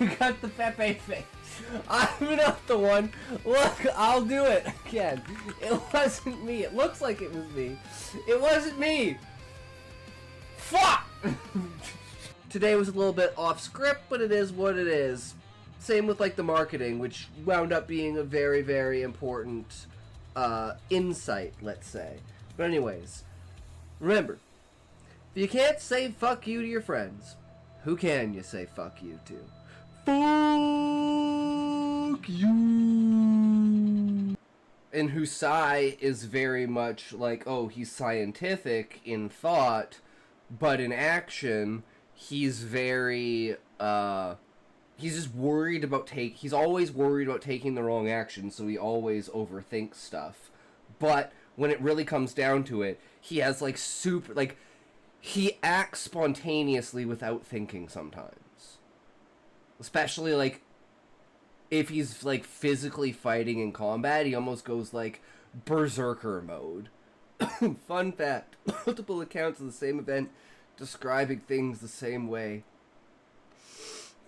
got the Pepe face. I'm not the one. Look, I'll do it again. It wasn't me. It looks like it was me. It wasn't me. Fuck! Today was a little bit off script, but it is what it is. Same with like the marketing, which wound up being a very, very important insight, let's say. But anyways, remember, if you can't say fuck you to your friends, who can you say fuck you to? Fuck you! And Husai is very much like, oh, he's scientific in thought, but in action, he's very, he's just worried about he's always worried about taking the wrong action, so he always overthinks stuff. But when it really comes down to it, he has like he acts spontaneously without thinking sometimes. Especially like if he's like physically fighting in combat, he almost goes like berserker mode. Fun fact, multiple accounts of the same event describing things the same way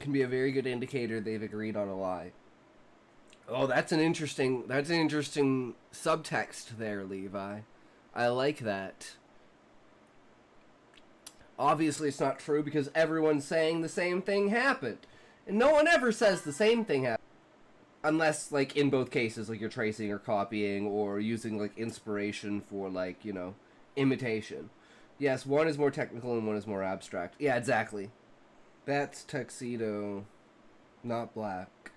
can be a very good indicator they've agreed on a lie. Oh, that's an interesting subtext there, Levi. I like that. Obviously it's not true because everyone's saying the same thing happened. And no one ever says the same thing happened. Unless, like, in both cases, like, you're tracing or copying or using, like, inspiration for, like, you know, imitation. Yes, one is more technical and one is more abstract. Yeah, exactly. That's tuxedo, not black.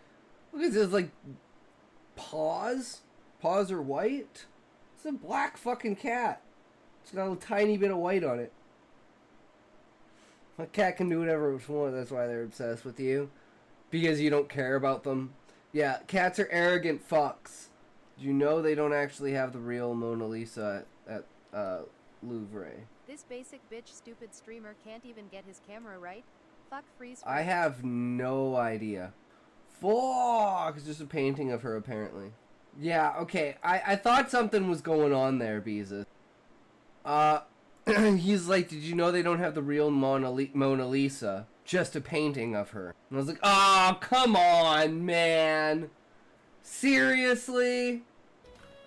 Look at this, like, paws? Paws are white? It's a black fucking cat. It's got a tiny bit of white on it. A cat can do whatever it wants, that's why they're obsessed with you. Because you don't care about them. Yeah, cats are arrogant fucks. Do you know they don't actually have the real Mona Lisa at Louvre? This basic bitch stupid streamer can't even get his camera right. Fuck freeze. I have no idea. Fuck! It's just a painting of her, apparently. Yeah, okay. I thought something was going on there, Beezus. He's like, did you know they don't have the real Mona Lisa? Just a painting of her. And I was like, oh, come on, man. Seriously?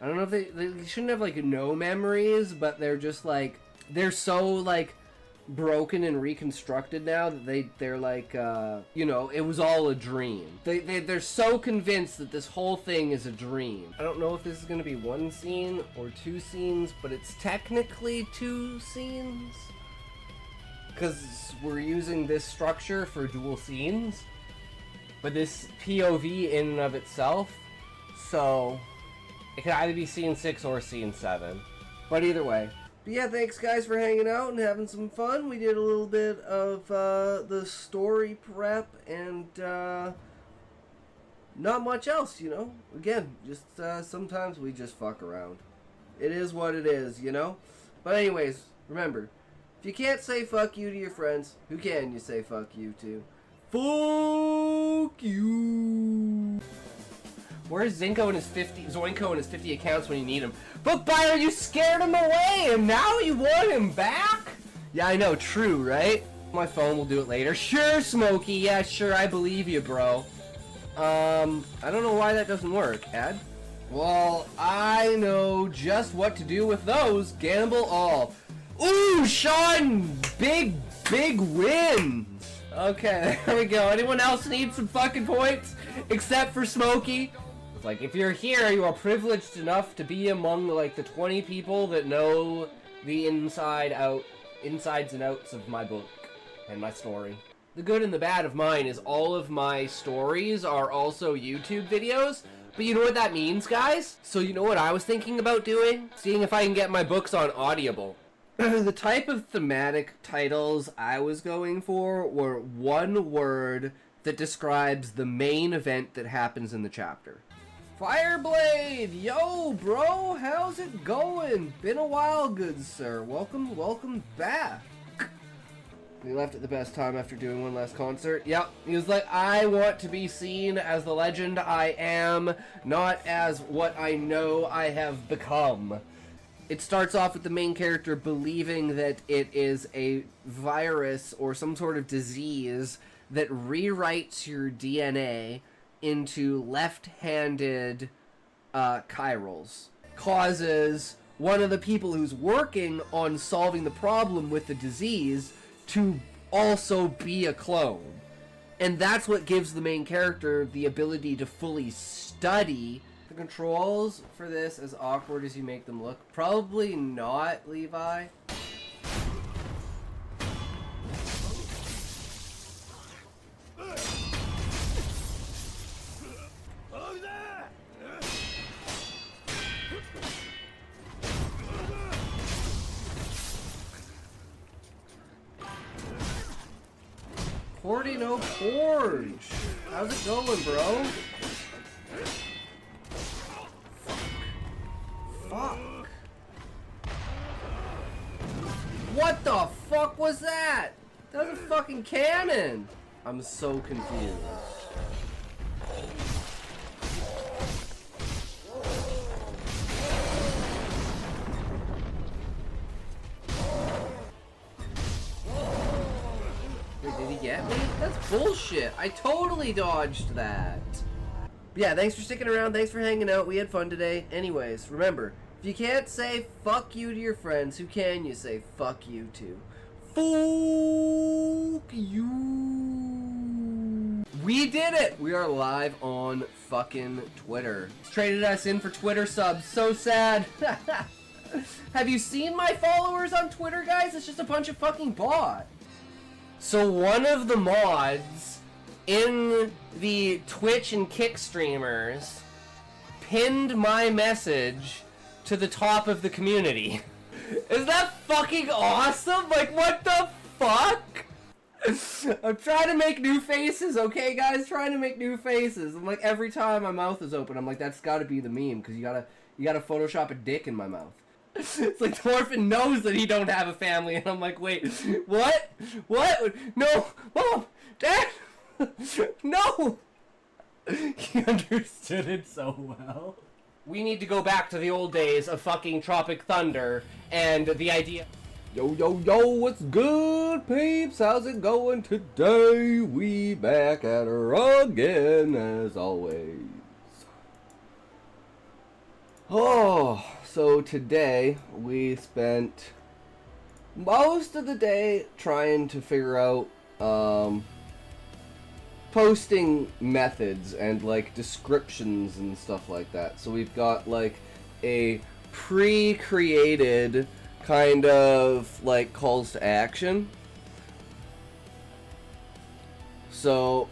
I don't know if they shouldn't have, like, no memories, but they're just, like, they're so, like, broken and reconstructed now that they're like, you know, it was all a dream. They're so convinced that this whole thing is a dream. I don't know if this is going to be one scene or two scenes, but it's technically two scenes. Because we're using this structure for dual scenes. But this POV in and of itself, so it could either be scene 6 or scene 7. But either way. But yeah, thanks guys for hanging out and having some fun. We did a little bit of the story prep and not much else, you know. Again, just sometimes we just fuck around. It is what it is, you know. But anyways, remember, if you can't say fuck you to your friends, who can you say fuck you to? Fuck you. Where's Zoinko and his 50 accounts when you need him? But Byron, you scared him away and now you want him back? Yeah, I know, true, right? My phone will do it later. Sure, Smokey, yeah, sure, I believe you, bro. I don't know why that doesn't work, Ad. Well, I know just what to do with those. Gamble all. Ooh, Sean! Big win! Okay, there we go. Anyone else need some fucking points? Except for Smokey? Like, if you're here, you are privileged enough to be among, like, the 20 people that know the insides and outs of my book and my story. The good and the bad of mine is all of my stories are also YouTube videos, but you know what that means, guys? So you know what I was thinking about doing? Seeing if I can get my books on Audible. The type of thematic titles I was going for were one word that describes the main event that happens in the chapter. Fireblade! Yo, bro! How's it going? Been a while, good sir. Welcome back. He left at the best time after doing one last concert. Yep, he was like, I want to be seen as the legend I am, not as what I know I have become. It starts off with the main character believing that it is a virus or some sort of disease that rewrites your DNA into left-handed chirals. Causes one of the people who's working on solving the problem with the disease to also be a clone. And that's what gives the main character the ability to fully study. The controls for this, as awkward as you make them look, probably not, Levi. Porty no Porge. How's it going, bro? Fuck. What the fuck was that? That was a fucking cannon. I'm so confused. Wait, did he get me? That's bullshit. I totally dodged that. But yeah, thanks for sticking around. Thanks for hanging out. We had fun today. Anyways, remember, if you can't say fuck you to your friends, who can you say fuck you to? Fuck you. We did it! We are live on fucking Twitter. Traded us in for Twitter subs. So sad. Have you seen my followers on Twitter, guys? It's just a bunch of fucking bots. So one of the mods in the Twitch and Kick streamers pinned my message to the top of the community. Is that fucking awesome? Like, what the fuck? I'm trying to make new faces, okay, guys? Trying to make new faces. I'm like, every time my mouth is open, I'm like, that's gotta be the meme, because you gotta Photoshop a dick in my mouth. It's like the orphan knows that he don't have a family, and I'm like, wait, what? What? No, Mom, Dad, no. He understood it so well. We need to go back to the old days of fucking Tropic Thunder and the idea. Yo, yo, yo, what's good, peeps? How's it going today? We back at her again, as always. Oh, so today we spent most of the day trying to figure out posting methods and like descriptions and stuff like that. So we've got like a pre-created kind of like calls to action. So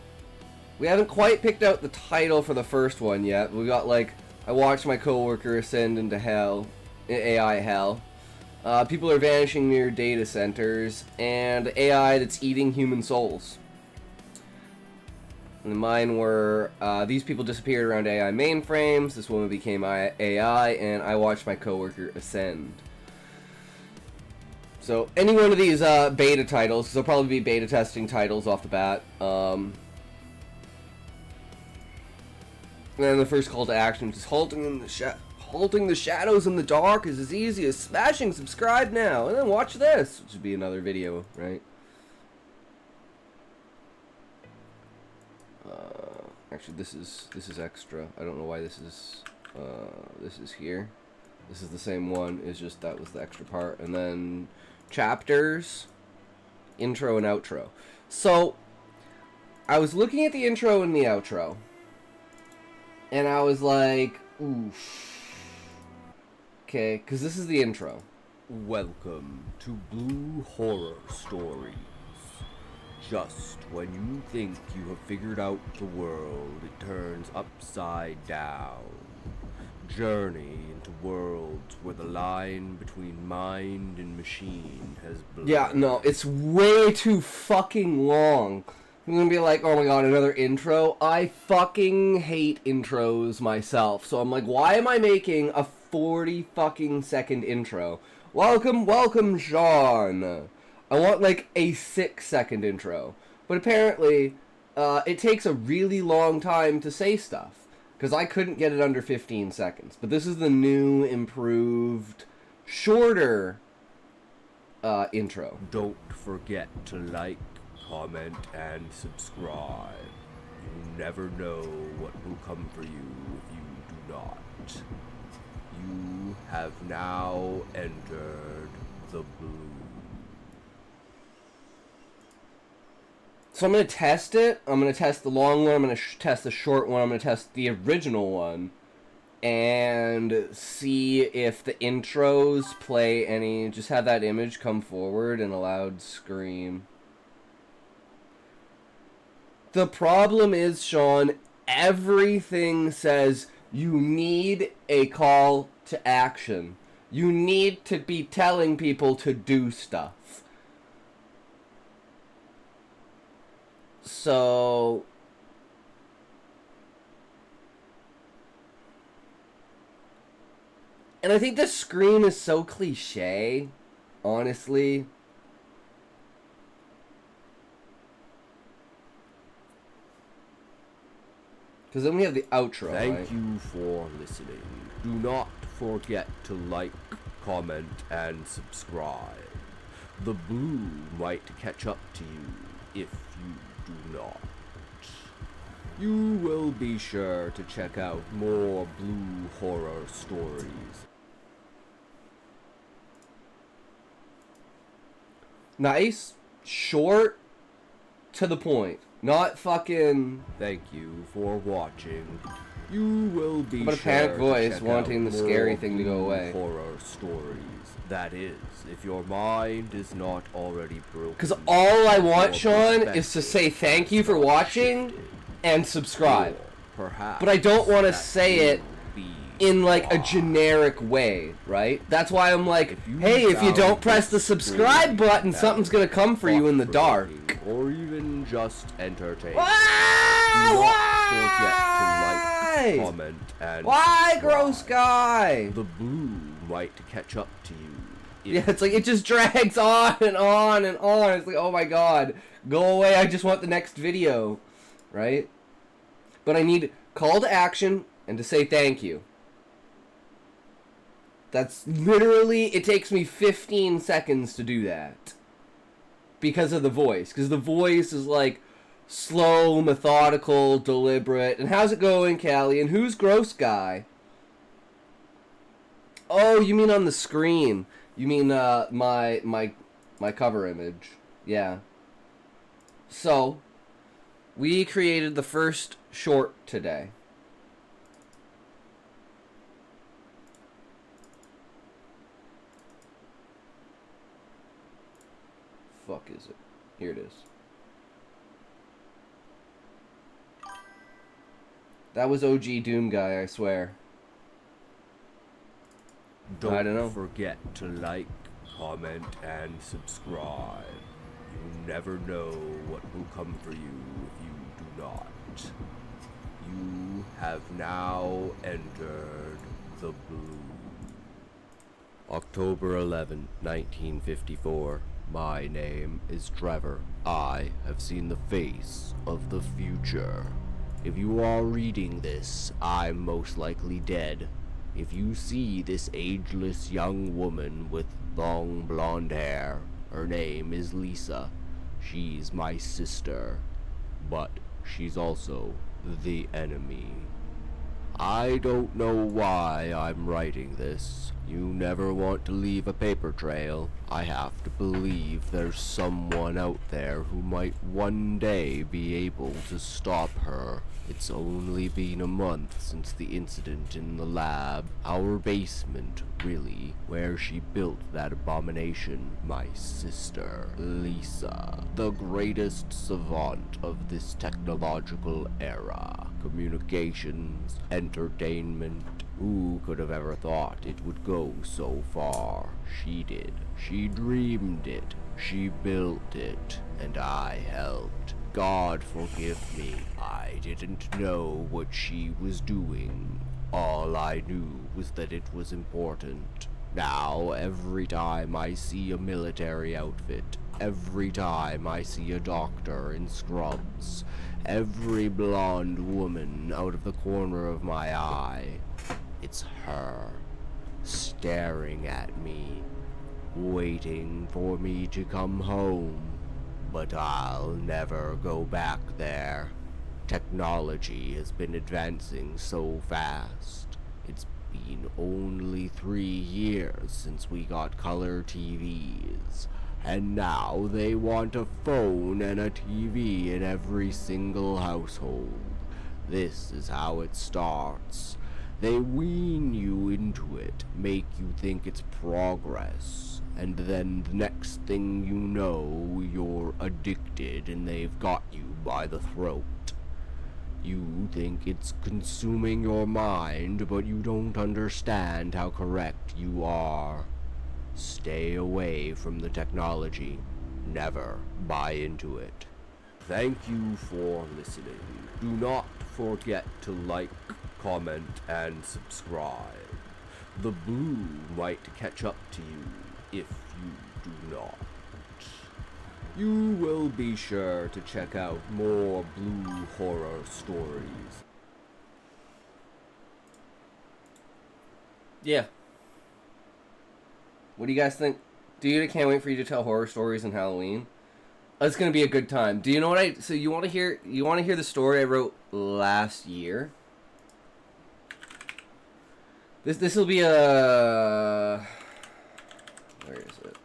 we haven't quite picked out the title for the first one yet. We got like, I watched my coworker ascend into hell, AI hell. People are vanishing near data centers, and AI that's eating human souls. And mine were, these people disappeared around AI mainframes, this woman became AI, and I watched my coworker ascend. So, any one of these beta titles, because they'll probably be beta testing titles off the bat. And then the first call to action is halting the shadows in the dark is as easy as smashing subscribe now, and then watch this, which would be another video, right? Actually, this is extra. I don't know why this is here. This is the same one. It's just that was the extra part, and then chapters, intro and outro. So I was looking at the intro and the outro, and I was like, oof. Okay, because this is the intro. Welcome to Blue Horror Stories. Just when you think you have figured out the world, it turns upside down. Journey into worlds where the line between mind and machine has blurred. Yeah, no, it's way too fucking long. I'm gonna be like, oh my god, another intro? I fucking hate intros myself. So I'm like, why am I making a 40 fucking second intro? Welcome, Sean. I want like a 6-second intro. But apparently, it takes a really long time to say stuff. Because I couldn't get it under 15 seconds. But this is the new, improved, shorter intro. Don't forget to like, comment, and subscribe. You never know what will come for you if you do not. You have now entered the blue. So I'm going to test it. I'm going to test the long one. I'm going to test the short one. I'm going to test the original one. And see if the intros play any... Just have that image come forward in a loud scream. The problem is, Sean, everything says you need a call to action. You need to be telling people to do stuff. So... And I think the scream is so cliche, honestly. Because then we have the outro, Thank right? you for listening. Do not forget to like, comment, and subscribe. The blue might catch up to you if you do not. You will be sure to check out more blue horror stories. Nice, short, to the point. Not fucking... Thank you for watching. You will be But a sure panic to voice check wanting out the scary more thing to go blue away. horror stories. That is, if your mind is not already broken. Because all I want, your Sean, is to perspective say thank has you for not watching shifted. and subscribe. Or perhaps But I don't want to that say it will be in like a why. generic way, right? That's why I'm like, If you hey, if you found don't press the this subscribe story button, something's gonna come for you in the dark. thought-provoking or even just entertaining. Ah, Do why? not forget to like, comment, and Why, subscribe. gross guy? The blue might catch up to you. Yeah, it's like it just drags on and on and on. It's like, oh my god, go away. I just want the next video, right? But I need call to action and to say thank you. That's literally, it takes me 15 seconds to do that. Because of the voice. Because the voice is like slow, methodical, deliberate. And how's it going, Callie? And who's gross guy? Oh, you mean on the screen. You mean my cover image. Yeah. So, we created the first short today. Fuck is it? Here it is. That was OG Doom guy, I swear. Don't I don't know. forget to like, comment, and subscribe. You never know what will come for you if you do not. You have now entered the blue. October 11, 1954. My name is Trevor. I have seen the face of the future. If you are reading this, I'm most likely dead. If you see this ageless young woman with long blonde hair, her name is Lisa. She's my sister, but she's also the enemy. I don't know why I'm writing this. You never want to leave a paper trail. I have to believe there's someone out there who might one day be able to stop her. It's only been a month since the incident in the lab, our basement, really, where she built that abomination, my sister, Lisa, the greatest savant of this technological era. Communications, entertainment. Who could have ever thought it would go so far? She did. She dreamed it. She built it. And I helped. God forgive me. I didn't know what she was doing. All I knew was that it was important. Now, every time I see a military outfit, every time I see a doctor in scrubs, every blonde woman out of the corner of my eye, it's her, staring at me, waiting for me to come home. but I'll never go back there. Technology has been advancing so fast. It's been only 3 years since we got color TVs, and now they want a phone and a TV in every single household. This is how it starts. They wean you into it, make you think it's progress, and then the next thing you know, you're addicted and they've got you by the throat. You think it's consuming your mind, but you don't understand how correct you are. Stay away from the technology. Never buy into it. Thank you for listening. Do not forget to like, comment, and subscribe. The blue might catch up to you if you do not. You will be sure to check out more blue horror stories. Yeah. What do you guys think? Dude, I can't wait for you to tell horror stories on Halloween. It's gonna be a good time. Do you know what so you wanna hear the story I wrote last year? This will be a, where is it?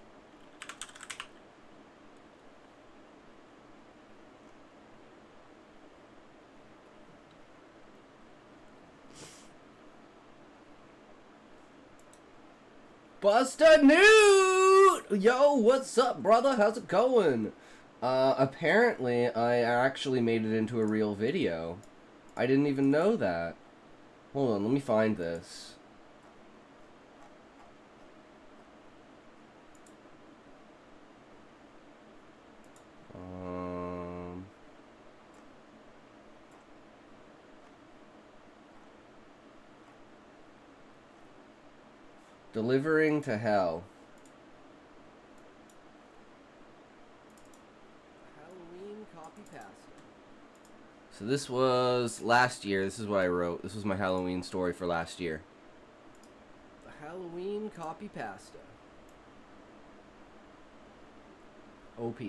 Busta Newt! Yo, what's up, brother? How's it going? Apparently, I actually made it into a real video. I didn't even know that. Hold on, let me find this. Delivering to Hell. Halloween copy pasta. So this was last year. This is what I wrote. This was my Halloween story for last year. The Halloween copy pasta. OP.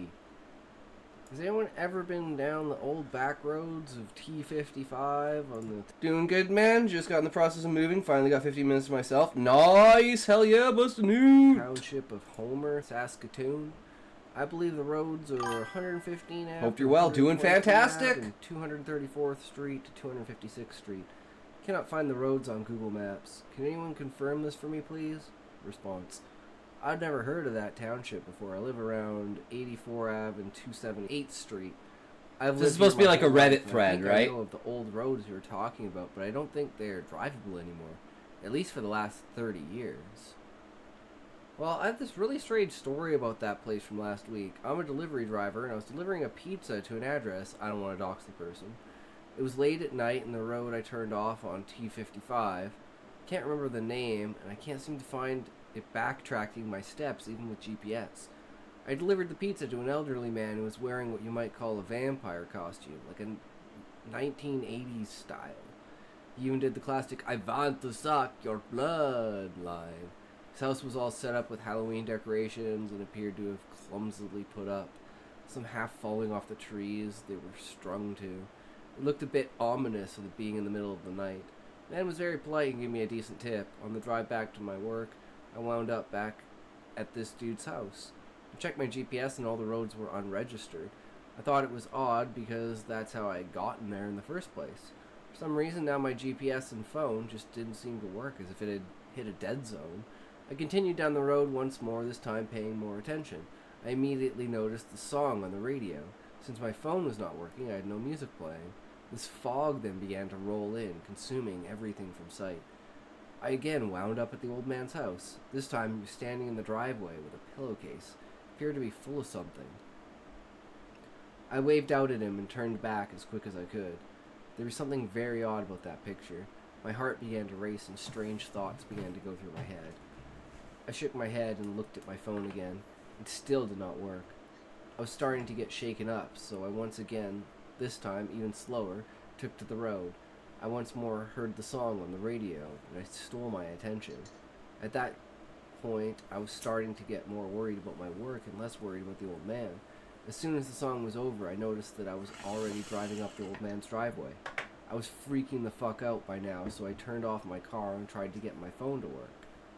Has anyone ever been down the old back roads of T55 on the... Doing good, man. Just got in the process of moving. Finally got 15 minutes to myself. Nice! Hell yeah, Busta Newt! Township of Homer, Saskatoon. I believe the roads are 115 Ave. Hope you're well. Doing fantastic! And 234th Street to 256th Street. Cannot find the roads on Google Maps. Can anyone confirm this for me, please? Response. I've never heard of that township before. I live around 84 Ave and 278th Street. This is supposed to be like a Reddit thread, right? I know of the old roads you were talking about, but I don't think they're drivable anymore. At least for the last 30 years. Well, I have this really strange story about that place from last week. I'm a delivery driver, and I was delivering a pizza to an address. I don't want to dox the person. It was late at night, and the road I turned off on T55. Can't remember the name, and I can't seem to find it backtracking my steps even with GPS. I delivered the pizza to an elderly man who was wearing what you might call a vampire costume, like a 1980s style. He even did the classic "I want to suck your blood" line. His house was all set up with Halloween decorations and appeared to have clumsily put up, some half falling off the trees they were strung to. It looked a bit ominous with it being in the middle of the night. The man was very polite and gave me a decent tip. On the drive back to my work, I wound up back at this dude's house. I checked my GPS and all the roads were unregistered. I thought it was odd because that's how I had gotten there in the first place. For some reason now my GPS and phone just didn't seem to work, as if it had hit a dead zone. I continued down the road once more, this time paying more attention. I immediately noticed the song on the radio. Since my phone was not working, I had no music playing. This fog then began to roll in, consuming everything from sight. I again wound up at the old man's house. This time he was standing in the driveway with a pillowcase. It appeared to be full of something. I waved out at him and turned back as quick as I could. There was something very odd about that picture. My heart began to race and strange thoughts began to go through my head. I shook my head and looked at my phone again. It still did not work. I was starting to get shaken up, so I once again, this time even slower, took to the road. I once more heard the song on the radio, and it stole my attention. At that point, I was starting to get more worried about my work and less worried about the old man. As soon as the song was over, I noticed that I was already driving up the old man's driveway. I was freaking the fuck out by now, so I turned off my car and tried to get my phone to work.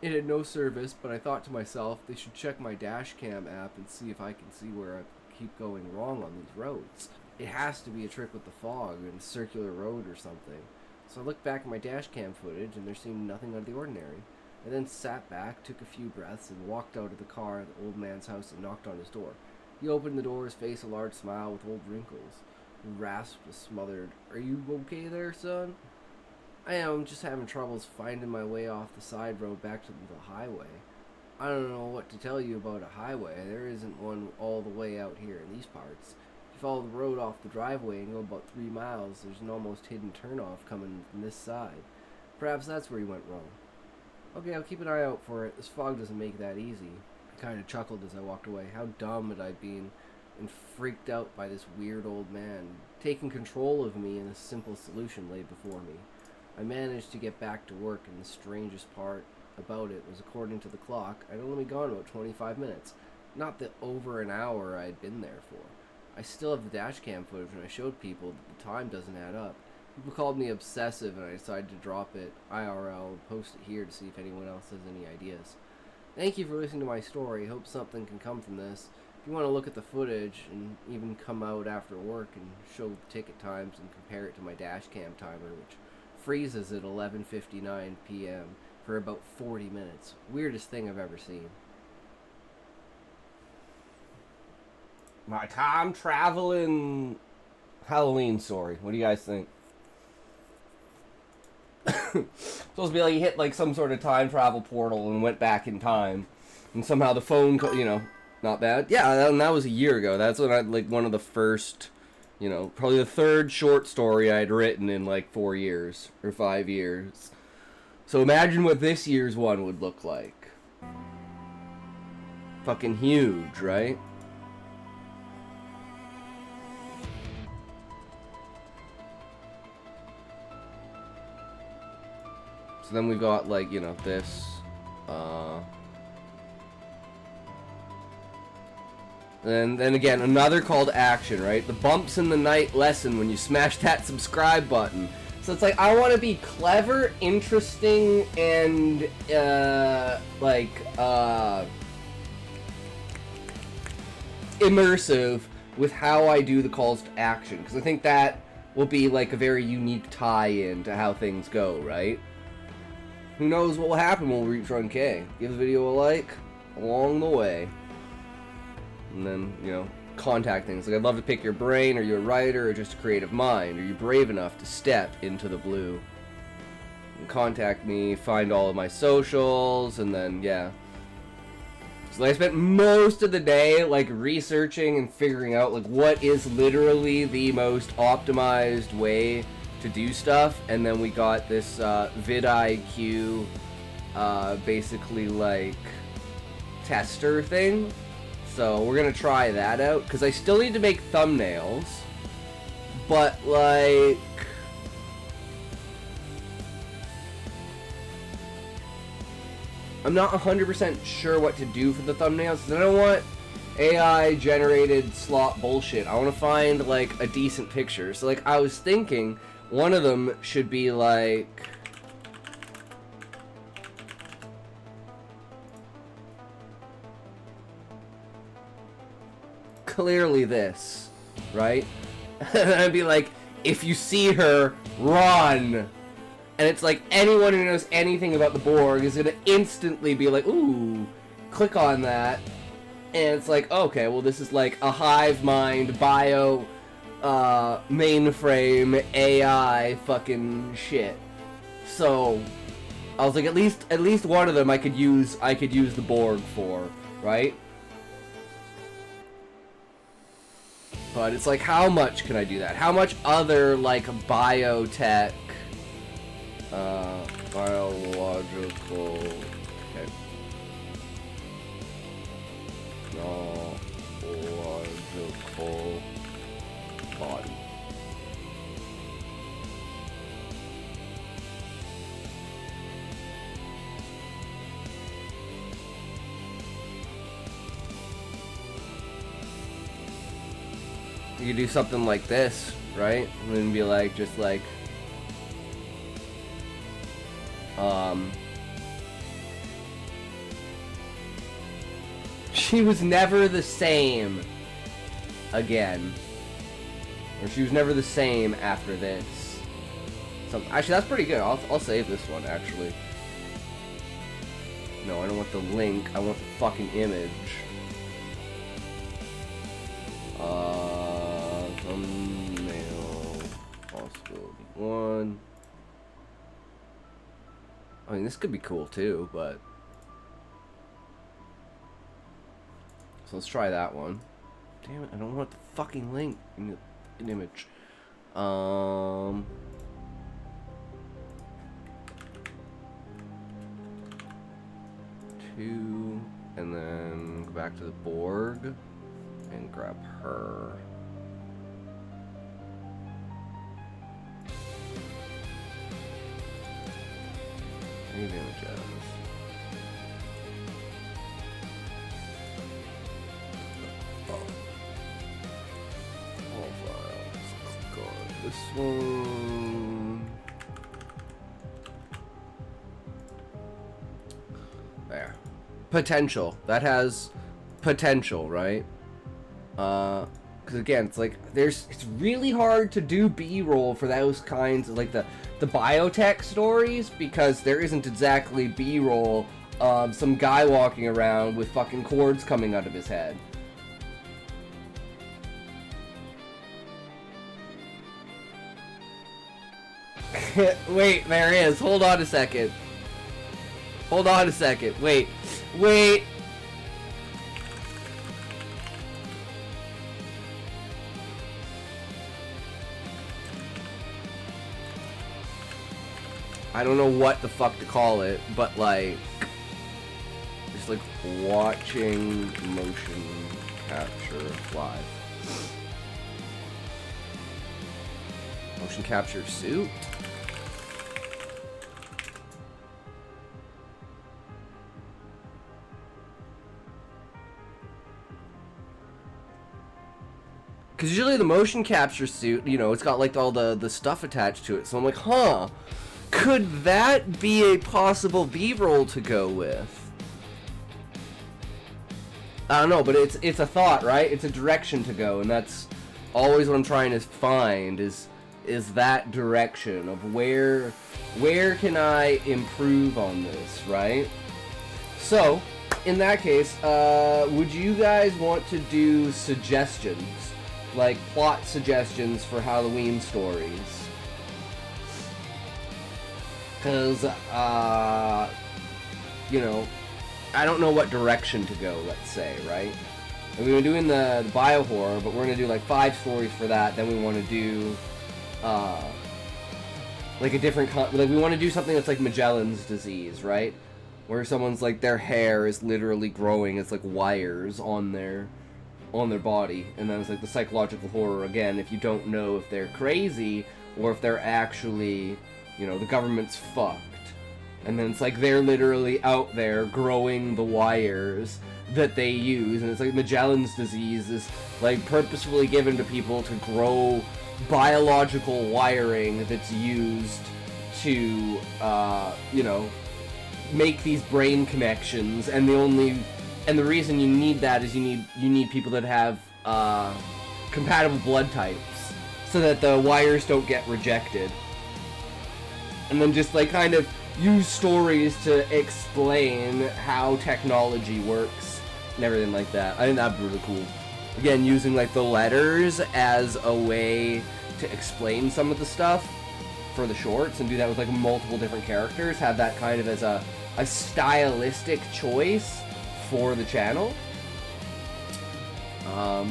It had no service, but I thought to myself, they should check my dash cam app and see if I can see where I keep going wrong on these roads. It has to be a trick with the fog and circular road or something. So I looked back at my dash cam footage and there seemed nothing out of the ordinary. I then sat back, took a few breaths, and walked out of the car at the old man's house and knocked on his door. He opened the door, his face a large smile with old wrinkles. He rasped a smothered, "Are you okay there, son?" "I am, just having troubles finding my way off the side road back to the highway." "I don't know what to tell you about a highway. There isn't one all the way out here in these parts. If you follow the road off the driveway and go about 3 miles, there's an almost hidden turnoff coming from this side. Perhaps that's where you went wrong." "Okay, I'll keep an eye out for it. This fog doesn't make that easy." I kind of chuckled as I walked away. How dumb had I been, and freaked out by this weird old man. Taking control of me, and a simple solution lay before me. I managed to get back to work, and the strangest part about it was, according to the clock, I'd only been gone about 25 minutes. Not the over an hour I'd been there for. I still have the dash cam footage, and I showed people that the time doesn't add up. People called me obsessive, and I decided to drop it IRL and post it here to see if anyone else has any ideas. Thank you for listening to my story. Hope something can come from this. If you want to look at the footage and even come out after work and show the ticket times and compare it to my dash cam timer, which freezes at 11:59 p.m. for about 40 minutes. Weirdest thing I've ever seen. My time traveling Halloween story. What do you guys think? Supposed to be like you hit like some sort of time travel portal and went back in time, and somehow the phone, not bad. Yeah, that was a year ago. That's when I like one of the first, probably the third short story I'd written in like 4 years or 5 years. So imagine what this year's one would look like. Fucking huge, right? So then we got like, this, and then again, another call to action, right? The bumps in the night lessen when you smash that subscribe button. So it's like, I want to be clever, interesting, and, immersive with how I do the calls to action. Because I think that will be like a very unique tie-in to how things go, right? Who knows what will happen when we reach 1K. Give the video a like along the way. And then, contact things. Like, I'd love to pick your brain. Are you a writer or just a creative mind? Are you brave enough to step into the blue? And contact me, find all of my socials, and then, yeah. So I spent most of the day, like, researching and figuring out, like, what is literally the most optimized way to do stuff, and then we got this vidIQ basically like tester thing, so we're gonna try that out because I still need to make thumbnails, but like I'm not 100% sure what to do for the thumbnails because I don't want AI generated slop bullshit. I want to find like a decent picture. So like I was thinking one of them should be like clearly this, right? And I'd be like, if you see her, run. And it's like anyone who knows anything about the Borg is gonna instantly be like, ooh, click on that. And it's like, okay, well this is like a hive mind bio mainframe AI fucking shit. So I was like, at least one of them I could use the Borg for, right? But it's like, how much can I do that? How much other like biotech biological okay. Biological body. You do something like this, right? And then be like, just like, she was never the same again. Or she was never the same after this. So, actually, that's pretty good. I'll save this one, actually. No, I don't want the link. I want the fucking image. Thumbnail. Possibility 1. I mean, this could be cool, too, but... So let's try that one. Damn it, I don't want the fucking link in the image. 2, and then go back to the Borg and grab her. Save images. All files. Click on this one. There. Potential. That has potential, right? Because again, it's like it's really hard to do B-roll for those kinds of like the biotech stories, because there isn't exactly B-roll of some guy walking around with fucking cords coming out of his head. Wait, there is. Hold on a second. Hold on a second. Wait. Wait. I don't know what the fuck to call it, but like, just like watching motion capture live. Motion capture suit? Because usually the motion capture suit, you know, it's got like all the stuff attached to it. So I'm like, huh, could that be a possible B-roll to go with? I don't know, but it's a thought, right? It's a direction to go, and that's always what I'm trying to find is that direction of where can I improve on this, right? So, in that case, would you guys want to do suggestions? Like plot suggestions for Halloween stories? Because, you know, I don't know what direction to go, let's say, right? And we were doing the bio-horror, but we're going to do like 5 stories for that. Then we want to do, like a different, like we want to do something that's like Magellan's disease, right? Where someone's like, their hair is literally growing, it's like wires on their body. And then it's like the psychological horror again, if you don't know if they're crazy or if they're actually, you know, the government's fucked. And then it's like they're literally out there growing the wires that they use, and it's like Magellan's disease is like purposefully given to people to grow biological wiring that's used to, you know, make these brain connections, and the reason you need that is you need people that have compatible blood types, so that the wires don't get rejected. And then just like kind of use stories to explain how technology works and everything like that. I think that'd be really cool. Again, using like the letters as a way to explain some of the stuff for the shorts, and do that with like multiple different characters. Have that kind of as a stylistic choice for the channel. But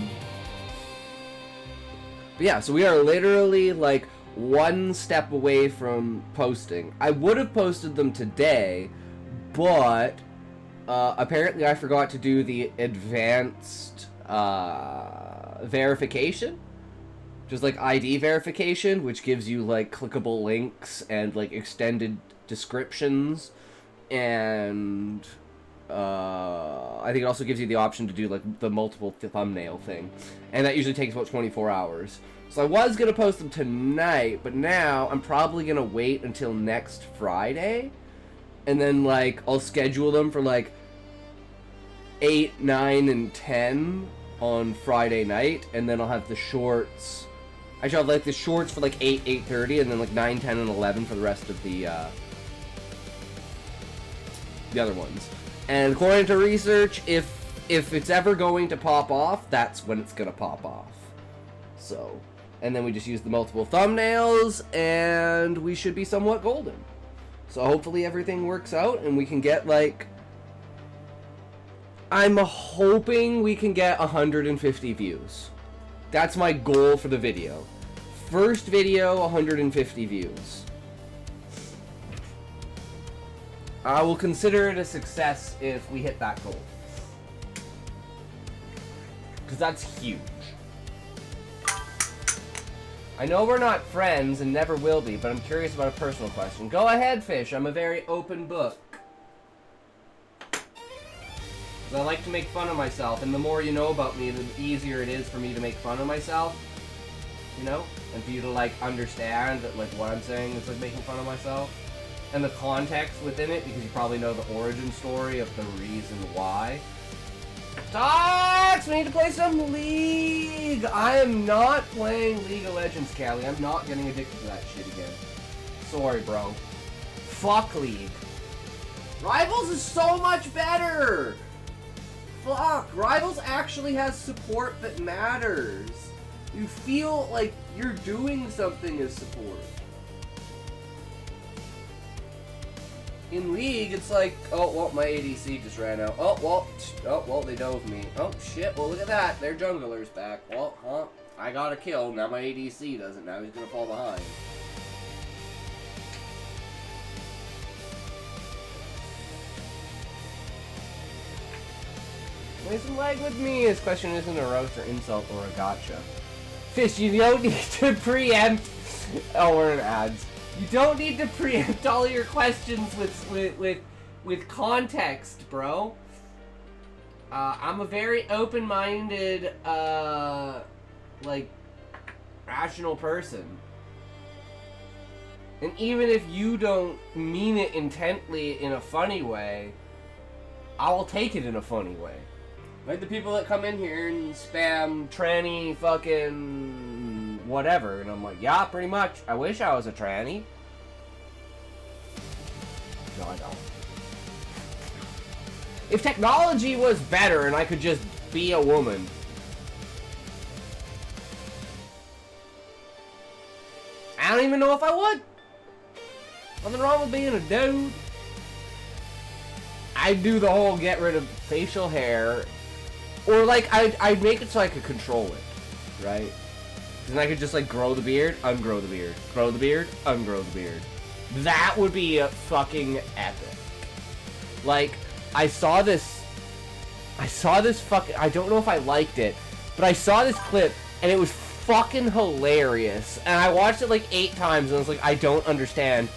yeah, so we are literally like one step away from posting. I would have posted them today, but apparently I forgot to do the advanced verification, just like ID verification, which gives you like clickable links and like extended descriptions and I think it also gives you the option to do like the multiple thumbnail thing, and that usually takes about 24 hours. So I was gonna post them tonight, but now I'm probably gonna wait until next Friday, and then like I'll schedule them for like 8, 9, and 10 on Friday night, and then I'll have the shorts. I shall have like the shorts for like 8, 8:30, and then like 9, 10, and 11 for the rest of the other ones. And according to research, if it's ever going to pop off, that's when it's gonna pop off. So, and then we just use the multiple thumbnails, and we should be somewhat golden. So hopefully everything works out, and we can get like, I'm hoping we can get 150 views. That's my goal for the video. First video, 150 views. I will consider it a success if we hit that goal. Because that's huge. I know we're not friends and never will be, but I'm curious about a personal question. Go ahead, Fish. I'm a very open book. 'Cause I like to make fun of myself, and the more you know about me, the easier it is for me to make fun of myself. You know? And for you to, like, understand that, like, what I'm saying is, like, making fun of myself. And the context within it, because you probably know the origin story of the reason why. Dots! We need to play some League! I am not playing League of Legends, Callie. I'm not getting addicted to that shit again. Sorry, bro. Fuck League. Rivals is so much better! Fuck! Rivals actually has support that matters. You feel like you're doing something as support. In League, it's like, oh, well, my ADC just ran out. Oh, well, they dove me. Oh, shit, well, look at that. Their jungler's back. Well, huh, I got a kill. Now my ADC doesn't. Now he's gonna fall behind. Play some lag with me. His question isn't a roast or insult or a gotcha. Fish, you don't need to preempt. Oh, we're in ads. You don't need to preempt all your questions with context, bro. I'm a very open-minded, like, rational person. And even if you don't mean it intently in a funny way, I will take it in a funny way. Like the people that come in here and spam tranny fucking whatever, and I'm like, yeah, pretty much. I wish I was a tranny. No, I don't. If technology was better and I could just be a woman. I don't even know if I would. Nothing wrong with being a dude. I'd do the whole get rid of facial hair. Or like, I'd make it so I could control it. Right? Then I could just like grow the beard, ungrow the beard. Grow the beard, ungrow the beard. That would be fucking epic. Like, I saw this fucking, I don't know if I liked it, but I saw this clip and it was fucking hilarious. And I watched it like 8 times and I was like, I don't understand.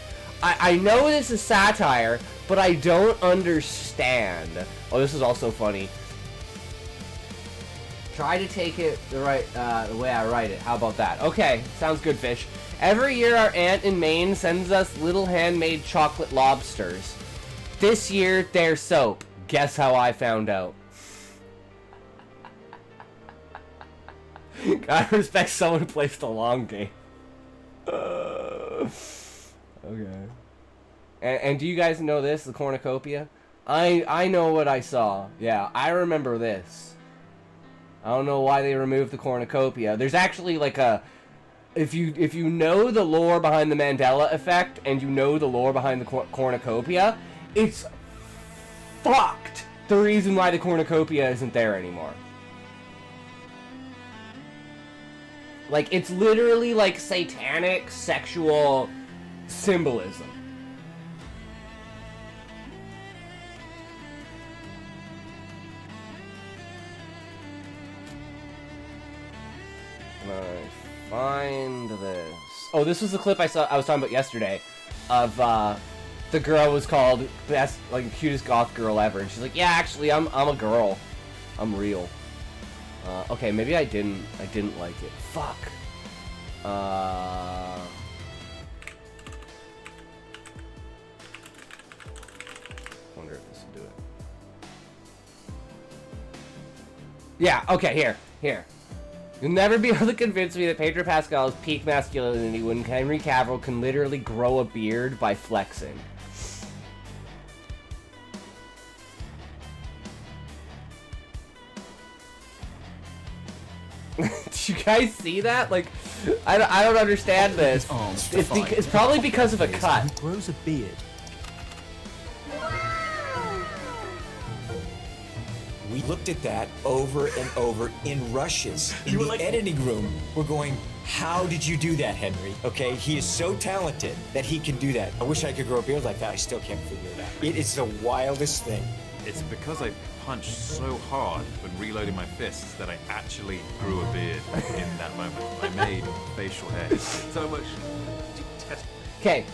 I know this is satire, but I don't understand. Oh, this is also funny. Try to take it the way I write it. How about that? Okay, sounds good, Fish. Every year our aunt in Maine sends us little handmade chocolate lobsters. This year, they're soap. Guess how I found out. Gotta respect someone who plays the long game. Okay. And do you guys know this, the cornucopia? I know what I saw. Yeah, I remember this. I don't know why they removed the cornucopia. There's actually like a... If you know the lore behind the Mandela effect, and you know the lore behind the cornucopia, it's fucked the reason why the cornucopia isn't there anymore. Like, it's literally like satanic sexual symbolism. Find this. Oh, this was the clip I was talking about yesterday of the girl was called best, like, cutest goth girl ever, and she's like, yeah, actually, I'm a girl. I'm real. Okay, maybe I didn't like it. Fuck. Wonder if this will do it. Yeah, okay, here. You'll never be able to convince me that Pedro Pascal is peak masculinity when Henry Cavill can literally grow a beard by flexing. Did you guys see that? Like, I don't understand this. It's probably because of a cut. He grows a beard. We looked at that over and over in rushes. In the editing room, we're going, how did you do that, Henry? Okay, he is so talented that he can do that. I wish I could grow a beard like that. I still can't figure it out. It is the wildest thing. It's because I punched so hard when reloading my fists that I actually grew a beard in that moment. I made facial hair. So much detest. Okay,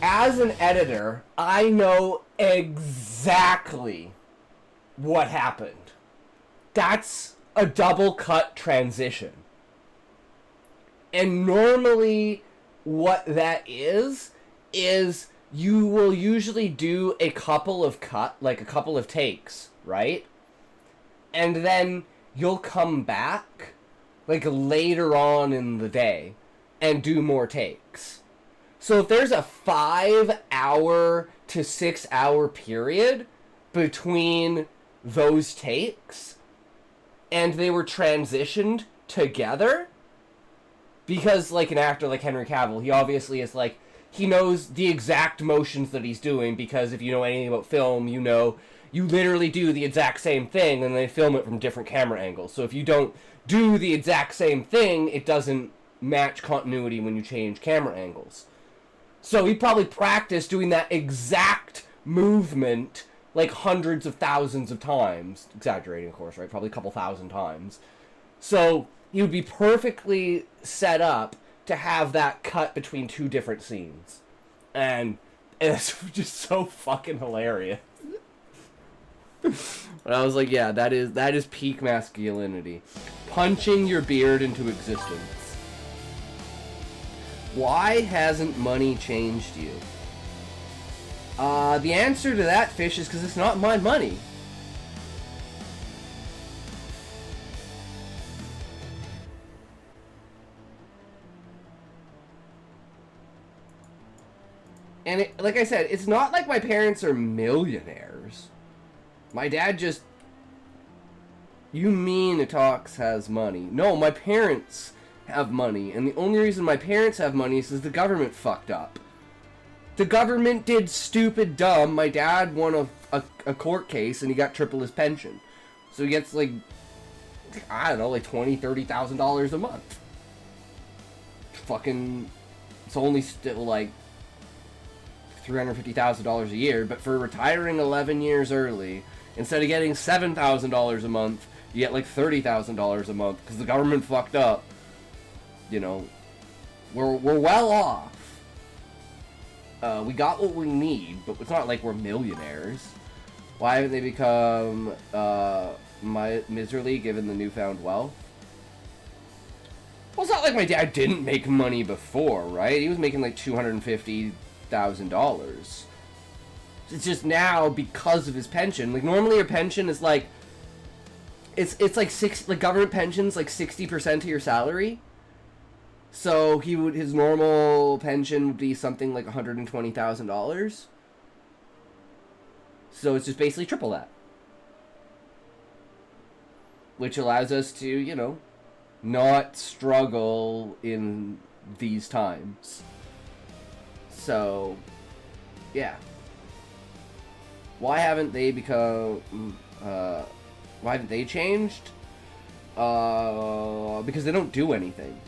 as an editor, I know exactly what happened. That's a double cut transition. And normally what that is you will usually do a couple of takes, right? And then you'll come back like later on in the day and do more takes. So if there's a 5 hour to 6 hour period between those takes and they were transitioned together, because like an actor like Henry Cavill, he obviously is like, he knows the exact motions that he's doing, because if you know anything about film, you know you literally do the exact same thing and they film it from different camera angles. So if you don't do the exact same thing, it doesn't match continuity when you change camera angles. So he probably practiced doing that exact movement like hundreds of thousands of times. Exaggerating, of course, right? Probably a couple thousand times. So he would be perfectly set up to have that cut between two different scenes. And it's just so fucking hilarious. But I was like, yeah, that is peak masculinity. Punching your beard into existence. Why hasn't money changed you? The answer to that, Fish, is because it's not my money. And it, like I said, it's not like my parents are millionaires. My dad just... You mean Atox has money. No, my parents have money. And the only reason my parents have money is because the government fucked up. The government did stupid dumb. My dad won a court case and he got triple his pension. So he gets like, I don't know, like $20,000, $30,000 a month. Fucking, it's only still like $350,000 a year. But for retiring 11 years early, instead of getting $7,000 a month, you get like $30,000 a month because the government fucked up. You know, we're well off. We got what we need, but it's not like we're millionaires. Why haven't they become miserly given the newfound wealth? Well, it's not like my dad didn't make money before, right? He was making like $250,000. It's just now because of his pension. Like normally your pension is like, it's like like government pension's like 60% of your salary. So his normal pension would be something like $120,000. So it's just basically triple that. Which allows us to, you know, not struggle in these times. So, yeah. Why haven't they why haven't they changed? Because they don't do anything.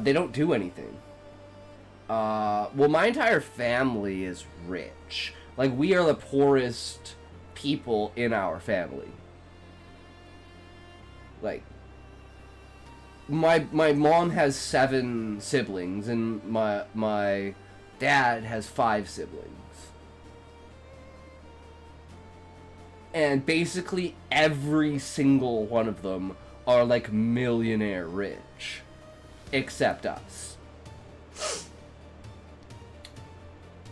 They don't do anything. Well, my entire family is rich. Like, we are the poorest people in our family. Like, my mom has 7 siblings, and my dad has 5 siblings. And basically every single one of them are like millionaire rich, except us.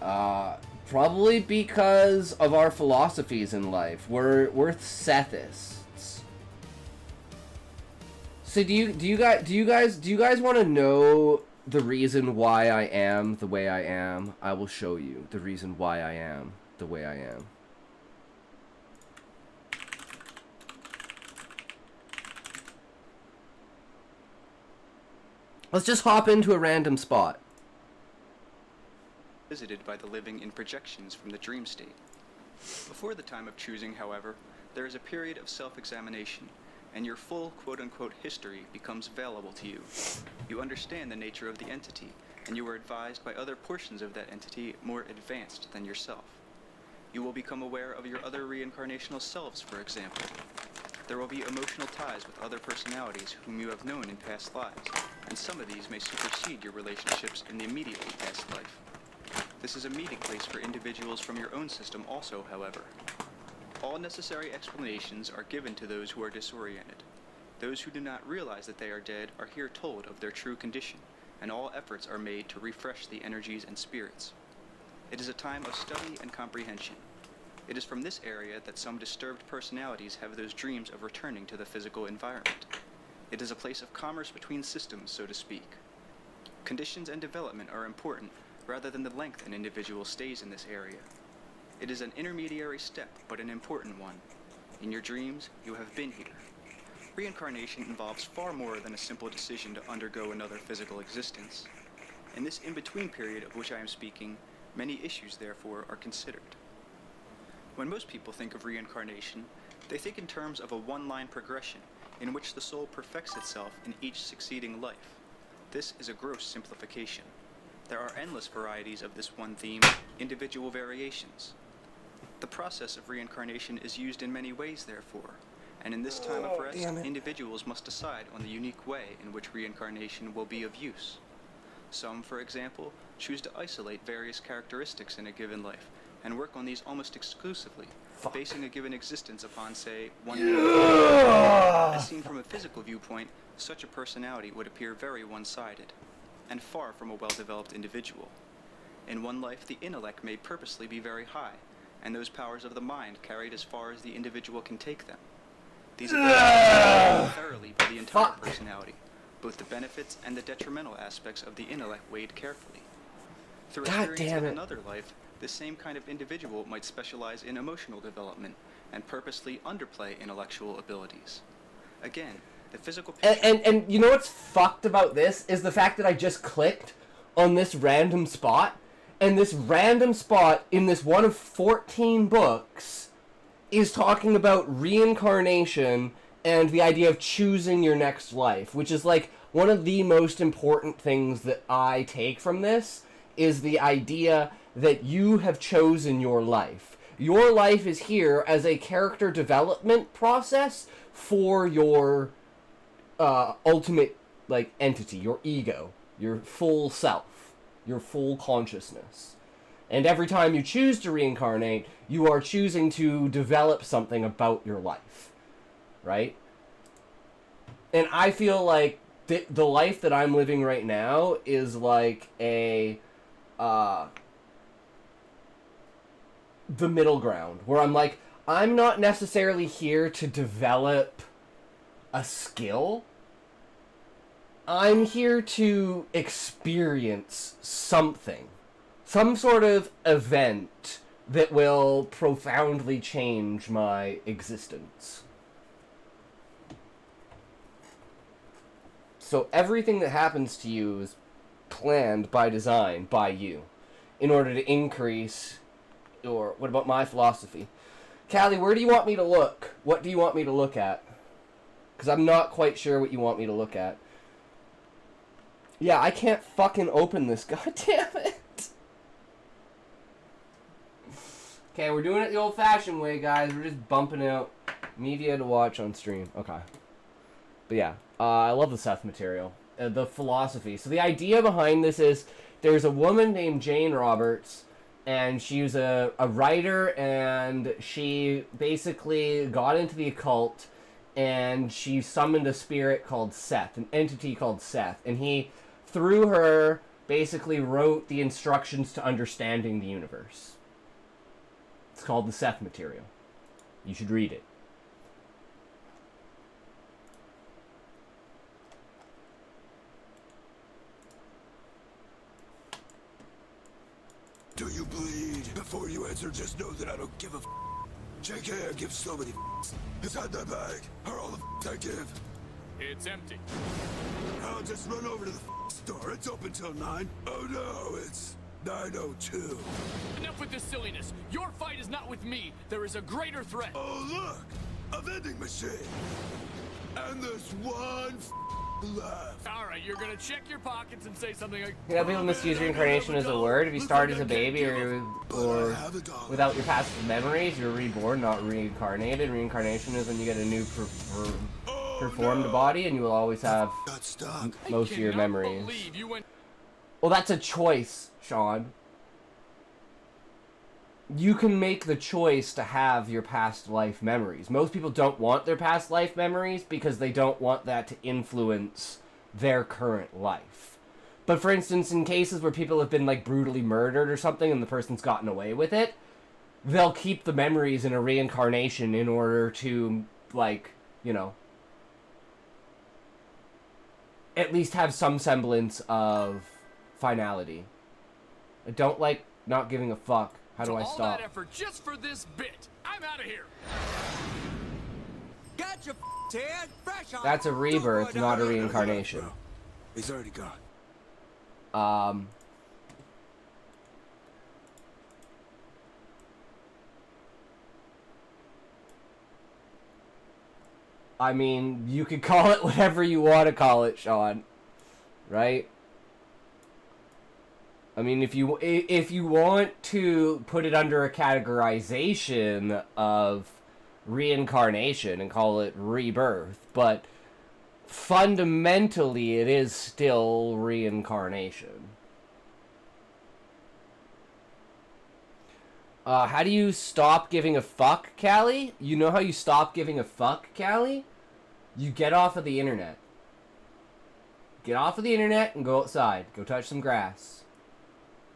Probably because of our philosophies in life. We're Sethists. So do you guys want to know the reason why I am the way I am? I will show you the reason why I am the way I am. Let's just hop into a random spot. Visited by the living in projections from the dream state. Before the time of choosing, however, there is a period of self-examination, and your full quote-unquote history becomes available to you. You understand the nature of the entity, and you are advised by other portions of that entity more advanced than yourself. You will become aware of your other reincarnational selves, for example. There will be emotional ties with other personalities whom you have known in past lives, and some of these may supersede your relationships in the immediately past life. This is a meeting place for individuals from your own system also, however. All necessary explanations are given to those who are disoriented. Those who do not realize that they are dead are here told of their true condition, and all efforts are made to refresh the energies and spirits. It is a time of study and comprehension. It is from this area that some disturbed personalities have those dreams of returning to the physical environment. It is a place of commerce between systems, so to speak. Conditions and development are important, rather than the length an individual stays in this area. It is an intermediary step, but an important one. In your dreams, you have been here. Reincarnation involves far more than a simple decision to undergo another physical existence. In this in-between period of which I am speaking, many issues, therefore, are considered. When most people think of reincarnation, they think in terms of a one-line progression in which the soul perfects itself in each succeeding life. This is a gross simplification. There are endless varieties of this one theme, individual variations. The process of reincarnation is used in many ways, therefore, and in this time of rest, individuals must decide on the unique way in which reincarnation will be of use. Some, for example, choose to isolate various characteristics in a given life and work on these almost exclusively, basing a given existence upon, say, one As seen from a physical viewpoint, such a personality would appear very one-sided, and far from a well-developed individual. In one life, the intellect may purposely be very high, and those powers of the mind carried as far as the individual can take them. These abilities thoroughly by the entire personality, both the benefits and the detrimental aspects of the intellect weighed carefully. Through experience in another life, this same kind of individual might specialize in emotional development and purposely underplay intellectual abilities. Again, the physical picture... And you know what's fucked about this is the fact that I just clicked on this random spot, and this random spot in this one of 14 books is talking about reincarnation and the idea of choosing your next life, which is like one of the most important things that I take from this is the idea that you have chosen your life. Your life is here as a character development process for your ultimate like entity, your ego, your full self, your full consciousness. And every time you choose to reincarnate, you are choosing to develop something about your life, right? And I feel like the life that I'm living right now is like a the middle ground, where I'm like, I'm not necessarily here to develop a skill. I'm here to experience something. Some sort of event that will profoundly change my existence. So everything that happens to you is planned by design by you in order to increase, or what about my philosophy? Callie, where do you want me to look? What do you want me to look at? Because I'm not quite sure what you want me to look at. Yeah, I can't fucking open this, goddammit. Okay, we're doing it the old-fashioned way, guys. We're just bumping out media to watch on stream. Okay. But yeah, I love the Seth material. The philosophy. So the idea behind this is there's a woman named Jane Roberts, and she was a writer, and she basically got into the occult, and she summoned a spirit called Seth, an entity called Seth, and he, through her, basically wrote the instructions to understanding the universe. It's called the Seth material. You should read it. Do you bleed? Before you answer, just know that I don't give a f. JK, I give so many f***s. Inside that bag are all the f***s I give. It's empty. I'll just run over to the f*** store. It's open till 9. Oh no, it's 9:02. Enough with this silliness. Your fight is not with me. There is a greater threat. Oh look, a vending machine. And there's one f left. All right, you're gonna check your pockets and say something like, You know, people misuse reincarnation as a word. If you start as a baby or without your past memories, you're reborn, not reincarnated. Reincarnation is when you get a new performed body, and you will always have Got stuck. most of your memories. believe you went. Well, that's a choice, Sean. You can make the choice to have your past life memories. Most people don't want their past life memories because they don't want that to influence their current life. But for instance, in cases where people have been like brutally murdered or something and the person's gotten away with it, they'll keep the memories in a reincarnation in order to, like, you know, at least have some semblance of finality. I don't like not giving a fuck. How do I all stop? that effort just for this bit. I'm out of here. Gotcha, Ted. Fresh on. That's a rebirth, not a reincarnation. He's already gone. I mean, you could call it whatever you want to call it, Sean. Right? I mean, if you want to put it under a categorization of reincarnation and call it rebirth, but fundamentally it is still reincarnation. How do you stop giving a fuck, Callie? You know how you stop giving a fuck, Callie? You get off of the internet. Get off of the internet and go outside. Go touch some grass.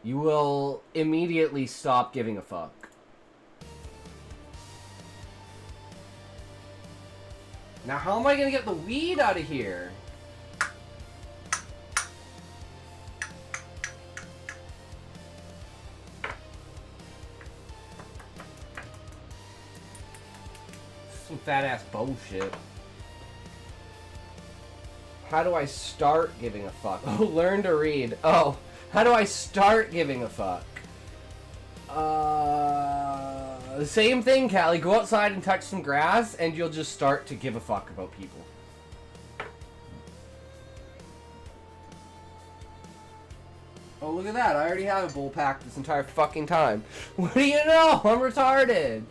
You will immediately stop giving a fuck. Now, how am I gonna get the weed out of here? Some fat ass bullshit. How do I start giving a fuck? Oh, learn to read. Oh. How do I start giving a fuck? Same thing, Callie. Go outside and touch some grass, and you'll just start to give a fuck about people. Oh, look at that. I already have a bull pack this entire fucking time. What do you know? I'm retarded.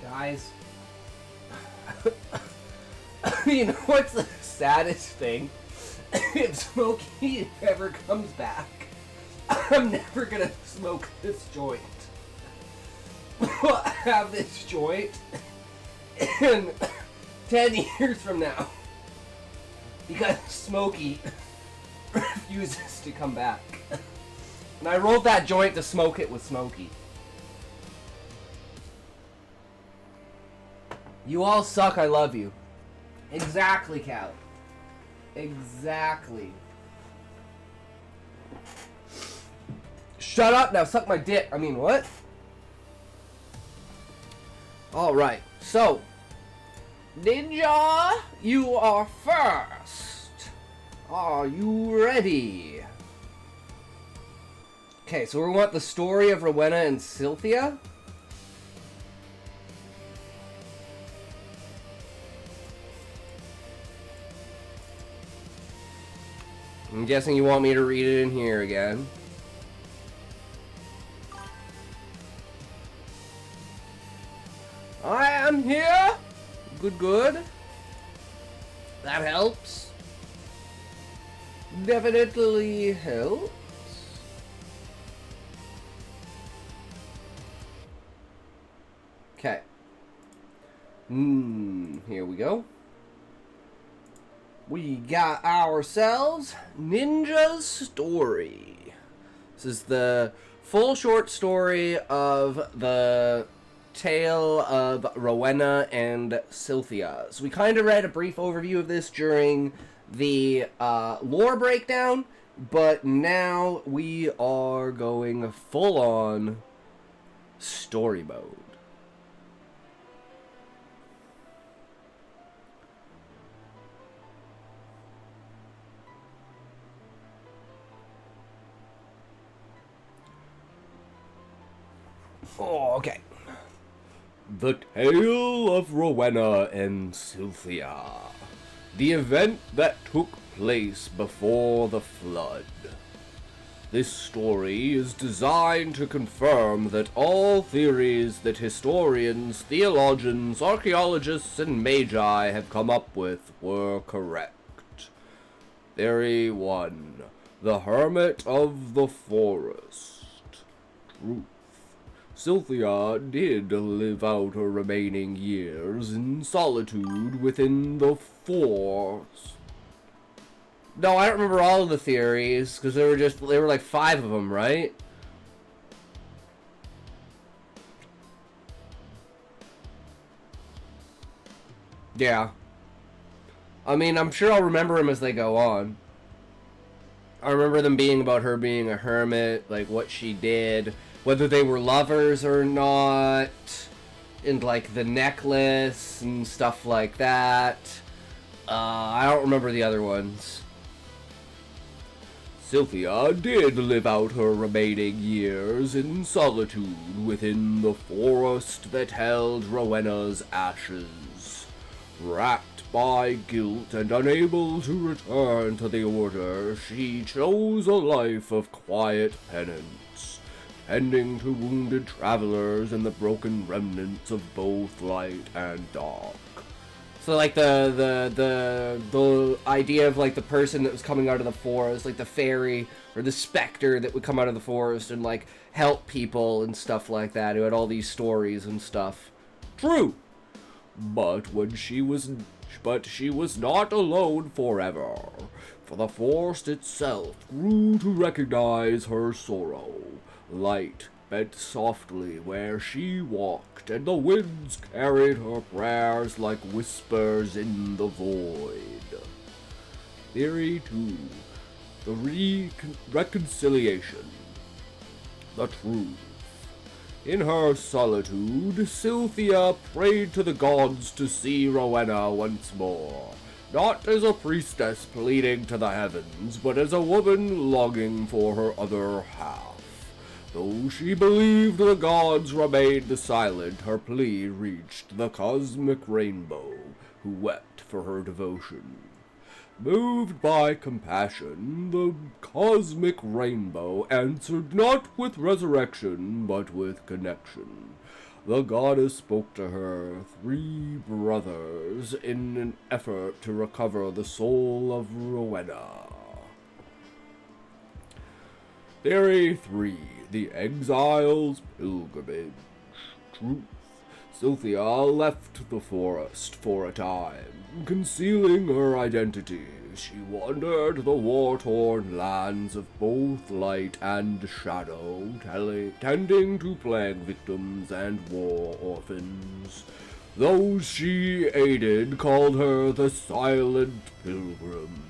Guys, you know what's the saddest thing? If Smokey ever comes back, I'm never gonna smoke this joint. I'll have this joint in 10 years from now because Smokey refuses to come back. And I rolled that joint to smoke it with Smokey. You all suck, I love you. Exactly, Callie. Exactly. Shut up now, suck my dick. I mean, what? Alright, so. Ninja, you are first. Are you ready? Okay, so we want the story of Rowena and Cynthia. I'm guessing you want me to read it in here again. I am here. Good, good. That helps. Definitely helps. Okay. Here we go. We got ourselves Ninja's Story. This is the full short story of the tale of Rowena and Cynthia. So we kind of read a brief overview of this during the lore breakdown, but now we are going full on story mode. Oh, okay. The Tale of Rowena and Cynthia. The event that took place before the flood. This story is designed to confirm that all theories that historians, theologians, archaeologists, and magi have come up with were correct. Theory 1. The Hermit of the Forest. Truth. Cynthia did live out her remaining years in solitude within the forest. No, I don't remember all of the theories, because there were like 5 of them, right? Yeah. I mean, I'm sure I'll remember them as they go on. I remember them being about her being a hermit, like what she did, whether they were lovers or not, and like the necklace and stuff like that. I don't remember the other ones. Cynthia did live out her remaining years in solitude within the forest that held Rowena's ashes. Racked by guilt and unable to return to the Order, she chose a life of quiet penance, tending to wounded travelers and the broken remnants of both light and dark. So like the idea of like the person that was coming out of the forest, like the fairy or the specter that would come out of the forest and like help people and stuff like that, who had all these stories and stuff. True. But she was not alone forever, for the forest itself grew to recognize her sorrow. Light bent softly where she walked, and the winds carried her prayers like whispers in the void. Theory 2. The reconciliation. The truth. In her solitude, Cynthia prayed to the gods to see Rowena once more, not as a priestess pleading to the heavens, but as a woman longing for her other half. Though she believed the gods remained silent, her plea reached the cosmic rainbow, who wept for her devotion. Moved by compassion, the cosmic rainbow answered not with resurrection, but with connection. The goddess spoke to her 3 brothers in an effort to recover the soul of Rowena. Theory 3. The Exile's Pilgrimage. Truth. Cynthia left the forest for a time. Concealing her identity, she wandered the war-torn lands of both light and shadow, tending to plague victims and war orphans. Those she aided called her the Silent Pilgrim.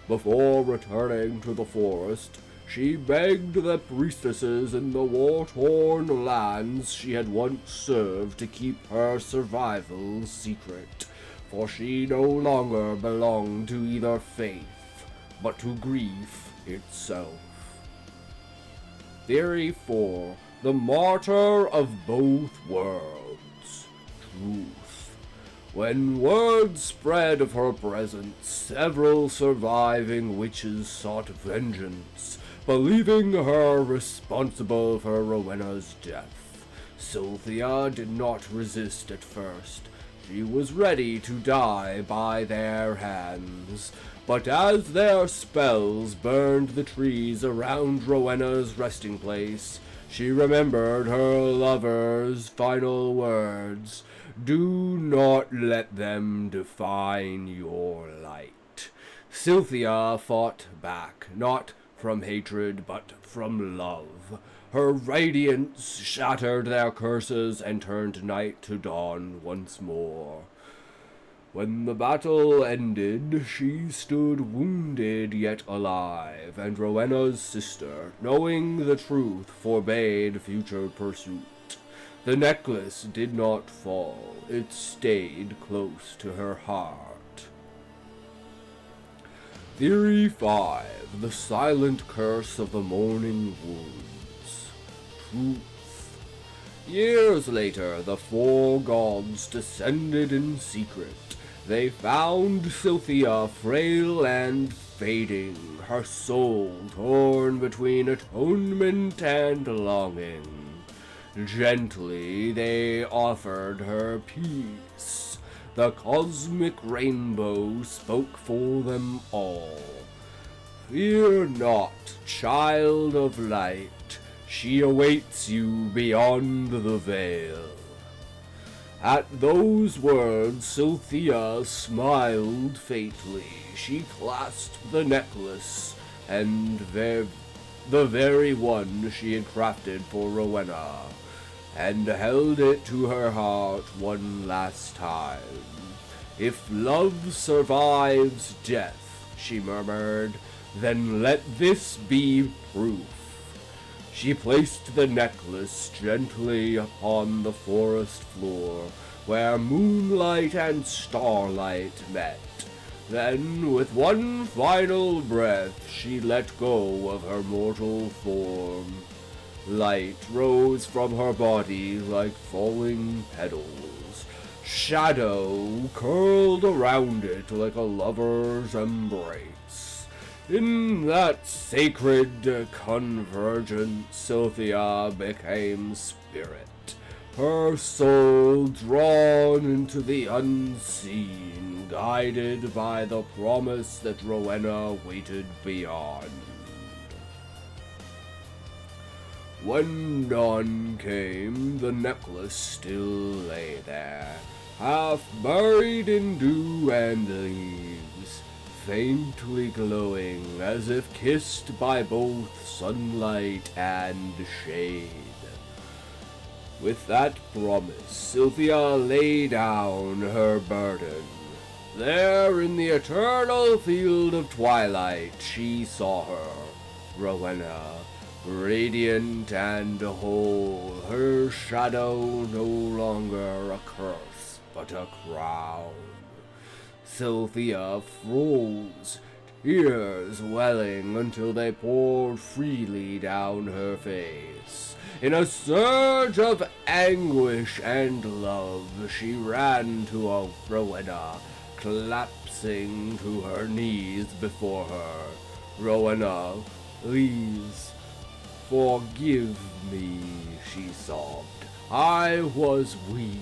Before returning to the forest, she begged the priestesses in the war-torn lands she had once served to keep her survival secret, for she no longer belonged to either faith but to grief itself. Theory 4. The martyr of both worlds. Truth. When word spread of her presence, several surviving witches sought vengeance, believing her responsible for Rowena's death. Sylvia did not resist at first. She was ready to die by their hands. But as their spells burned the trees around Rowena's resting place, she remembered her lover's final words. Do not let them define your light. Sylvia fought back, not from hatred, but from love. Her radiance shattered their curses and turned night to dawn once more. When the battle ended, she stood wounded yet alive, and Rowena's sister, knowing the truth, forbade future pursuit. The necklace did not fall. It stayed close to her heart. Theory 5. The silent curse of the Morning Woods. Truth. Years later, the four gods descended in secret. They found Sylvia frail and fading, her soul torn between atonement and longing. Gently they offered her peace. The cosmic rainbow spoke for them all. Fear not, child of light, she awaits you beyond the veil. At those words, Sylvia smiled faintly. She clasped the necklace, and the very one she had crafted for Rowena, and held it to her heart one last time. If love survives death, she murmured, then let this be proof. She placed the necklace gently upon the forest floor, where moonlight and starlight met. Then, with one final breath, she let go of her mortal form. Light rose from her body like falling petals. Shadow curled around it like a lover's embrace. In that sacred convergence, Sylvia became spirit, her soul drawn into the unseen, guided by the promise that Rowena waited beyond. When dawn came, the necklace still lay there, half buried in dew and leaves, faintly glowing as if kissed by both sunlight and shade. With that promise, Sylvia lay down her burden. There in the eternal field of twilight she saw her, Rowena, radiant and whole, her shadow no longer a curse but a crown. Sylvia froze, tears welling until they poured freely down her face. In a surge of anguish and love, she ran to Rowena, collapsing to her knees before her. Rowena, please, forgive me, she sobbed. I was weak.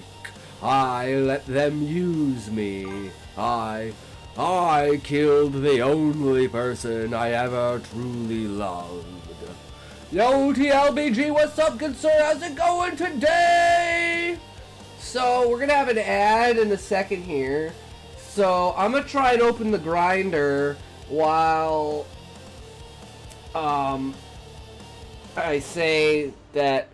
I let them use me. I killed the only person I ever truly loved. Yo, TLBG, what's up, good sir? How's it going today? So, we're gonna have an ad in a second here. So, I'm gonna try and open the grinder while, I say that,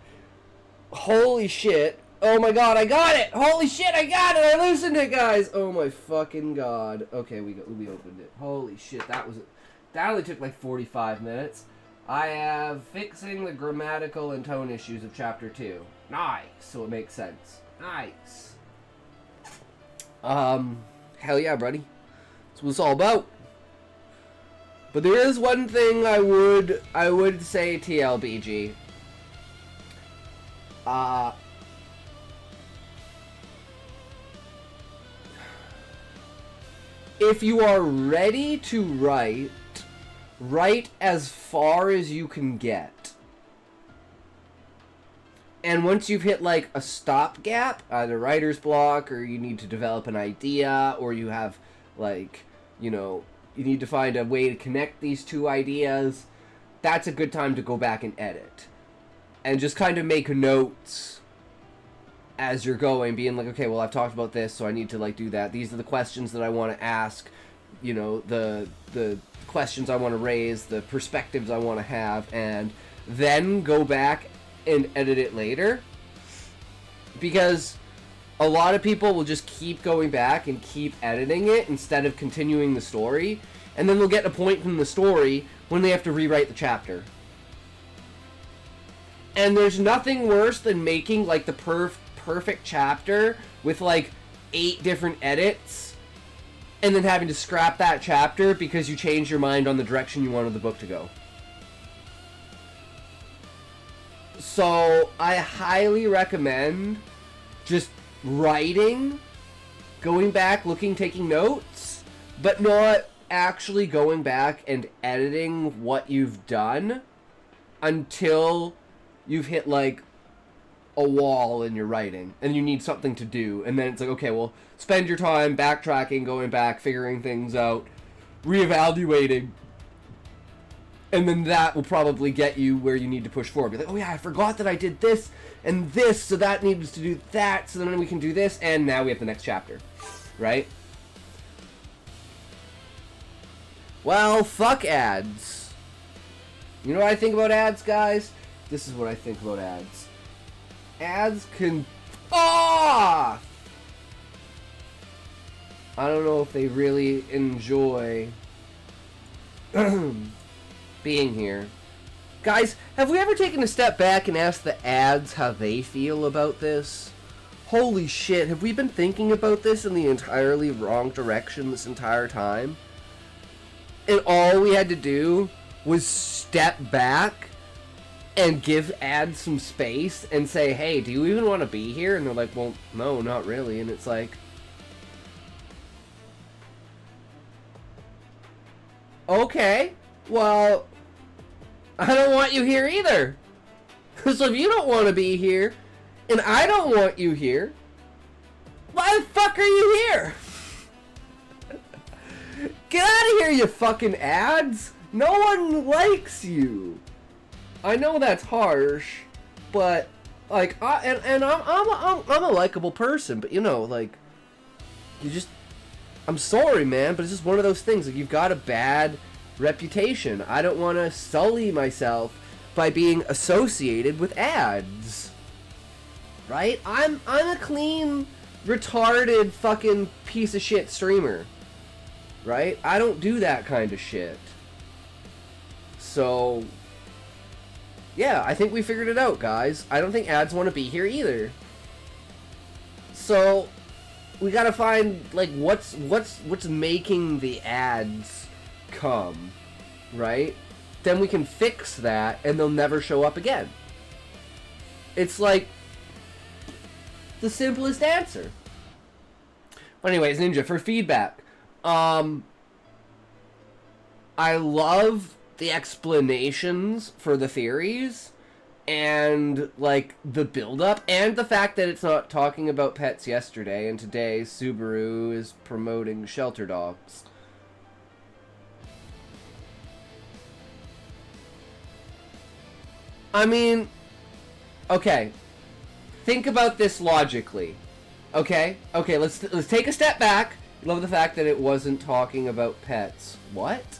holy shit. Oh my god, I got it! Holy shit, I got it! I loosened it, guys! Oh my fucking god. Okay, we opened it. Holy shit, that only took like 45 minutes. I have fixing the grammatical and tone issues of chapter 2. Nice, so it makes sense. Nice. Hell yeah, buddy. That's what it's all about. But there is one thing I would say, TLBG. If you are ready to write as far as you can get. And once you've hit like a stopgap, either writer's block, or you need to develop an idea, or you have like, you know, you need to find a way to connect these two ideas, that's a good time to go back and edit. And just kind of make notes as you're going, being like, okay, well, I've talked about this, so I need to like do that. These are the questions that I want to ask, you know, the questions I want to raise, the perspectives I want to have, and then go back and edit it later. Because a lot of people will just keep going back and keep editing it instead of continuing the story, and then they'll get a point in the story when they have to rewrite the chapter. And there's nothing worse than making like the perfect chapter with like 8 different edits and then having to scrap that chapter because you changed your mind on the direction you wanted the book to go. So I highly recommend just writing, going back, looking, taking notes, but not actually going back and editing what you've done until you've hit like a wall in your writing and you need something to do. And then it's like, okay, well, spend your time backtracking, going back, figuring things out, reevaluating. And then that will probably get you where you need to push forward. Be like, oh yeah, I forgot that I did this and this, so that needs to do that, so then we can do this, and now we have the next chapter. Right? Well, fuck ads. You know what I think about ads, guys? This is what I think about ads. Ads can... I don't know if they really enjoy being here. Guys, have we ever taken a step back and asked the ads how they feel about this? Holy shit, have we been thinking about this in the entirely wrong direction this entire time? And all we had to do was step back and give ads some space and say, hey, do you even want to be here? And they're like, well, no, not really. And it's like, okay, well, I don't want you here either. So if you don't want to be here, and I don't want you here, why the fuck are you here? Get out of here, you fucking ads. No one likes you. I know that's harsh, but like, I'm a likable person, but you know, like, you just, I'm sorry, man, but it's just one of those things. Like, you've got a bad reputation. I don't want to sully myself by being associated with ads. Right? I'm a clean, retarded fucking piece of shit streamer. Right? I don't do that kind of shit. So, yeah, I think we figured it out, guys. I don't think ads want to be here either. So, we gotta find, like, what's making the ads come, right? Then we can fix that, and they'll never show up again. It's like the simplest answer. But anyways, Ninja, for feedback, I love the explanations for the theories and like the build-up, and the fact that it's not talking about pets yesterday and today Subaru is promoting shelter dogs. I mean, okay, think about this logically. Okay, let's take a step back. Love the fact that it wasn't talking about pets. What?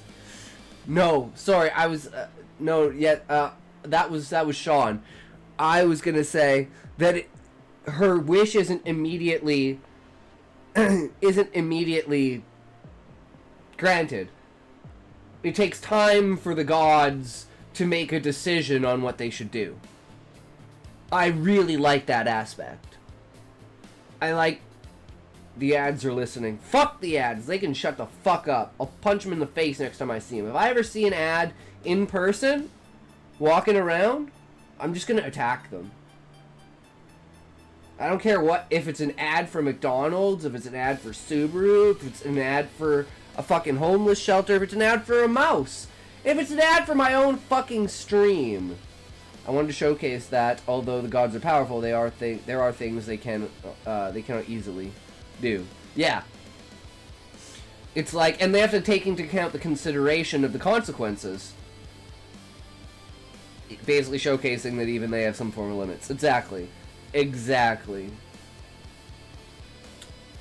No, sorry, I was that was Sean. I was gonna say that her wish isn't immediately granted. It takes time for the gods to make a decision on what they should do. I really like that aspect. I like the ads are listening. Fuck the ads. They can shut the fuck up. I'll punch them in the face next time I see them. If I ever see an ad in person, walking around, I'm just gonna attack them. I don't care what, if it's an ad for McDonald's, if it's an ad for Subaru, if it's an ad for a fucking homeless shelter, if it's an ad for a mouse, if it's an ad for my own fucking stream. I wanted to showcase that, although the gods are powerful, there are things they cannot easily do. Yeah. It's like, and they have to take into account the consideration of the consequences. Basically showcasing that even they have some form of limits. Exactly. Exactly.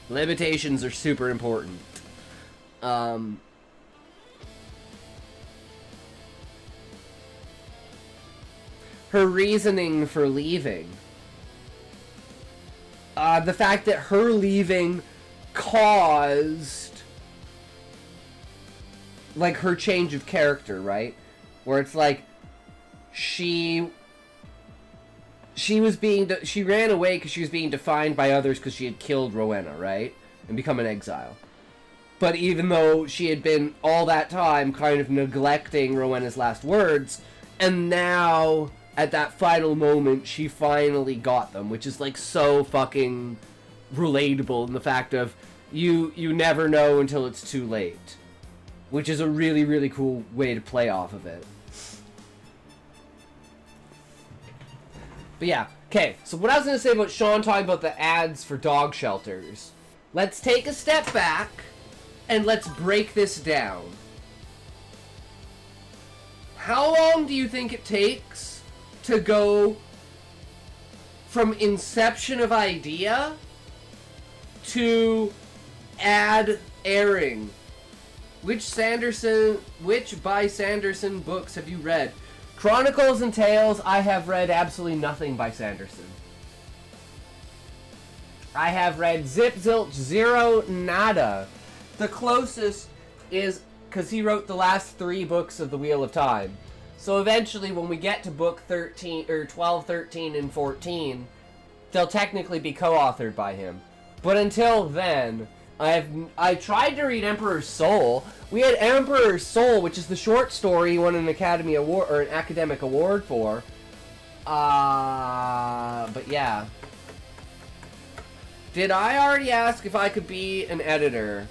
Limitations are super important. Her reasoning for leaving. The fact that her leaving caused, like, her change of character, right? Where it's like, she ran away because she was being defined by others because she had killed Rowena, right? And become an exile. But even though she had been all that time kind of neglecting Rowena's last words, and now at that final moment she finally got them, which is like so fucking relatable in the fact of you never know until it's too late, which is a really, really cool way to play off of it. But yeah, okay, so what I was going to say about Sean talking about the ads for dog shelters, let's take a step back and let's break this down. How long do you think it takes to go from inception of idea to ad airing? Which by Sanderson books have you read? Chronicles and Tales, I have read absolutely nothing by Sanderson. I have read Zip Zilch Zero Nada. The closest is because he wrote the last 3 books of The Wheel of Time. So eventually when we get to book 13 or 12, 13, and 14, they'll technically be co-authored by him. But until then, I tried to read Emperor's Soul. We had Emperor's Soul, which is the short story he won an Academy Award or an academic award for. But yeah. Did I already ask if I could be an editor?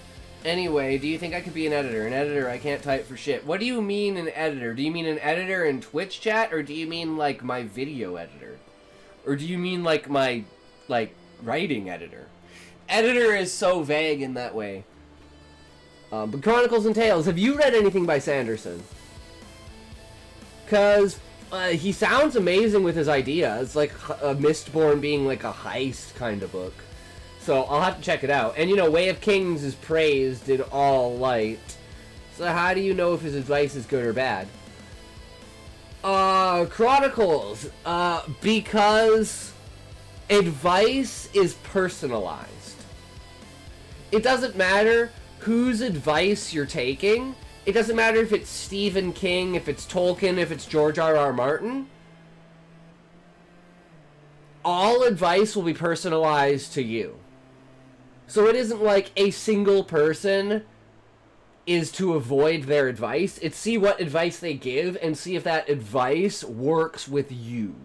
Anyway, do you think I could be an editor? An editor, I can't type for shit. What do you mean an editor? Do you mean an editor in Twitch chat, or do you mean like my video editor? Or do you mean like my writing editor? Editor is so vague in that way. But Chronicles and Tales, have you read anything by Sanderson? Because he sounds amazing with his ideas, like a Mistborn being like a heist kind of book. So I'll have to check it out. And you know, Way of Kings is praised in all light. So how do you know if his advice is good or bad? Chronicles, because advice is personalized. It doesn't matter whose advice you're taking. It doesn't matter if it's Stephen King, if it's Tolkien, if it's George R.R. Martin. All advice will be personalized to you. So it isn't like a single person is to avoid their advice. It's see what advice they give and see if that advice works with you.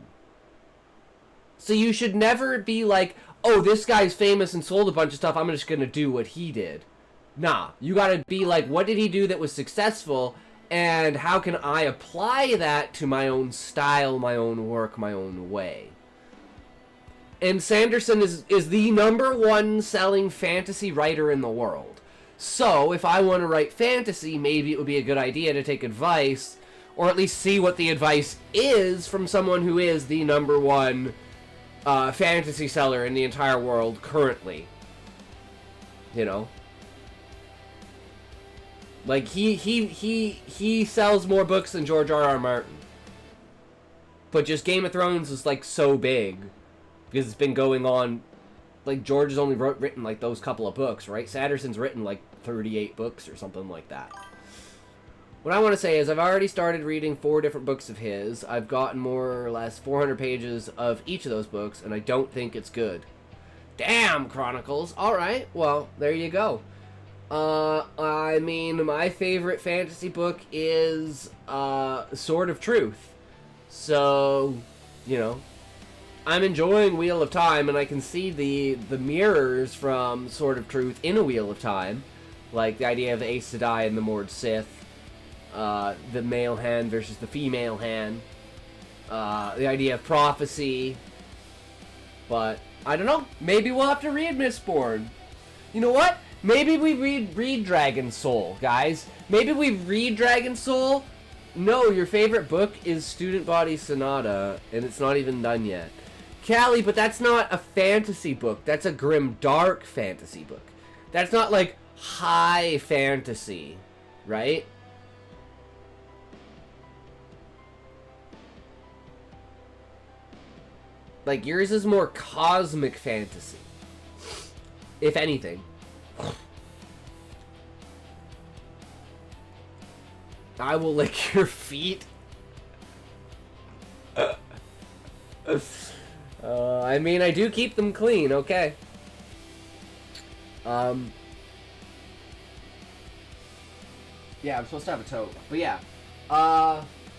So you should never be like, oh, this guy's famous and sold a bunch of stuff, I'm just going to do what he did. Nah, you got to be like, what did he do that was successful, and how can I apply that to my own style, my own work, my own way? And Sanderson is the #1 selling fantasy writer in the world. So, if I want to write fantasy, maybe it would be a good idea to take advice, or at least see what the advice is from someone who is the #1 fantasy seller in the entire world currently. You know? Like, he sells more books than George R.R. Martin. But just Game of Thrones is, like, so big. Because it's been going on, like, George has only written, like, those couple of books, right? Sanderson's written, like, 38 books or something like that. What I want to say is I've already started reading 4 different books of his. I've gotten more or less 400 pages of each of those books, and I don't think it's good. Damn, Chronicles. Alright, well, there you go. I mean, my favorite fantasy book is, Sword of Truth. So, you know, I'm enjoying Wheel of Time, and I can see the mirrors from Sword of Truth in a Wheel of Time. Like, the idea of the Aes Sedai and the Mord Sith. The male hand versus the female hand. The idea of prophecy. But, I don't know. Maybe we'll have to read Mistborn. You know what? Maybe we read Dragon Soul, guys. Maybe we read Dragon Soul. No, your favorite book is Student Body Sonata, and it's not even done yet. Callie, but that's not a fantasy book. That's a grim, dark fantasy book. That's not, like, high fantasy, right? Like, yours is more cosmic fantasy. If anything. I will lick your feet. I mean, I do keep them clean, okay. Yeah, I'm supposed to have a tote. But yeah.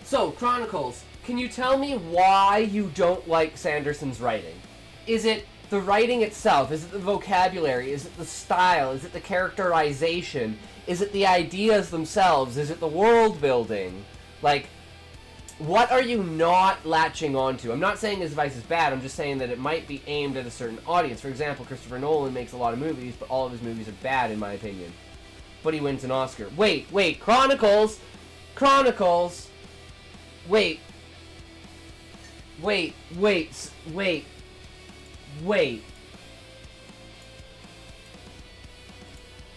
So, Chronicles, can you tell me why you don't like Sanderson's writing? Is it the writing itself? Is it the vocabulary? Is it the style? Is it the characterization? Is it the ideas themselves? Is it the world building? Like, what are you not latching onto? I'm not saying his advice is bad, I'm just saying that it might be aimed at a certain audience. For example, Christopher Nolan makes a lot of movies, but all of his movies are bad in my opinion. But he wins an Oscar. Wait, Chronicles! Chronicles! Wait.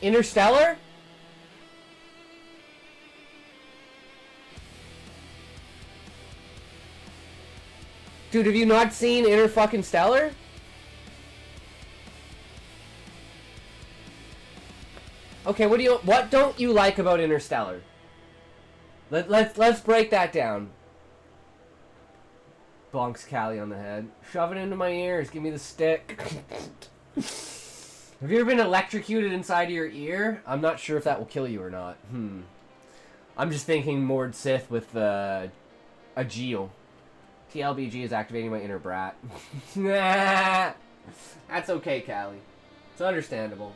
Interstellar? Dude, have you not seen Interfucking-Stellar? Okay, what don't you like about Interstellar? Let's break that down. Bonks Callie on the head. Shove it into my ears. Give me the stick. Have you ever been electrocuted inside of your ear? I'm not sure if that will kill you or not. I'm just thinking Mord Sith with a Geo. TLBG is activating my inner brat. That's okay, Callie. It's understandable.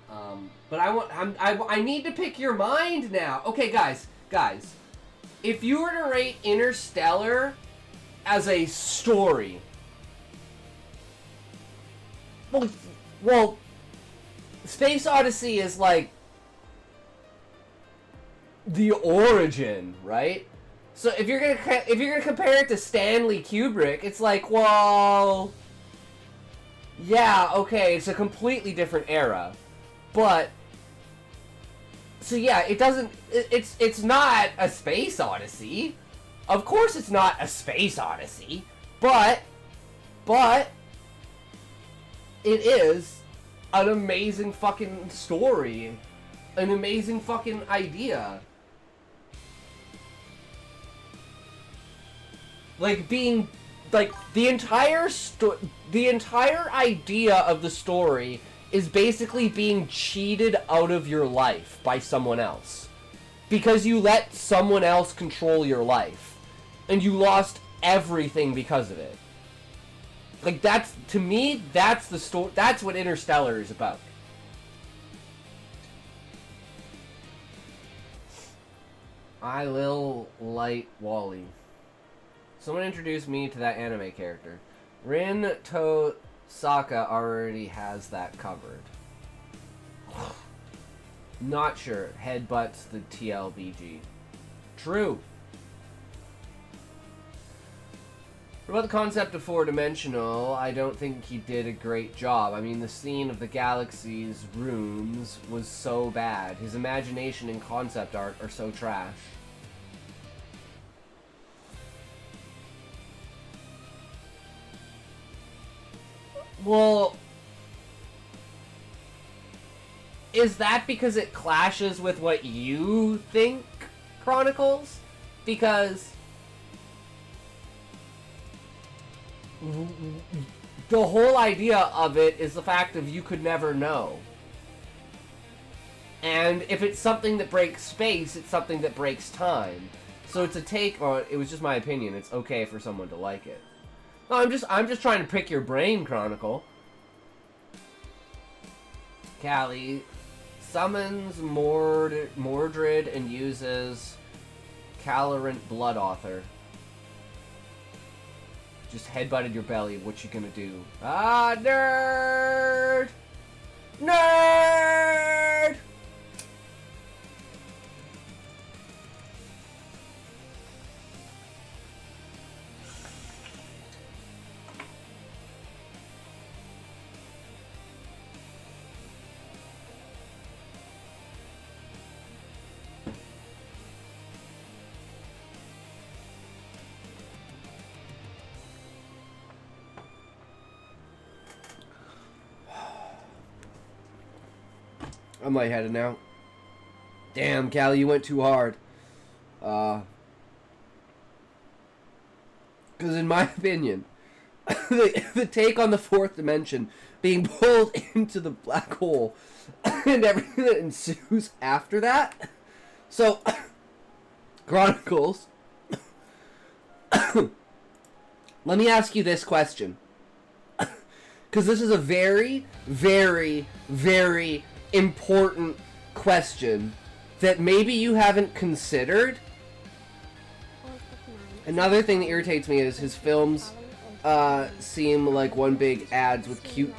But I need to pick your mind now. Okay, guys. If you were to rate Interstellar as a story, well, Space Odyssey is like the origin, right? So if you're gonna compare it to Stanley Kubrick, it's like, well, yeah, okay, it's a completely different era, but so yeah, it's not a Space Odyssey. Of course, it's not a Space Odyssey, but it is an amazing fucking story, an amazing fucking idea. Like the entire idea of the story is basically being cheated out of your life by someone else. Because you let someone else control your life. And you lost everything because of it. Like, to me, that's the story. That's what Interstellar is about. I Lil Light Wally. Someone introduced me to that anime character. Rin Tosaka already has that covered. Not sure. Headbutts the TLBG. True. What about the concept of four-dimensional? I don't think he did a great job. I mean, the scene of the galaxy's rooms was so bad. His imagination and concept art are so trash. Well, is that because it clashes with what you think, Chronicles? Because the whole idea of it is the fact of you could never know. And if it's something that breaks space, it's something that breaks time. So it's a take on, it was just my opinion, it's okay for someone to like it. No, I'm just trying to pick your brain, Chronicle. Callie summons Mordred and uses Calorant Blood Author. Just headbutted your belly. What you gonna do? Ah, nerd! Nerd! I'm lightheaded now. Damn, Callie, you went too hard. Because in my opinion, the take on the fourth dimension being pulled into the black hole and everything that ensues after that. So, Chronicles, let me ask you this question. Because this is a very, very, very important question that maybe you haven't considered. Another thing that irritates me is his films seem like one big ads with cute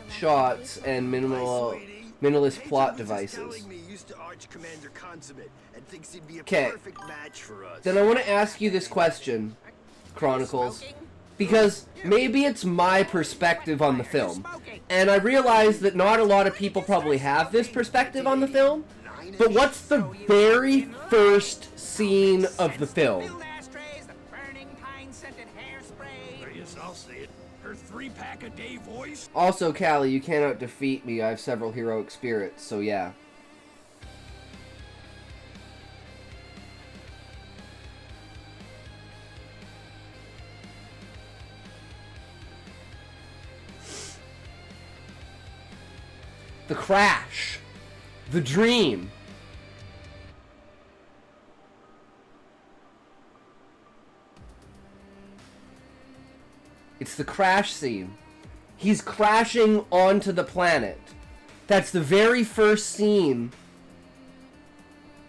shots and minimalist plot devices. Okay, then I want to ask you this question, Chronicles, because maybe it's my perspective on the film, and I realize that not a lot of people probably have this perspective on the film, but what's the very first scene of the film? Also, Callie, you cannot defeat me. I have several heroic spirits, so yeah. The crash. The dream. It's the crash scene. He's crashing onto the planet. That's the very first scene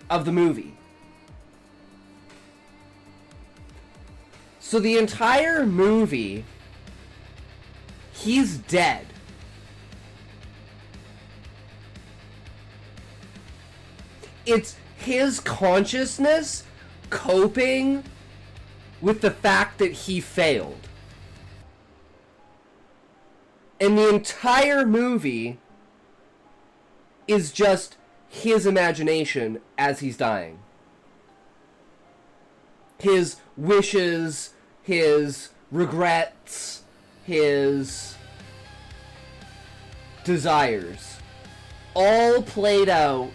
of the movie. So the entire movie, he's dead. It's his consciousness coping with the fact that he failed. And the entire movie is just his imagination as he's dying. His wishes, his regrets, his desires, all played out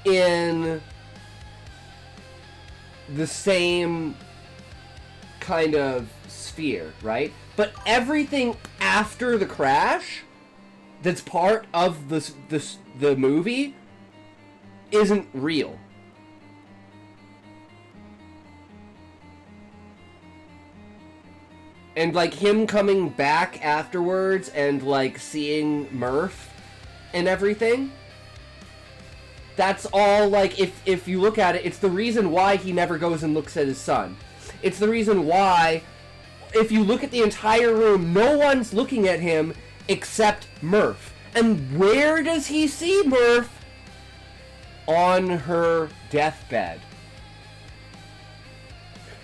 in the same kind of sphere, right? But everything after the crash that's part of the movie isn't real. And like him coming back afterwards and like seeing Murph and everything, that's all like, if you look at it, it's the reason why he never goes and looks at his son. It's the reason why, if you look at the entire room, no one's looking at him except Murph. And where does he see Murph? On her deathbed.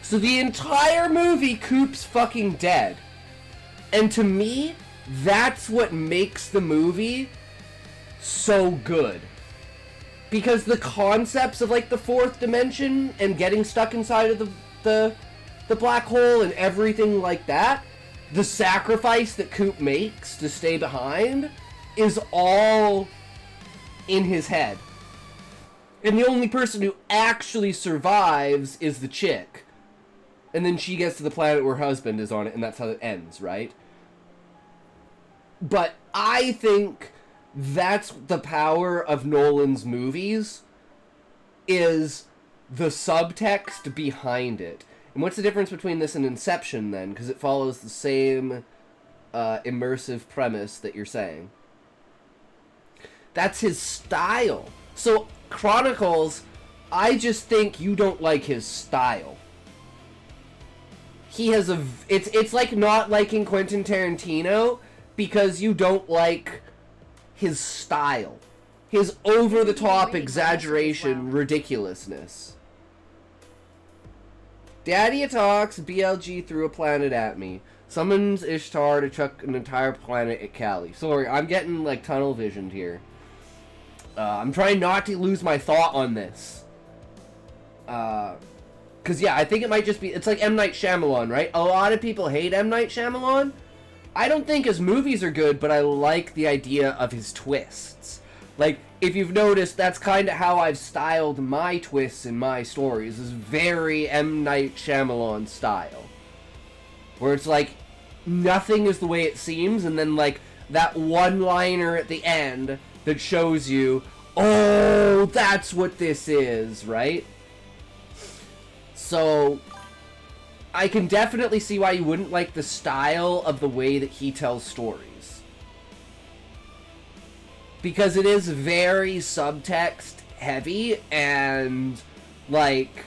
So the entire movie, Coop's fucking dead. And to me, that's what makes the movie so good. Because the concepts of like the fourth dimension and getting stuck inside of the black hole and everything like that, the sacrifice that Coop makes to stay behind is all in his head. And the only person who actually survives is the chick. And then she gets to the planet where her husband is on it, and that's how it ends, right? But I think that's the power of Nolan's movies, is the subtext behind it. And what's the difference between this and Inception, then? Because it follows the same immersive premise that you're saying. That's his style. So, Chronicles, I just think you don't like his style. He has a... It's like not liking Quentin Tarantino because you don't like his style. His over-the-top exaggeration, ridiculousness. Daddy talks, BLG threw a planet at me. Summons Ishtar to chuck an entire planet at Callie. Sorry, I'm getting, like, tunnel visioned here. I'm trying not to lose my thought on this. Because, yeah, I think it might just be... It's like M. Night Shyamalan, right? A lot of people hate M. Night Shyamalan. I don't think his movies are good, but I like the idea of his twists. Like, if you've noticed, that's kind of how I've styled my twists in my stories. Is very M. Night Shyamalan style. Where it's like, nothing is the way it seems, and then, like, that one-liner at the end that shows you, oh, that's what this is, right? So, I can definitely see why you wouldn't like the style of the way that he tells stories. Because it is very subtext heavy, and, like,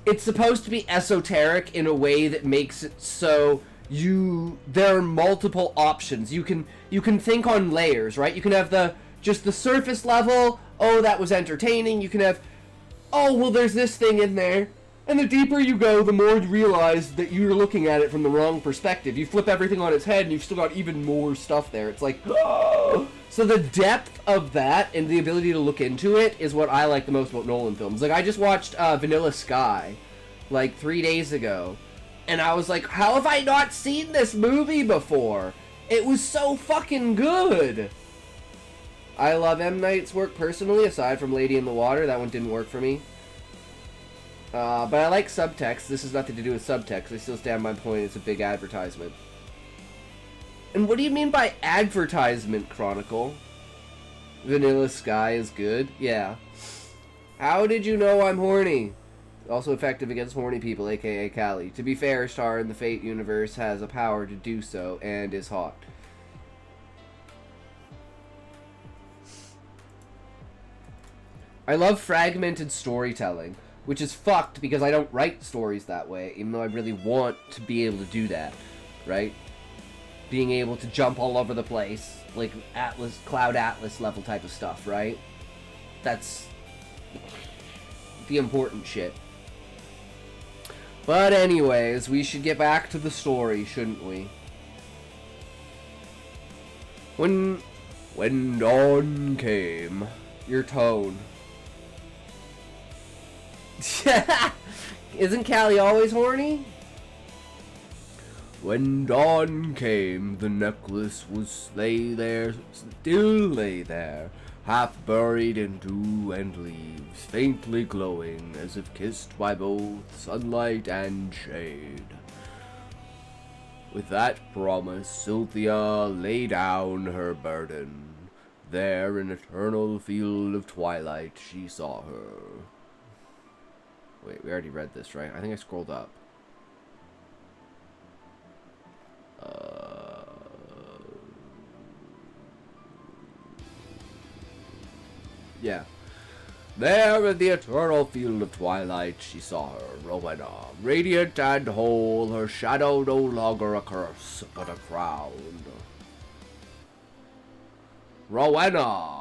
it's supposed to be esoteric in a way that makes it so there are multiple options. You can think on layers, right? You can have just the surface level, oh, that was entertaining. You can have, oh, well, there's this thing in there. And the deeper you go, the more you realize that you're looking at it from the wrong perspective. You flip everything on its head, and you've still got even more stuff there. It's like, oh! So the depth of that and the ability to look into it is what I like the most about Nolan films. Like, I just watched Vanilla Sky, like, 3 days ago. And I was like, how have I not seen this movie before? It was so fucking good! I love M. Night's work personally, aside from Lady in the Water. That one didn't work for me. But I like subtext. This has nothing to do with subtext. I still stand by my point. It's a big advertisement. And what do you mean by advertisement, Chronicle? Vanilla Sky is good? Yeah. How did you know I'm horny? Also effective against horny people, aka Callie. To be fair, Star in the Fate universe has a power to do so, and is hot. I love fragmented storytelling, which is fucked because I don't write stories that way, even though I really want to be able to do that, right? Being able to jump all over the place, like Atlas, Cloud Atlas level type of stuff, right? That's the important shit. But anyways, we should get back to the story, shouldn't we? When dawn came, your tone. Isn't Callie always horny? When dawn came, the necklace still lay there, half buried in dew and leaves, faintly glowing as if kissed by both sunlight and shade. With that promise, Cynthia lay down her burden. There in eternal field of twilight she saw her. Wait, we already read this, right? I think I scrolled up. Yeah. There in the eternal field of twilight she saw her, Rowena, radiant and whole, her shadow no longer a curse, but a crown. Rowena,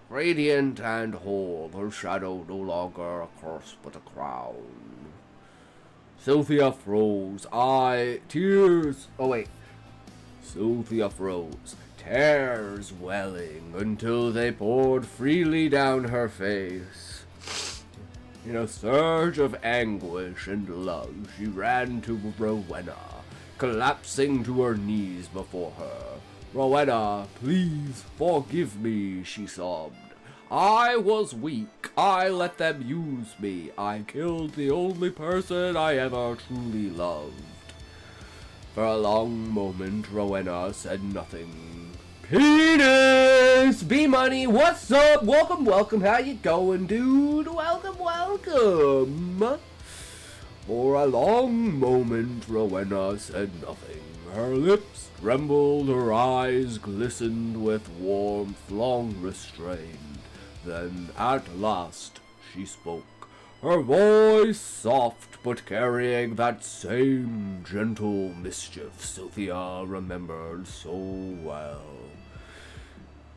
radiant and whole, her shadow no longer a curse, but a crown. Cynthia froze, tears. Oh wait. Cynthia froze, tears welling until they poured freely down her face. In a surge of anguish and love, she ran to Rowena, collapsing to her knees before her. Rowena, please forgive me, she sobbed. I was weak. I let them use me. I killed the only person I ever truly loved. For a long moment, Rowena said nothing. Penis! B-Money, what's up? Welcome, welcome. How you going, dude? Welcome, welcome. For a long moment, Rowena said nothing. Her lips trembled, her eyes glistened with warmth long restrained. Then, at last, she spoke. Her voice soft, but carrying that same gentle mischief Sylvia remembered so well.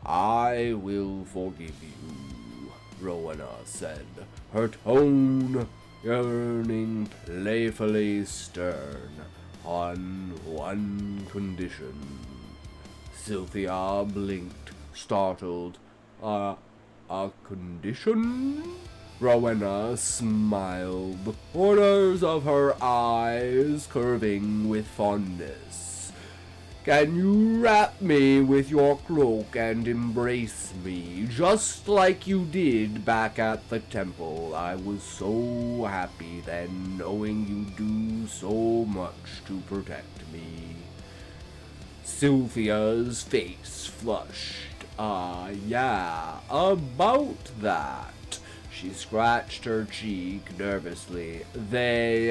I will forgive you, Rowena said, her tone yearning playfully stern, on one condition. Sylvia blinked, startled. A condition? Rowena smiled, the corners of her eyes curving with fondness. Can you wrap me with your cloak and embrace me, just like you did back at the temple? I was so happy then, knowing you do so much to protect me. Sylvia's face flushed. Yeah, about that. She scratched her cheek nervously. They,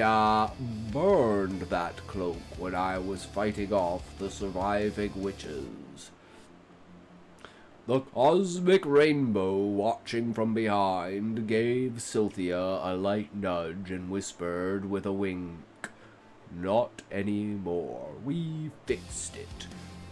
burned that cloak when I was fighting off the surviving witches. The cosmic rainbow, watching from behind, gave Cynthia a light nudge and whispered with a wink, Not anymore. We fixed it.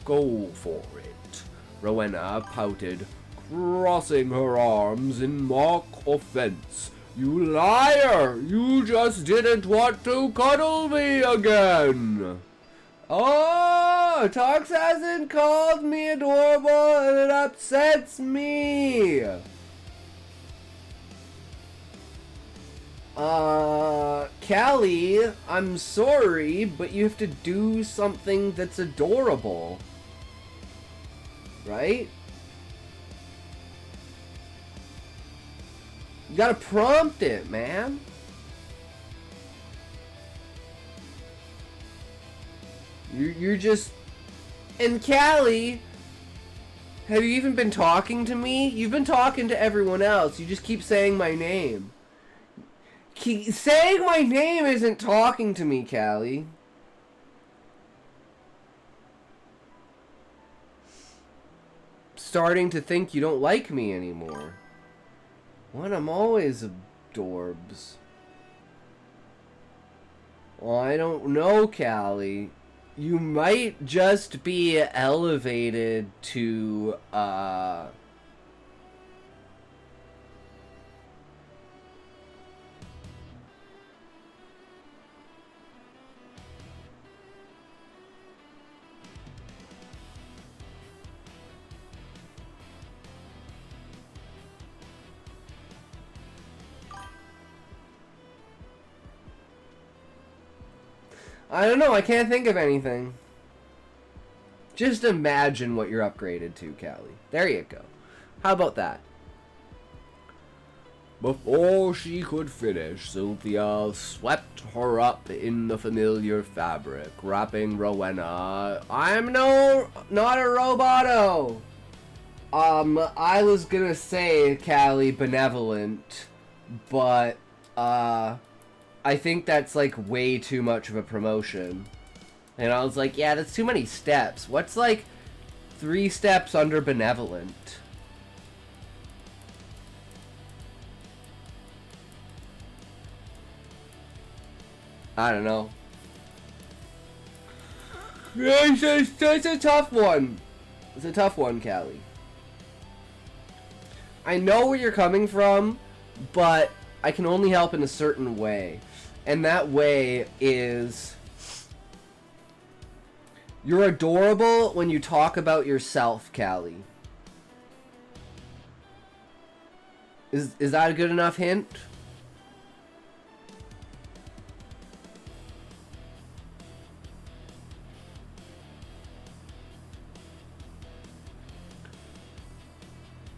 Go for it. Rowena pouted, crossing her arms in mock offense. You liar! You just didn't want to cuddle me again! Oh, Tox hasn't called me adorable and it upsets me! Callie, I'm sorry, but you have to do something that's adorable. Right? You gotta prompt it, man. You're just... And Callie, have you even been talking to me? You've been talking to everyone else. You just keep saying my name. Saying my name isn't talking to me, Callie. Starting to think you don't like me anymore. What? I'm always adorbs. Well, I don't know, Callie. You might just be elevated to, I don't know, I can't think of anything. Just imagine what you're upgraded to, Callie. There you go. How about that? Before she could finish, Cynthia swept her up in the familiar fabric, wrapping Rowena. I'm not a roboto! I was gonna say, Callie, benevolent, but, I think that's, like, way too much of a promotion. And I was like, yeah, that's too many steps. What's, like, 3 steps under benevolent? I don't know. It's a tough one. It's a tough one, Callie. I know where you're coming from, but I can only help in a certain way. And that way is... You're adorable when you talk about yourself, Callie. Is that a good enough hint?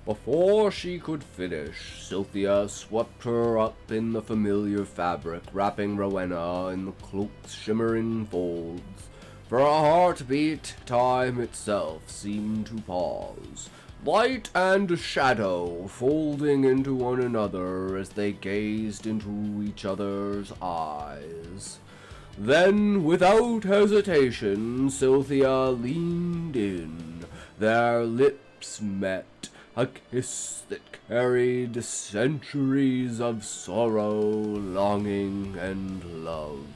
Before she could finish, Cynthia swept her up in the familiar fabric, wrapping Rowena in the cloak's shimmering folds. For a heartbeat, time itself seemed to pause. Light and shadow folding into one another as they gazed into each other's eyes. Then, without hesitation, Cynthia leaned in. Their lips met, a kiss that carried centuries of sorrow, longing, and love.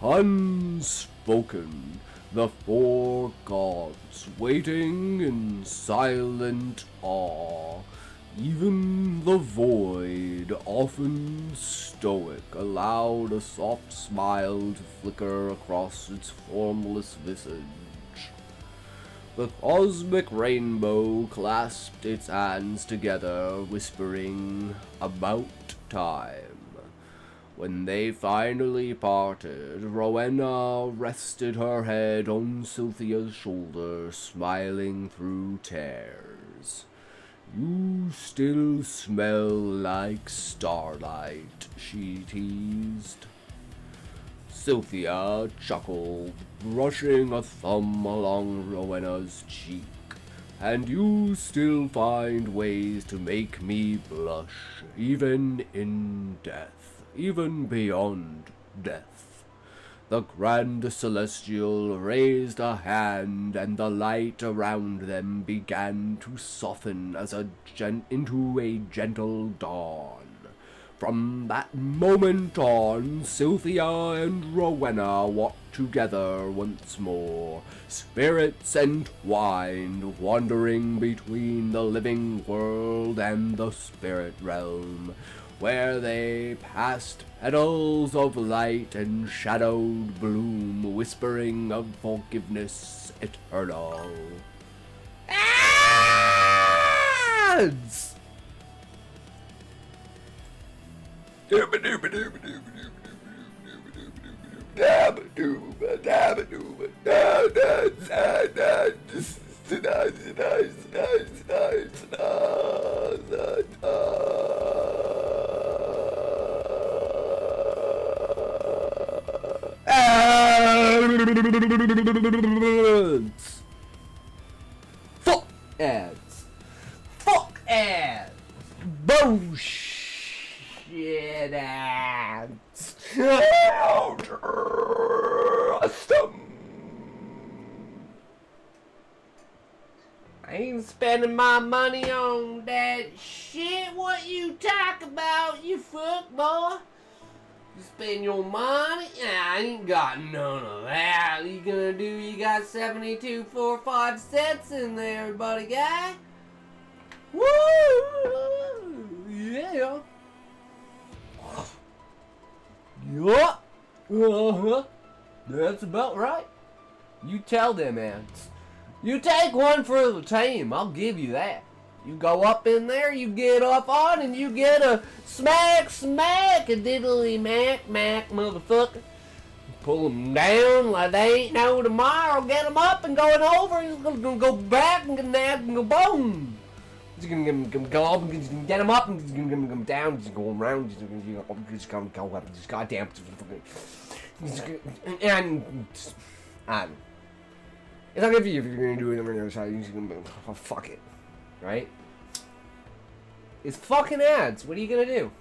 Unspoken, the four gods waiting in silent awe. Even the void, often stoic, allowed a soft smile to flicker across its formless visage. The cosmic rainbow clasped its hands together, whispering, "About time." When they finally parted, Rowena rested her head on Cynthia's shoulder, smiling through tears. "You still smell like starlight," she teased. Cynthia chuckled, brushing a thumb along Rowena's cheek. "And you still find ways to make me blush, even in death, even beyond death." The Grand Celestial raised a hand, and the light around them began to soften as into a gentle dawn. From that moment on, Cynthia and Rowena walked together once more, spirits entwined, wandering between the living world and the spirit realm, where they passed petals of light and shadowed bloom, whispering of forgiveness eternal. Ads! Fuck ads. Fuck ads. Bullshit ads. I ain't spending my money on that shit. What you talk about, you fuck boy? You spend your money? I ain't got none of that. You gonna do? You got 72.45 cents in there, buddy guy. Woo! Yeah. Yup. Uh-huh. That's about right. You tell them ants. You take one for the team. I'll give you that. You go up in there, you get up on, and you get a smack, a diddly mac, motherfucker. Pull them down like they ain't no tomorrow. Get them up and going over, and he's gonna go back and go boom. He's gonna go up and get them up, and he's gonna get them down. Just go around, just gonna go up, just goddamn. And it's not good for you if you're gonna do it on the other side. You're just gonna oh, fuck it. Right? It's fucking ads. What are you gonna do?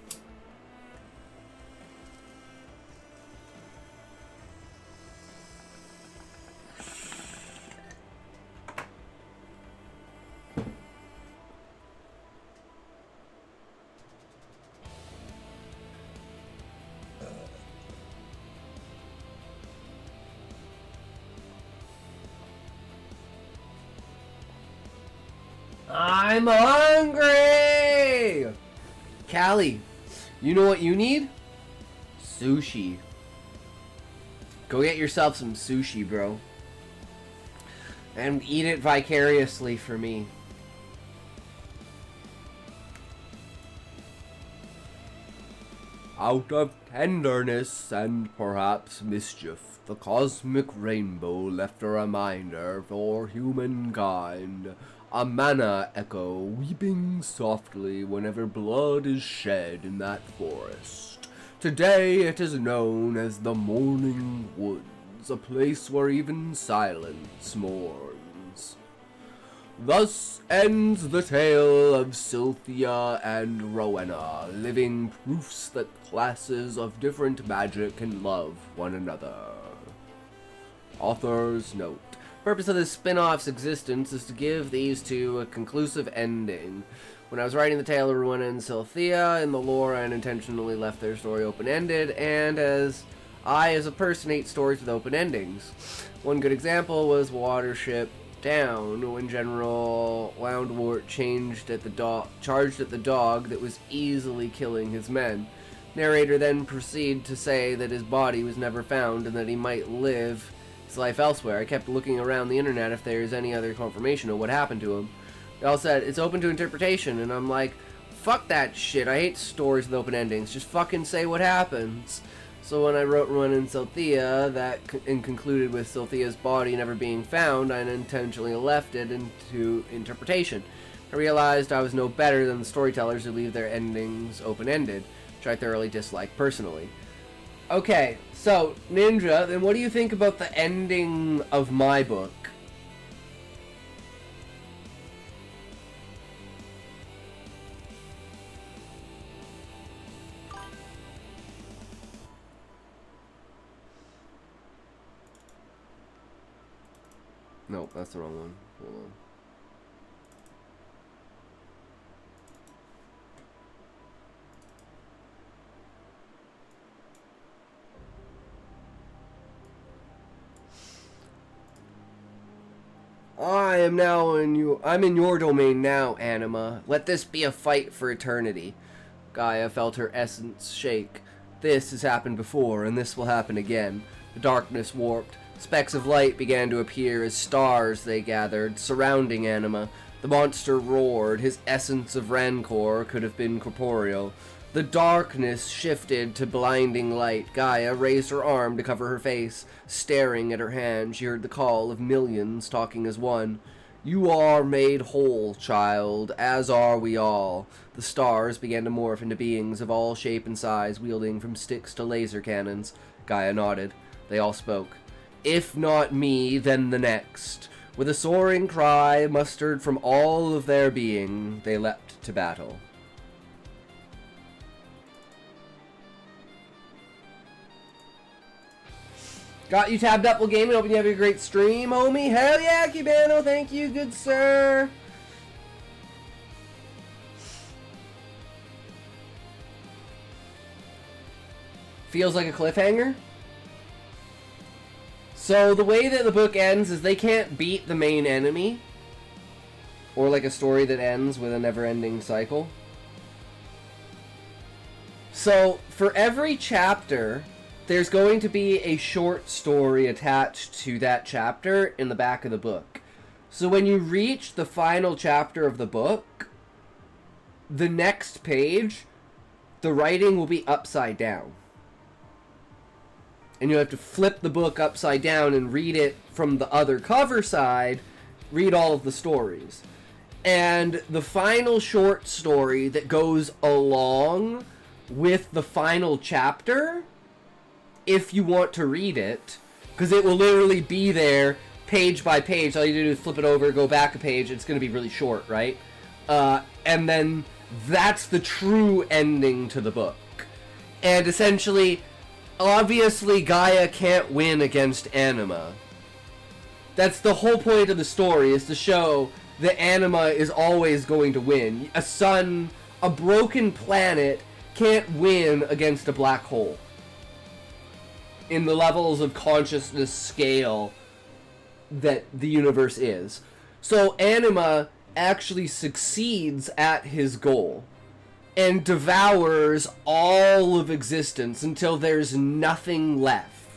I'm hungry! Callie, you know what you need? Sushi. Go get yourself some sushi, bro. And eat it vicariously for me. Out of tenderness and perhaps mischief, the cosmic rainbow left a reminder for humankind. A mana echo weeping softly whenever blood is shed in that forest. Today it is known as the Morning Woods. ends, a place where even silence mourns. Thus ends the tale of Cynthia and Rowena, living proofs that classes of different magic can love one another. Author's note. Purpose of this spin-off's existence is to give these two a conclusive ending. When I was writing the tale of Rowena and Cynthia, in the lore I unintentionally left their story open-ended, and as a person hate stories with open endings. One good example was Watership Down, when General Loundwort charged at the dog that was easily killing his men. Narrator then proceeded to say that his body was never found and that he might live his life elsewhere. I kept looking around the internet if there's any other confirmation of what happened to him. They all said, it's open to interpretation, and I'm like, fuck that shit, I hate stories with open endings, just fucking say what happens. So when I wrote Rowena and Cynthia, and concluded with Cynthia's body never being found, I unintentionally left it into interpretation. I realized I was no better than the storytellers who leave their endings open-ended, which I thoroughly dislike personally. Okay, so, Ninja, then what do you think about the ending of my book? Nope, that's the wrong one. Hold on. I'm in your domain now, Anima. Let this be a fight for eternity. Gaia felt her essence shake. This has happened before, and this will happen again. The darkness warped. Specks of light began to appear as stars they gathered, surrounding Anima. The monster roared. His essence of rancor could have been corporeal. The darkness shifted to blinding light. Gaia raised her arm to cover her face. Staring at her hand, she heard the call of millions talking as one. You are made whole, child, as are we all. The stars began to morph into beings of all shape and size, wielding from sticks to laser cannons. Gaia nodded. They all spoke. If not me, then the next. With a soaring cry mustered from all of their being, they leapt to battle. Got you tabbed up, gaming. Hoping you have a great stream, homie. Hell yeah, Cubano. Thank you, good sir. Feels like a cliffhanger. So the way that the book ends is they can't beat the main enemy. Or like a story that ends with a never-ending cycle. So for every chapter, there's going to be a short story attached to that chapter in the back of the book. So when you reach the final chapter of the book, the next page, the writing will be upside down. And you have to flip the book upside down and read it from the other cover side, read all of the stories. And the final short story that goes along with the final chapter, if you want to read it, because it will literally be there page by page. All you do is flip it over, go back a page. It's going to be really short, right? And then that's the true ending to the book. And essentially, obviously, Gaia can't win against Anima. That's the whole point of the story, is to show that Anima is always going to win. A broken planet can't win against a black hole. In the levels of consciousness scale that the universe is. So Anima actually succeeds at his goal and devours all of existence until there's nothing left.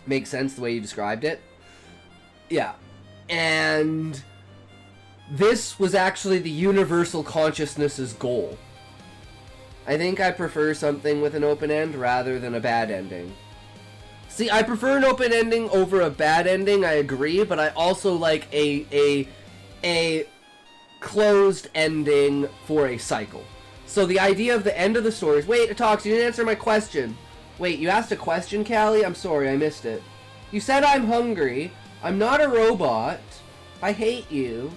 Makes sense the way you described it? Yeah. And this was actually the universal consciousness's goal. I think I prefer something with an open end rather than a bad ending. See, I prefer an open ending over a bad ending, I agree, but I also like a closed ending for a cycle. So the idea of the end of the story is, wait, Atox, you didn't answer my question. Wait, you asked a question, Callie? I'm sorry, I missed it. You said I'm hungry. I'm not a robot. I hate you.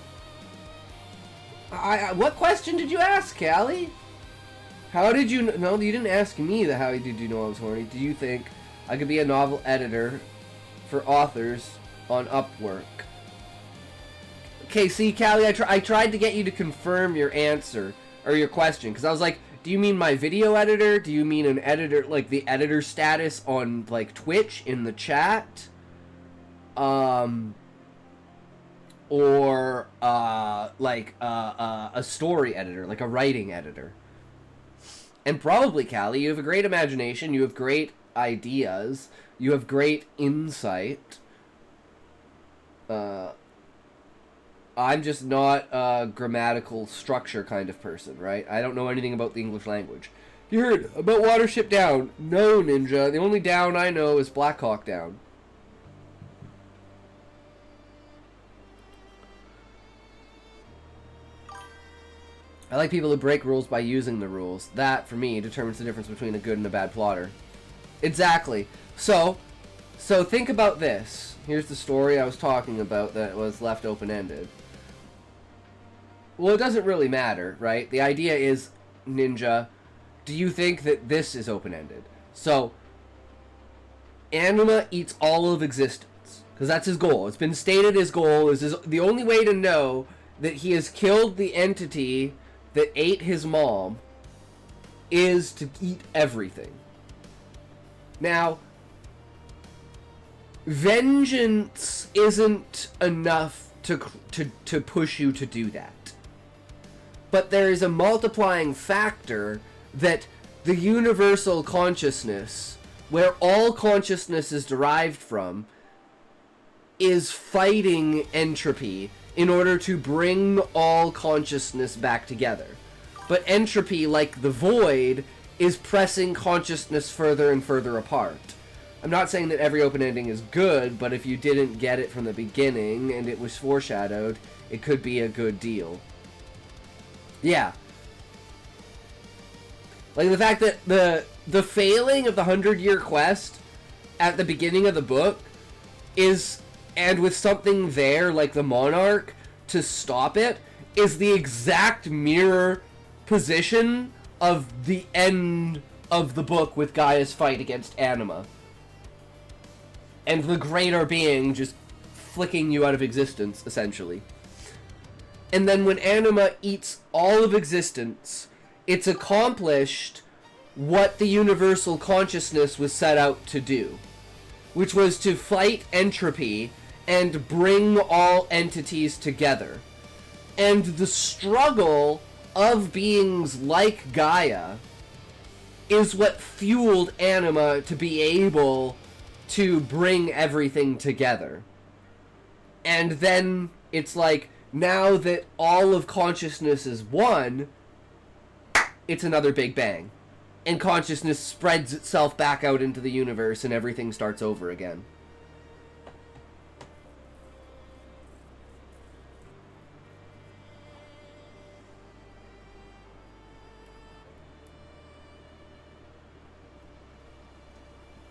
What question did you ask, Callie? How did you... No, you didn't ask me that. How did you know I was horny? Do you think I could be a novel editor for authors on Upwork? Okay, see, Callie, I tried to get you to confirm your answer, or your question, because I was like, do you mean my video editor? Do you mean an editor, like the editor status on, like, Twitch in the chat? Or, like, a story editor, like a writing editor. And probably, Callie, you have a great imagination, you have great ideas, you have great insight. I'm just not a grammatical structure kind of person, right? I don't know anything about the English language. You heard about Watership Down? No, Ninja. The only down I know is Black Hawk Down. I like people who break rules by using the rules. That, for me, determines the difference between a good and a bad plotter. Exactly. So think about this. Here's the story I was talking about that was left open-ended. Well, it doesn't really matter, right? The idea is, Ninja, do you think that this is open-ended? So, Anima eats all of existence, because that's his goal. It's been stated his goal is the only way to know that he has killed the entity that ate his mom is to eat everything. Now, vengeance isn't enough to push you to do that. But there is a multiplying factor that the universal consciousness, where all consciousness is derived from, is fighting entropy in order to bring all consciousness back together. But entropy, like the void, is pressing consciousness further and further apart. I'm not saying that every open ending is good, but if you didn't get it from the beginning and it was foreshadowed, it could be a good deal. Yeah. Like the fact that the failing of the 100-year quest at the beginning of the book is, and with something there like the Monarch to stop it, is the exact mirror position of the end of the book with Gaia's fight against Anima. And the greater being just flicking you out of existence, essentially. And then when Anima eats all of existence, it's accomplished what the universal consciousness was set out to do, which was to fight entropy and bring all entities together. And the struggle of beings like Gaia is what fueled Anima to be able to bring everything together. And then it's like, now that all of consciousness is one, it's another Big Bang. And consciousness spreads itself back out into the universe and everything starts over again.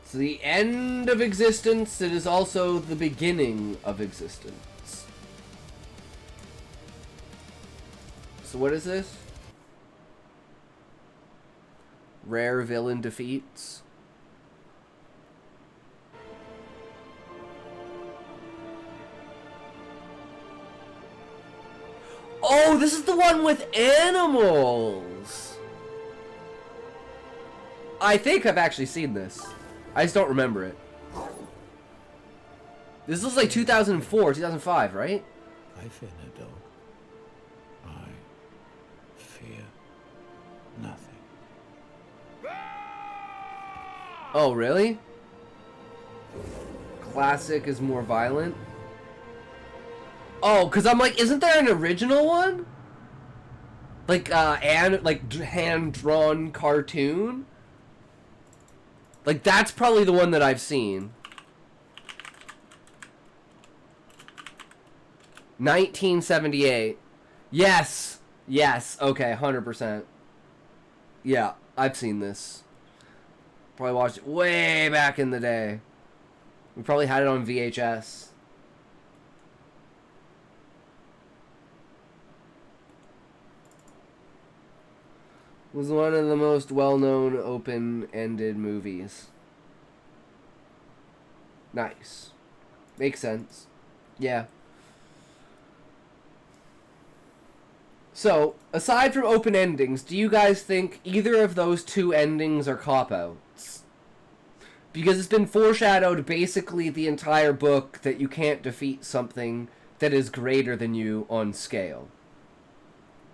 So the end of existence, it is also the beginning of existence. So what is this? Rare villain defeats. Oh, this is the one with animals! I think I've actually seen this. I just don't remember it. This looks like 2004, 2005, right? I fear no dog. I fear nothing. Oh, really? Classic is more violent? Oh, because I'm like, isn't there an original one? Like, hand-drawn cartoon? Like, that's probably the one that I've seen. 1978. Yes. Yes. Okay, 100%. Yeah, I've seen this. Probably watched it way back in the day. We probably had it on VHS. Was one of the most well-known open-ended movies. Nice. Makes sense. Yeah. So, aside from open endings, do you guys think either of those two endings are cop-outs? Because it's been foreshadowed basically the entire book that you can't defeat something that is greater than you on scale.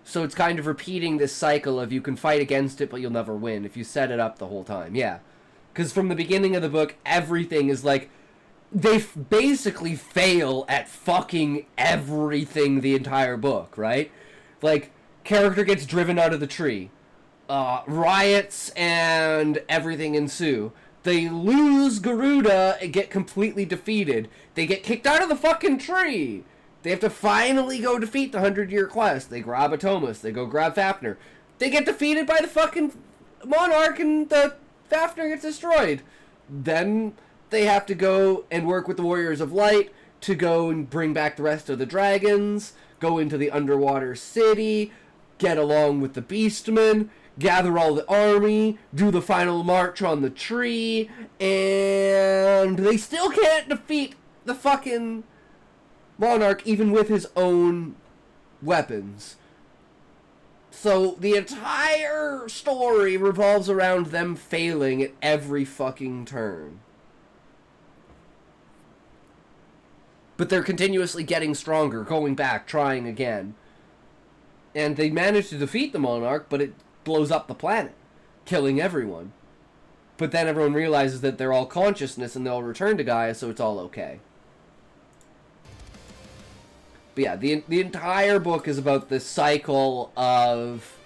So it's kind of repeating this cycle of you can fight against it, but you'll never win if you set it up the whole time. Yeah. Because from the beginning of the book, everything is like... They basically fail at fucking everything the entire book, right? Like, character gets driven out of the tree. Riots and everything ensue. They lose Garuda and get completely defeated. They get kicked out of the fucking tree. They have to finally go defeat the 100-Year Quest. They grab Atomus. They go grab Fafnir. They get defeated by the fucking Monarch and the Fafnir gets destroyed. Then they have to go and work with the Warriors of Light to go and bring back the rest of the dragons, go into the underwater city, get along with the Beastmen, gather all the army, do the final march on the tree, and they still can't defeat the fucking Monarch even with his own weapons. So the entire story revolves around them failing at every fucking turn. But they're continuously getting stronger, going back, trying again. And they manage to defeat the Monarch, but it blows up the planet, killing everyone. But then everyone realizes that they're all consciousness and they'll return to Gaia, so it's all okay. But yeah, the entire book is about this cycle of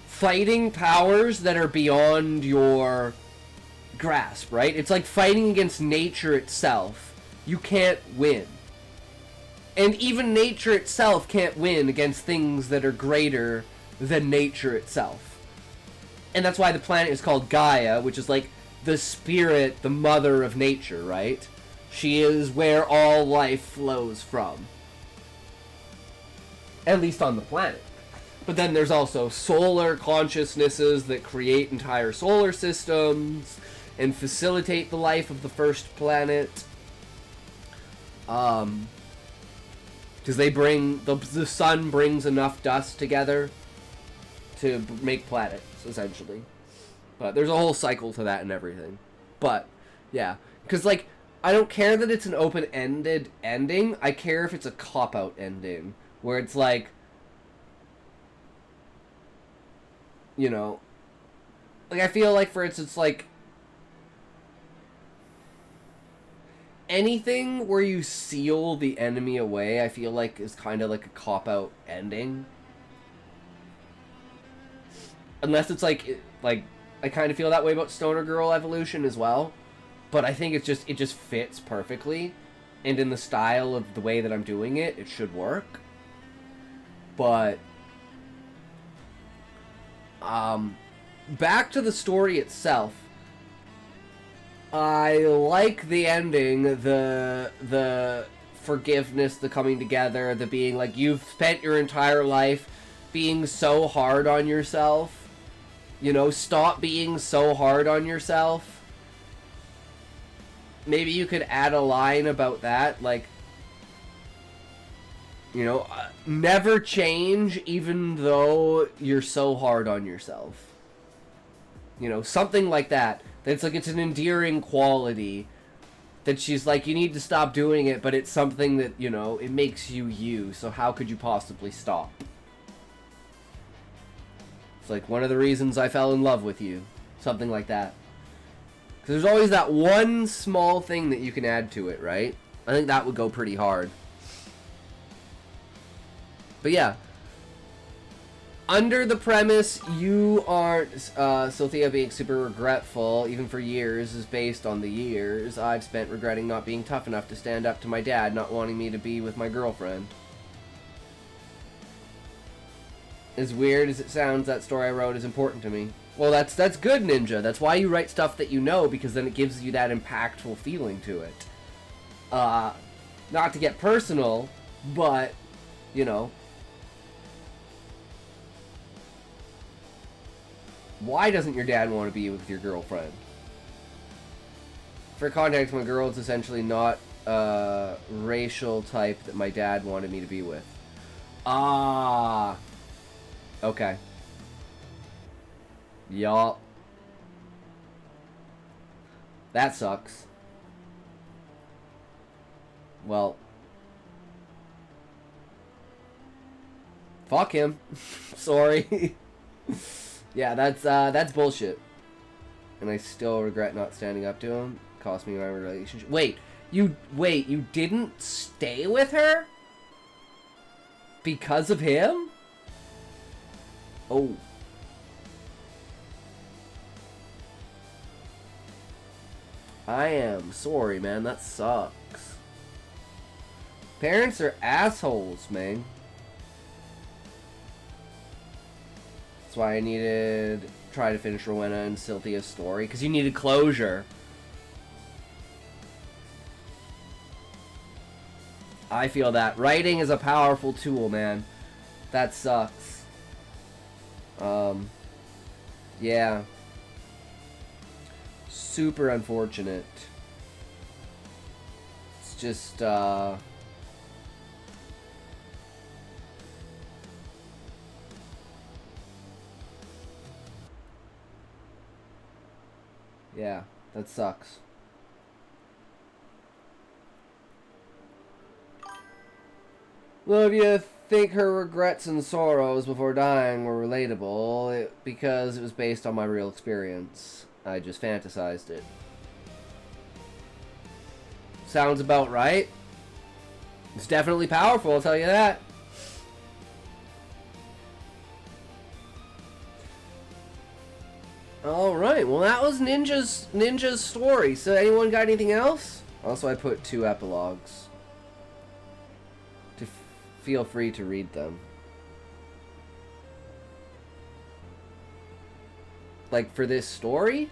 fighting powers that are beyond your grasp, right? It's like fighting against nature itself. You can't win. And even nature itself can't win against things that are greater than nature itself. And that's why the planet is called Gaia, which is like the spirit, the mother of nature, right? She is where all life flows from. At least on the planet. But then there's also solar consciousnesses that create entire solar systems and facilitate the life of the first planet. Because they bring... The sun brings enough dust together to make planets, essentially. But there's a whole cycle to that and everything. But, yeah. Because, like... I don't care that it's an open-ended ending. I care if it's a cop-out ending. Where it's like... You know... Like, I feel like, for instance, like... Anything where you seal the enemy away, I feel like is kind of like a cop-out ending. Unless it's like... I kind of feel that way about Stoner Girl Evolution as well. But I think it just fits perfectly, and in the style of the way that I'm doing it, it should work. But back to the story itself. I like the ending, the forgiveness, the coming together, the being like, you've spent your entire life being so hard on yourself. You know, stop being so hard on yourself. Maybe you could add a line about that, like, you know, never change even though you're so hard on yourself. You know, something like that. That's like, it's an endearing quality that she's like, you need to stop doing it, but it's something that, you know, it makes you you, so how could you possibly stop? It's like, one of the reasons I fell in love with you. Something like that. There's always that one small thing that you can add to it, right? I think that would go pretty hard. But yeah. Under the premise, you aren't, Cynthia being super regretful, even for years, is based on the years I've spent regretting not being tough enough to stand up to my dad, not wanting me to be with my girlfriend. As weird as it sounds, that story I wrote is important to me. Well, that's good, Ninja. That's why you write stuff that you know, because then it gives you that impactful feeling to it. Not to get personal, but, you know. Why doesn't your dad want to be with your girlfriend? For context, my girl is essentially not a racial type that my dad wanted me to be with. Ah. Okay. Yup. That sucks. Well. Fuck him. Sorry. Yeah, that's bullshit. And I still regret not standing up to him. Cost me my relationship. Wait, you didn't stay with her? Because of him? Oh. I am sorry, man. That sucks. Parents are assholes, man. That's why I needed to try to finish Rowena and Cynthia's story, because you needed closure. I feel that. Writing is a powerful tool, man. That sucks. Yeah. Super unfortunate. It's just, yeah, that sucks. Well, if you think her regrets and sorrows before dying were relatable, because it was based on my real experience. I just fantasized it. Sounds about right. It's definitely powerful, I'll tell you that. Alright, well that was Ninja's story. So anyone got anything else? Also, I put 2 epilogues. Feel free to read them. Like, for this story?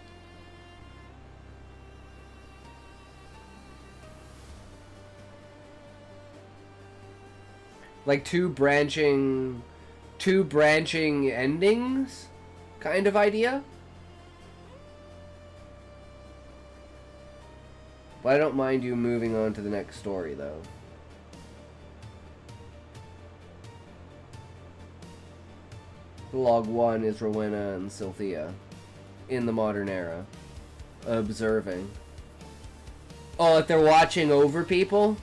Like two branching endings kind of idea? But I don't mind you moving on to the next story, though. Log 1 is Rowena and Cynthia in the modern era. Observing. Oh, like they're watching over people?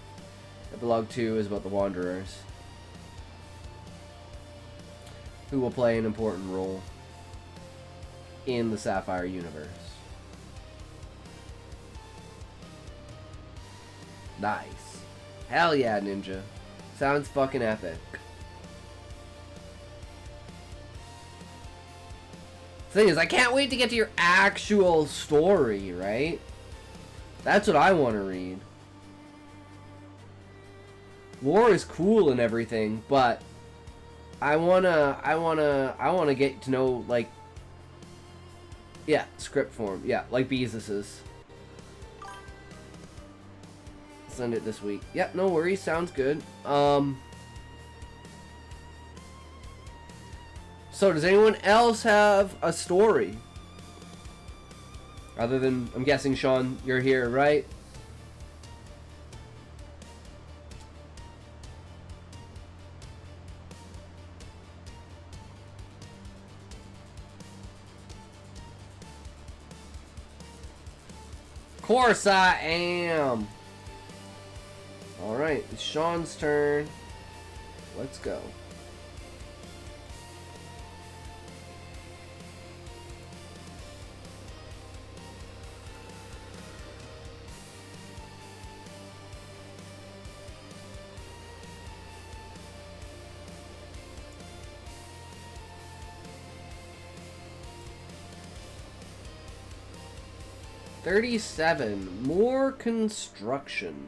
Epilogue 2 is about the Wanderers, who will play an important role in the Sapphire universe. Nice. Hell yeah, Ninja. Sounds fucking epic. Thing is, I can't wait to get to your actual story, right? That's what I want to read. Lore is cool and everything, but I wanna get to know, like, yeah, script form, yeah, like Beezus'. Send it this week. Yep, no worries, sounds good. So, does anyone else have a story? Other than, I'm guessing, Sean, you're here, right? Of course I am! Alright, it's Sean's turn. Let's go. $37. More construction.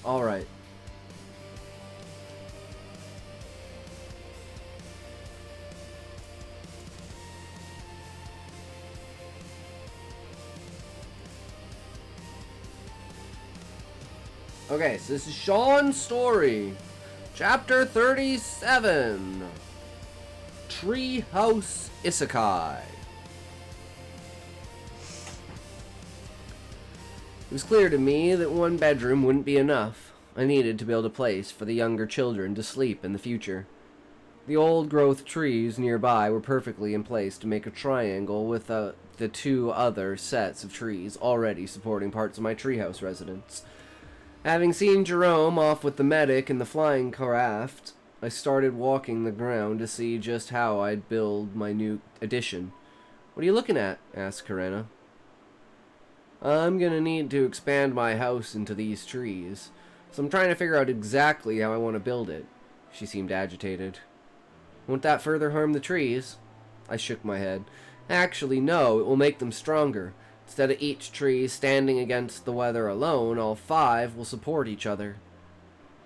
Alright. Okay, so this is Sean's story. Chapter 37. Treehouse Isekai. It was clear to me that one bedroom wouldn't be enough. I needed to build a place for the younger children to sleep in the future. The old-growth trees nearby were perfectly in place to make a triangle with the two other sets of trees already supporting parts of my treehouse residence. Having seen Jerome off with the medic in the flying craft, I started walking the ground to see just how I'd build my new addition. "What are you looking at?" asked Karena. "I'm gonna need to expand my house into these trees, so I'm trying to figure out exactly how I want to build it." She seemed agitated. "Won't that further harm the trees?" I shook my head. "Actually, no, it will make them stronger. Instead of each tree standing against the weather alone, all 5 will support each other."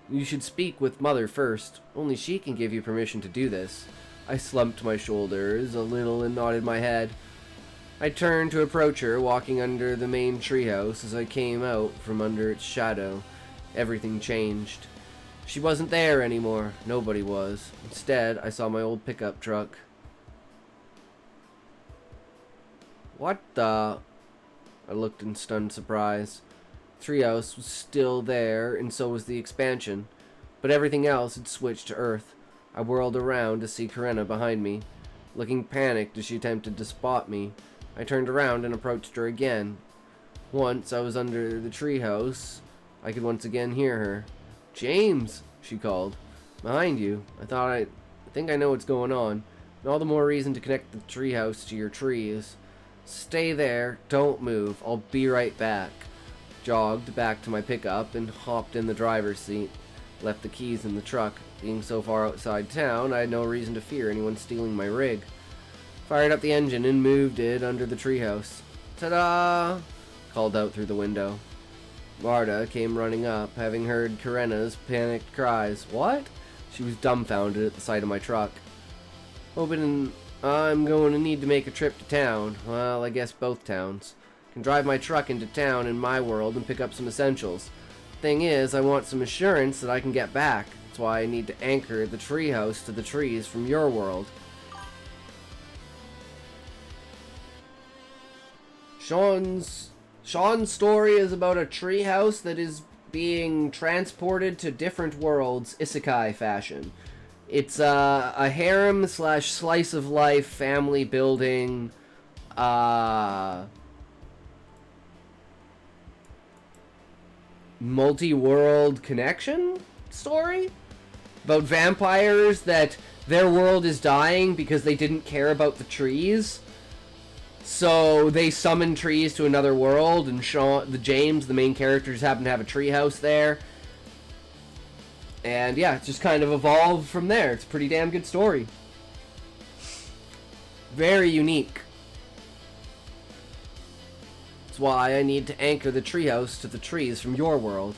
"You should speak with Mother first. Only she can give you permission to do this." I slumped my shoulders a little and nodded my head. I turned to approach her, walking under the main treehouse. As I came out from under its shadow, everything changed. She wasn't there anymore. Nobody was. Instead, I saw my old pickup truck. "What the?" I looked in stunned surprise. Treehouse was still there, and so was the expansion, but everything else had switched to Earth. I whirled around to see Karena behind me. Looking panicked as she attempted to spot me, I turned around and approached her again. Once I was under the treehouse, I could once again hear her. "James," she called. "Behind you. I think I know what's going on, and all the more reason to connect the treehouse to your trees. Stay there, don't move, I'll be right back." Jogged back to my pickup and hopped in the driver's seat. Left the keys in the truck. Being so far outside town, I had no reason to fear anyone stealing my rig. Fired up the engine and moved it under the treehouse. "Ta-da!" called out through the window. Marta came running up, having heard Karena's panicked cries. "What?" She was dumbfounded at the sight of my truck. "I'm going to need to make a trip to town. Well, I guess both towns. Can drive my truck into town in my world and pick up some essentials. Thing is, I want some assurance that I can get back. That's why I need to anchor the treehouse to the trees from your world." Sean's story is about a treehouse that is being transported to different worlds, isekai fashion. It's a harem / slice of life family building multi-world connection story about vampires that their world is dying because they didn't care about the trees. So they summon trees to another world, and James, the main character, just happened to have a treehouse there. And yeah, it's just kind of evolved from there. It's a pretty damn good story. Very unique. That's why I need to anchor the treehouse to the trees from your world,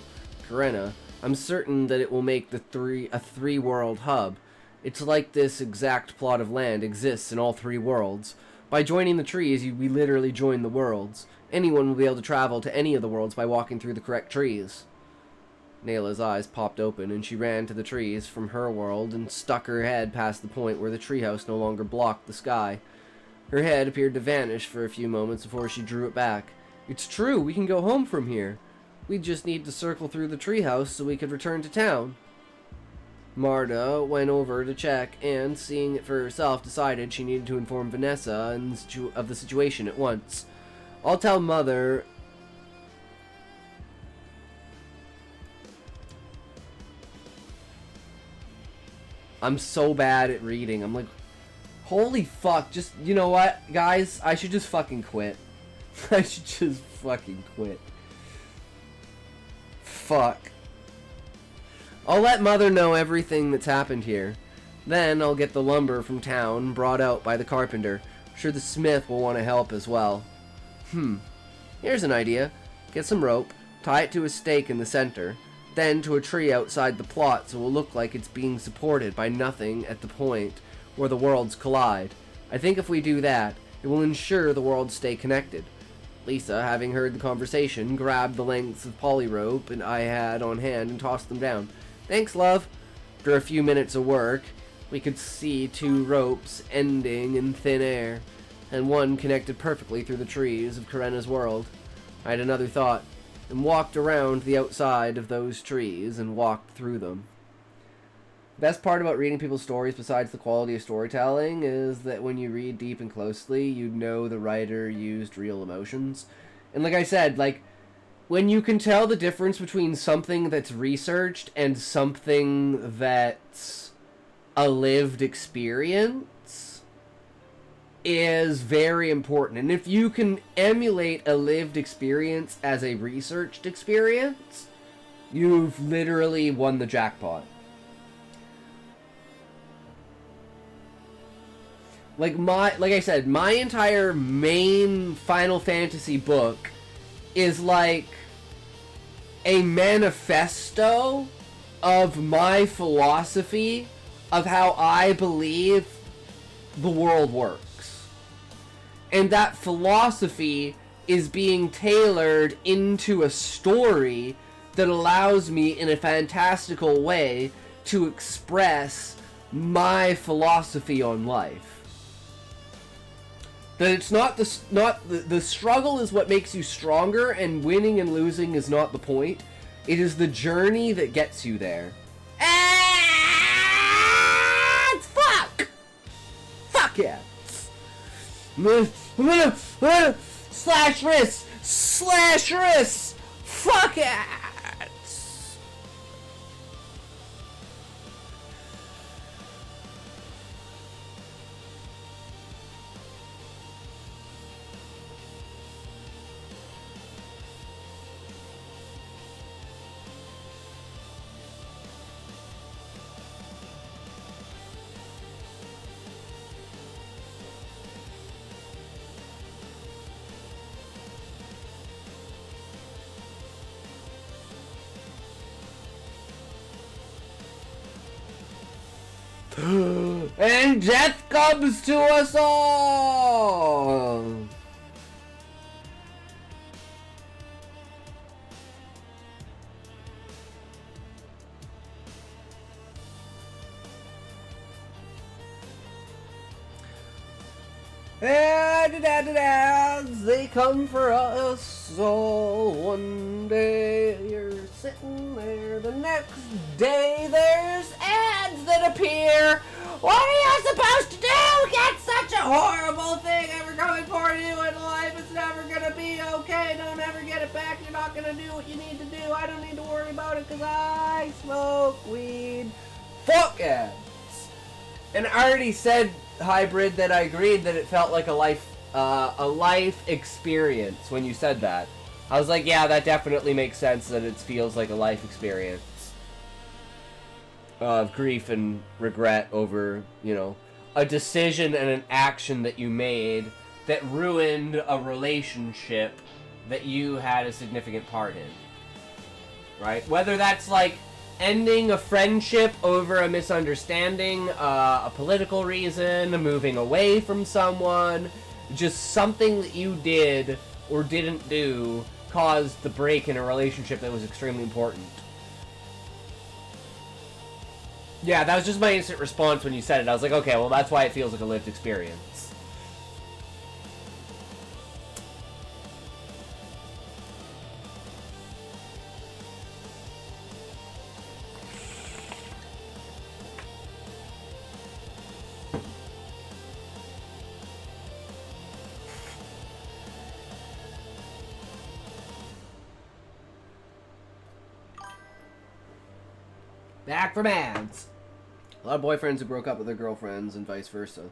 Karena. I'm certain that it will make a three-world hub. It's like this exact plot of land exists in all 3 worlds. By joining the trees, we literally join the worlds. Anyone will be able to travel to any of the worlds by walking through the correct trees. Nayla's eyes popped open, and she ran to the trees from her world and stuck her head past the point where the treehouse no longer blocked the sky. Her head appeared to vanish for a few moments before she drew it back. "It's true, we can go home from here. We just need to circle through the treehouse so we could return to town." Marta went over to check and, seeing it for herself, decided she needed to inform Vanessa of the situation at once. "I'll tell Mother..." I'm so bad at reading. I'm like, holy fuck, just, you know what, guys? I should just fucking quit. I should just fucking quit. Fuck. I'll let Mother know everything that's happened here. Then I'll get the lumber from town brought out by the carpenter. I'm sure the smith will want to help as well. Here's an idea. Get some rope, tie it to a stake in the center, then to a tree outside the plot so it will look like it's being supported by nothing at the point where the worlds collide. I think if we do that, it will ensure the worlds stay connected. Lisa, having heard the conversation, grabbed the lengths of polyrope and I had on hand and tossed them down. Thanks, love. After a few minutes of work, we could see 2 ropes ending in thin air, and one connected perfectly through the trees of Karena's world. I had another thought, and walked around the outside of those trees and walked through them. The best part about reading people's stories, besides the quality of storytelling, is that when you read deep and closely, you know the writer used real emotions. And like I said, like, when you can tell the difference between something that's researched and something that's a lived experience is very important. And if you can emulate a lived experience as a researched experience, you've literally won the jackpot. Like I said, my entire main Final Fantasy book is like a manifesto of my philosophy of how I believe the world works. And that philosophy is being tailored into a story that allows me in a fantastical way to express my philosophy on life. That it's not the struggle is what makes you stronger, and winning and losing is not the point. It is the journey that gets you there. And fuck! Fuck yeah! Slash wrist! Slash wrist! Fuck it! And death comes to us all! And as they come for us all, one day you're sitting there, the next day there's ads that appear. What are you supposed to do? Get such a horrible thing ever coming for you in life. It's never gonna be okay. Don't ever get it back. You're not gonna do what you need to do. I don't need to worry about it because I smoke weed. Fuck ads. And I already said, Hybrid, that I agreed that it felt like a life experience when you said that. I was like, yeah, that definitely makes sense that it feels like a life experience of grief and regret over, you know, a decision and an action that you made that ruined a relationship that you had a significant part in. Right? Whether that's like ending a friendship over a misunderstanding, a political reason, moving away from someone, just something that you did or didn't do caused the break in a relationship that was extremely important. Yeah, that was just my instant response when you said it. I was like, okay, well, that's why it feels like a lived experience. Back from ads. A lot of boyfriends who broke up with their girlfriends and vice versa.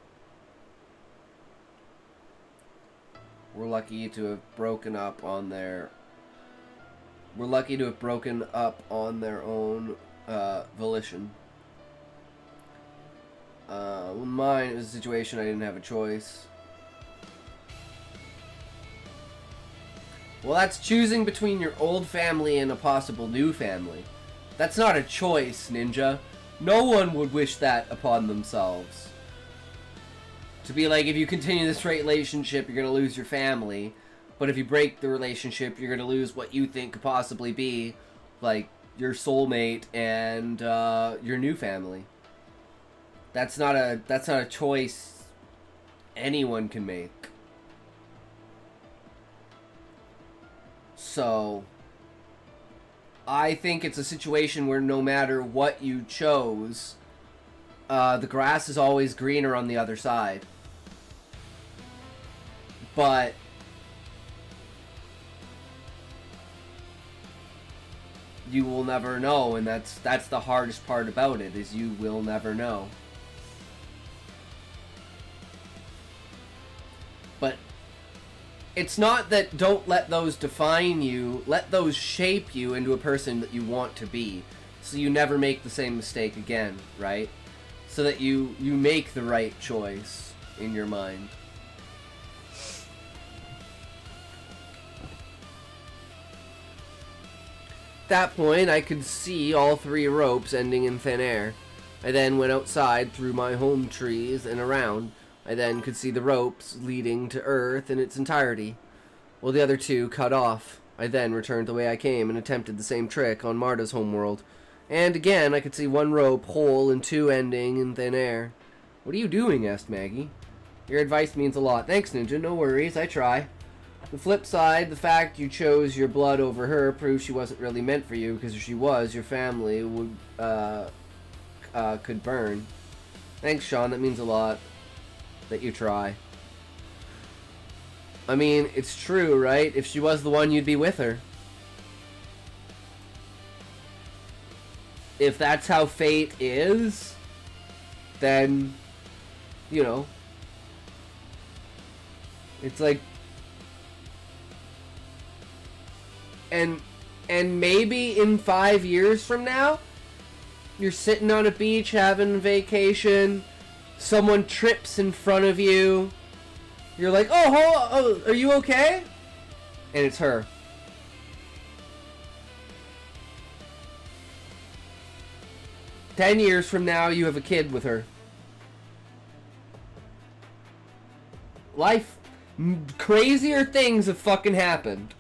We're lucky to have broken up on their own volition. Mine is a situation I didn't have a choice. Well, that's choosing between your old family and a possible new family. That's not a choice, Ninja. No one would wish that upon themselves. To be like, if you continue this relationship, you're gonna lose your family. But if you break the relationship, you're gonna lose what you think could possibly be, like, your soulmate and your new family. That's not a choice anyone can make. So, I think it's a situation where no matter what you chose, the grass is always greener on the other side. But you will never know, and that's the hardest part about it, is you will never know. But it's not that don't let those define you, let those shape you into a person that you want to be, so you never make the same mistake again, right? So that you make the right choice in your mind. At that point, I could see all 3 ropes ending in thin air. I then went outside through my home trees and around. I then could see the ropes leading to Earth in its entirety, while the other 2 cut off. I then returned the way I came and attempted the same trick on Marta's homeworld. And again, I could see 1 rope whole and 2 ending in thin air. "What are you doing?" asked Maggie. "Your advice means a lot." "Thanks, Ninja. No worries. I try." The flip side, the fact you chose your blood over her proves she wasn't really meant for you, because if she was, your family would, could burn. "Thanks, Sean. That means a lot that you try." I mean, it's true, right? If she was the one, you'd be with her. If that's how fate is, then, you know, it's like, and maybe in 5 years from now, you're sitting on a beach having a vacation, someone trips in front of you, you're like, oh, are you okay? And it's her. "10 years from now, you have a kid with her." Life, crazier things have fucking happened.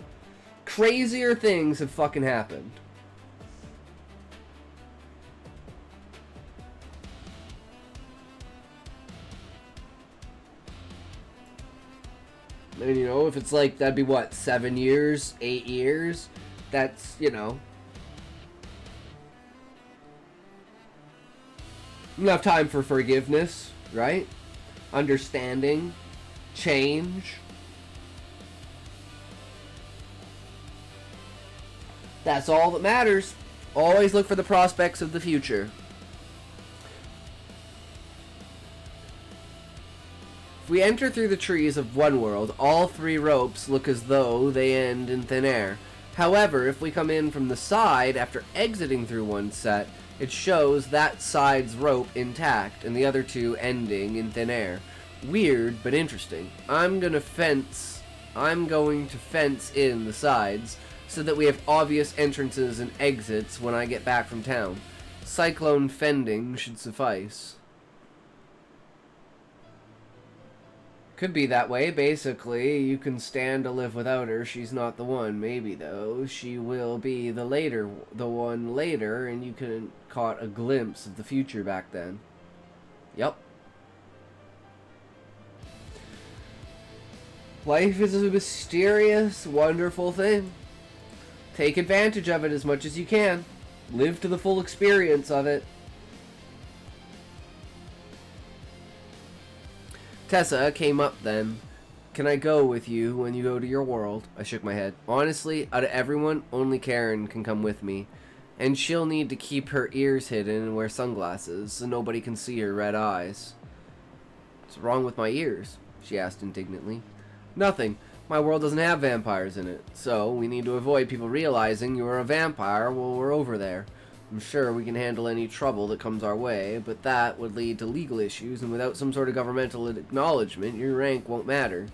Crazier things have fucking happened. And, you know, if it's like, that'd be what, 7 years, 8 years? That's, you know, enough time for forgiveness, right? Understanding, change. That's all that matters. Always look for the prospects of the future. If we enter through the trees of one world, all 3 ropes look as though they end in thin air. However, if we come in from the side after exiting through one set, it shows that side's rope intact and the other 2 ending in thin air. Weird, but interesting. I'm going to fence in the sides so that we have obvious entrances and exits when I get back from town. Cyclone fending should suffice. Could be that way. Basically, you can stand to live without her. She's not the one. Maybe, though, she will be the one later, and you can caught a glimpse of the future back then. Yep. Life is a mysterious, wonderful thing. Take advantage of it as much as you can. Live to the full experience of it. Tessa came up then. "Can I go with you when you go to your world?" I shook my head. "Honestly, out of everyone, only Karen can come with me. And she'll need to keep her ears hidden and wear sunglasses so nobody can see her red eyes." "What's wrong with my ears?" she asked indignantly. "Nothing. My world doesn't have vampires in it, so we need to avoid people realizing you are a vampire while we're over there. I'm sure we can handle any trouble that comes our way, but that would lead to legal issues, and without some sort of governmental acknowledgement, your rank won't matter.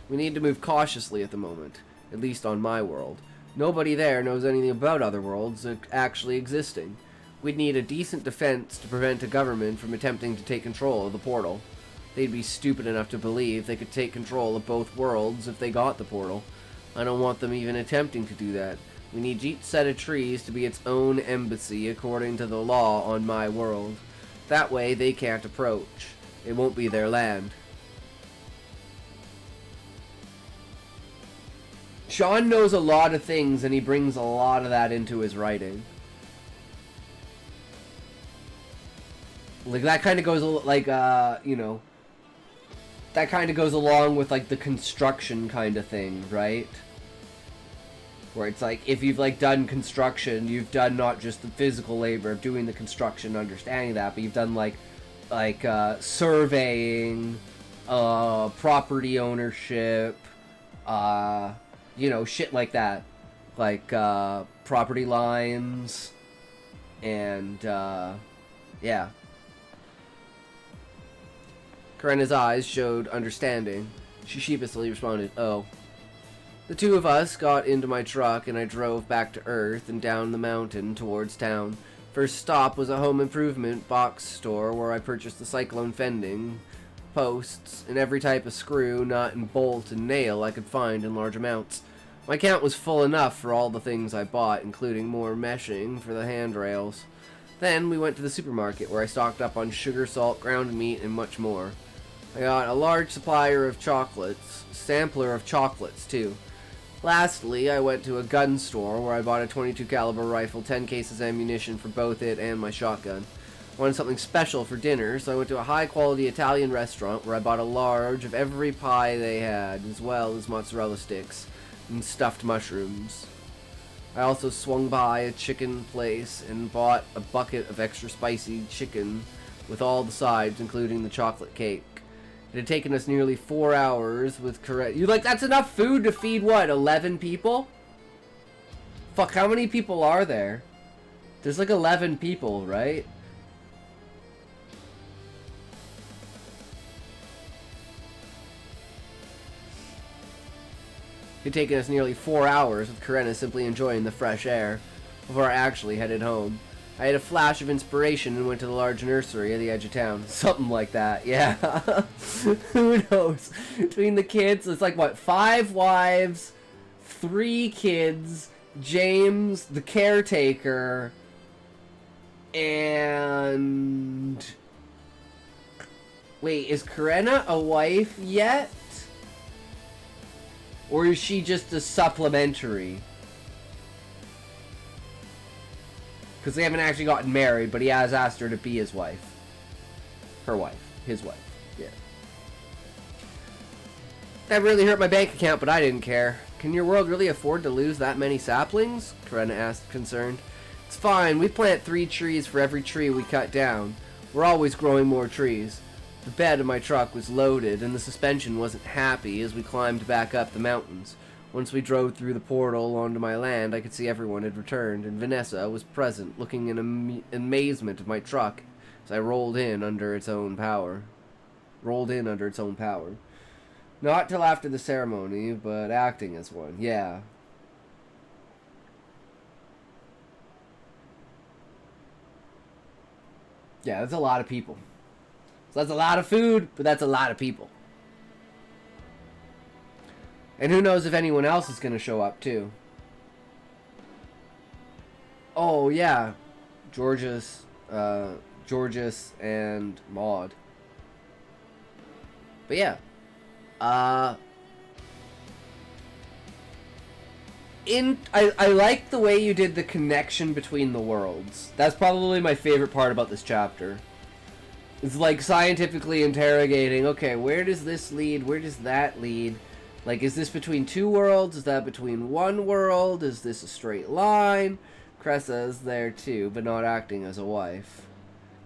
We need to move cautiously at the moment, at least on my world. Nobody there knows anything about other worlds actually existing. We'd need a decent defense to prevent a government from attempting to take control of the portal. They'd be stupid enough to believe they could take control of both worlds if they got the portal. I don't want them even attempting to do that. We need each set of trees to be its own embassy according to the law on my world. That way they can't approach. It won't be their land. Sean knows a lot of things, and he brings a lot of that into his writing. Like, that kind of goes, like, you know, that kind of goes along with, like, the construction kind of thing, right? Where it's like, if you've, like, done construction, you've done not just the physical labor of doing the construction, understanding that, but you've done, like surveying, property ownership, you know, shit like that. Like, property lines, and, yeah. Karena's eyes showed understanding. She sheepishly responded, "Oh." The two of us got into my truck and I drove back to Earth and down the mountain towards town. First stop was a home improvement box store where I purchased the cyclone fending, posts, and every type of screw, nut, and bolt and nail I could find in large amounts. My account was full enough for all the things I bought, including more meshing for the handrails. Then we went to the supermarket where I stocked up on sugar, salt, ground meat, and much more. I got a large supplier of chocolates, sampler of chocolates too. Lastly, I went to a gun store where I bought a .22 caliber rifle, 10 cases of ammunition for both it and my shotgun. I wanted something special for dinner, so I went to a high-quality Italian restaurant where I bought a large of every pie they had, as well as mozzarella sticks and stuffed mushrooms. I also swung by a chicken place and bought a bucket of extra spicy chicken with all the sides, including the chocolate cake. It had taken us nearly 4 hours with correct. You like, that's enough food to feed what, 11 people? Fuck, how many people are there? There's like 11 people, right? It had taken us nearly 4 hours with Karena simply enjoying the fresh air before I actually headed home. I had a flash of inspiration and went to the large nursery at the edge of town. Something like that, yeah. Who knows? Between the kids, it's like, what, 5 wives, 3 kids, James, the caretaker, and... Wait, is Karena a wife yet? Or is she just a supplementary? Because they haven't actually gotten married, but he has asked her to be his wife. Her wife. His wife. Yeah. That really hurt my bank account, but I didn't care. Can your world really afford to lose that many saplings? Karena asked, concerned. It's fine. We plant 3 trees for every tree we cut down. We're always growing more trees. The bed of my truck was loaded, and the suspension wasn't happy as we climbed back up the mountains. Once we drove through the portal onto my land, I could see everyone had returned, and Vanessa was present, looking in amazement of my truck as I rolled in under its own power. Not till after the ceremony, but acting as one, yeah. Yeah, that's a lot of people. So that's a lot of food, but that's a lot of people. And who knows if anyone else is going to show up, too. Oh, yeah. Georges and Maud. But yeah. I like the way you did the connection between the worlds. That's probably my favorite part about this chapter. It's like scientifically interrogating, okay, where does this lead? Where does that lead? Like, is this between 2 worlds? Is that between 1 world? Is this a straight line? Cressa's there too, but not acting as a wife.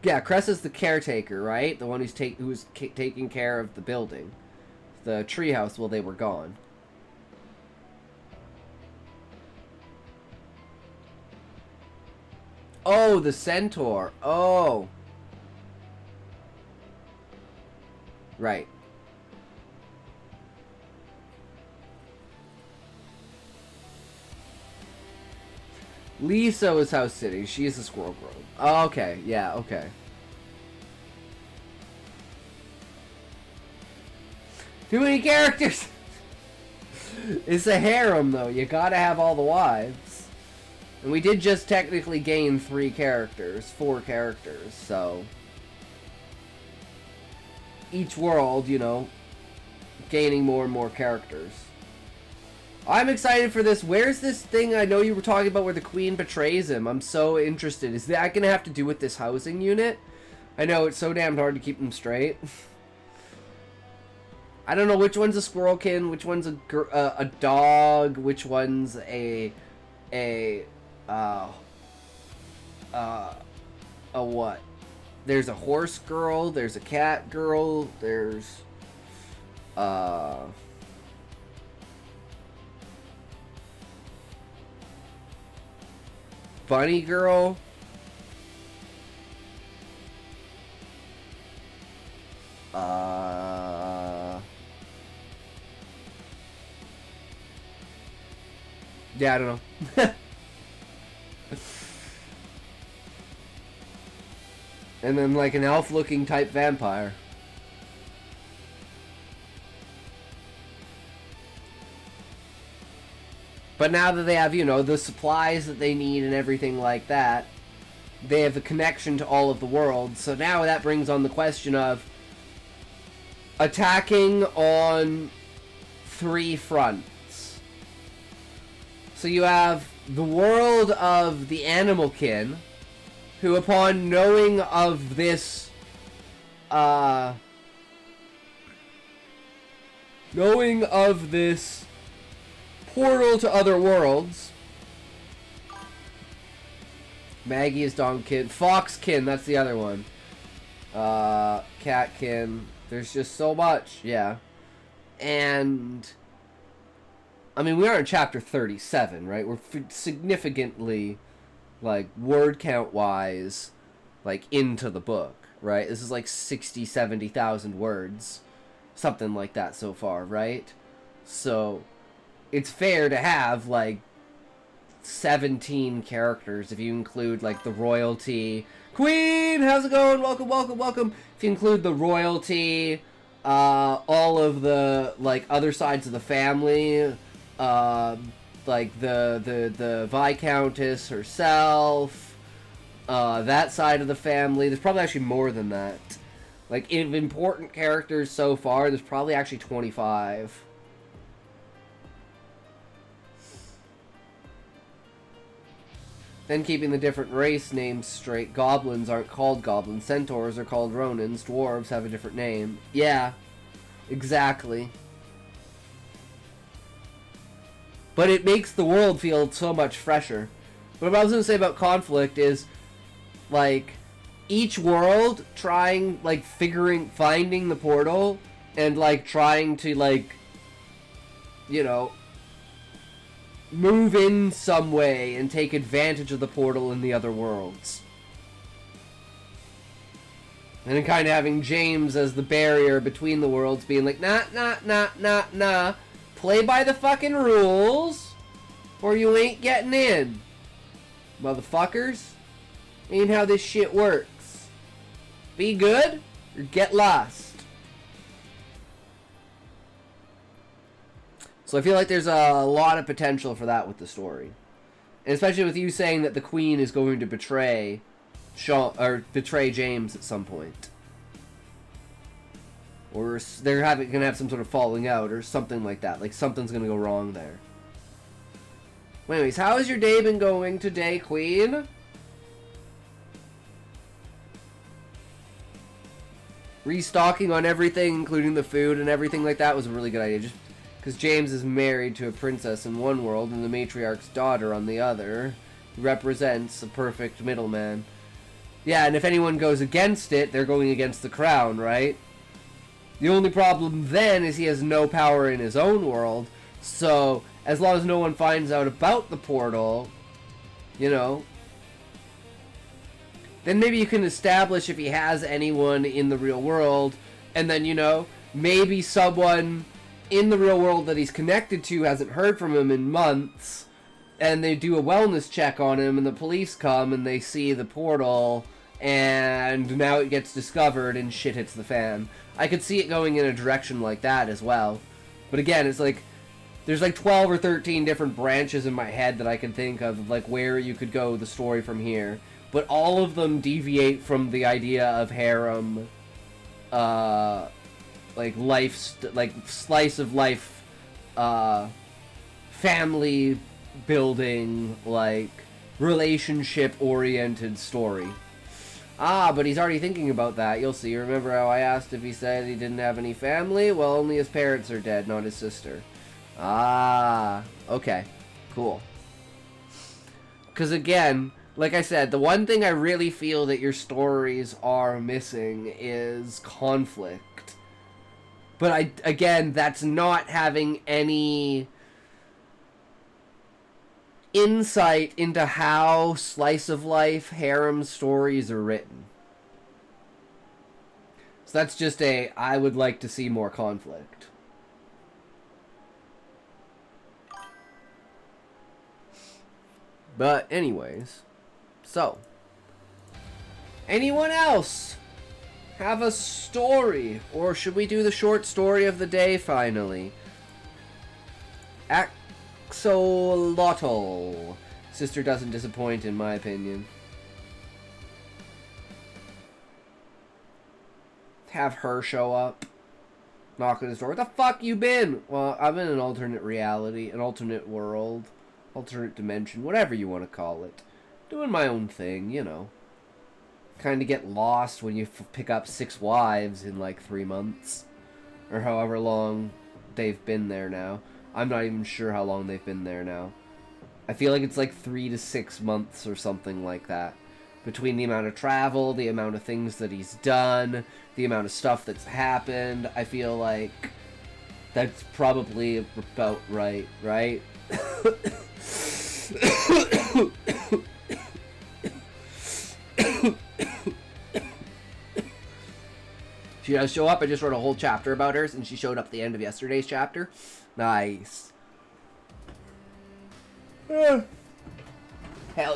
Yeah, Cressa's the caretaker, right? The one who's taking care of the building. The treehouse while they were gone. Oh, the centaur. Oh. Right. Lisa was House City. She's the Squirrel Grove. Oh, okay. Yeah, okay. Too many characters! It's a harem, though. You gotta have all the wives. And we did just technically gain 4 characters, so... Each world, you know, gaining more and more characters. I'm excited for this. Where's this thing I know you were talking about where the queen betrays him? I'm so interested. Is that gonna have to do with this housing unit? I know, it's so damn hard to keep them straight. I don't know which one's a squirrelkin, which one's a dog, which one's a what? There's a horse girl, there's a cat girl, there's bunny girl. Yeah, I don't know. And then like an elf-looking type vampire. But now that they have, you know, the supplies that they need and everything like that, they have a connection to all of the worlds. So now that brings on the question of attacking on 3 fronts. So you have the world of the animalkin, who upon knowing of this, portal to other worlds. Maggie is Domkin. Foxkin, that's the other one. Catkin. There's just so much, yeah. And I mean, we are in chapter 37, right? We're significantly, like, word count wise, like, into the book, right? This is like 60, 70,000 words. Something like that so far, right? So it's fair to have like 17 characters if you include like the royalty. Queen, how's it going? Welcome, welcome, welcome. If you include the royalty, all of the like other sides of the family, like the Viscountess herself, that side of the family. There's probably actually more than that. Like, of important characters so far, there's probably actually 25. Then keeping the different race names straight, goblins aren't called goblins, centaurs are called ronins, dwarves have a different name. Yeah, exactly. But it makes the world feel so much fresher. But what I was going to say about conflict is, like, each world trying, like, finding the portal and, like, trying to, like, you know, move in some way and take advantage of the portal in the other worlds. And then kind of having James as the barrier between the worlds, being like, nah. Play by the fucking rules, or you ain't getting in. Motherfuckers. Ain't how this shit works. Be good, or get lost. So I feel like there's a lot of potential for that with the story. And especially with you saying that the Queen is going to betray betray James at some point. Or they're gonna have some sort of falling out or something like that. Like something's gonna go wrong there. Well, anyways, how has your day been going today, Queen? Restocking on everything, including the food and everything like that, was a really good idea. Just because James is married to a princess in one world and the matriarch's daughter on the other. He represents a perfect middleman. Yeah, and if anyone goes against it, they're going against the crown, right? The only problem then is he has no power in his own world. So, as long as no one finds out about the portal, you know, then maybe you can establish if he has anyone in the real world, and then, you know, maybe someone in the real world that he's connected to hasn't heard from him in months, and they do a wellness check on him, and the police come and they see the portal, and now it gets discovered and shit hits the fan. I could see it going in a direction like that as well. But again, it's like, there's like 12 or 13 different branches in my head that I can think of like where you could go the story from here. But all of them deviate from the idea of harem, like like slice of life, family building, like relationship oriented story. Ah, but he's already thinking about that. You'll see. Remember how I asked if he said he didn't have any family? Well, only his parents are dead, not his sister. Ah, okay. Cool. Because again, like I said, the one thing I really feel that your stories are missing is conflict. But again, that's not having any insight into how slice of life harem stories are written. So that's just I would like to see more conflict. But anyways, so anyone else have a story, or should we do the short story of the day finally? Axolotl. Sister doesn't disappoint, in my opinion. Have her show up, knock on his door. Where the fuck you been? Well, I'm in an alternate reality, an alternate world, alternate dimension, whatever you want to call it. Doing my own thing, you know. Kind of get lost when you pick up 6 wives in like 3 months, or however long they've been there now. I'm not even sure how long they've been there now. I feel like it's like 3 to 6 months or something like that. Between the amount of travel, the amount of things that he's done, the amount of stuff that's happened, I feel like that's probably about right, right? She does show up. I just wrote a whole chapter about her, and she showed up at the end of yesterday's chapter. Nice. Hell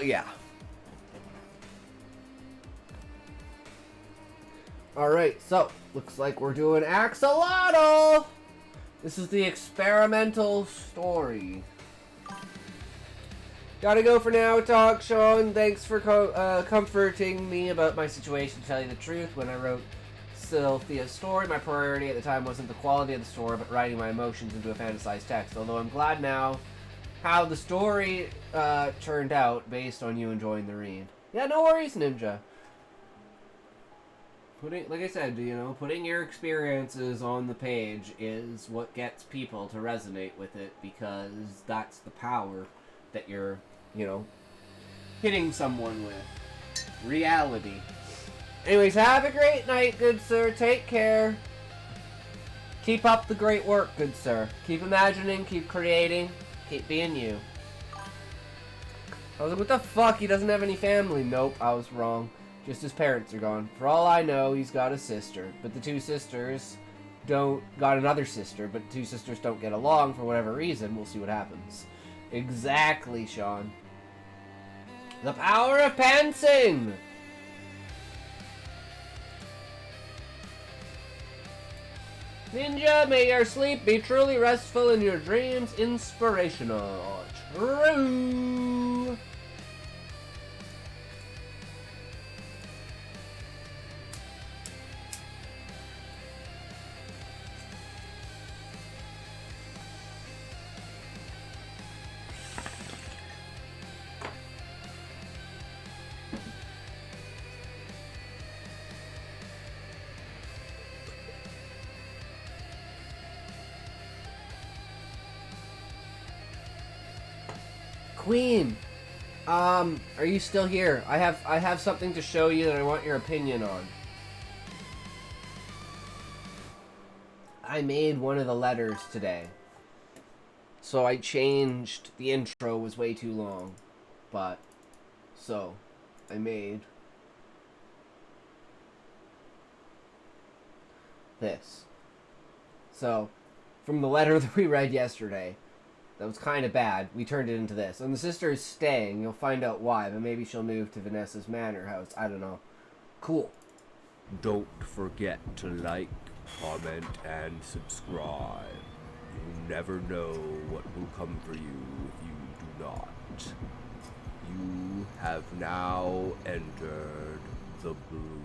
yeah. Alright, so, looks like we're doing Axolotl! This is the experimental story. Gotta go for now, Talk Sean. Thanks for comforting me about my situation. To tell you the truth, when I wrote Sylvia's story, my priority at the time wasn't the quality of the story, but writing my emotions into a fantasized text. Although I'm glad now how the story turned out based on you enjoying the read. Yeah, no worries, Ninja. Like I said, you know, putting your experiences on the page is what gets people to resonate with it, because that's the power that you're, you know, hitting someone with. Reality. Anyways, have a great night, good sir. Take care. Keep up the great work, good sir. Keep imagining, keep creating, keep being you. I was like, what the fuck? He doesn't have any family. Nope, I was wrong. Just his parents are gone. For all I know, he's got a sister. But the 2 sisters got another sister, but the 2 sisters don't get along for whatever reason. We'll see what happens. Exactly, Sean. The power of pantsing! Ninja, may your sleep be truly restful and your dreams inspirational. True! Queen, are you still here? I have something to show you that I want your opinion on. I made one of the letters today. So I changed, the intro was way too long, but, so, I made this. So, from the letter that we read yesterday, That was kind of bad. We turned it into this. And the sister is staying. You'll find out why, but maybe she'll move to Vanessa's manor house. I don't know. Cool. Don't forget to like, comment, and subscribe. You never know what will come for you if you do not. You have now entered the blue.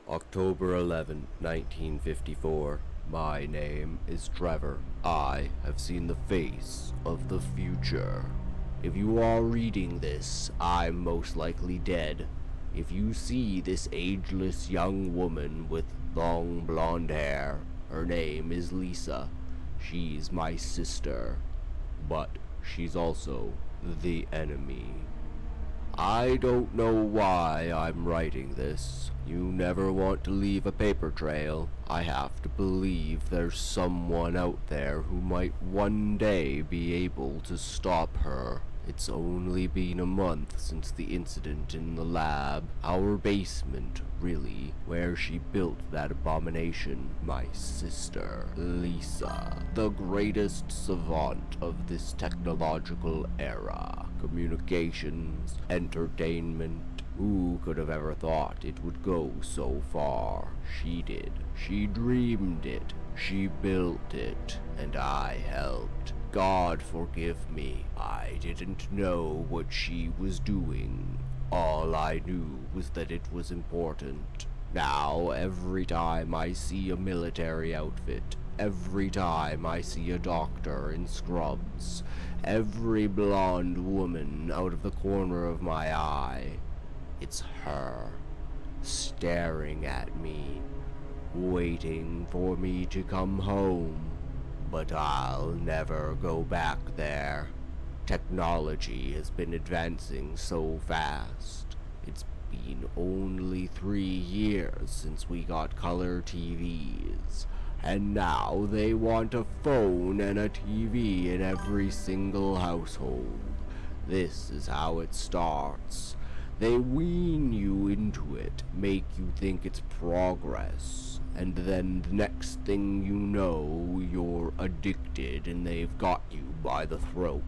October 11, 1954. My name is Trevor. I have seen the face of the future. If you are reading this, I'm most likely dead. If you see this ageless young woman with long blonde hair, her name is Lisa. She's my sister, but she's also the enemy. I don't know why I'm writing this. You never want to leave a paper trail. I have to believe there's someone out there who might one day be able to stop her. It's only been a month since the incident in the lab, our basement, really, where she built that abomination, my sister, Lisa, the greatest savant of this technological era. Communications, entertainment. Who could have ever thought it would go so far? She did. She dreamed it. She built it. And I helped. God forgive me. I didn't know what she was doing. All I knew was that it was important. Now, every time I see a military outfit, every time I see a doctor in scrubs, every blonde woman out of the corner of my eye, it's her, staring at me, waiting for me to come home. But I'll never go back there. Technology has been advancing so fast. It's been only 3 years since we got color TVs. And now they want a phone and a TV in every single household. This is how it starts. They wean you into it, make you think it's progress, and then the next thing you know, you're addicted and they've got you by the throat.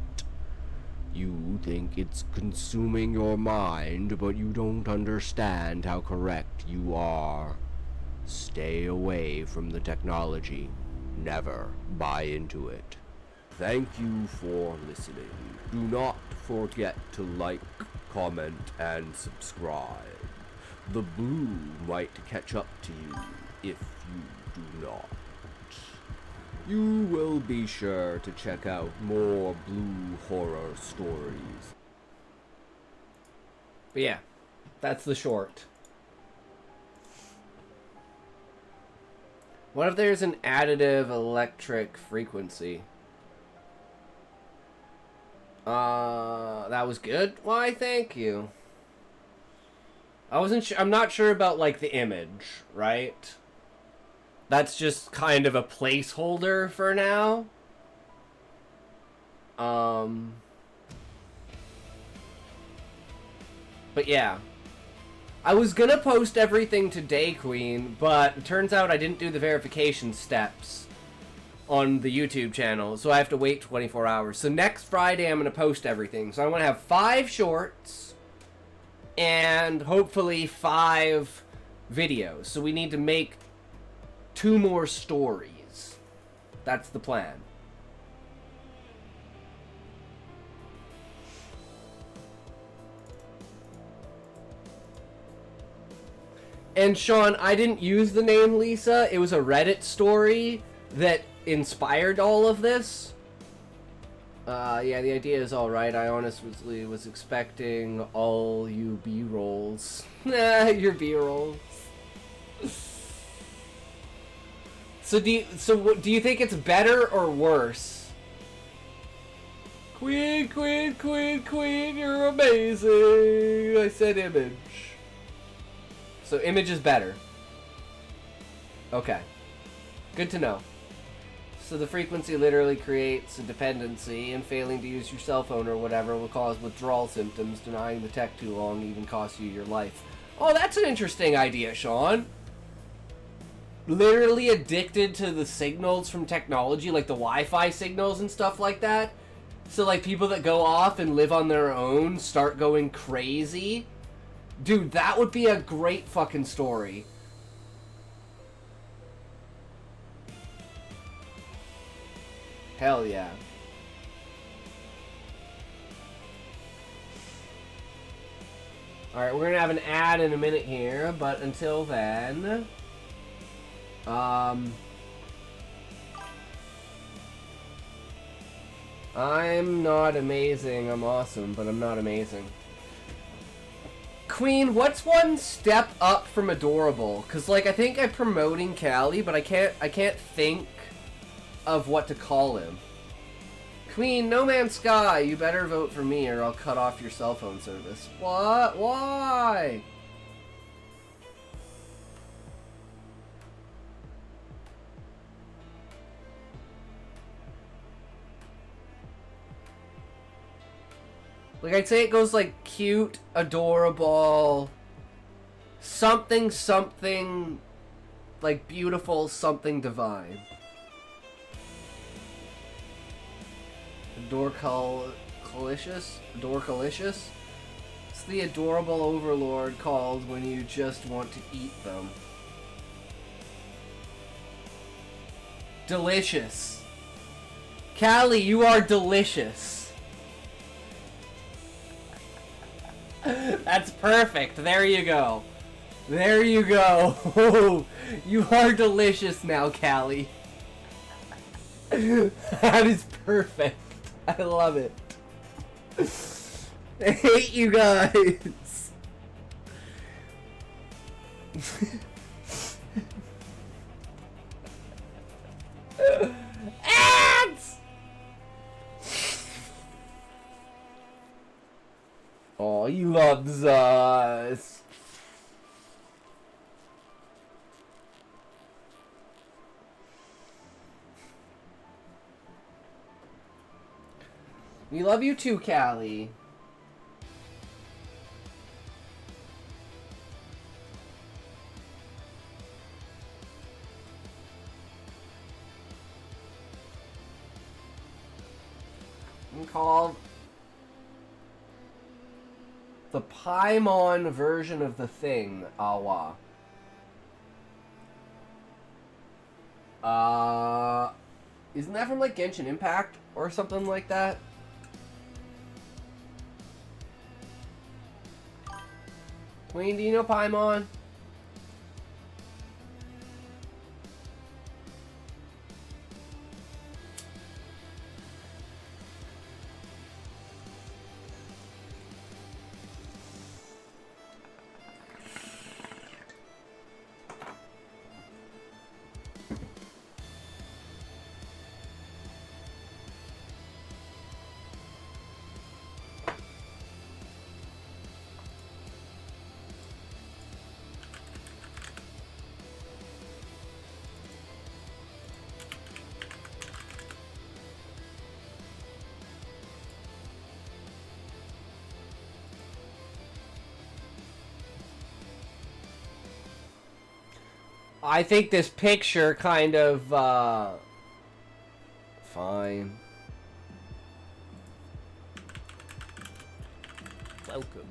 You think it's consuming your mind, but you don't understand how correct you are. Stay away from the technology. Never buy into it. Thank you for listening. Do not forget to like, comment, and subscribe. The blue might catch up to you if you do not. You will be sure to check out more blue horror stories. But yeah, that's the short. What if there's an additive electric frequency? That was good? Why, thank you. I'm not sure about, like, the image, right? That's just kind of a placeholder for now. But yeah. I was gonna post everything today, Queen, but it turns out I didn't do the verification steps on the YouTube channel, so I have to wait 24 hours. So next Friday, I'm gonna post everything. So I want to have 5 shorts and hopefully 5 videos. So we need to make 2 more stories. That's the plan. And Sean, I didn't use the name Lisa. It was a Reddit story that inspired all of this. Yeah, the idea is alright. I honestly was expecting all you B-rolls. Your B-rolls. So do you think it's better or worse? Queen, queen, queen, queen, you're amazing. I said image. So image is better. Okay. Good to know. So the frequency literally creates a dependency, and failing to use your cell phone or whatever will cause withdrawal symptoms. Denying the tech too long even costs you your life. Oh, that's an interesting idea, Sean. literally addicted to the signals from technology, like the Wi-Fi signals and stuff like that. So, like, people that go off and live on their own start going crazy. Dude, that would be a great fucking story. Hell yeah. Alright, we're gonna have an ad in a minute here, but until then... I'm not amazing, I'm awesome, but I'm not amazing. Queen, what's one step up from adorable? Cause like I think I'm promoting Callie, but I can't think of what to call him. Queen, No Man's Sky, you better vote for me or I'll cut off your cell phone service. What? Why? Like, I'd say it goes like cute, adorable, something, something, like beautiful, something divine. Adorcalicious? Adorcalicious? It's the adorable overlord called when you just want to eat them. Delicious. Callie, you are delicious. That's perfect. There you go. There you go. You are delicious now, Callie. That is perfect. I love it. I hate you guys. Ads! Oh, he loves us. We love you too, Callie. We call the Paimon version of the thing, Awa. Isn't that from like Genshin Impact or something like that? Queen, do you know Paimon? I think this picture kind of, fine. Welcome.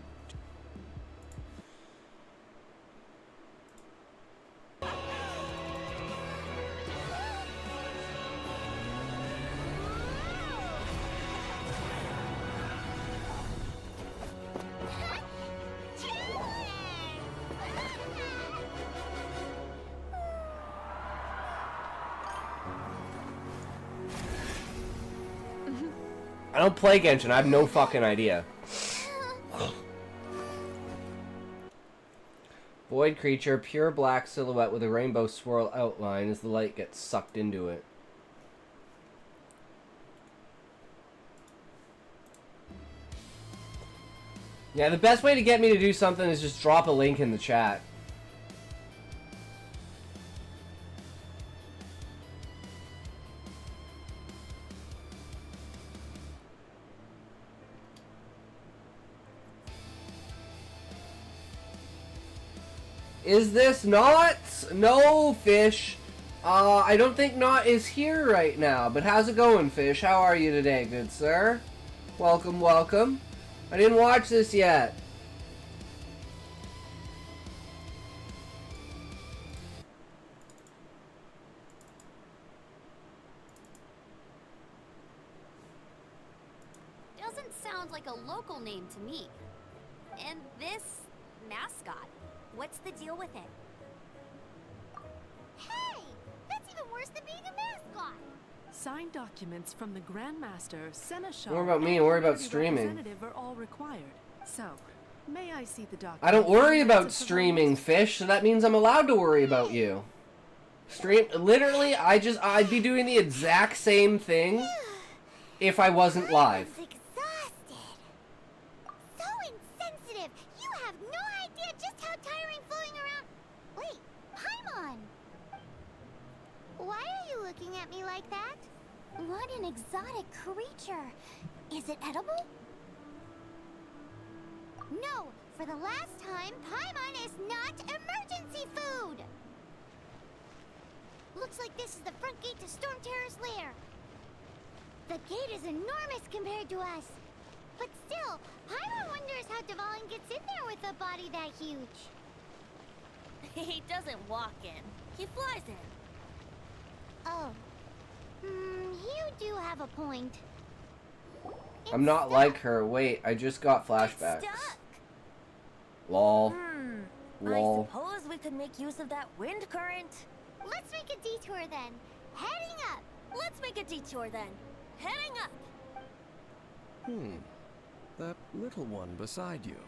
I don't play Genshin. I have no fucking idea. Void creature, pure black silhouette with a rainbow swirl outline as the light gets sucked into it. Yeah, the best way to get me to do something is just drop a link in the chat. Is this Knot? No, Fish. I don't think Knot is here right now, but how's it going, Fish? How are you today, good sir? Welcome, welcome. I didn't watch this yet. Doesn't sound like a local name to me. And this mascot, what's the deal with it? Hey! That's even worse than being a mascot! Signed documents from the Grandmaster, Seneschal, Don't worry about me, worry about and streaming. representative are all required. So, may I see the document? I don't worry about streaming, Fish, so that means I'm allowed to worry about you. Literally, I'd be doing the exact same thing if I wasn't live. Exhausted. So insensitive. You have no idea just how tiring floating around. Wait, Paimon. Why are you looking at me like that? What an exotic creature. Is it edible? No, for the last time, Paimon is not emergency food. Looks like this is the front gate to Storm Terror's lair. The gate is enormous compared to us. But still, Paimon wonders how Dvalin gets in there with a body that huge. He doesn't walk in. He flies in. Oh. You do have a point. I'm not like her. Wait, I just got flashbacks. Lol. Lol. I suppose we could make use of that wind current. Let's make a detour then. Heading up. Let's make a detour then. Heading up. That little one beside you.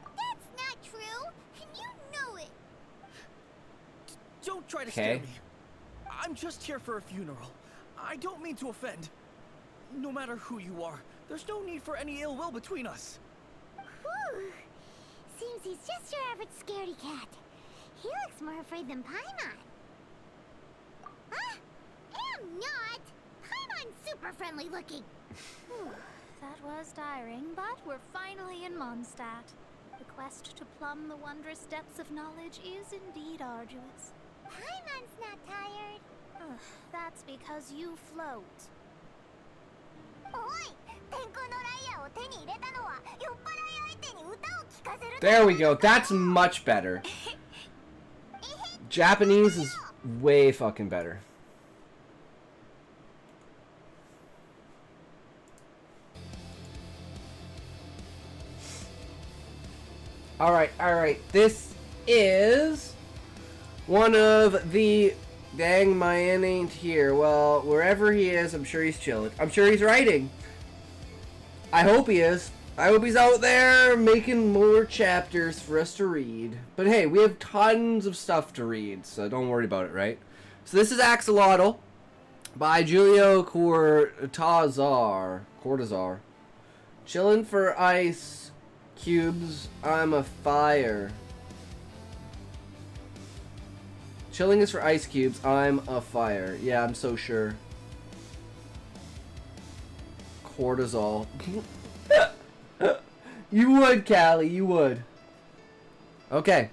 That's not true. And you know it. Don't try to scare me. I'm just here for a funeral. I don't mean to offend. No matter who you are, there's no need for any ill will between us. Whew. Seems he's just your average scaredy cat. He looks more afraid than Paimon. I'm not. Paimon's super friendly looking. That was tiring, but we're finally in Mondstadt. The quest to plumb the wondrous depths of knowledge is indeed arduous. Paimon's not tired. That's because you float. There we go. That's much better. Japanese is way fucking better. Alright. This is one of the... Dang, my N ain't here. Well, wherever he is, I'm sure he's chilling. I'm sure he's writing. I hope he is. I hope he's out there making more chapters for us to read. But hey, we have tons of stuff to read, so don't worry about it, right? So this is Axolotl by Julio Cortazar. Chillin' for ice cubes, I'm a fire. Chilling is for ice cubes, I'm a fire. Yeah, I'm so sure. Cortisol. You would, Callie, you would. Okay.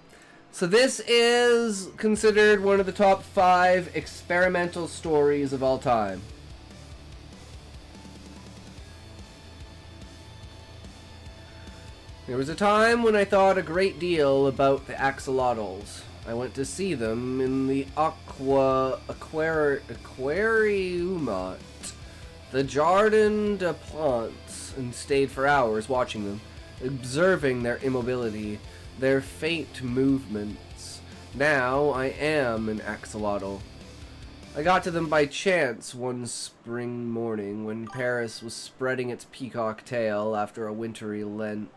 So this is considered one of the top 5 experimental stories of all time. There was a time when I thought a great deal about the axolotls. I went to see them in the aquariumat, the Jardin des Plantes, and stayed for hours watching them, observing their immobility, their faint movements. Now I am an axolotl. I got to them by chance one spring morning when Paris was spreading its peacock tail after a wintry Lent.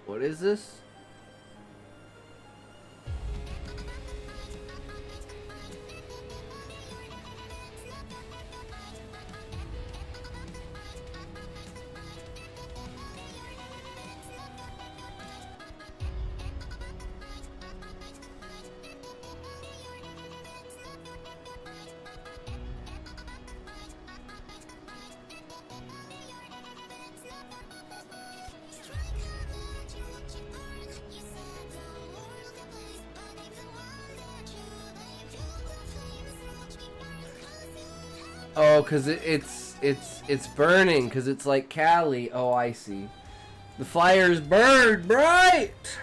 What is this? Oh, cause it's burning, cause it's like Cali. Oh, I see. The fires burned bright.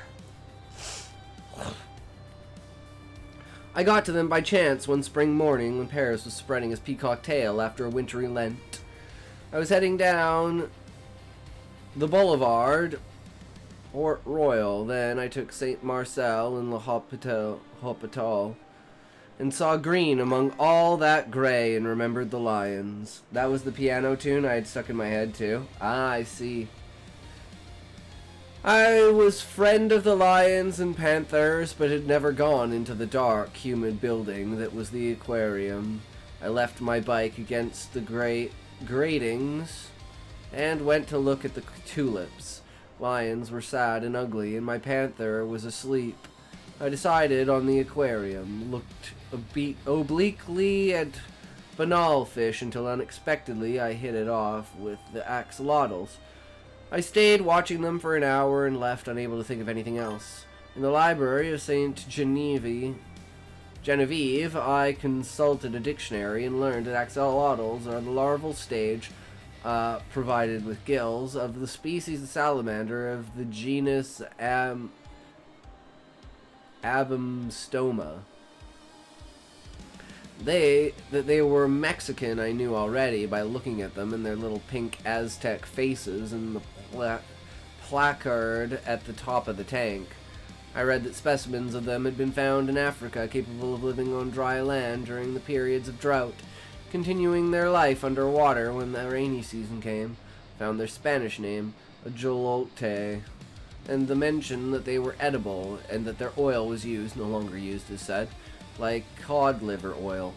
I got to them by chance one spring morning when Paris was spreading his peacock tail after a wintry Lent. I was heading down the boulevard, Port Royal. Then I took Saint Marcel and L'Hôpital and saw green among all that gray and remembered the lions. That was the piano tune I had stuck in my head too. Ah, I see. I was friend of the lions and panthers, but had never gone into the dark, humid building that was the aquarium. I left my bike against the gratings and went to look at the tulips. Lions were sad and ugly, and my panther was asleep. I decided on the aquarium, looked obliquely at banal fish until unexpectedly I hit it off with the axolotls. I stayed watching them for an hour and left unable to think of anything else. In the library of St. Genevieve, I consulted a dictionary and learned that axolotls are the larval stage, provided with gills, of the species of salamander of the genus Abamstoma. That they were Mexican I knew already by looking at them and their little pink Aztec faces and the placard at the top of the tank. I read that specimens of them had been found in Africa, capable of living on dry land during the periods of drought, continuing their life underwater when the rainy season came. Found their Spanish name, ajolote, and the mention that they were edible and that their oil was used, no longer used as said, like cod liver oil.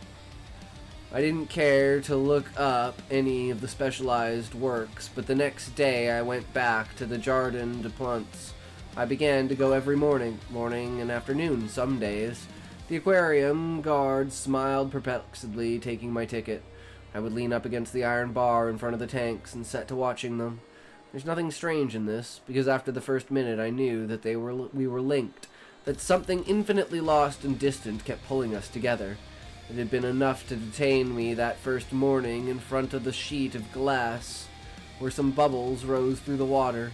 I didn't care to look up any of the specialized works, but the next day I went back to the Jardin des Plantes. I began to go every morning and afternoon some days. The aquarium guard smiled perplexedly, taking my ticket. I would lean up against the iron bar in front of the tanks and set to watching them. There's nothing strange in this, because after the first minute I knew that we were linked, that something infinitely lost and distant kept pulling us together. It had been enough to detain me that first morning in front of the sheet of glass, where some bubbles rose through the water.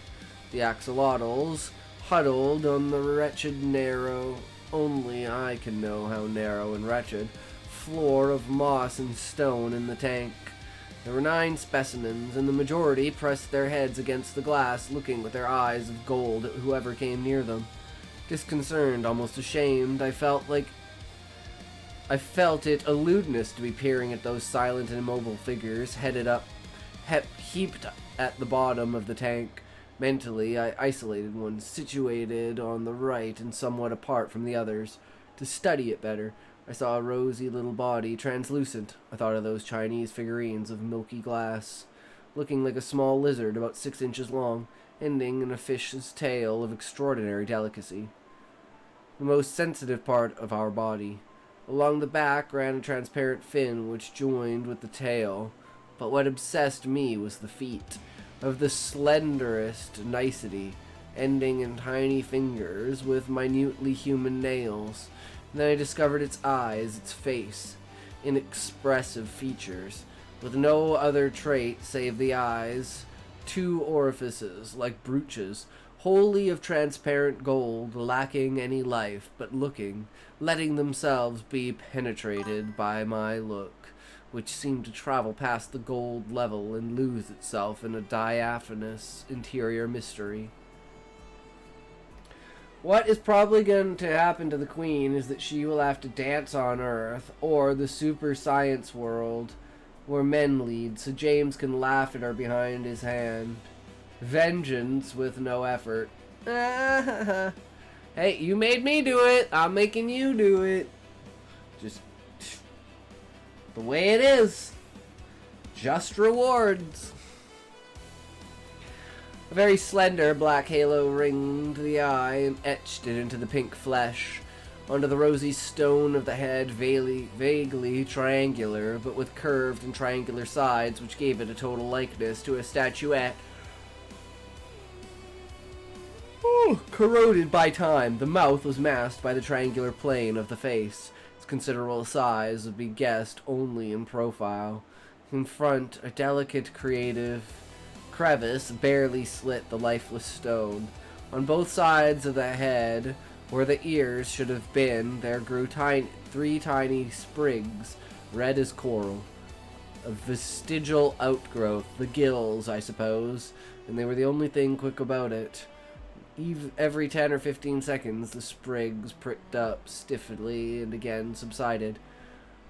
The axolotls huddled on the wretched narrow, only I can know how narrow and wretched, floor of moss and stone in the tank. There were 9 specimens, and the majority pressed their heads against the glass, looking with their eyes of gold at whoever came near them. Disconcerted, almost ashamed, I felt it a lewdness to be peering at those silent and immobile figures heaped at the bottom of the tank. Mentally, I isolated one, situated on the right and somewhat apart from the others. To study it better, I saw a rosy little body, translucent. I thought of those Chinese figurines of milky glass, looking like a small lizard about 6 inches long, ending in a fish's tail of extraordinary delicacy. The most sensitive part of our body. Along the back ran a transparent fin which joined with the tail, but what obsessed me was the feet, of the slenderest nicety, ending in tiny fingers with minutely human nails. And then I discovered its eyes, its face, inexpressive features, with no other trait save the eyes, 2 orifices like brooches, wholly of transparent gold, lacking any life, but letting themselves be penetrated by my look, which seemed to travel past the gold level and lose itself in a diaphanous interior mystery. What is probably going to happen to the Queen is that she will have to dance on Earth, or the super science world, where men lead, so James can laugh at her behind his hand. Vengeance with no effort. Hey, you made me do it. I'm making you do it. Just the way it is. Just rewards. A very slender black halo ringed the eye and etched it into the pink flesh. Onto the rosy stone of the head, vaguely triangular, but with curved and triangular sides, which gave it a total likeness to a statuette. Corroded by time, the mouth was masked by the triangular plane of the face. Its considerable size would be guessed only in profile. In front, a delicate, creative crevice barely slit the lifeless stone. On both sides of the head, where the ears should have been, there grew three tiny sprigs, red as coral. A vestigial outgrowth, the gills, I suppose, and they were the only thing quick about it. Every 10 or 15 seconds, the sprigs pricked up stiffly and again subsided.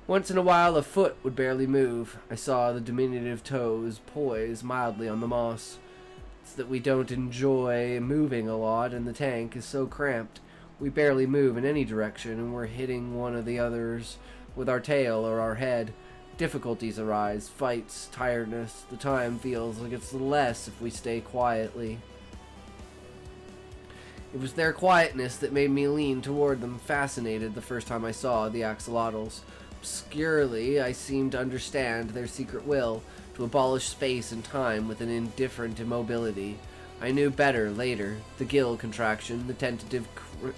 Once in a while, a foot would barely move. I saw the diminutive toes poise mildly on the moss. It's that we don't enjoy moving a lot, and the tank is so cramped. We barely move in any direction, and we're hitting one of the others with our tail or our head. Difficulties arise, fights, tiredness. The time feels like it's less if we stay quietly. It was their quietness that made me lean toward them, fascinated the first time I saw the axolotls. Obscurely, I seemed to understand their secret will, to abolish space and time with an indifferent immobility. I knew better later. The gill contraction, the tentative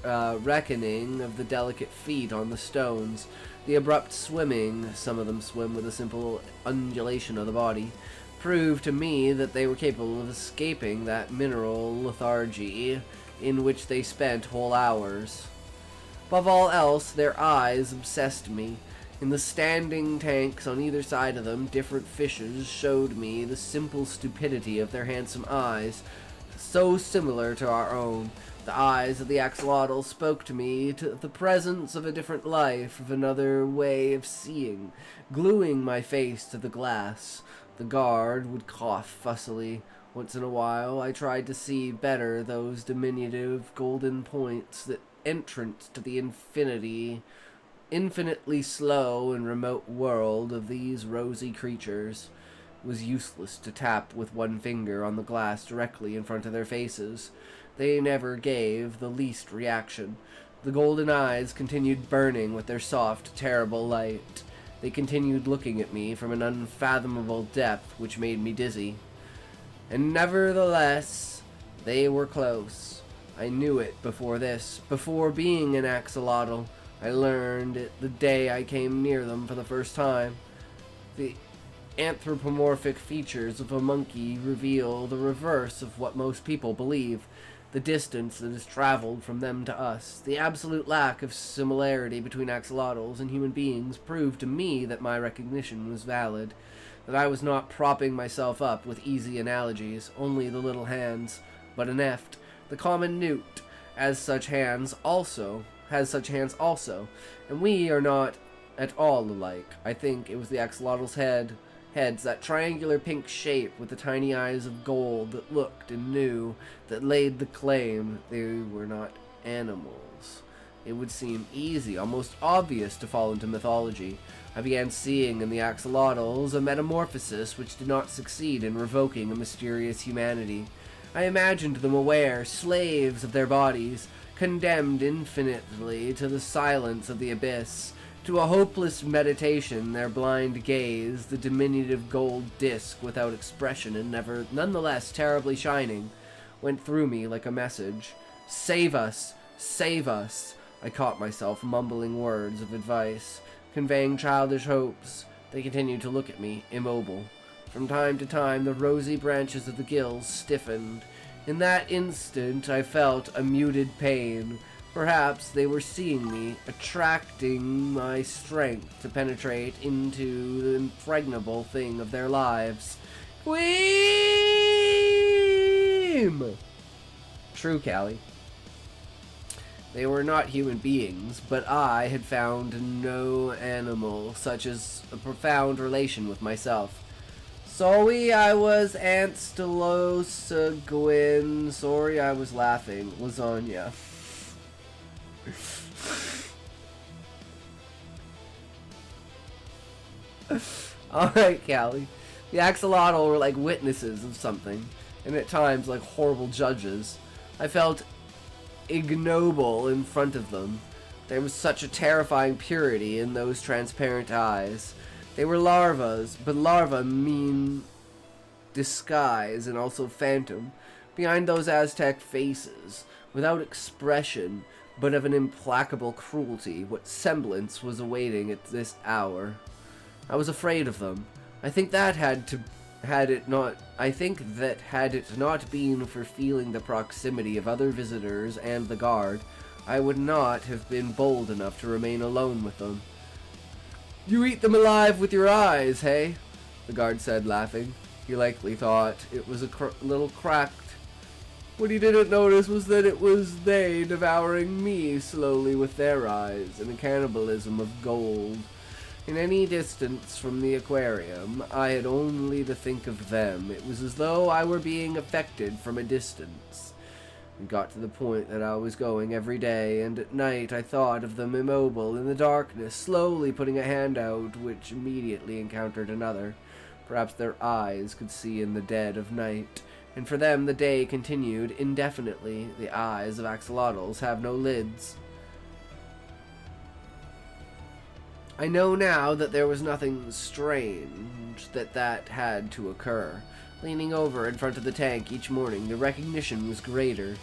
reckoning of the delicate feet on the stones, the abrupt swimming, some of them swim with a simple undulation of the body, proved to me that they were capable of escaping that mineral lethargy in which they spent whole hours. Above all else, their eyes obsessed me. In the standing tanks on either side of them, different fishes showed me the simple stupidity of their handsome eyes, so similar to our own. The eyes of the axolotl spoke to me to the presence of a different life, of another way of seeing, gluing my face to the glass. The guard would cough fussily. Once in a while, I tried to see better those diminutive golden points, that entrance to the infinitely slow and remote world of these rosy creatures. It was useless to tap with one finger on the glass directly in front of their faces. They never gave the least reaction. The golden eyes continued burning with their soft, terrible light. They continued looking at me from an unfathomable depth which made me dizzy. And nevertheless, they were close. I knew it before this. Before being an axolotl, I learned it the day I came near them for the first time. The anthropomorphic features of a monkey reveal the reverse of what most people believe. The distance that is traveled from them to us, the absolute lack of similarity between axolotls and human beings proved to me that my recognition was valid, that I was not propping myself up with easy analogies, only the little hands, but an eft, the common newt, has such hands also, and we are not at all alike. I think it was the axolotl's heads, that triangular pink shape with the tiny eyes of gold that looked and knew, that laid the claim they were not animals. It would seem easy, almost obvious, to fall into mythology. I began seeing in the axolotls a metamorphosis which did not succeed in revoking a mysterious humanity. I imagined them aware, slaves of their bodies, condemned infinitely to the silence of the abyss, to a hopeless meditation, their blind gaze, the diminutive gold disc without expression and nonetheless terribly shining, went through me like a message. Save us! Save us! I caught myself mumbling words of advice, conveying childish hopes. They continued to look at me, immobile. From time to time, the rosy branches of the gills stiffened. In that instant, I felt a muted pain. Perhaps they were seeing me, attracting my strength to penetrate into the impregnable thing of their lives. Queem! True, Callie. They were not human beings, but I had found no animal such as a profound relation with myself. Sorry I was Anstelosa Gwyn. Sorry I was laughing. Lasagna. Alright, Callie. The axolotl were like witnesses of something, and at times like horrible judges. I felt ignoble in front of them. There was such a terrifying purity in those transparent eyes. They were larvas, but larva mean disguise and also phantom. Behind those Aztec faces, without expression, but of an implacable cruelty, what semblance was awaiting at this hour? I was afraid of them. I think that had it not been for feeling the proximity of other visitors and the guard, I would not have been bold enough to remain alone with them. You eat them alive with your eyes, hey? The guard said, laughing. He likely thought it was a little cracked. What he didn't notice was that it was they devouring me slowly with their eyes, in a cannibalism of gold. In any distance from the aquarium, I had only to think of them. It was as though I were being affected from a distance. It got to the point that I was going every day, and at night I thought of them immobile in the darkness, slowly putting a hand out, which immediately encountered another. Perhaps their eyes could see in the dead of night, and for them the day continued indefinitely. The eyes of axolotls have no lids. I know now that there was nothing strange that had to occur. Leaning over in front of the tank each morning, the recognition was greater.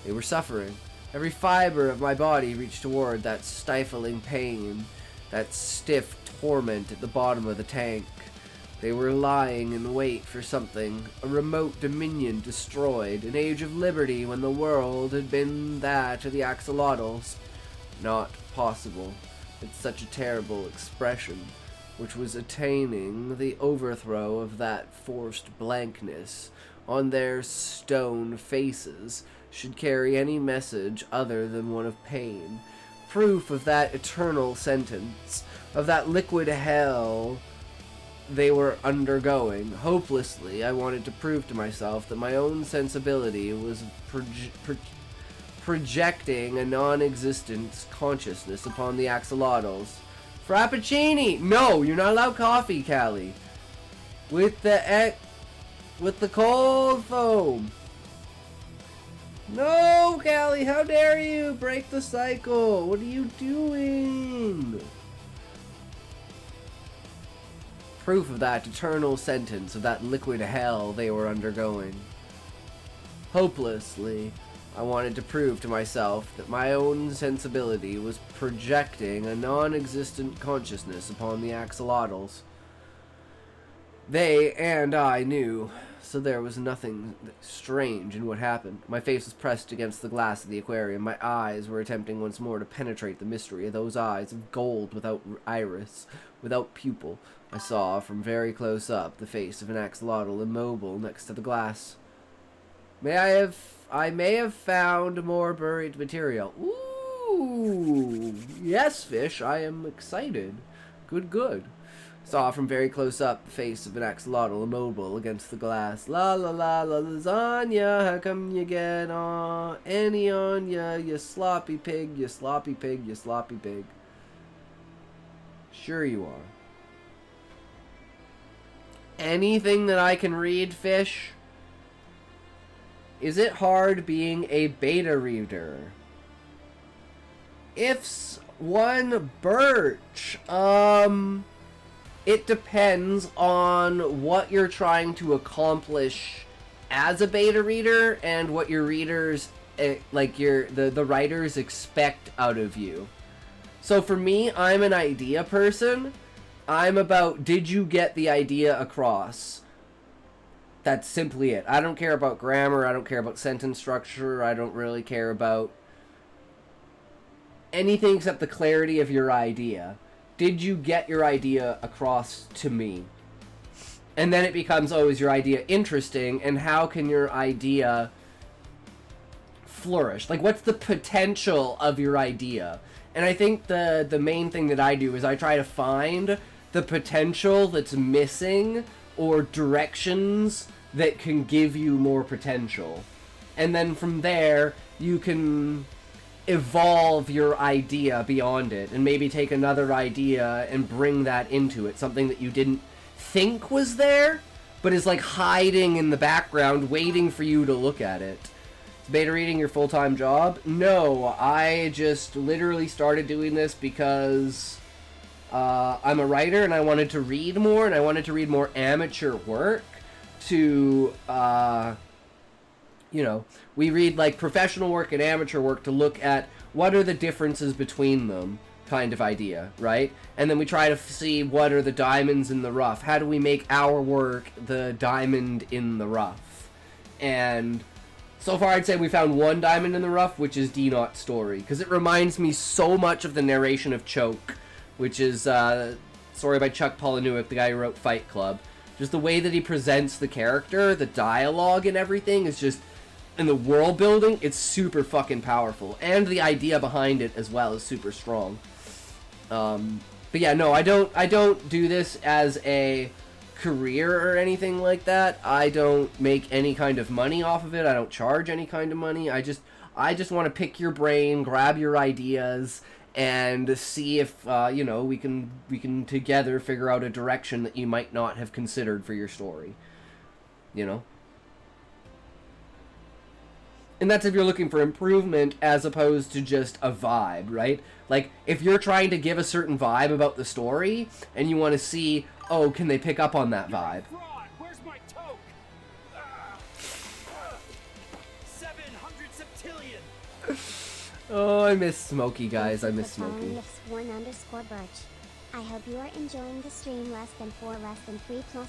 They were suffering. Every fiber of my body reached toward that stifling pain, that stiff torment at the bottom of the tank. They were lying in wait for something, a remote dominion destroyed, an age of liberty when the world had been that of the axolotls. Not possible. It's such a terrible expression, which was attaining the overthrow of that forced blankness on their stone faces, should carry any message other than one of pain. Proof of that eternal sentence, of that liquid hell they were undergoing. Hopelessly, I wanted to prove to myself that my own sensibility was projecting a non-existent consciousness upon the axolotls. Frappuccini! No, you're not allowed coffee, Callie. With the cold foam. No, Callie, how dare you break the cycle? What are you doing? Proof of that eternal sentence, of that liquid hell they were undergoing. Hopelessly, I wanted to prove to myself that my own sensibility was projecting a non-existent consciousness upon the axolotls. They and I knew, so there was nothing strange in what happened. My face was pressed against the glass of the aquarium. My eyes were attempting once more to penetrate the mystery of those eyes of gold without iris, without pupil. I saw from very close up the face of an axolotl immobile next to the glass. I may have found more buried material. Ooh, yes, fish, I am excited. Good. Saw from very close up the face of an axolotl immobile against the glass. La la la la lasagna, how come you get on any on ya, you sloppy pig, you sloppy pig, you sloppy pig. Sure you are. Anything that I can read, fish? Is it hard being a beta reader? Ifs one birch. It depends on what you're trying to accomplish as a beta reader and what your readers, the writers expect out of you. So for me, I'm an idea person. I'm about, did you get the idea across? That's simply it. I don't care about grammar. I don't care about sentence structure. I don't really care about anything except the clarity of your idea. Did you get your idea across to me? And then it becomes, oh, is your idea interesting? And how can your idea flourish? Like, what's the potential of your idea? And I think the main thing that I do is I try to find the potential that's missing or directions that can give you more potential. And then from there, you can evolve your idea beyond it and maybe take another idea and bring that into it. Something that you didn't think was there, but is like hiding in the background, waiting for you to look at it. Is beta reading your full-time job? No, I just literally started doing this because I'm a writer and I wanted to read more, and I wanted to read more amateur work to, we read like professional work and amateur work to look at what are the differences between them, kind of idea, right? And then we try to see what are the diamonds in the rough. How do we make our work the diamond in the rough? And so far I'd say we found one diamond in the rough, which is D-Naught's story, because it reminds me so much of the narration of Choke, which is story by Chuck Palahniuk, the guy who wrote Fight Club. Just the way that he presents the character, the dialogue and everything is just, and the world building, it's super fucking powerful. And the idea behind it as well is super strong. But yeah, no, I don't do this as a career or anything like that. I don't make any kind of money off of it. I don't charge any kind of money. I just want to pick your brain, grab your ideas, and see if you know, we can together figure out a direction that you might not have considered for your story. You know? And that's if you're looking for improvement as opposed to just a vibe, right? Like, if you're trying to give a certain vibe about the story, and you want to see, oh, can they pick up on that vibe? Where's my toque? 700 septillion. Oh, I miss Smokey, guys. I miss Smokey. _Birch. I hope you are enjoying the stream. Less than 4, less than 3, +1.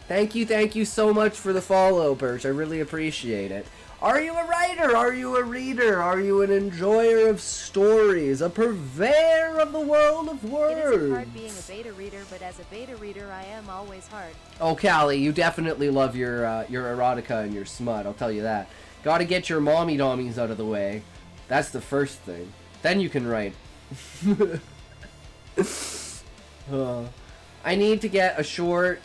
Thank you so much for the follow, Birch. I really appreciate it. Are you a writer? Are you a reader? Are you an enjoyer of stories? A purveyor of the world of words? It isn't hard being a beta reader, but as a beta reader, I am always hard. Oh, Callie, you definitely love your erotica and your smut, I'll tell you that. Gotta get your mommy dommies out of the way. That's the first thing. Then you can write. I need to get a short,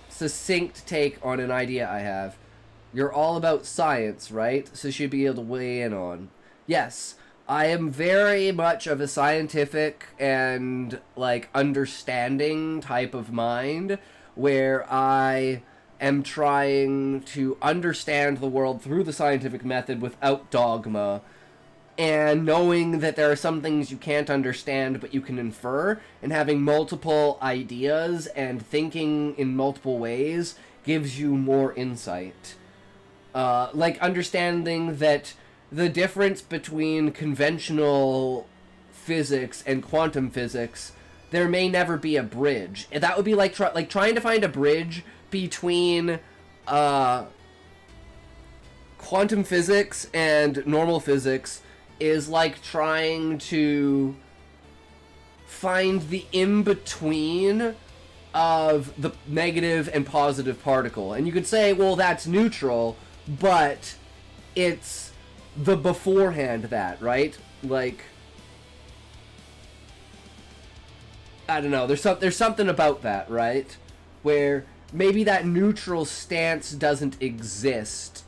succinct take on an idea I have. You're all about science, right? So you should be able to weigh in on. Yes, I am very much of a scientific and, like, understanding type of mind, where I am trying to understand the world through the scientific method without dogma, and knowing that there are some things you can't understand but you can infer, and having multiple ideas and thinking in multiple ways gives you more insight. Like understanding that the difference between conventional physics and quantum physics, there may never be a bridge. That would be like trying to find a bridge between quantum physics and normal physics is like trying to find the in-between of the negative and positive particle. And you could say, well, that's neutral, but it's the beforehand that, right? Like, I don't know, there's something about that, right? Where maybe that neutral stance doesn't exist,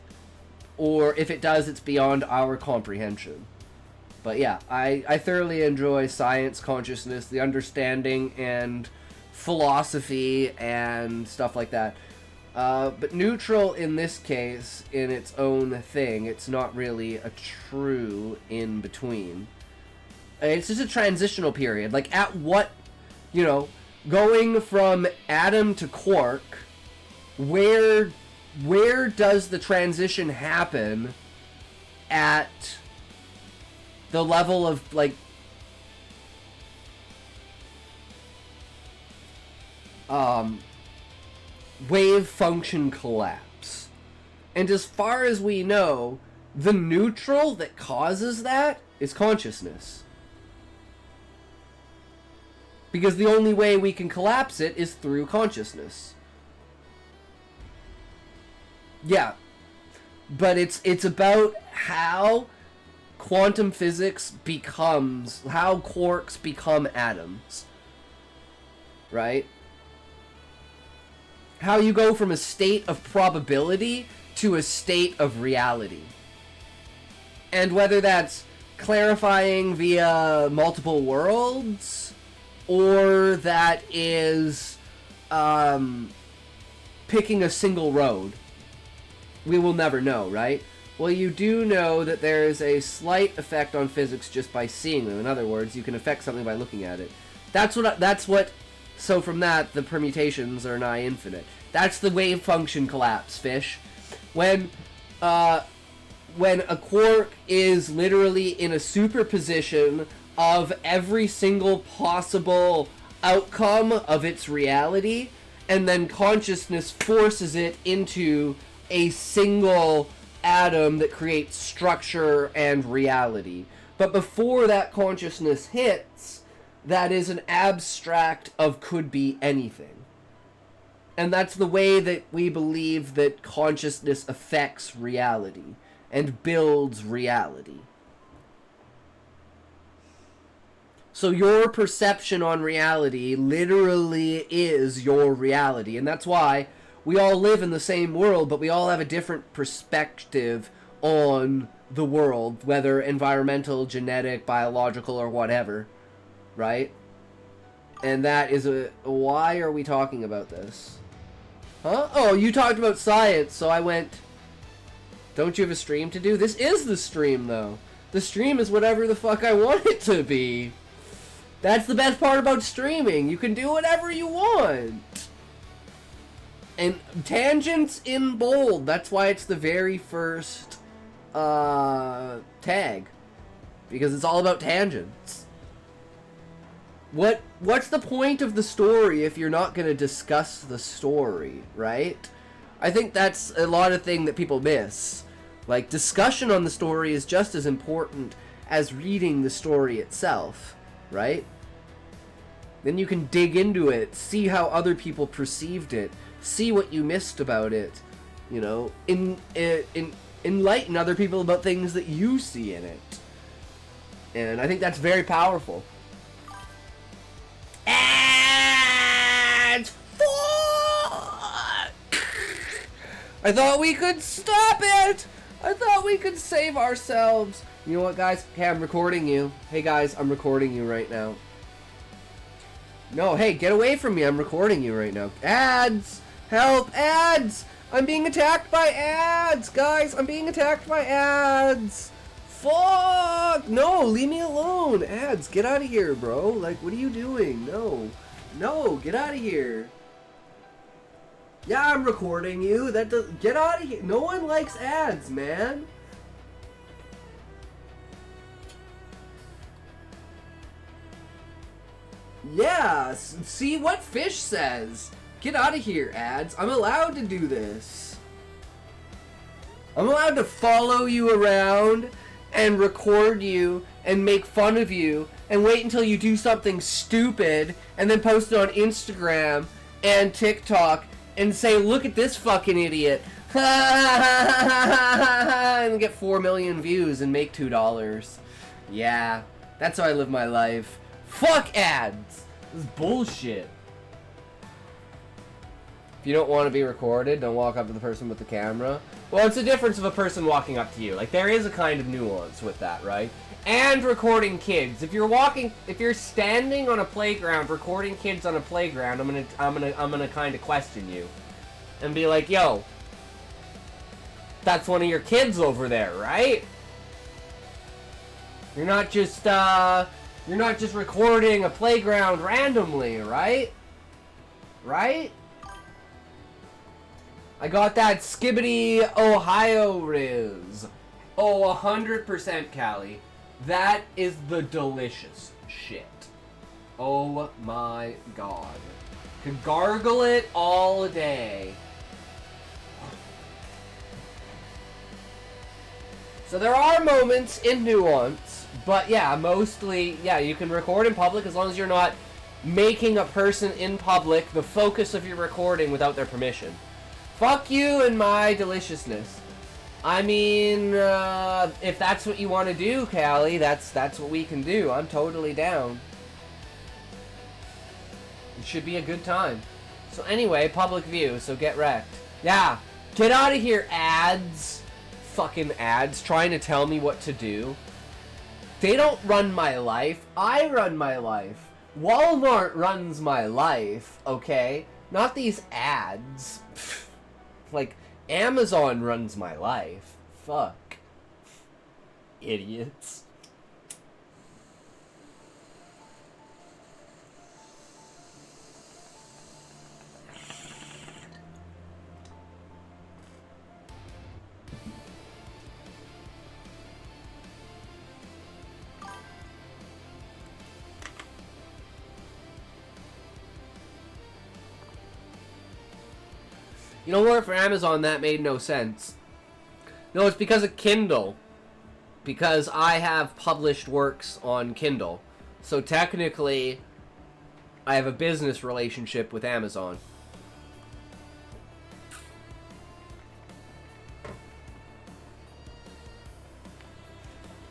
or if it does, it's beyond our comprehension. But yeah, I thoroughly enjoy science, consciousness, the understanding, and philosophy, and stuff like that. But neutral in this case, in its own thing, it's not really a true in-between. It's just a transitional period. Like, at what, you know, going from atom to quark, where does the transition happen at the level of, like, wave function collapse? And as far as we know, the neutral that causes that is consciousness. Because the only way we can collapse it is through consciousness. Yeah. But it's about how quantum physics becomes, how quarks become atoms. Right? How you go from a state of probability to a state of reality. And whether that's clarifying via multiple worlds, or that is picking a single road, we will never know, right? Well, you do know that there is a slight effect on physics just by seeing them. In other words, you can affect something by looking at it. So from that, the permutations are nigh infinite. That's the wave function collapse, fish. When when a quark is literally in a superposition of every single possible outcome of its reality, and then consciousness forces it into a single atom that creates structure and reality. But before that consciousness hits, that is an abstract of could be anything. And that's the way that we believe that consciousness affects reality and builds reality. So your perception on reality literally is your reality. And that's why we all live in the same world, but we all have a different perspective on the world, whether environmental, genetic, biological, or whatever, right? And that is why are we talking about this? Huh? Oh, you talked about science, so I went, don't you have a stream to do? This is the stream, though. The stream is whatever the fuck I want it to be. That's the best part about streaming. You can do whatever you want. And tangents in bold. That's why it's the very first tag. Because it's all about tangents. What's the point of the story if you're not going to discuss the story, right? I think that's a lot of thing that people miss. Like, discussion on the story is just as important as reading the story itself, right? Then you can dig into it, see how other people perceived it, see what you missed about it, you know, enlighten other people about things that you see in it. And I think that's very powerful. And fuck! I thought we could stop it! I thought we could save ourselves. You know what, guys? Hey, I'm recording you. Hey, guys, I'm recording you right now. No, hey, get away from me. I'm recording you right now. Ads! Help! Ads! I'm being attacked by ads! Guys, I'm being attacked by ads! Fuck! No, leave me alone! Ads, get out of here, bro. Like, what are you doing? No. No, get out of here. Yeah, I'm recording you. Get out of here. No one likes ads, man. Yeah, see what Fish says. Get out of here, ads. I'm allowed to do this. I'm allowed to follow you around and record you and make fun of you and wait until you do something stupid and then post it on Instagram and TikTok and say, look at this fucking idiot. And get 4 million views and make $2. Yeah, that's how I live my life. Fuck ads! This is bullshit. If you don't want to be recorded, don't walk up to the person with the camera. Well, it's the difference of a person walking up to you. Like, there is a kind of nuance with that, right? And recording kids. If you're standing on a playground recording kids on a playground, I'm gonna kind of question you and be like, yo, that's one of your kids over there, right? You're not just recording a playground randomly, right? Right? I got that Skibbity Ohio Riz. Oh, 100% Callie. That is the delicious shit. Oh my god. Could gargle it all day. So there are moments in nuance, but yeah, mostly, yeah, you can record in public as long as you're not making a person in public the focus of your recording without their permission. Fuck you and my deliciousness. I mean, if that's what you want to do, Callie, that's what we can do. I'm totally down. It should be a good time. So anyway, public view, so get wrecked. Yeah, get out of here, ads. Fucking ads trying to tell me what to do. They don't run my life. I run my life. Walmart runs my life, okay? Not these ads. Like, Amazon runs my life. Fuck. Idiots. You don't work for Amazon, that made no sense. No, it's because of Kindle. Because I have published works on Kindle. So technically, I have a business relationship with Amazon.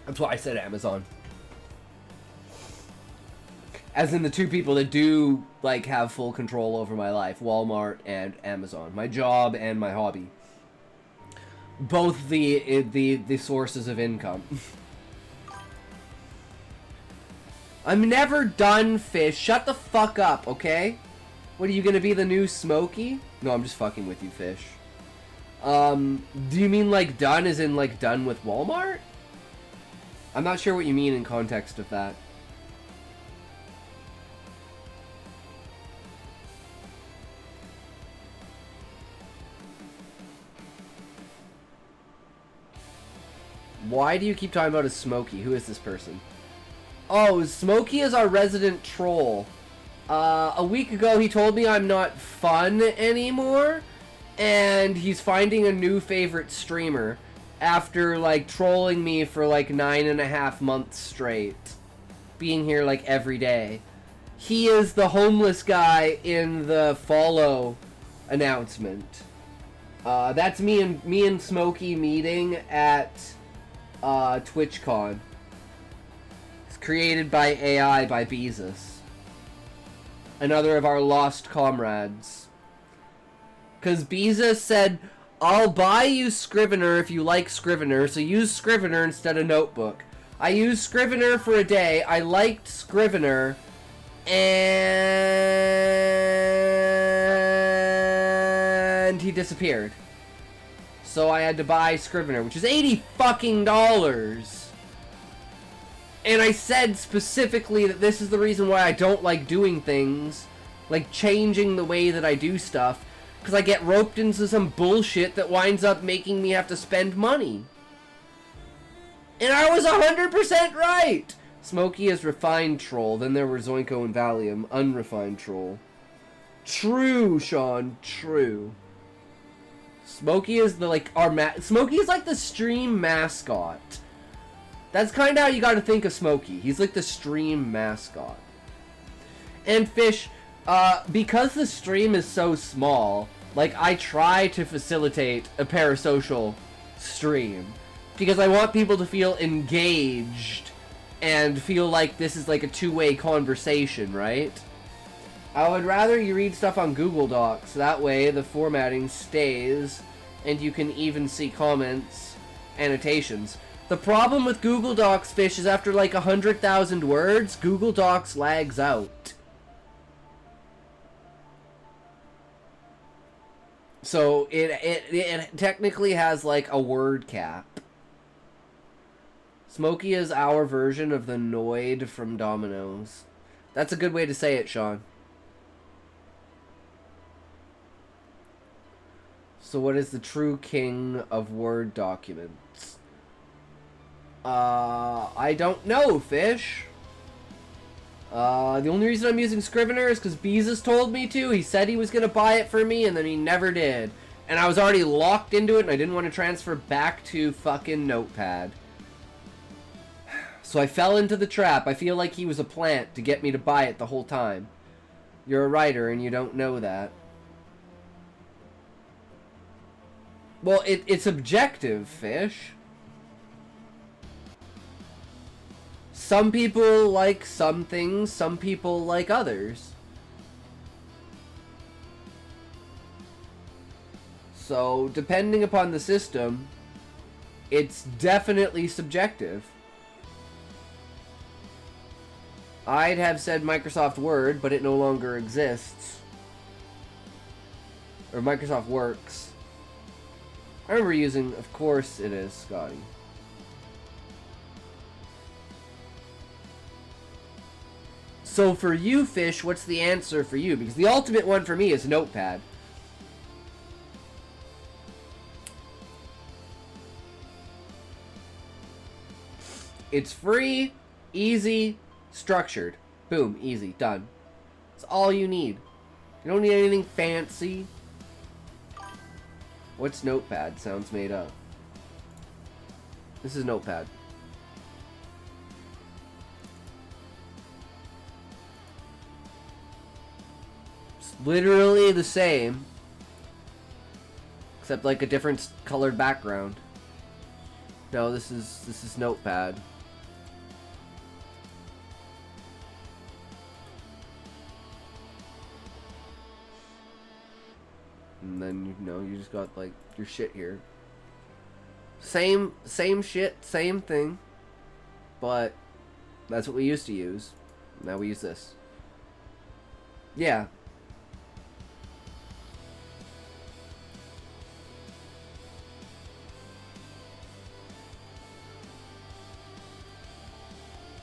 That's why I said Amazon. As in the two people that do, like, have full control over my life. Walmart and Amazon. My job and my hobby. Both the sources of income. I'm never done, Fish. Shut the fuck up, okay? What, are you gonna be the new Smokey? No, I'm just fucking with you, Fish. Do you mean, like, done as in, like, done with Walmart? I'm not sure what you mean in context of that. Why do you keep talking about a Smokey? Who is this person? Oh, Smokey is our resident troll. A week ago he told me I'm not fun anymore, and he's finding a new favorite streamer after, like, trolling me for, like, 9.5 months straight. Being here, like, every day. He is the homeless guy in the follow announcement. That's me and Smokey meeting at TwitchCon. It's created by AI by Beezus. Another of our lost comrades. Because Beezus said, I'll buy you Scrivener if you like Scrivener, so use Scrivener instead of Notebook. I used Scrivener for a day, I liked Scrivener, and he disappeared. So I had to buy Scrivener, which is $80 fucking dollars. And I said specifically that this is the reason why I don't like doing things, like changing the way that I do stuff, because I get roped into some bullshit that winds up making me have to spend money. And I was 100% right! Smokey is refined troll, then there were Zoinko and Valium, unrefined troll. True, Sean, true. Smokey is the, like, Smokey is like the stream mascot. That's kind of how you gotta think of Smokey. He's like the stream mascot. And Fish, because the stream is so small, like, I try to facilitate a parasocial stream. Because I want people to feel engaged and feel like this is like a two-way conversation, right? I would rather you read stuff on Google Docs. That way the formatting stays and you can even see comments, annotations. The problem with Google Docs, Fish, is after like 100,000 words, Google Docs lags out. So it technically has like a word cap. Smokey is our version of the Noid from Domino's. That's a good way to say it, Sean. So what is the true king of Word documents? I don't know, Fish. The only reason I'm using Scrivener is because Beezus told me to. He said he was going to buy it for me, and then he never did. And I was already locked into it, and I didn't want to transfer back to fucking Notepad. So I fell into the trap. I feel like he was a plant to get me to buy it the whole time. You're a writer, and you don't know that. Well, it's objective, Fish. Some people like some things, some people like others. So, depending upon the system, it's definitely subjective. I'd have said Microsoft Word, but it no longer exists. Or Microsoft Works. I remember using, of course it is, Scotty. So for you, Fish, what's the answer for you? Because the ultimate one for me is Notepad. It's free, easy, structured. Boom, easy, done. It's all you need. You don't need anything fancy. What's Notepad? Sounds made up. This is Notepad. It's literally the same, except like a different colored background. No, this is Notepad. And then, you know, you just got like your shit here. Same shit, same thing. But that's what we used to use. Now we use this. Yeah.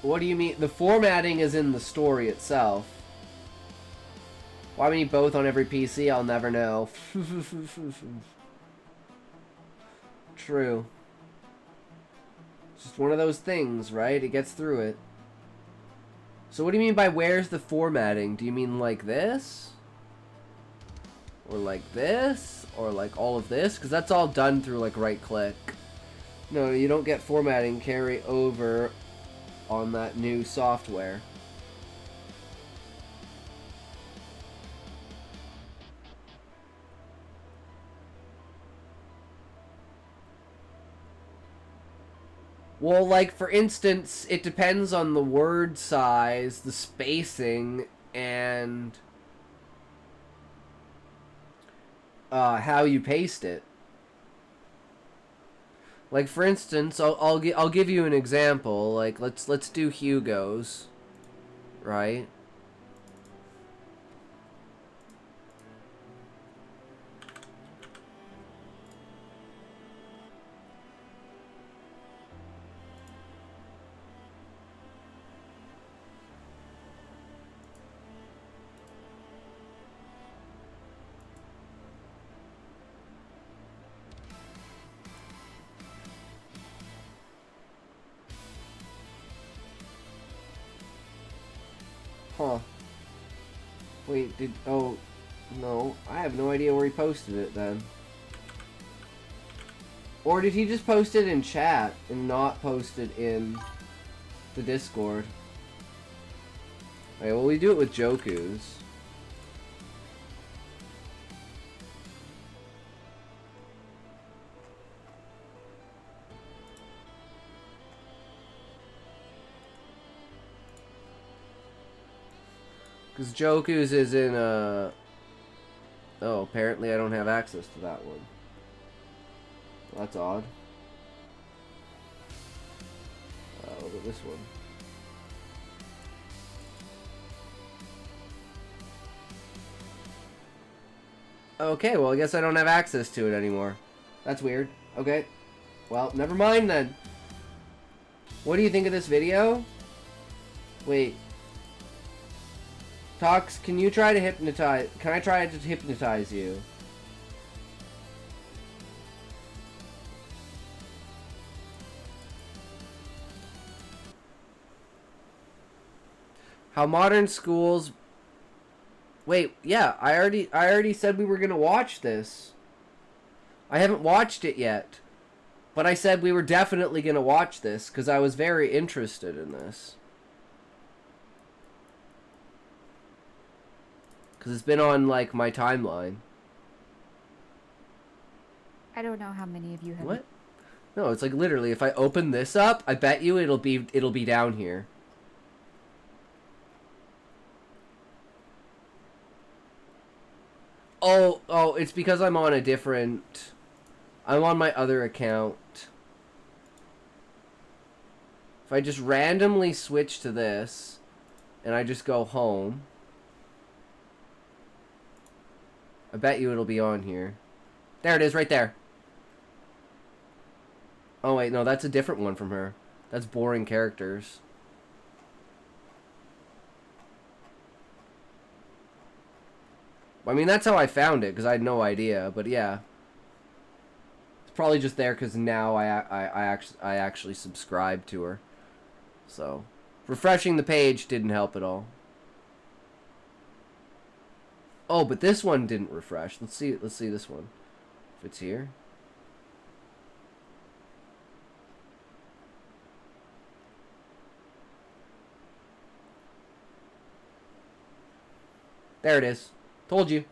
What do you mean? The formatting is in the story itself. Why we need both on every PC, I'll never know. True. It's just one of those things, right? It gets through it. So what do you mean by where's the formatting? Do you mean like this? Or like this? Or like all of this? Because that's all done through like right click. No, you don't get formatting carry over on that new software. Well, like, for instance, it depends on the word size, the spacing, and how you paste it. Like, for instance, I'll give you an example. Like, let's do Hugo's, right? Huh. Wait, oh, no. I have no idea where he posted it then. Or did he just post it in chat and not post it in the Discord? Alright, well, we do it with Joku's. Because Joku's is in, oh, apparently I don't have access to that one. Well, that's odd. Look at this one. Okay, well, I guess I don't have access to it anymore. That's weird. Okay. Well, never mind then. What do you think of this video? Wait. Tox, can you try to hypnotize... Can I try to hypnotize you? How modern schools... Wait, yeah, I already said we were gonna watch this. I haven't watched it yet. But I said we were definitely gonna watch this, because I was very interested in this. Because it's been on, like, my timeline. I don't know how many of you have... What? No, it's like literally, if I open this up, I bet you it'll be down here. Oh, it's because I'm on a different... I'm on my other account. If I just randomly switch to this, and I just go home... I bet you it'll be on here. There it is, right there. Oh, wait, no, that's a different one from her. That's boring characters. I mean, that's how I found it, because I had no idea, but yeah. It's probably just there because now I actually subscribed to her. So, refreshing the page didn't help at all. Oh, but this one didn't refresh. Let's see this one. If it's here. There it is. Told you.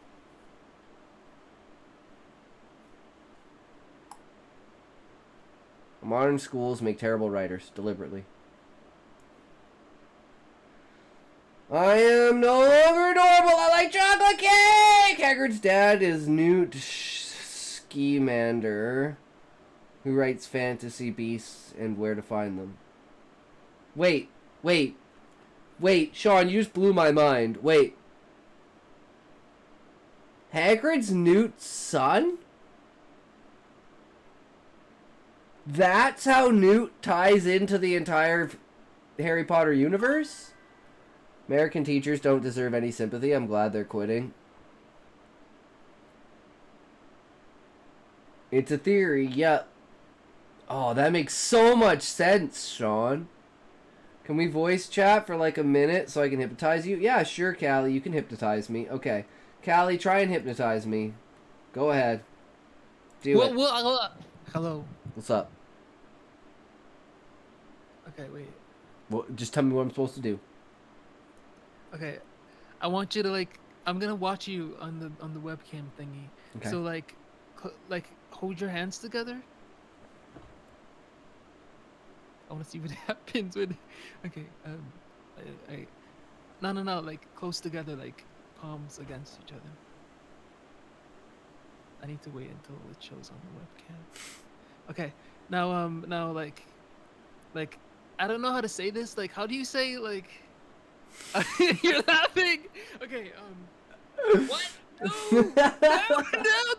Modern schools make terrible writers, deliberately. I am no longer normal. I like chocolate cake! Hagrid's dad is Newt Scamander, who writes fantasy beasts and where to find them. Wait, Sean, you just blew my mind. Wait. Hagrid's Newt's son? That's how Newt ties into the entire Harry Potter universe? American teachers don't deserve any sympathy. I'm glad they're quitting. It's a theory, yep. Oh, that makes so much sense, Sean. Can we voice chat for like a minute so I can hypnotize you? Yeah, sure, Callie. You can hypnotize me. Okay. Callie, try and hypnotize me. Go ahead. Do it. Hello. What's up? Okay, wait. Well, just tell me what I'm supposed to do. Okay, I want you to like. I'm gonna watch you on the webcam thingy. Okay. So like hold your hands together. I want to see what happens when. Okay. No. Like close together, like palms against each other. I need to wait until it shows on the webcam. Okay. Now like I don't know how to say this. Like, how do you say like? You're laughing. Okay. What? No,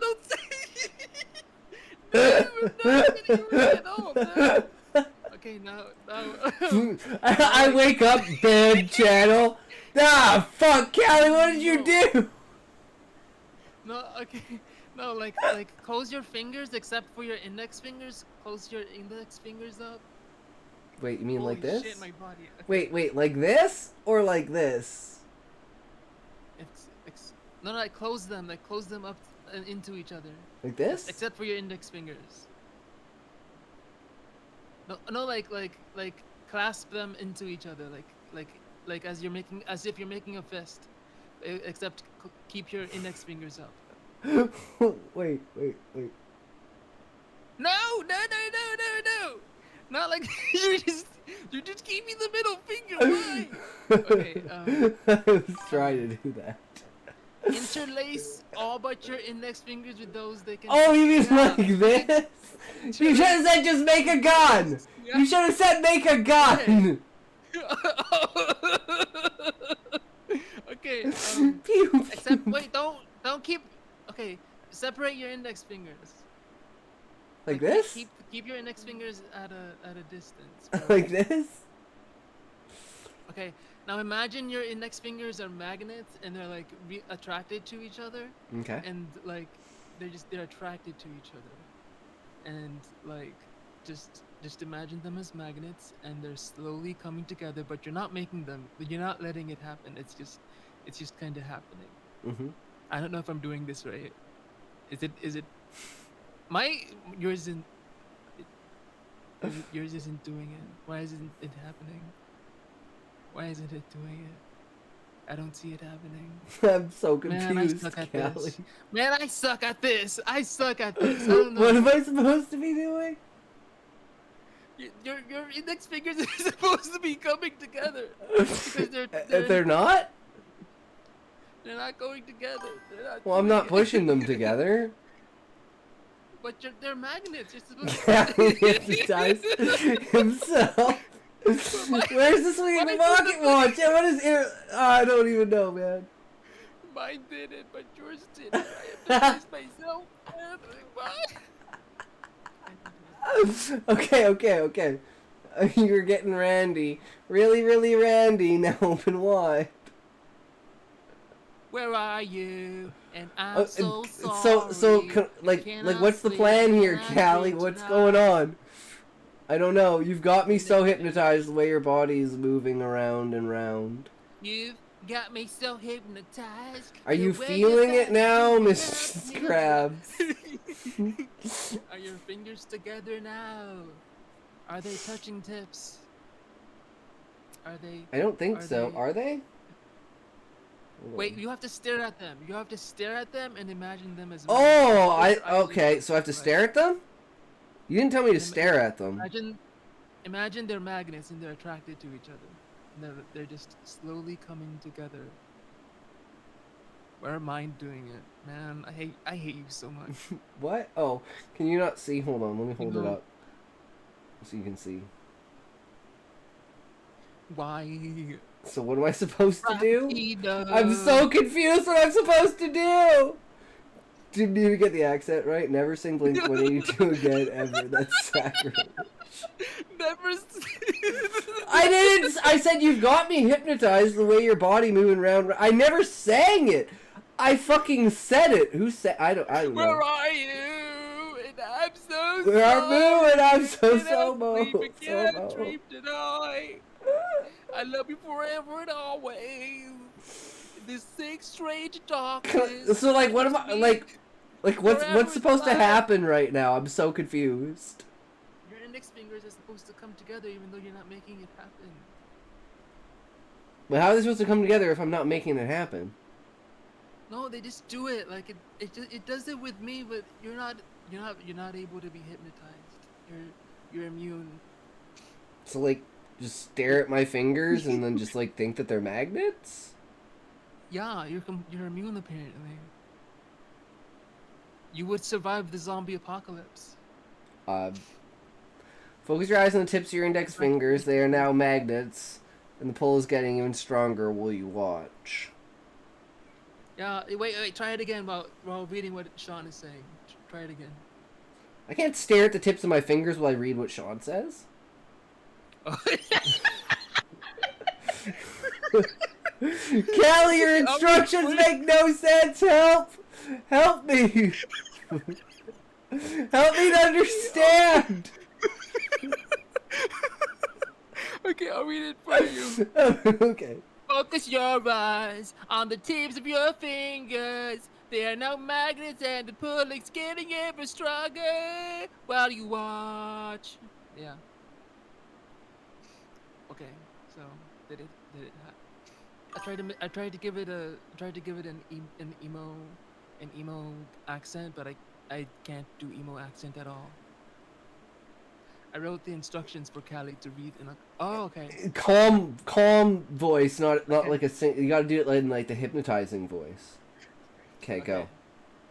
don't say. No. Okay, now. I wake up, bad channel. Ah, fuck, Callie, what did you do? No, okay. No, like close your fingers except for your index fingers. Close your index fingers up. Wait, you mean Holy like this? Shit, my body. Okay. Wait, like this or like this? No, like close them up into each other. Like this? Except for your index fingers. No, like clasp them into each other, like as if you're making a fist, except keep your index fingers up. Wait. No! Not like you just gave me the middle finger. Why? Okay. I was trying to do that. Interlace all but your index fingers with those they can. Oh, you mean like this? You should have said just make a gun. Yeah. You should have said make a gun. Okay. Except wait, don't keep. Okay, separate your index fingers. Like this? Keep your index fingers at a distance. Like this? Okay. Now imagine your index fingers are magnets and they're like attracted to each other. Okay. And like they're attracted to each other. And like just imagine them as magnets and they're slowly coming together, but you're not making them. You're not letting it happen. It's just kind of happening. Mhm. I don't know if I'm doing this right. Is it yours isn't doing it. Why isn't it happening? Why isn't it doing it? I don't see it happening. I'm so confused, Man, I suck at Callie. this. Man, I suck at this. I don't know. What am I supposed to be doing? Your index fingers are supposed to be coming together. Because They're not? They're not going together. Well, I'm not pushing them together. But they're magnets. You're supposed to hypnotize himself. Where's the sweet pocket watch? What is it? I don't even know, man. Mine did it, but yours didn't. I hypnotized myself. Okay. You're getting randy. Really randy. Now open wide. Where are you? And I'm so sorry. So, what's the plan here, Callie? What's going on? I don't know. You've got me so hypnotized the way your body is moving around and round. You've got me so hypnotized. Are you feeling it now, Mrs. Krabs? Are your fingers together now? Are they touching tips? Are they? I don't think so. Are they? Wait, you have to stare at them. You have to stare at them and imagine them as. Oh, okay. So I have to stare at them? You didn't tell me to stare at them. Imagine they're magnets and they're attracted to each other. They're just slowly coming together. Where am I doing it, man? I hate you so much. What? Oh, can you not see? Hold on, let me hold it up so you can see. Why? So what am I supposed to do? Rapido. I'm so confused what I'm supposed to do. Didn't even get the accent right. Never sing Blink 182 again ever. That's sacrilege. Never. I didn't. I said you've got me hypnotized the way your body moving around. I never sang it. I fucking said it. Who said? I don't know. Where are you? And I'm so. Where are Moo and I'm so Sleep again. Somo. Dream tonight. I love you forever and always. This sick, strange darkness. So like, what am I like? What's supposed to happen right now? I'm so confused. Your index fingers are supposed to come together even though you're not making it happen. But how are they supposed to come together if I'm not making it happen? No, they just do it. Like it does it with me, but you're not able to be hypnotized. You're immune. So like, just stare at my fingers and then just like think that they're magnets? Yeah, you're immune apparently. You would survive the zombie apocalypse. Focus your eyes on the tips of your index fingers. They are now magnets, and the pull is getting even stronger. Will you watch? Yeah, wait, try it again while reading what Sean is saying. Try it again. I can't stare at the tips of my fingers while I read what Sean says. Callie, your instructions make no sense. Help me. Help me to understand. Okay, I'll read it for you. Okay. Focus your eyes on the tips of your fingers. They are now magnets and the pull is getting ever stronger while you watch. Yeah. Okay, so did it I tried to give it an emo accent, but I can't do emo accent at all. I wrote the instructions for Callie to read in a. Oh, okay. Calm voice, not like a sing. You gotta do it in like the hypnotizing voice. Okay, go.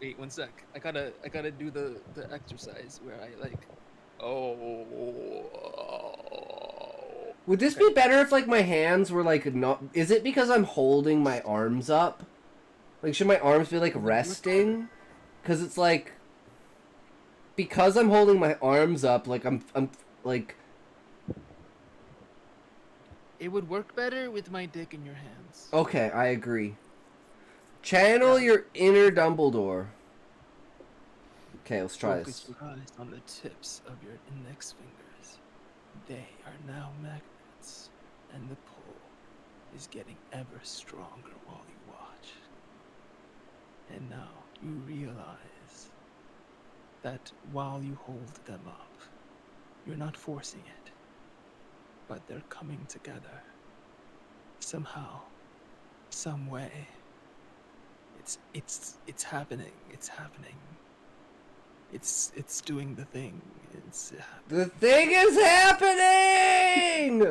Wait 1 sec. I gotta do the exercise where I like. Oh. Would this be better if like my hands were like not? Is it because I'm holding my arms up? Like, should my arms be like resting? Because it's like. Because I'm holding my arms up, like I'm like. It would work better with my dick in your hands. Okay, I agree. Channel your inner Dumbledore. Okay, let's try this. Focus your eyes on the tips of your index fingers. They are now magnets, and the pull is getting ever stronger while you watch. And now you realize that while you hold them up, you're not forcing it, but they're coming together. Somehow, some way. It's happening. It's happening. It's doing the thing. The thing is happening!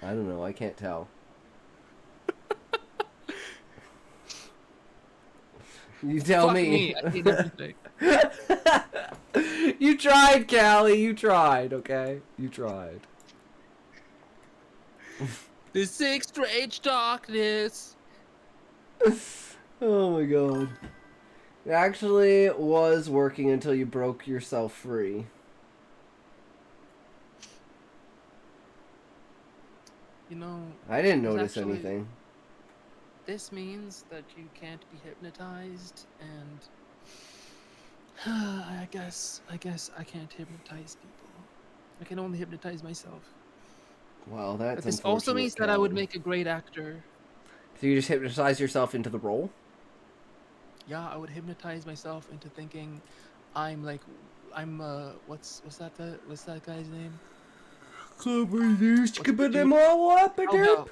I don't know, I can't tell. You tell Fuck me. I hate everything. You tried, Callie. You tried, okay? You tried. The sick, strange darkness. Oh my god. It actually was working until you broke yourself free. You know... I didn't notice anything. This means that you can't be hypnotized, and I guess I can't hypnotize people. I can only hypnotize myself. Well, that's But this also means that I would make a great actor. So you just hypnotize yourself into the role? Yeah, I would hypnotize myself into thinking I'm what's that guy's name? Cowbell.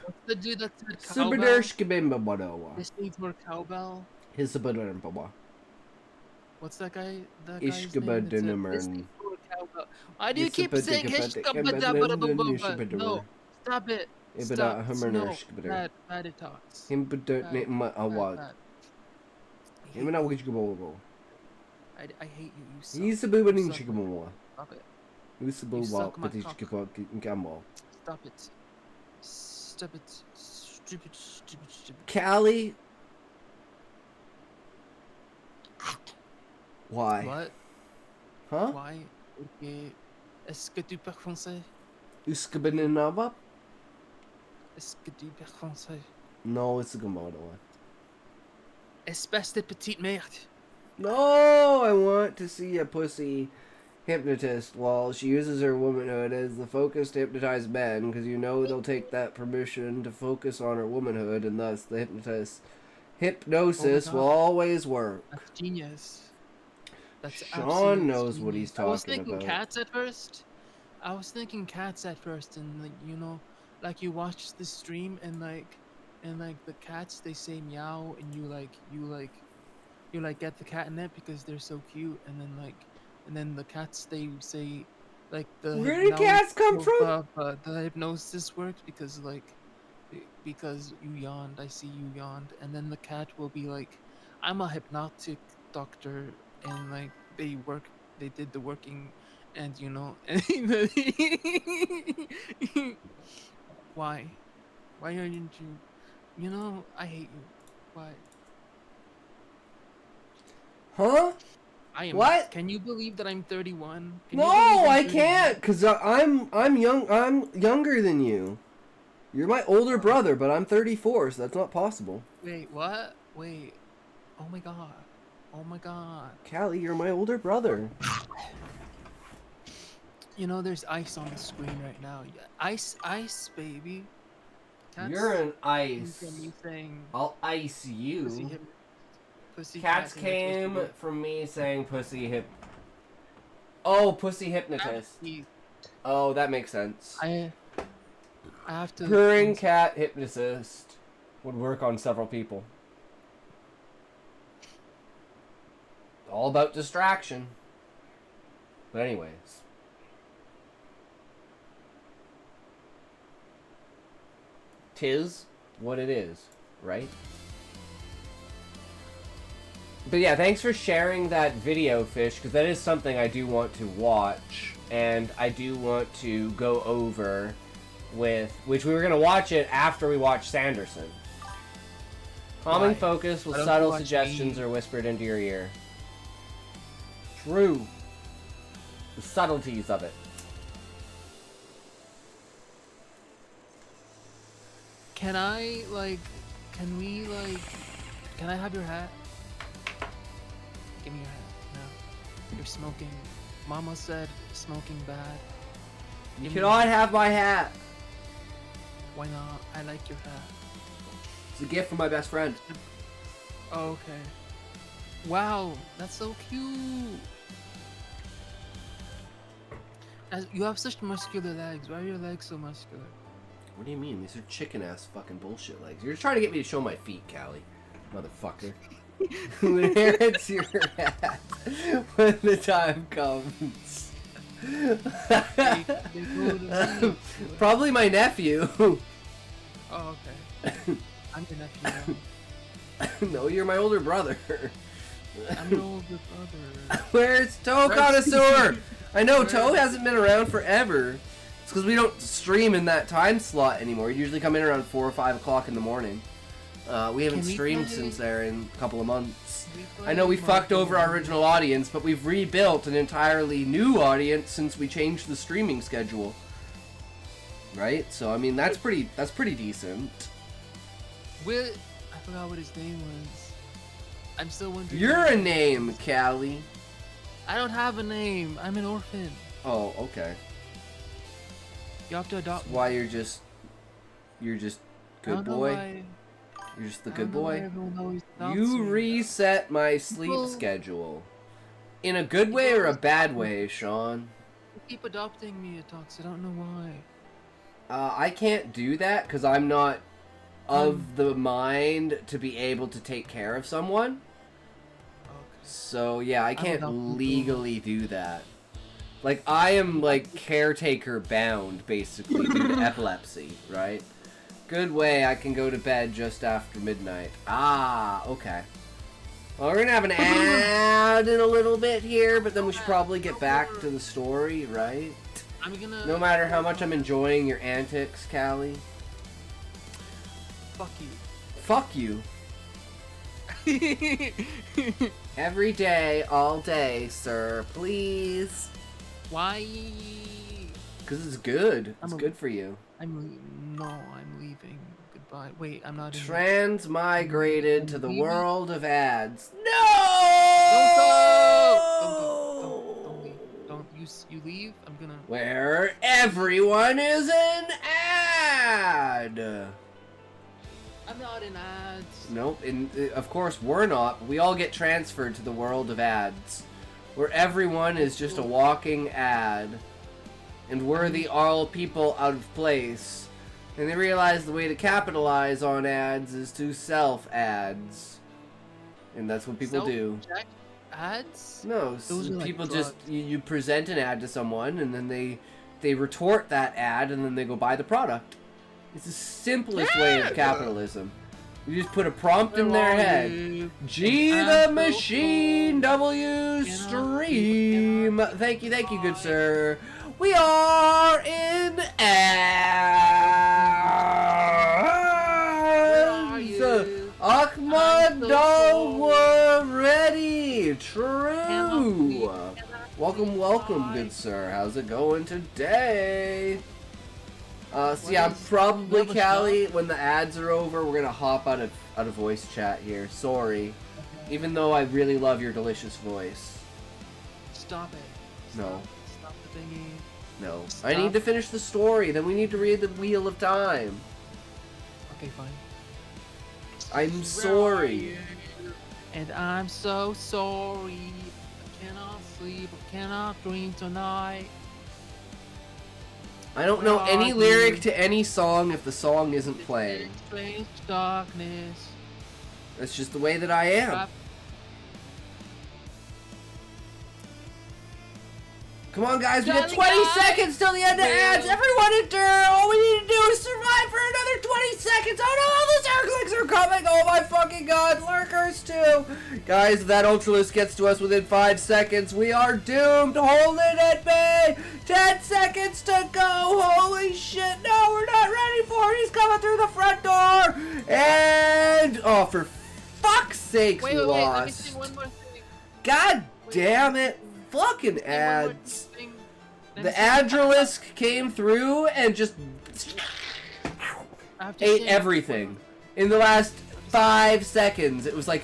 What's the dude that said cowbell? This needs more cowbell. What's that guy's name that said this needs more cowbell? Why do you keep saying No, stop it. Stop. No, bad it talks. Bad. I hate you, you suck. You suck my cock. Stop it. You suck my cock. Stop it. Stop it. Stupid. Callie? Why? What? Huh? Why? Okay. Est-ce que tu parles français? Est-ce que tu parles français? No, it's a Komodo. Espèce de petite merde. No, I want to see a pussy hypnotist while she uses her womanhood as the focus to hypnotize men, because you know they'll take that permission to focus on her womanhood, and thus the hypnosis will always work. That's genius. That's Sean knows genius. what he's talking about. I was thinking cats at first, and like, you know, like you watch the stream and like the cats, they say meow, and you get the catnip because they're so cute, and then the cats, they say like the where did cats come from? The hypnosis works because you yawned. I see you yawned, and then the cat will be like, I'm a hypnotic doctor, and like they did the working, and you know, why aren't you? You know, I hate you. Why? Huh? What? Can you believe that I'm 31? No, I can't, cause I'm young. I'm younger than you. You're my older brother, but I'm 34, so that's not possible. Wait, what? Wait. Oh my god. Oh my god. Callie, you're my older brother. You know, there's ice on the screen right now. Ice, baby. You're an ice. Me saying, I'll ice you. Pussy Cats came from me saying pussy hip. Oh, pussy hypnotist. Oh, that makes sense. I have to. Purring cat hypnotist would work on several people. All about distraction. But anyways. Tis what it is, right? But yeah, thanks for sharing that video, Fish, because that is something I do want to watch, and I do want to go over with, which we were going to watch it after we watch Sanderson. Calming focus with subtle suggestions are whispered into your ear. True. The subtleties of it. Can I have your hat? Give me your hat. No. You're smoking. Mama said smoking bad. You cannot have my hat. Why not? I like your hat. It's a gift from my best friend. Oh, okay. Wow, that's so cute. You have such muscular legs. Why are your legs so muscular? What do you mean? These are chicken ass fucking bullshit legs. You're trying to get me to show my feet, Callie. Motherfucker. Inherits your hat when the time comes. Probably my nephew. Oh, okay. I'm your nephew now. No, you're my older brother. I'm your older brother. Where's Toe Connoisseur? I know, Toe hasn't been around forever. It's because we don't stream in that time slot anymore. You usually come in around 4 or 5 o'clock in the morning. We haven't streamed since there in a couple of months. I know we fucked over our original audience, but we've rebuilt an entirely new audience since we changed the streaming schedule. Right? So I mean that's pretty decent. I forgot what his name was. I'm still wondering. You're a name, Callie. I don't have a name. I'm an orphan. Oh, okay. You have to adopt. Why you're just good boy. Why. You're just the I good don't know why boy. everyone always adopts You me. reset my sleep People- schedule. In a good way or a bad way, Sean? You keep adopting me, Atox. I don't know why. I can't do that because I'm not of the mind to be able to take care of someone. So yeah, I can't legally do that. Like, I am like caretaker bound basically due to epilepsy, right? Good way I can go to bed just after midnight. Ah, okay. Well, we're gonna have an ad in a little bit here, but then we should probably get back to the story, right? No matter how much I'm enjoying your antics, Callie. Fuck you. Fuck you. Every day, all day, sir, please. Why? Because it's good. It's good for you. I'm leaving. Goodbye. Wait, I'm not. Transmigrated to the world of ads. No! Don't leave. Don't you leave? I'm gonna. Where everyone is an ad. I'm not in ads. Nope. Of course we're not. We all get transferred to the world of ads, where everyone is just a walking ad, and we're the all people out of place. And they realize the way to capitalize on ads is to self-ads. And that's what people do. Ads? No, Those are people like just, you present an ad to someone, and then they retort that ad, and then they go buy the product. It's the simplest way of capitalism. You just put a prompt in their head. G the machine, W stream. Thank you, good sir. We are in ads. Ahmad, we're ready. True. Welcome, good sir. How's it going today? So yeah, probably Callie, when the ads are over, we're gonna hop out of voice chat here. Sorry. Even though I really love your delicious voice. Stop it. No. Stop the thingy. No. I need to finish the story, then we need to read the Wheel of Time. Okay, fine. I'm sorry. And I'm so sorry. I cannot sleep, I cannot dream tonight. I don't know any lyric to any song if the song isn't playing. Strange darkness. That's just the way that I am. Come on, guys, we got 20 seconds till the end of ads. Everyone endure. All we need to do is survive for another 20 seconds. Oh no, all the Zerglings are coming. Oh my fucking god, lurkers too. Guys, if that Ultralist gets to us within 5 seconds, we are doomed. Hold it at bay. 10 seconds to go. Holy shit, no, we're not ready for it. He's coming through the front door. And, oh, for fuck's sakes, we lost. Let me see one more thing. God damn it. Fucking ads. The Adralisk came through and just ate everything. In the last 5 seconds, it was like,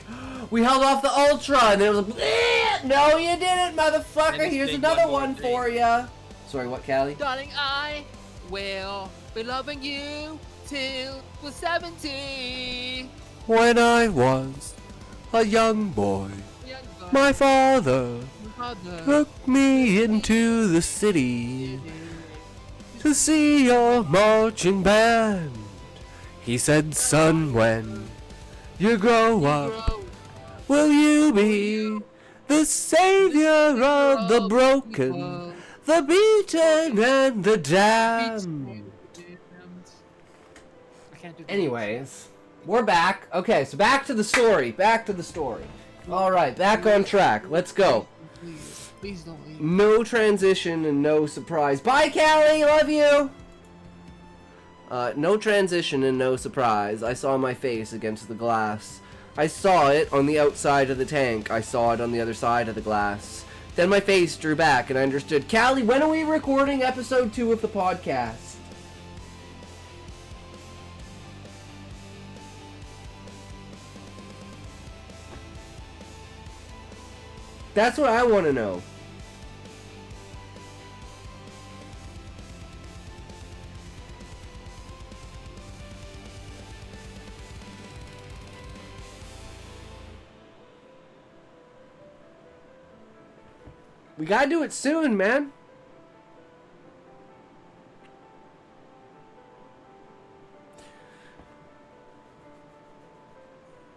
we held off the Ultra, and then it was like, bleh! No you didn't, motherfucker, here's another one for ya. Sorry, what, Callie? Darling, I will be loving you till we're 70. When I was a young boy, my father took me into the city to see your marching band. He said, son, when you grow up, will you be the savior of the broken, the beaten, and the damned? Anyways, we're back. Okay, so back to the story. Alright, back on track. Let's go. Please don't leave. No transition and no surprise. Bye, Callie. Love you. No transition and no surprise. I saw my face against the glass. I saw it on the outside of the tank. I saw it on the other side of the glass. Then my face drew back and I understood. Callie, when are we recording episode 2 of the podcast? That's what I want to know. We gotta do it soon, man.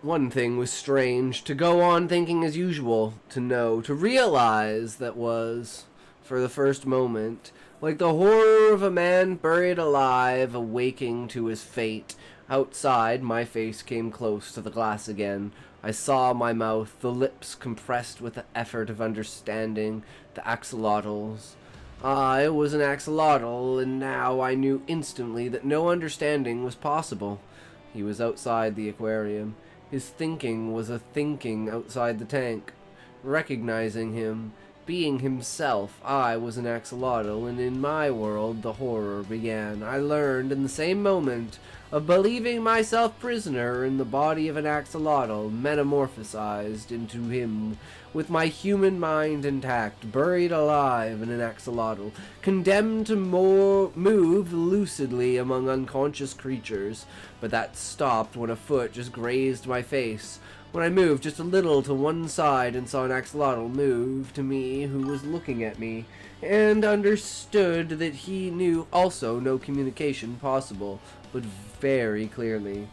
One thing was strange, to go on thinking as usual, to realize that was, for the first moment, like the horror of a man buried alive, awaking to his fate. Outside, my face came close to the glass again. I saw my mouth, the lips compressed with the effort of understanding, the axolotls. I was an axolotl, and now I knew instantly that no understanding was possible. He was outside the aquarium. His thinking was a thinking outside the tank. Recognizing him, being himself, I was an axolotl, and in my world the horror began. I learned in the same moment of believing myself prisoner in the body of an axolotl, metamorphosized into him, with my human mind intact, buried alive in an axolotl, condemned to move lucidly among unconscious creatures. But that stopped when a foot just grazed my face. When I moved just a little to one side and saw an axolotl move to me who was looking at me, and understood that he knew also no communication possible, but very clearly.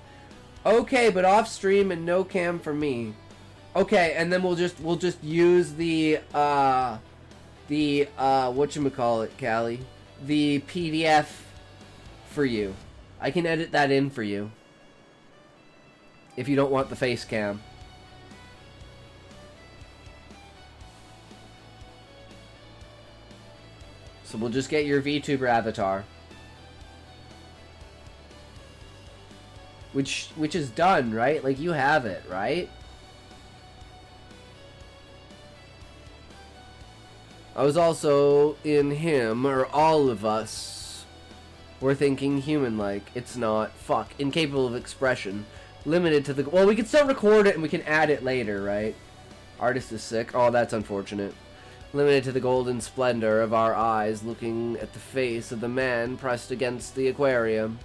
Okay, but off stream and no cam for me. Okay, and then we'll just use the whatchamacallit, Callie? The PDF for you. I can edit that in for you. If you don't want the face cam. So we'll just get your VTuber avatar. Which is done, right? Like, you have it, right? I was also in him, or all of us, were thinking human-like. It's not. Fuck. Incapable of expression. Limited to the... Well, we can still record it and we can add it later, right? Artist is sick. Oh, that's unfortunate. Limited to the golden splendor of our eyes looking at the face of the man pressed against the aquarium.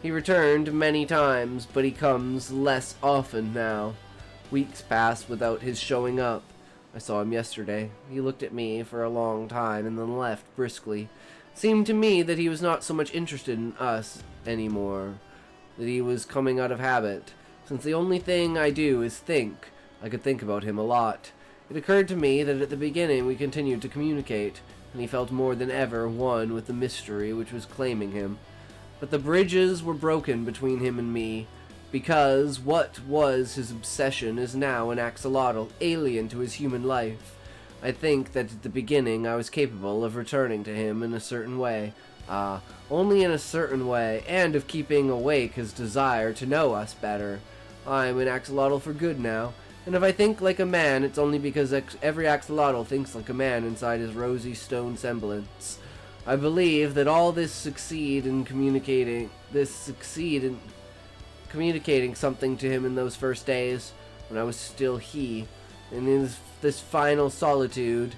He returned many times, but he comes less often now. Weeks passed without his showing up. I saw him yesterday. He looked at me for a long time and then left briskly. It seemed to me that he was not so much interested in us anymore. That he was coming out of habit. Since the only thing I do is think, I could think about him a lot. It occurred to me that at the beginning we continued to communicate, and he felt more than ever one with the mystery which was claiming him. But the bridges were broken between him and me, because what was his obsession is now an axolotl, alien to his human life. I think that at the beginning I was capable of returning to him in a certain way. Only in a certain way, and of keeping awake his desire to know us better. I'm an axolotl for good now, and if I think like a man, it's only because every axolotl thinks like a man inside his rosy stone semblance. I believe that all this succeed in communicating something to him in those first days, when I was still he, and in this final solitude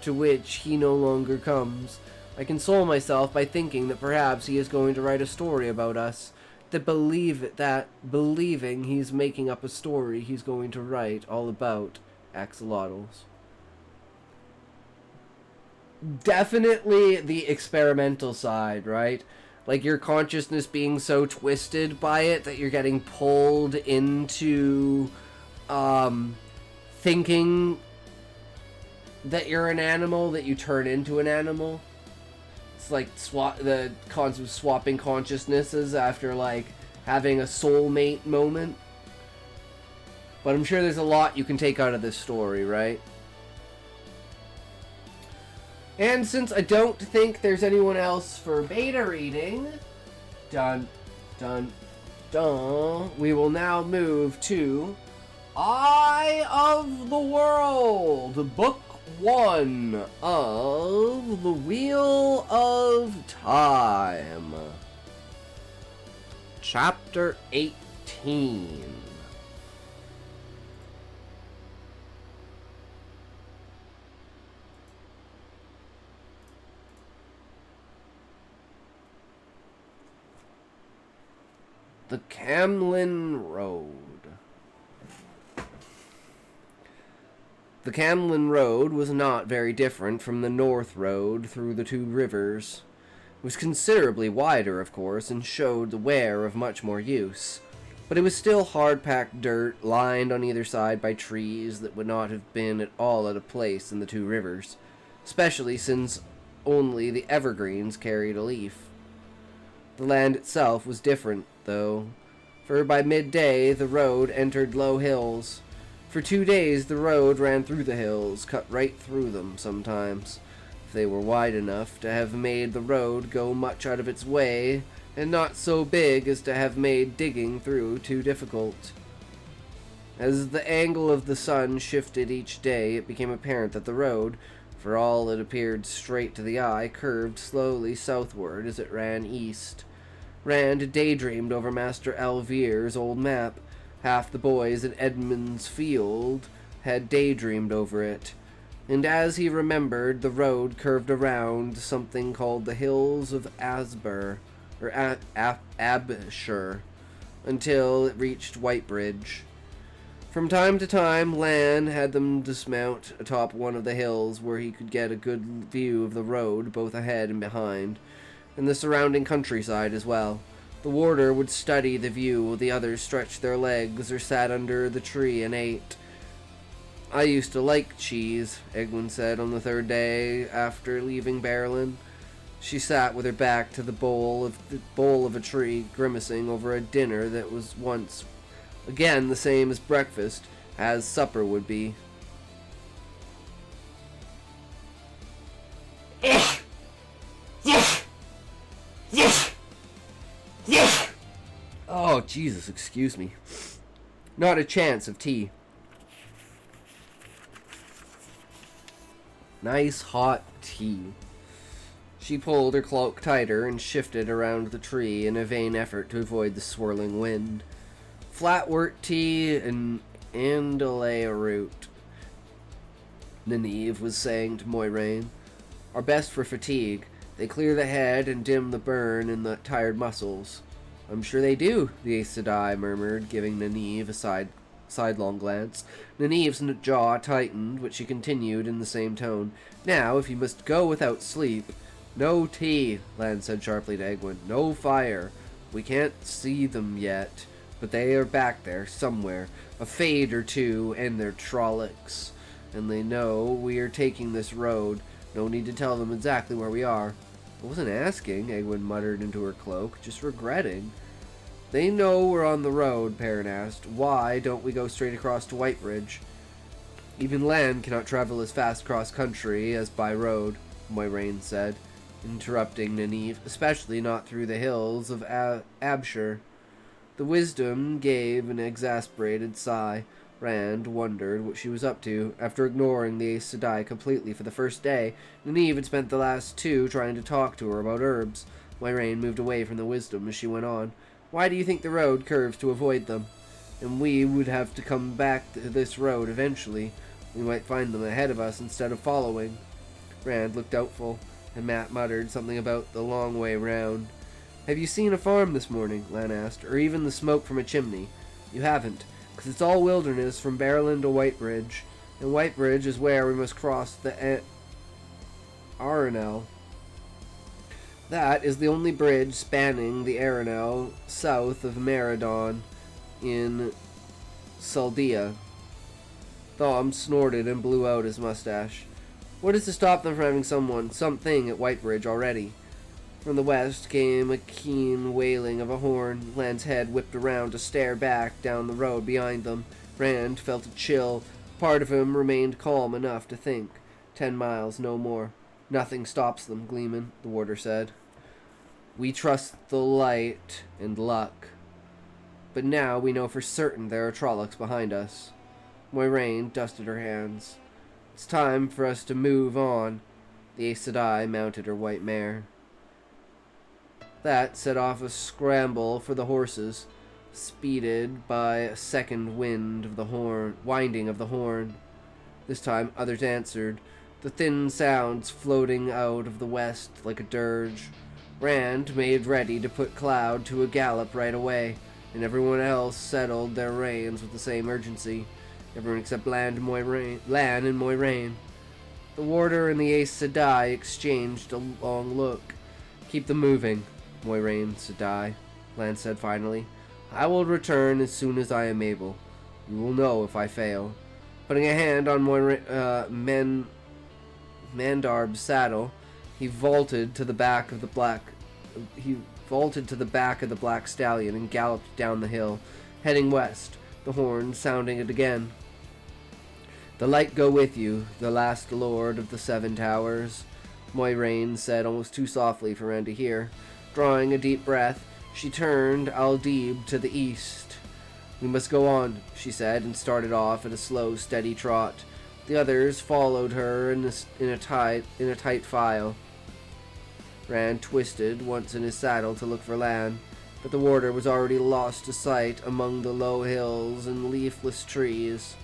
to which he no longer comes. I console myself by thinking that perhaps he is going to write a story about us, believing he's making up a story he's going to write all about axolotls. Definitely the experimental side, right? Like your consciousness being so twisted by it that you're getting pulled into thinking that you're an animal, that you turn into an animal. It's like the concept of swapping consciousnesses after like having a soulmate moment. But I'm sure there's a lot you can take out of this story, right? And since I don't think there's anyone else for beta reading, dun, dun, dun, we will now move to Eye of the World, Book 1 of The Wheel of Time, Chapter 18. The Camlin Road. The Camlin Road was not very different from the North Road through the two rivers. It was considerably wider, of course, and showed the wear of much more use. But it was still hard-packed dirt, lined on either side by trees that would not have been at all out of place in the two rivers, especially since only the evergreens carried a leaf. The land itself was different, though, for by midday the road entered low hills. For 2 days the road ran through the hills, cut right through them sometimes, if they were wide enough to have made the road go much out of its way, and not so big as to have made digging through too difficult. As the angle of the sun shifted each day, it became apparent that the road, for all it appeared straight to the eye, curved slowly southward as it ran east. Rand daydreamed over Master Alvere's old map. Half the boys at Edmund's Field had daydreamed over it. And as he remembered, the road curved around something called the Hills of Asbur, or Abshur, until it reached Whitebridge. From time to time, Lan had them dismount atop one of the hills where he could get a good view of the road, both ahead and behind, and the surrounding countryside as well. The warder would study the view while the others stretched their legs or sat under the tree and ate. "I used to like cheese," Egwin said on the third day after leaving Berlin. She sat with her back to the bowl of a tree, grimacing over a dinner that was once again the same as breakfast, as supper would be. Oh, Jesus, excuse me. Not a chance of tea. Nice hot tea. She pulled her cloak tighter and shifted around the tree in a vain effort to avoid the swirling wind. Flatwort tea and Andalea root, Nynaeve was saying to Moiraine, are best for fatigue. They clear the head and dim the burn in the tired muscles. I'm sure they do, the Aes Sedai murmured, giving Nynaeve a sidelong glance. Nynaeve's jaw tightened, but she continued in the same tone. Now, if you must go without sleep... No tea, Lan said sharply to Egwin. No fire. We can't see them yet, but they are back there, somewhere. A fade or two, and they're Trollocs. And they know we are taking this road. No need to tell them exactly where we are. I wasn't asking, Egwin muttered into her cloak, just regretting. They know we're on the road, Perrin asked. Why don't we go straight across to Whitebridge? Even Lan cannot travel as fast cross-country as by road, Moiraine said, interrupting Nynaeve, especially not through the hills of Abshur. The wisdom gave an exasperated sigh. Rand wondered what she was up to. After ignoring the Aes Sedai completely for the first day, Nynaeve had spent the last 2 trying to talk to her about herbs. Moiraine moved away from the wisdom as she went on. Why do you think the road curves to avoid them? And we would have to come back to this road eventually. We might find them ahead of us instead of following. Rand looked doubtful, and Matt muttered something about the long way round. Have you seen a farm this morning? Lan asked, or even the smoke from a chimney? You haven't, because it's all wilderness from Berlin to Whitebridge, and Whitebridge is where we must cross the Arenal. That is the only bridge spanning the Arenal south of Meridon in Saldia. Thom snorted and blew out his mustache. What is to stop them from having something at Whitebridge already? From the west came a keen wailing of a horn. Lan's head whipped around to stare back down the road behind them. Rand felt a chill. Part of him remained calm enough to think. 10 miles, no more. Nothing stops them, Gleeman, the warder said. We trust the light and luck. But now we know for certain there are Trollocs behind us. Moiraine dusted her hands. It's time for us to move on. The Aes Sedai mounted her white mare. That set off a scramble for the horses, speeded by a second winding of the horn. This time others answered, the thin sounds floating out of the west like a dirge. Rand made ready to put Cloud to a gallop right away, and everyone else settled their reins with the same urgency. Everyone except Lan and Moiraine. The warder and the Aes Sedai exchanged a long look. Keep them moving, Moiraine Sedai, Lan said finally. I will return as soon as I am able. You will know if I fail. Putting a hand on Mandarb's saddle, he vaulted to the back of the black stallion and galloped down the hill, heading west, the horn sounding it again. The light go with you, the last lord of the Seven Towers, Moiraine said almost too softly for Ren to hear. Drawing a deep breath, she turned Aldib to the east. We must go on, she said, and started off at a slow, steady trot. The others followed her in a tight file. Rand twisted once in his saddle to look for Lan, but the warder was already lost to sight among the low hills and leafless trees.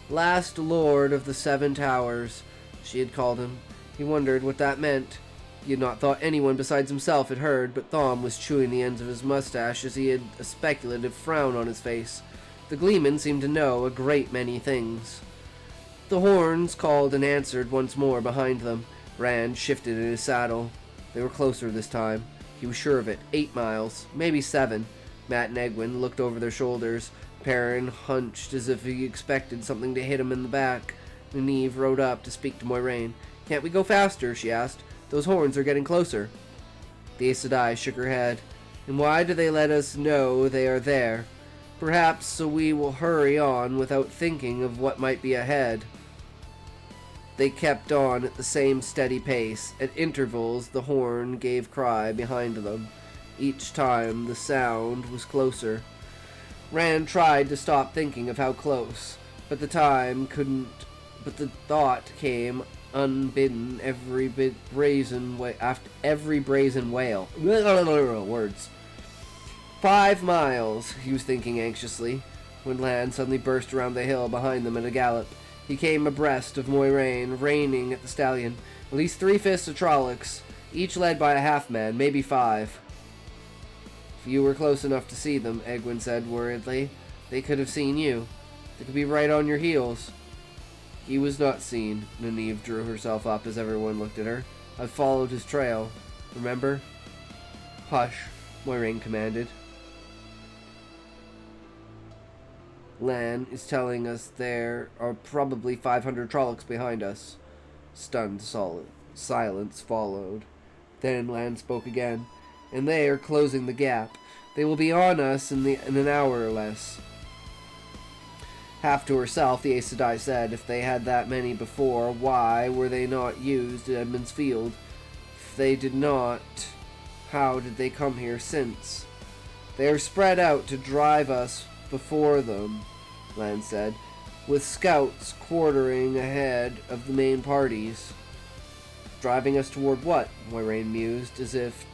Last Lord of the Seven Towers, she had called him. He wondered what that meant. He had not thought anyone besides himself had heard, but Thom was chewing the ends of his mustache as he had a speculative frown on his face. The Gleeman seemed to know a great many things. The horns called and answered once more behind them. Rand shifted in his saddle. They were closer this time. He was sure of it. 8 miles, maybe 7. Matt and Egwin looked over their shoulders. Perrin hunched as if he expected something to hit him in the back. Nynaeve rode up to speak to Moiraine. Can't we go faster? She asked. Those horns are getting closer. The Aes Sedai shook her head. And why do they let us know they are there? Perhaps so we will hurry on without thinking of what might be ahead. They kept on at the same steady pace. At intervals, the horn gave cry behind them. Each time, the sound was closer. Rand tried to stop thinking of how close, but the thought came unbidden every brazen wail. Words. 5 miles, he was thinking anxiously, when Lan suddenly burst around the hill behind them at a gallop. He came abreast of Moiraine, reining at the stallion. At least 3 fists of Trollocs, each led by a half-man, maybe 5. If you were close enough to see them, Egwin said worriedly, they could have seen you. They could be right on your heels. He was not seen. Nynaeve drew herself up as everyone looked at her. I've followed his trail. Remember? Hush, Moiraine commanded. Lan is telling us there are probably 500 Trollocs behind us. Stunned silence followed. Then Lan spoke again. And they are closing the gap. They will be on us in an hour or less. Half to herself, the Aes Sedai said, if they had that many before, why were they not used at Edmund's Field? If they did not, how did they come here since? They are spread out to drive us before them, Lan said, with scouts quartering ahead of the main parties. Driving us toward what? Moiraine mused, as if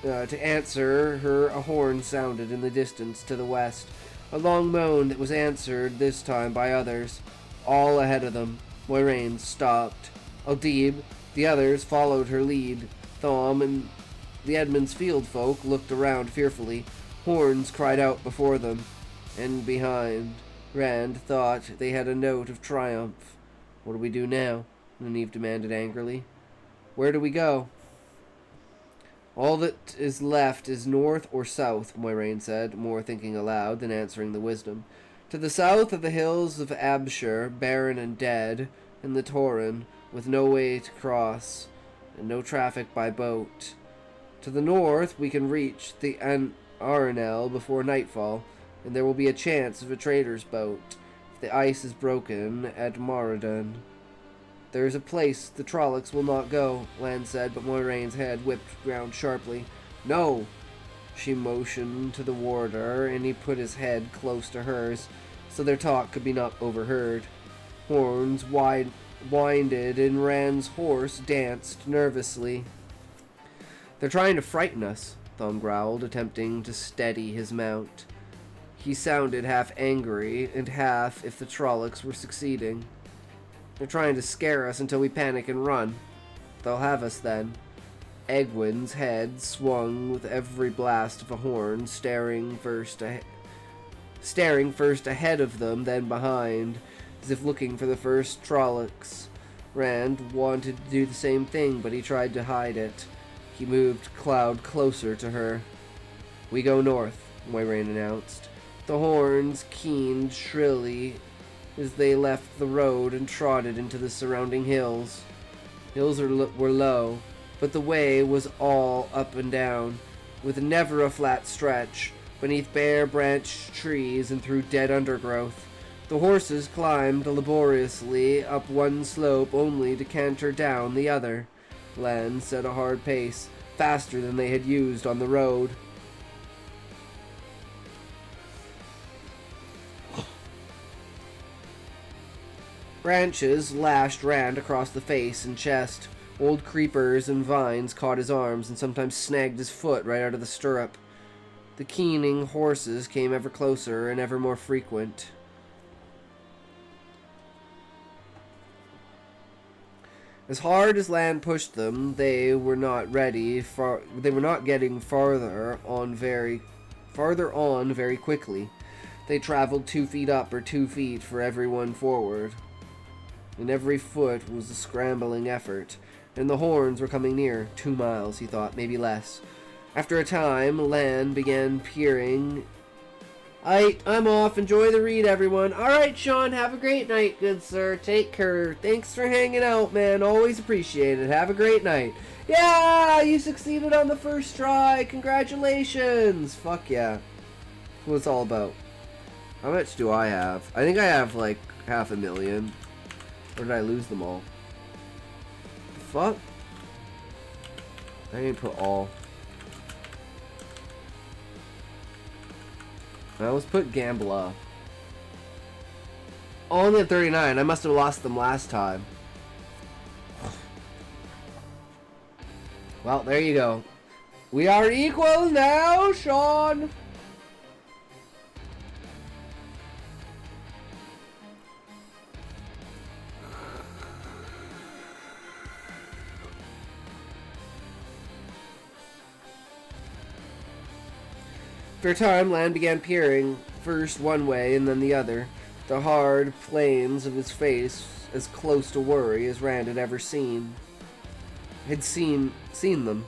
to answer her, a horn sounded in the distance to the west. A long moan that was answered this time by others. All ahead of them. Moiraine stopped. Aldib, the others followed her lead. Thom and the Edmund's Field folk looked around fearfully. Horns cried out before them. And behind. Rand thought they had a note of triumph. What do we do now? Nynaeve demanded angrily. Where do we go? All that is left is north or south, Moiraine said, more thinking aloud than answering the wisdom. To the south are the hills of Abshur, barren and dead, and the Tauren, with no way to cross, and no traffic by boat. To the north we can reach the Arenal before nightfall, and there will be a chance of a trader's boat, if the ice is broken at Moradin. There is a place the Trollocs will not go, Lan said, but Moiraine's head whipped round sharply. No! She motioned to the warder, and he put his head close to hers, so their talk could be not overheard. Horns winded, and Rand's horse danced nervously. They're trying to frighten us, Thom growled, attempting to steady his mount. He sounded half angry, and half if the Trollocs were succeeding. They're trying to scare us until we panic and run. They'll have us then. Egwin's head swung with every blast of a horn, staring first ahead of them, then behind. as if looking for the first Trollocs. Rand wanted to do the same thing, but he tried to hide it. He moved Cloud closer to her. "We go north," Moiraine announced. The horns keened shrilly as they left the road and trotted into the surrounding hills. Hills were low, but the way was all up and down, with never a flat stretch, beneath bare branched trees and through dead undergrowth. The horses climbed laboriously up one slope only to canter down the other. Lan set a hard pace, faster than they had used on the road. Branches lashed Rand across the face and chest. Old creepers and vines caught his arms and sometimes snagged his foot right out of the stirrup. The keening horses came ever closer and ever more frequent. As hard as Lan pushed them, they were not getting farther on very quickly. They traveled 2 feet up or 2 feet for everyone forward. And every foot was a scrambling effort, and the horns were coming near. 2 miles, he thought, maybe less. After a time, Lan began peering. I'm off. Enjoy the read, everyone. Alright, Sean, have a great night, good sir. Take care. Thanks for hanging out, man. Always appreciate it. Have a great night. Yeah, you succeeded on the first try. Congratulations. Fuck yeah. That's what it's all about. How much do I have? I think I have like 500,000. Or did I lose them all? Fuck. I didn't put all. I always put Gambler. Only at 39. I must have lost them last time. Well, there you go. We are equal now, Sean. After a time, Lan began peering, first one way and then the other. The hard planes of his face as close to worry as Rand had ever seen. Seen them.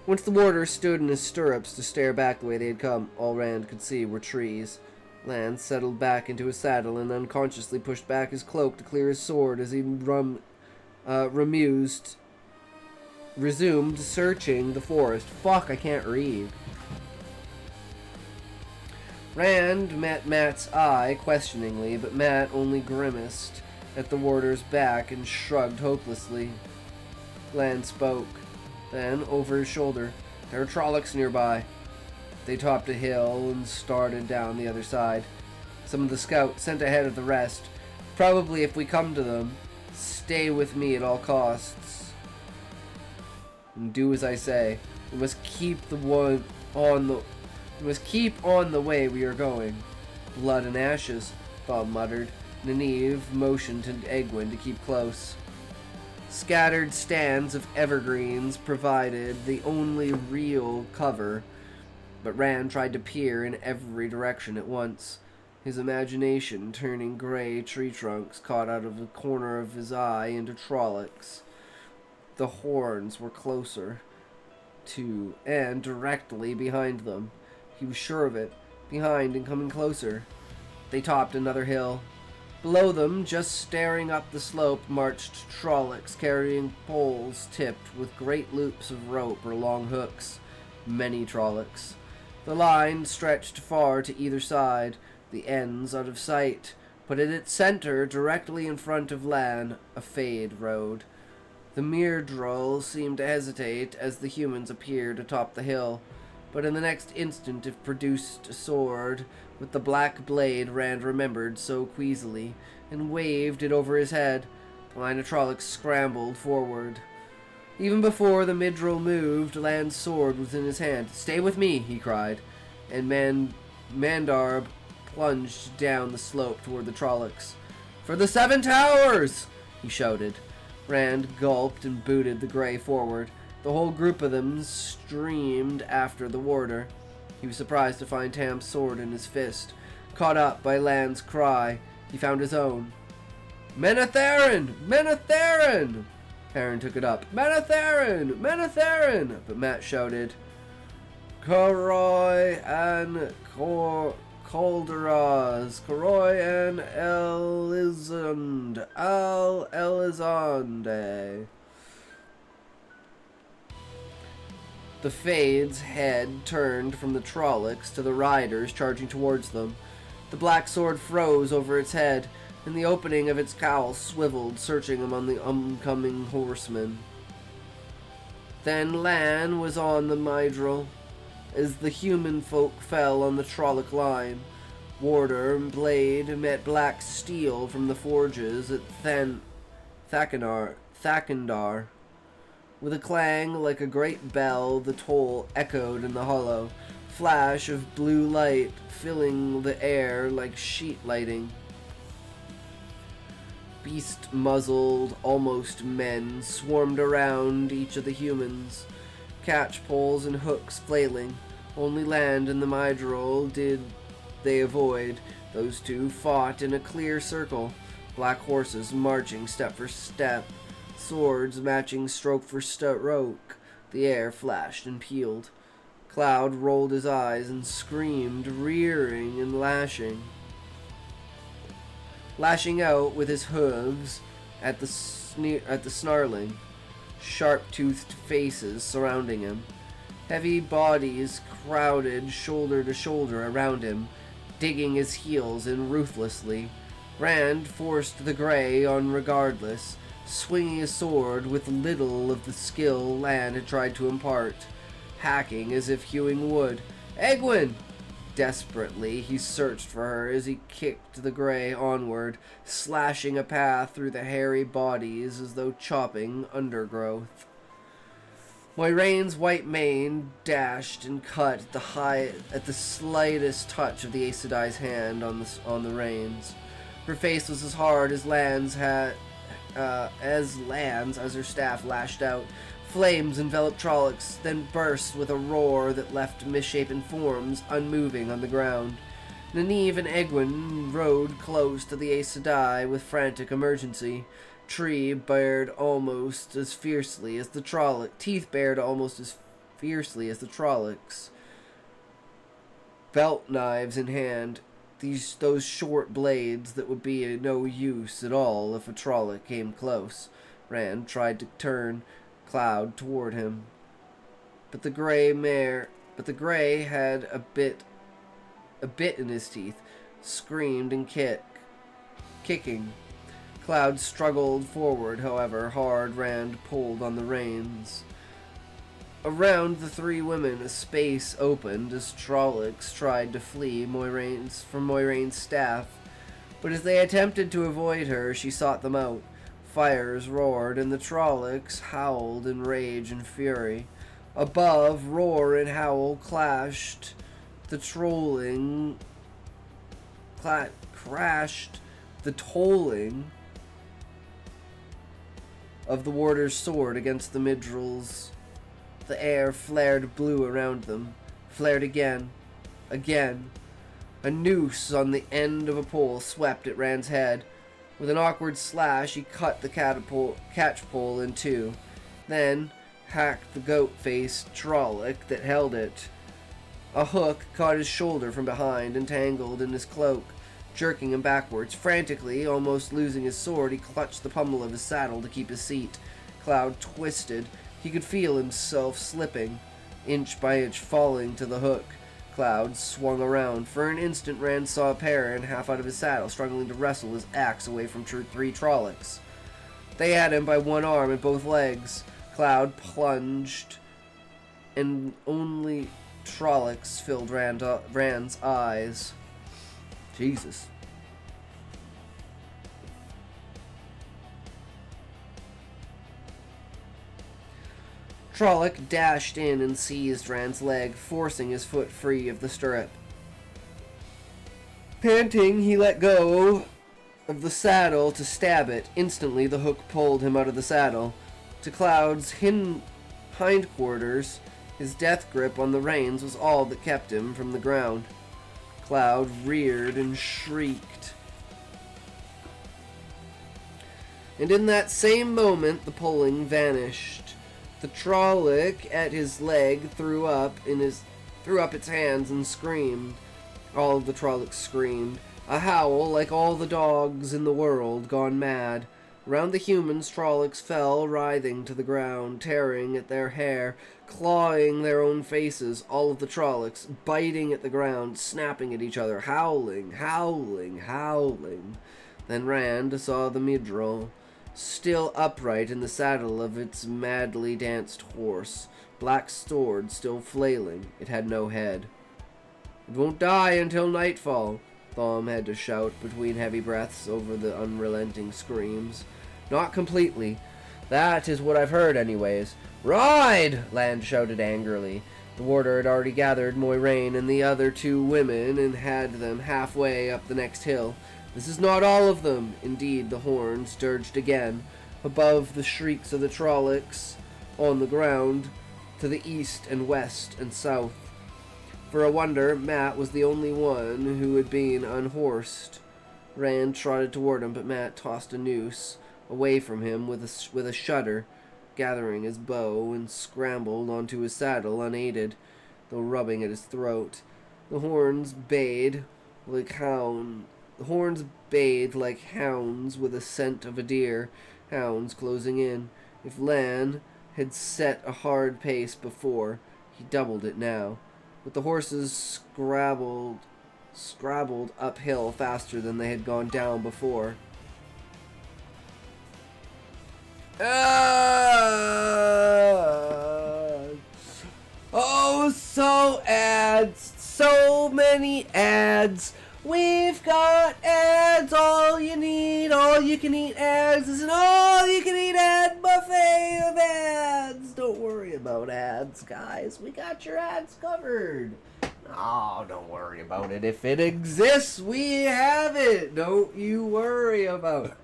Once the warder stood in his stirrups to stare back the way they had come, all Rand could see were trees. Lan settled back into his saddle and unconsciously pushed back his cloak to clear his sword as he resumed searching the forest. Fuck, I can't read. Rand met Matt's eye questioningly, but Matt only grimaced at the warder's back and shrugged hopelessly. Lan spoke. Then, over his shoulder, "There are Trollocs nearby." They topped a hill and started down the other side. Some of the scouts sent ahead of the rest. "Probably if we come to them, stay with me at all costs. And do as I say. We must keep on the way we are going." "Blood and ashes," Bob muttered. Nynaeve motioned to Egwene to keep close. Scattered stands of evergreens provided the only real cover, but Rand tried to peer in every direction at once. His imagination turning gray tree trunks caught out of the corner of his eye into Trollocs. The horns were closer to and directly behind them. He was sure of it. Behind and coming closer. They topped another hill. Below them, just staring up the slope, marched Trollocs carrying poles tipped with great loops of rope or long hooks. Many Trollocs. The line stretched far to either side, the ends out of sight, but at its center, directly in front of Lan, a fade road. The Myrddraal seemed to hesitate as the humans appeared atop the hill, but in the next instant it produced a sword with the black blade Rand remembered so queasily, and waved it over his head. The line of Trollocs scrambled forward. Even before the Myrddraal moved, Lan's sword was in his hand. "Stay with me," he cried, and Mandarb plunged down the slope toward the Trollocs. "For the 7 Towers!" he shouted. Rand gulped and booted the Grey forward. The whole group of them streamed after the warder. He was surprised to find Tam's sword in his fist. Caught up by Lan's cry, he found his own. Menetherin! Menetherin! Perrin took it up. Menetherin! Menetherin! But Matt shouted, Koroi and Calderas, Koroi and Elizonde. The Fade's head turned from the Trollocs to the riders charging towards them. The black sword froze over its head, and the opening of its cowl swiveled, searching among the oncoming horsemen. Then Lan was on the Myrdral, as the human folk fell on the Trolloc line. Warder and blade met black steel from the forges at Thakandar. With a clang like a great bell, the toll echoed in the hollow, flash of blue light filling the air like sheet lighting. Beast-muzzled, almost men swarmed around each of the humans, catch poles and hooks flailing. Only Land and the Myrdral did they avoid. Those two fought in a clear circle, black horses marching step for step, swords matching stroke for stroke. The air flashed and peeled. Cloud rolled his eyes and screamed, rearing and lashing out with his hooves at the snarling, sharp-toothed faces surrounding him. Heavy bodies crowded shoulder to shoulder around him, digging his heels in ruthlessly. Rand forced the Grey on regardless, swinging his sword with little of the skill Lan had tried to impart, hacking as if hewing wood. Egwene! Desperately, he searched for her as he kicked the Grey onward, slashing a path through the hairy bodies as though chopping undergrowth. Moiraine's white mane dashed and cut at the slightest touch of the Aes Sedai's hand on the reins. Her face was as hard as Lan's as her staff lashed out. Flames enveloped Trollocs, then burst with a roar that left misshapen forms unmoving on the ground. Nynaeve and Egwene rode close to the Aes Sedai with frantic emergency. Teeth bared almost as fiercely as the Trollocs. Belt knives in hand, those short blades that would be of no use at all if a Trolloc came close. Rand tried to turn Cloud toward him, but the Grey had a bit in his teeth, screamed and kicking. Cloud struggled forward, however hard Rand pulled on the reins. Around the three women, a space opened as Trollocs tried to flee from Moiraine's staff, but as they attempted to avoid her, she sought them out. Fires roared, and the Trollocs howled in rage and fury. Above, roar and howl clashed. Crashed the tolling of the warder's sword against the Myrdrals. The air flared blue around them, flared again. A noose on the end of a pole swept at Rand's head. With an awkward slash, he cut the catchpole in two, then hacked the goat-faced Trolloc that held it. A hook caught his shoulder from behind and tangled in his cloak, jerking him backwards. Frantically, almost losing his sword, he clutched the pommel of his saddle to keep his seat. Cloud twisted. He could feel himself slipping, inch by inch falling to the hook. Cloud swung around. For an instant, Rand saw Perrin half out of his saddle, struggling to wrestle his axe away from three Trollocs. They had him by one arm and both legs. Cloud plunged, and only Trollocs filled Rand's eyes. Jesus. Trolloc dashed in and seized Rand's leg, forcing his foot free of the stirrup. Panting, he let go of the saddle to stab it. Instantly, the hook pulled him out of the saddle. To Cloud's hindquarters, his death grip on the reins was all that kept him from the ground. Cloud reared and shrieked. and in that same moment the pulling vanished. The Trolloc at his leg threw up its hands and screamed. All of the Trollocs screamed. A howl like all the dogs in the world gone mad. Round the humans, Trollocs fell, writhing to the ground, tearing at their hair, clawing their own faces, all of the Trollocs, biting at the ground, snapping at each other, howling, howling, howling. Then Rand saw the Midrol, still upright in the saddle of its madly danced horse, black sword still flailing. It had no head. "It won't die until nightfall," Thom had to shout between heavy breaths over the unrelenting screams. "Not completely. That is what I've heard anyways." "Ride!" Land shouted angrily. The warder had already gathered Moiraine and the other 2 women and had them halfway up the next hill. "This is not all of them." Indeed, the horns dirged again, above the shrieks of the Trollocs on the ground, to the east and west and south. For a wonder, Matt was the only one who had been unhorsed. Rand trotted toward him, but Matt tossed a noose away from him with a shudder, gathering his bow, and scrambled onto his saddle unaided, though rubbing at his throat. The horns bayed like hounds with the scent of a deer, hounds closing in. If Lan had set a hard pace before, he doubled it now. But the horses scrabbled uphill faster than they had gone down before. Oh, so ads! So many ads! We've got ads! All you need, all you can eat ads is an all you can eat ad buffet of ads! Don't worry about ads, guys. We got your ads covered. Oh, don't worry about it. If it exists, we have it. Don't you worry about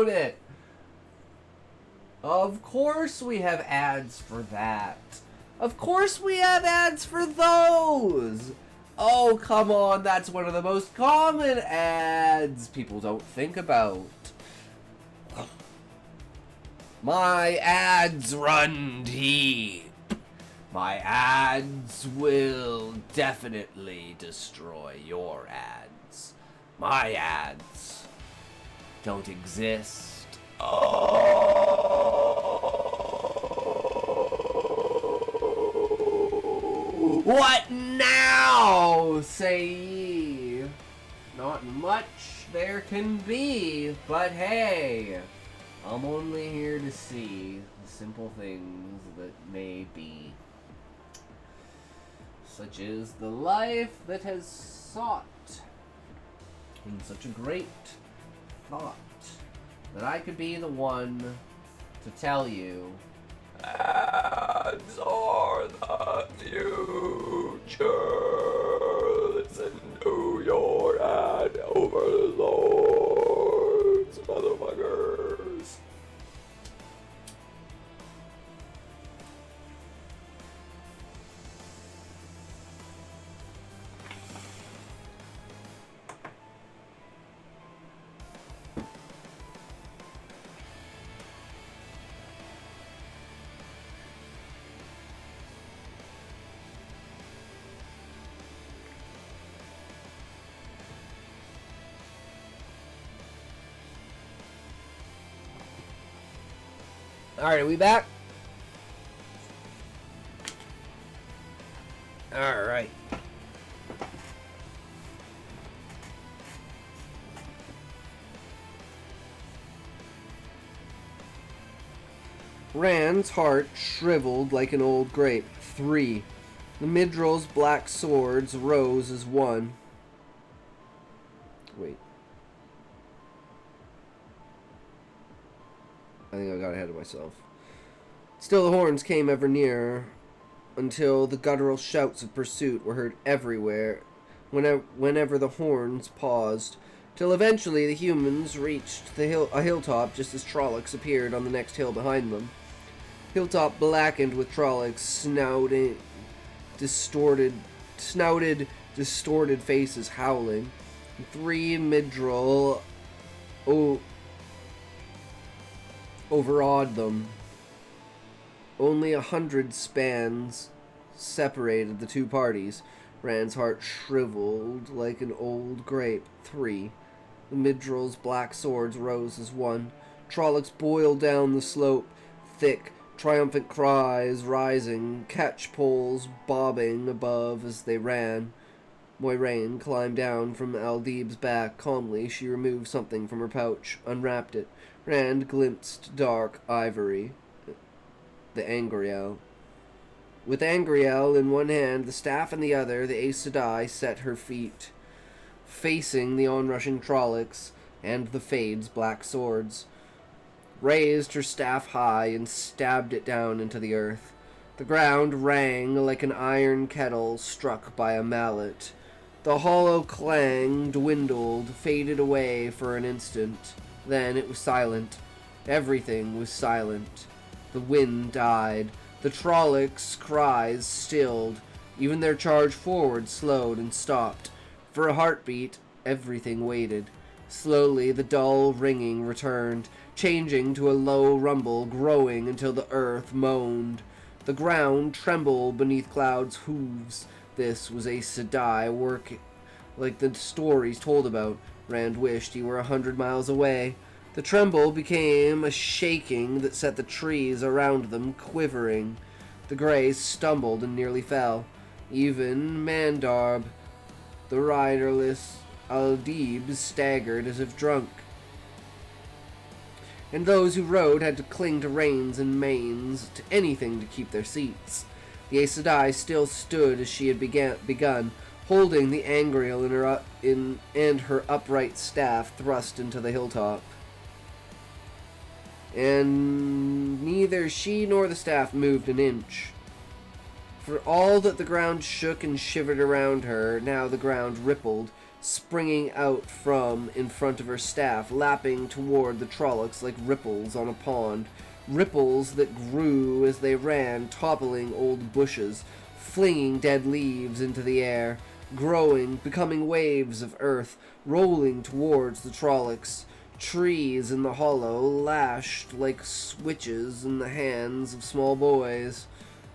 it. Of course we have ads for that. Of course we have ads for those. Oh, come on. That's one of the most common ads people don't think about. My ads run deep. My ads will definitely destroy your ads. My ads don't exist. What now, say ye? Not much there can be, but hey, I'm only here to see the simple things that may be. Such is the life that has sought in such a great thought that I could be the one to tell you ads are the future. Listen to your ad overlords, motherfuckers. Alright, are we back? Alright. Rand's heart shriveled like an old grape. 3. The Midrol's black swords rose as one. Wait. I think I got ahead of myself. Still the horns came ever nearer, until the guttural shouts of pursuit were heard everywhere, whenever the horns paused, till eventually the humans reached a hilltop just as Trollocs appeared on the next hill behind them. Hilltop blackened with Trollocs, distorted faces howling. 3 Midrol overawed them. Only 100 spans separated the two parties. Rand's heart shriveled like an old grape. 3. The Midrill's black swords rose as one. Trollocs boiled down the slope, thick, triumphant cries rising, catch-poles bobbing above as they ran. Moiraine climbed down from Aldib's back. Calmly, she removed something from her pouch, unwrapped it. Rand glimpsed dark ivory. The Angriel. With Angriel in one hand, the staff in the other, the Aes Sedai set her feet, facing the onrushing Trollocs and the Fade's black swords. Raised her staff high and stabbed it down into the earth. The ground rang like an iron kettle struck by a mallet. The hollow clang dwindled, faded away for an instant. Then it was silent. Everything was silent. The wind died. The Trollocs' cries stilled. Even their charge forward slowed and stopped. For a heartbeat, everything waited. Slowly, the dull ringing returned, changing to a low rumble, growing until the earth moaned. The ground trembled beneath Cloud's hooves. This was Aes Sedai work like the stories told about. Rand wished he were 100 miles away. The tremble became a shaking that set the trees around them quivering. The Greys stumbled and nearly fell. Even Mandarb, the riderless Aldib, staggered as if drunk. And those who rode had to cling to reins and manes, to anything to keep their seats. The Aes Sedai still stood as she had begun, holding the Angriel and her upright staff thrust into the hilltop. And neither she nor the staff moved an inch. For all that the ground shook and shivered around her, now the ground rippled, springing out from in front of her staff, lapping toward the Trollocs like ripples on a pond. Ripples that grew as they ran, toppling old bushes, flinging dead leaves into the air, growing, becoming waves of earth, rolling towards the Trollocs. Trees in the hollow lashed like switches in the hands of small boys.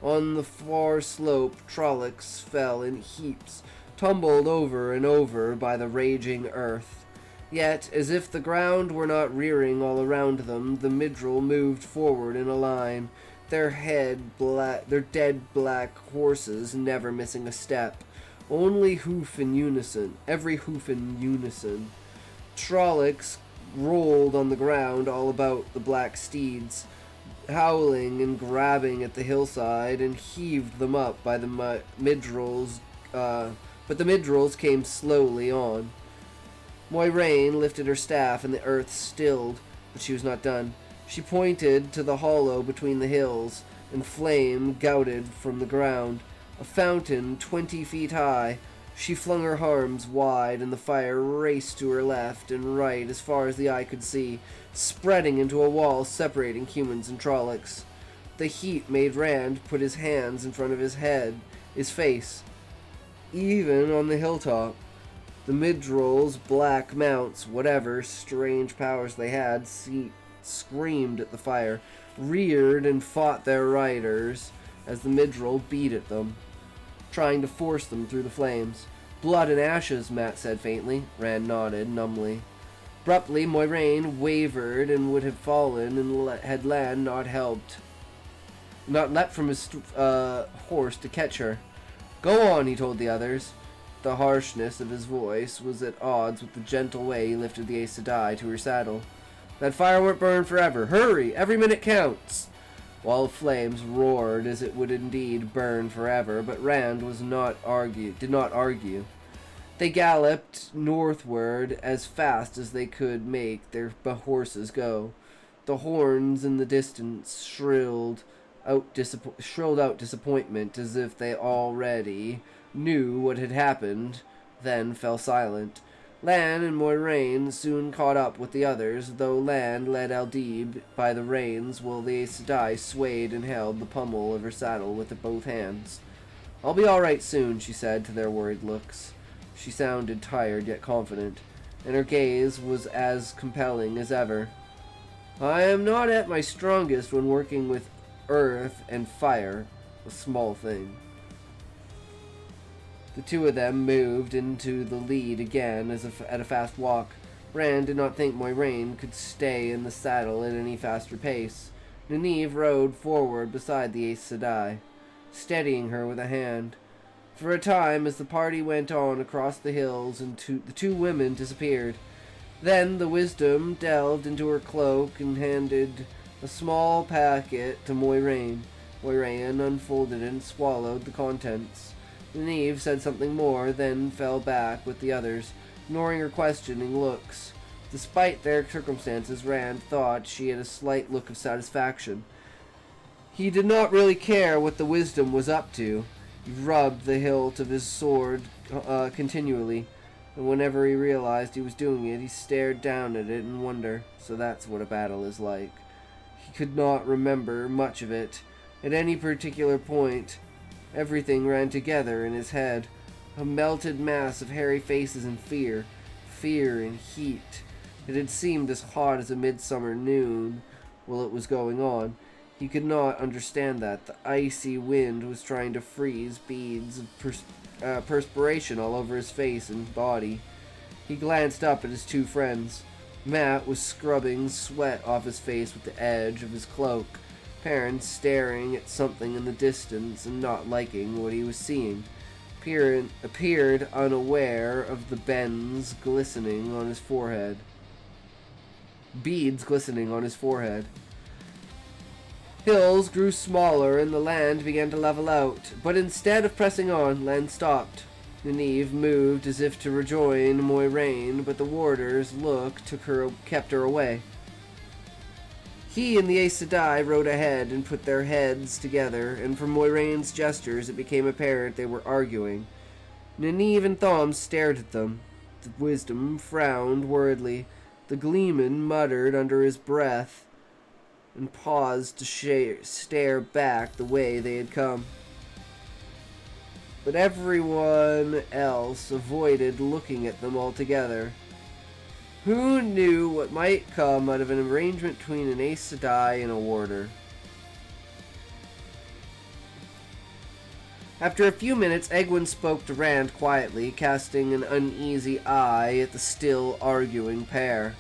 On the far slope, Trollocs fell in heaps, tumbled over and over by the raging earth. Yet, as if the ground were not rearing all around them, the Midrill moved forward in a line, their dead black horses never missing a step, only hoof in unison, every hoof in unison. Trollocs rolled on the ground all about the black steeds, howling and grabbing at the hillside, and heaved them up by the Midrills, but the Midrills came slowly on. Moiraine lifted her staff and the earth stilled, but she was not done. She pointed to the hollow between the hills, and flame gouted from the ground, a fountain 20 feet high. She flung her arms wide, and the fire raced to her left and right as far as the eye could see, spreading into a wall separating humans and Trollocs. The heat made Rand put his hands in front of his face. Even on the hilltop, the Midrill's black mounts, whatever strange powers they had, screamed at the fire, reared and fought their riders as the Midrill beat at them, trying to force them through the flames. Blood and ashes, Matt said faintly. Rand nodded numbly. Abruptly, Moiraine wavered and would have fallen, and had Lan not leapt from his horse to catch her. "Go on," he told the others. The harshness of his voice was at odds with the gentle way he lifted the Aes Sedai to her saddle. "That fire won't burn forever. Hurry! Every minute counts!" Wall of flames roared as it would indeed burn forever, but Rand did not argue. They galloped northward as fast as they could make their horses go. The horns in the distance shrilled out disappointment, as if they already knew what had happened, then fell silent. Lan and Moiraine soon caught up with the others, though Lan led Aldib by the reins while the Aes Sedai swayed and held the pommel of her saddle with both hands. "I'll be all right soon," she said to their worried looks. She sounded tired yet confident, and her gaze was as compelling as ever. I am not at my strongest when working with earth and fire, a small thing. The two of them moved into the lead again at a fast walk. Rand did not think Moiraine could stay in the saddle at any faster pace. Nynaeve rode forward beside the Aes Sedai, steadying her with a hand. For a time, as the party went on across the hills, and the two women disappeared. Then the Wisdom delved into her cloak and handed a small packet to Moiraine. Moiraine unfolded it and swallowed the contents. Nynaeve said something more, then fell back with the others, ignoring her questioning looks. Despite their circumstances, Rand thought she had a slight look of satisfaction. He did not really care what the Wisdom was up to. He rubbed the hilt of his sword continually, and whenever he realized he was doing it, he stared down at it in wonder. So that's what a battle is like. He could not remember much of it. At any particular point, everything ran together in his head. A melted mass of hairy faces and fear and heat. It had seemed as hot as a midsummer noon while it was going on. He could not understand that. The icy wind was trying to freeze beads of perspiration all over his face and body. He glanced up at his two friends. Matt was scrubbing sweat off his face with the edge of his cloak. Perrin staring at something in the distance and not liking what he was seeing. Appeared unaware of the beads glistening on his forehead. Hills grew smaller and the land began to level out, but instead of pressing on, Lan stopped. Nynaeve moved as if to rejoin Moiraine, but the warder's look kept her away. He and the Aes Sedai rode ahead and put their heads together, and from Moiraine's gestures it became apparent they were arguing. Nynaeve and Thom stared at them. The Wisdom frowned worriedly. The Gleeman muttered under his breath and paused to stare back the way they had come. But everyone else avoided looking at them altogether. Who knew what might come out of an arrangement between an Aes Sedai and a warder? After a few minutes, Egwene spoke to Rand quietly, casting an uneasy eye at the still arguing pair.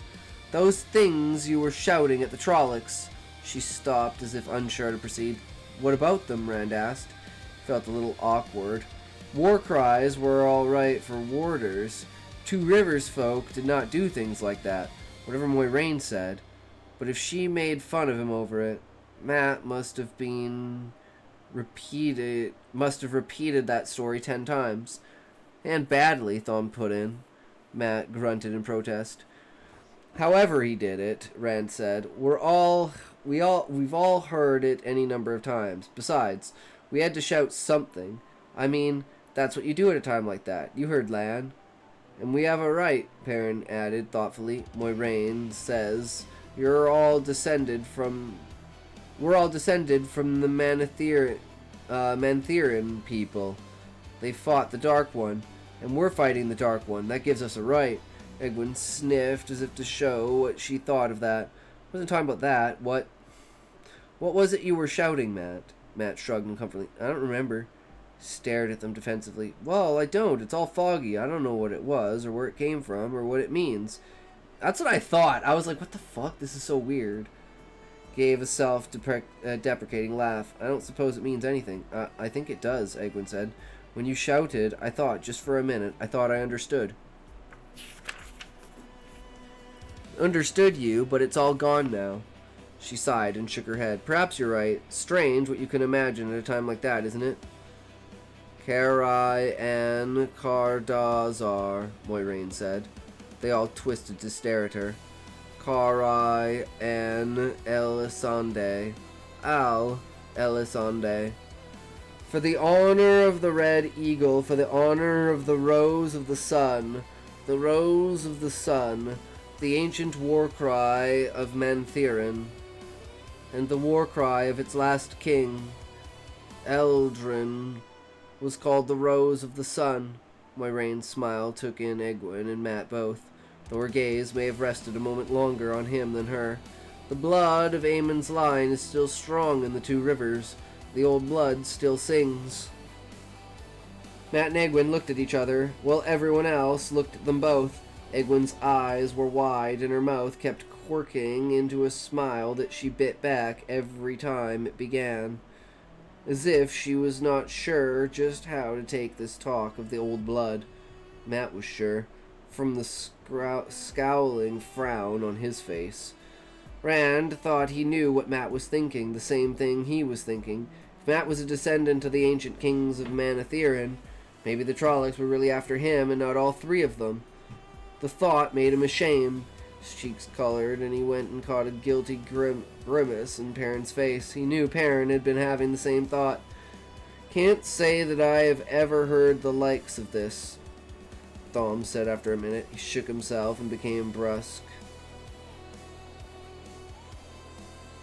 Those things you were shouting at the Trollocs. She stopped as if unsure to proceed. What about them? Rand asked. He felt a little awkward. War cries were all right for warders. Two Rivers folk did not do things like that, whatever Moiraine said. But if she made fun of him over it, Matt must have repeated that story 10 times. And badly, Thom put in. Matt grunted in protest. However he did it, Rand said, we've all heard it any number of times. Besides, we had to shout something. I mean, that's what you do at a time like that. You heard Lan. And we have a right, Perrin added thoughtfully. Moiraine says, we're all descended from the Mantheran people. They fought the Dark One, and we're fighting the Dark One. That gives us a right. Egwene sniffed as if to show what she thought of that. I wasn't talking about that. What was it you were shouting, Matt? Matt shrugged uncomfortably. I don't remember. Stared at them defensively. Well, I don't. It's all foggy. I don't know what it was, or where it came from, or what it means. That's what I thought. I was like, what the fuck? This is so weird. Gave a self-deprecating laugh. I don't suppose it means anything. I think it does, Egwene said. When you shouted, I thought, just for a minute, I thought I understood. Understood you, but it's all gone now. She sighed and shook her head. Perhaps you're right. Strange what you can imagine at a time like that, isn't it? Karai and Kardazar, Moiraine said. They all twisted to stare at her. Karai and Elisande. Elisande. For the honor of the Red Eagle, for the honor of the Rose of the Sun, the Rose of the Sun, the ancient war cry of Mantheran, and the war cry of its last king, Eldrin, was called the Rose of the Sun. Moiraine's smile took in Egwene and Matt both, though her gaze may have rested a moment longer on him than her. The blood of Aemon's line is still strong in the two rivers. The old blood still sings. Matt and Egwin looked at each other, while everyone else looked at them both. Egwin's eyes were wide, and her mouth kept quirking into a smile that she bit back every time it began, as if she was not sure just how to take this talk of the old blood. Matt was sure, from the scowling frown on his face. Rand thought he knew what Matt was thinking, the same thing he was thinking. If Matt was a descendant of the ancient kings of Manathirin, maybe the Trollocs were really after him and not all three of them. The thought made him ashamed. His cheeks colored, and he went and caught a guilty grimace in Perrin's face. He knew Perrin had been having the same thought. "Can't say that I have ever heard the likes of this," Thom said after a minute. He shook himself and became brusque.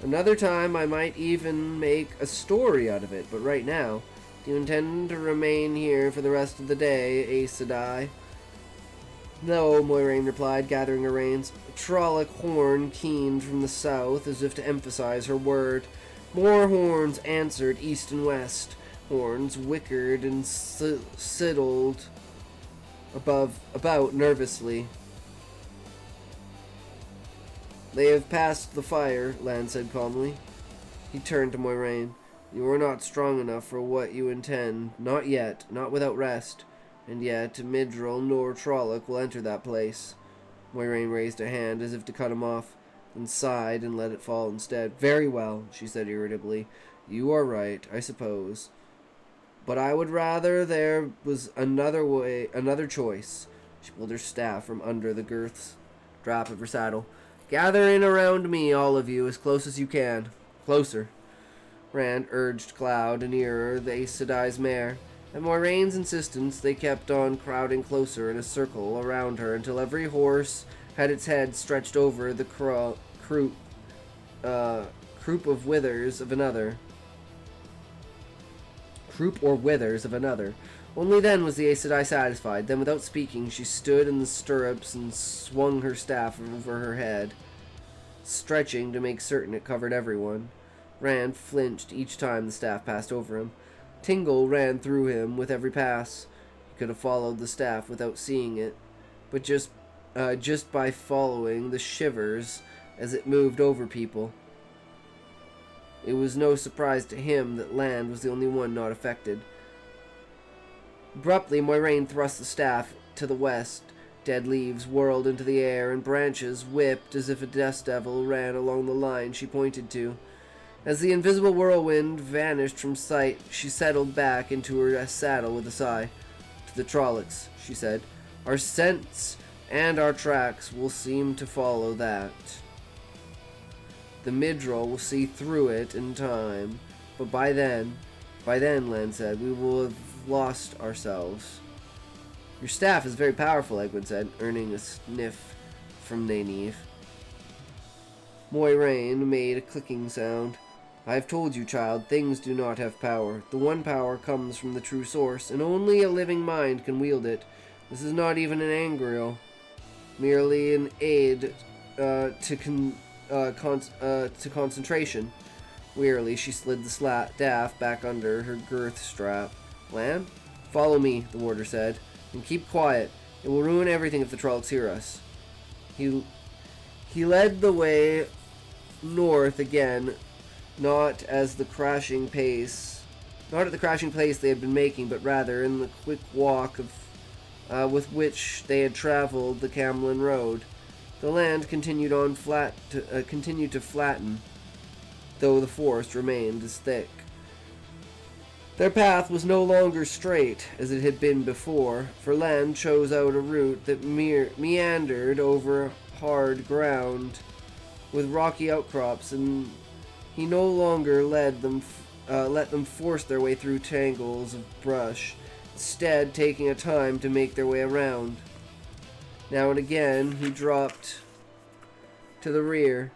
"Another time I might even make a story out of it, but right now, do you intend to remain here for the rest of the day, Aes Sedai?" "No," Moiraine replied, gathering her reins. A Trolloc horn keened from the south as if to emphasize her word. More horns answered east and west. Horns whickered and sidled about nervously. "They have passed the fire," Lan said calmly. He turned to Moiraine. "You are not strong enough for what you intend. Not yet. Not without rest. And yet, Midril nor Trolloc will enter that place." Moiraine raised a hand as if to cut him off, then sighed and let it fall instead. "Very well," she said irritably. "You are right, I suppose. But I would rather there was another way, another choice." She pulled her staff from under the girth strap of her saddle. "Gather in around me, all of you, as close as you can. Closer." Rand urged Cloud nearer the Aes Sedai's mare. At Moraine's insistence, they kept on crowding closer in a circle around her until every horse had its head stretched over the croup of withers of another. Croup or withers of another. Only then was the Aes Sedai satisfied. Then, without speaking, she stood in the stirrups and swung her staff over her head, stretching to make certain it covered everyone. Rand flinched each time the staff passed over him. Tingle ran through him with every pass. He could have followed the staff without seeing it, but just by following the shivers as it moved over people. It was no surprise to him that Land was the only one not affected. Abruptly, Moiraine thrust the staff to the west. Dead leaves whirled into the air, and branches whipped as if a dust devil ran along the line she pointed to. As the invisible whirlwind vanished from sight, she settled back into her saddle with a sigh. "To the Trollocs," she said. "Our scents and our tracks will seem to follow that. The Midril will see through it in time, but by then, Lan said, we will have lost ourselves." "Your staff is very powerful," Egwin said, earning a sniff from Nynaeve. Moiraine made a clicking sound. "I have told you, child, things do not have power. The one power comes from the true source, and only a living mind can wield it. This is not even an angriel, merely an aid to concentration." Wearily, she slid the staff back under her girth strap. "Lan, follow me," the warder said, "and keep quiet. It will ruin everything if the Trollocs hear us." He led the way north again, not at the crashing pace they had been making, but rather in the quick walk with which they had traveled the Camlin Road. The land continued to flatten, though the forest remained as thick. Their path was no longer straight, as it had been before, for Lan chose out a route that meandered over hard ground with rocky outcrops, and he no longer let them force their way through tangles of brush, instead taking a time to make their way around. Now and again he dropped to the rear,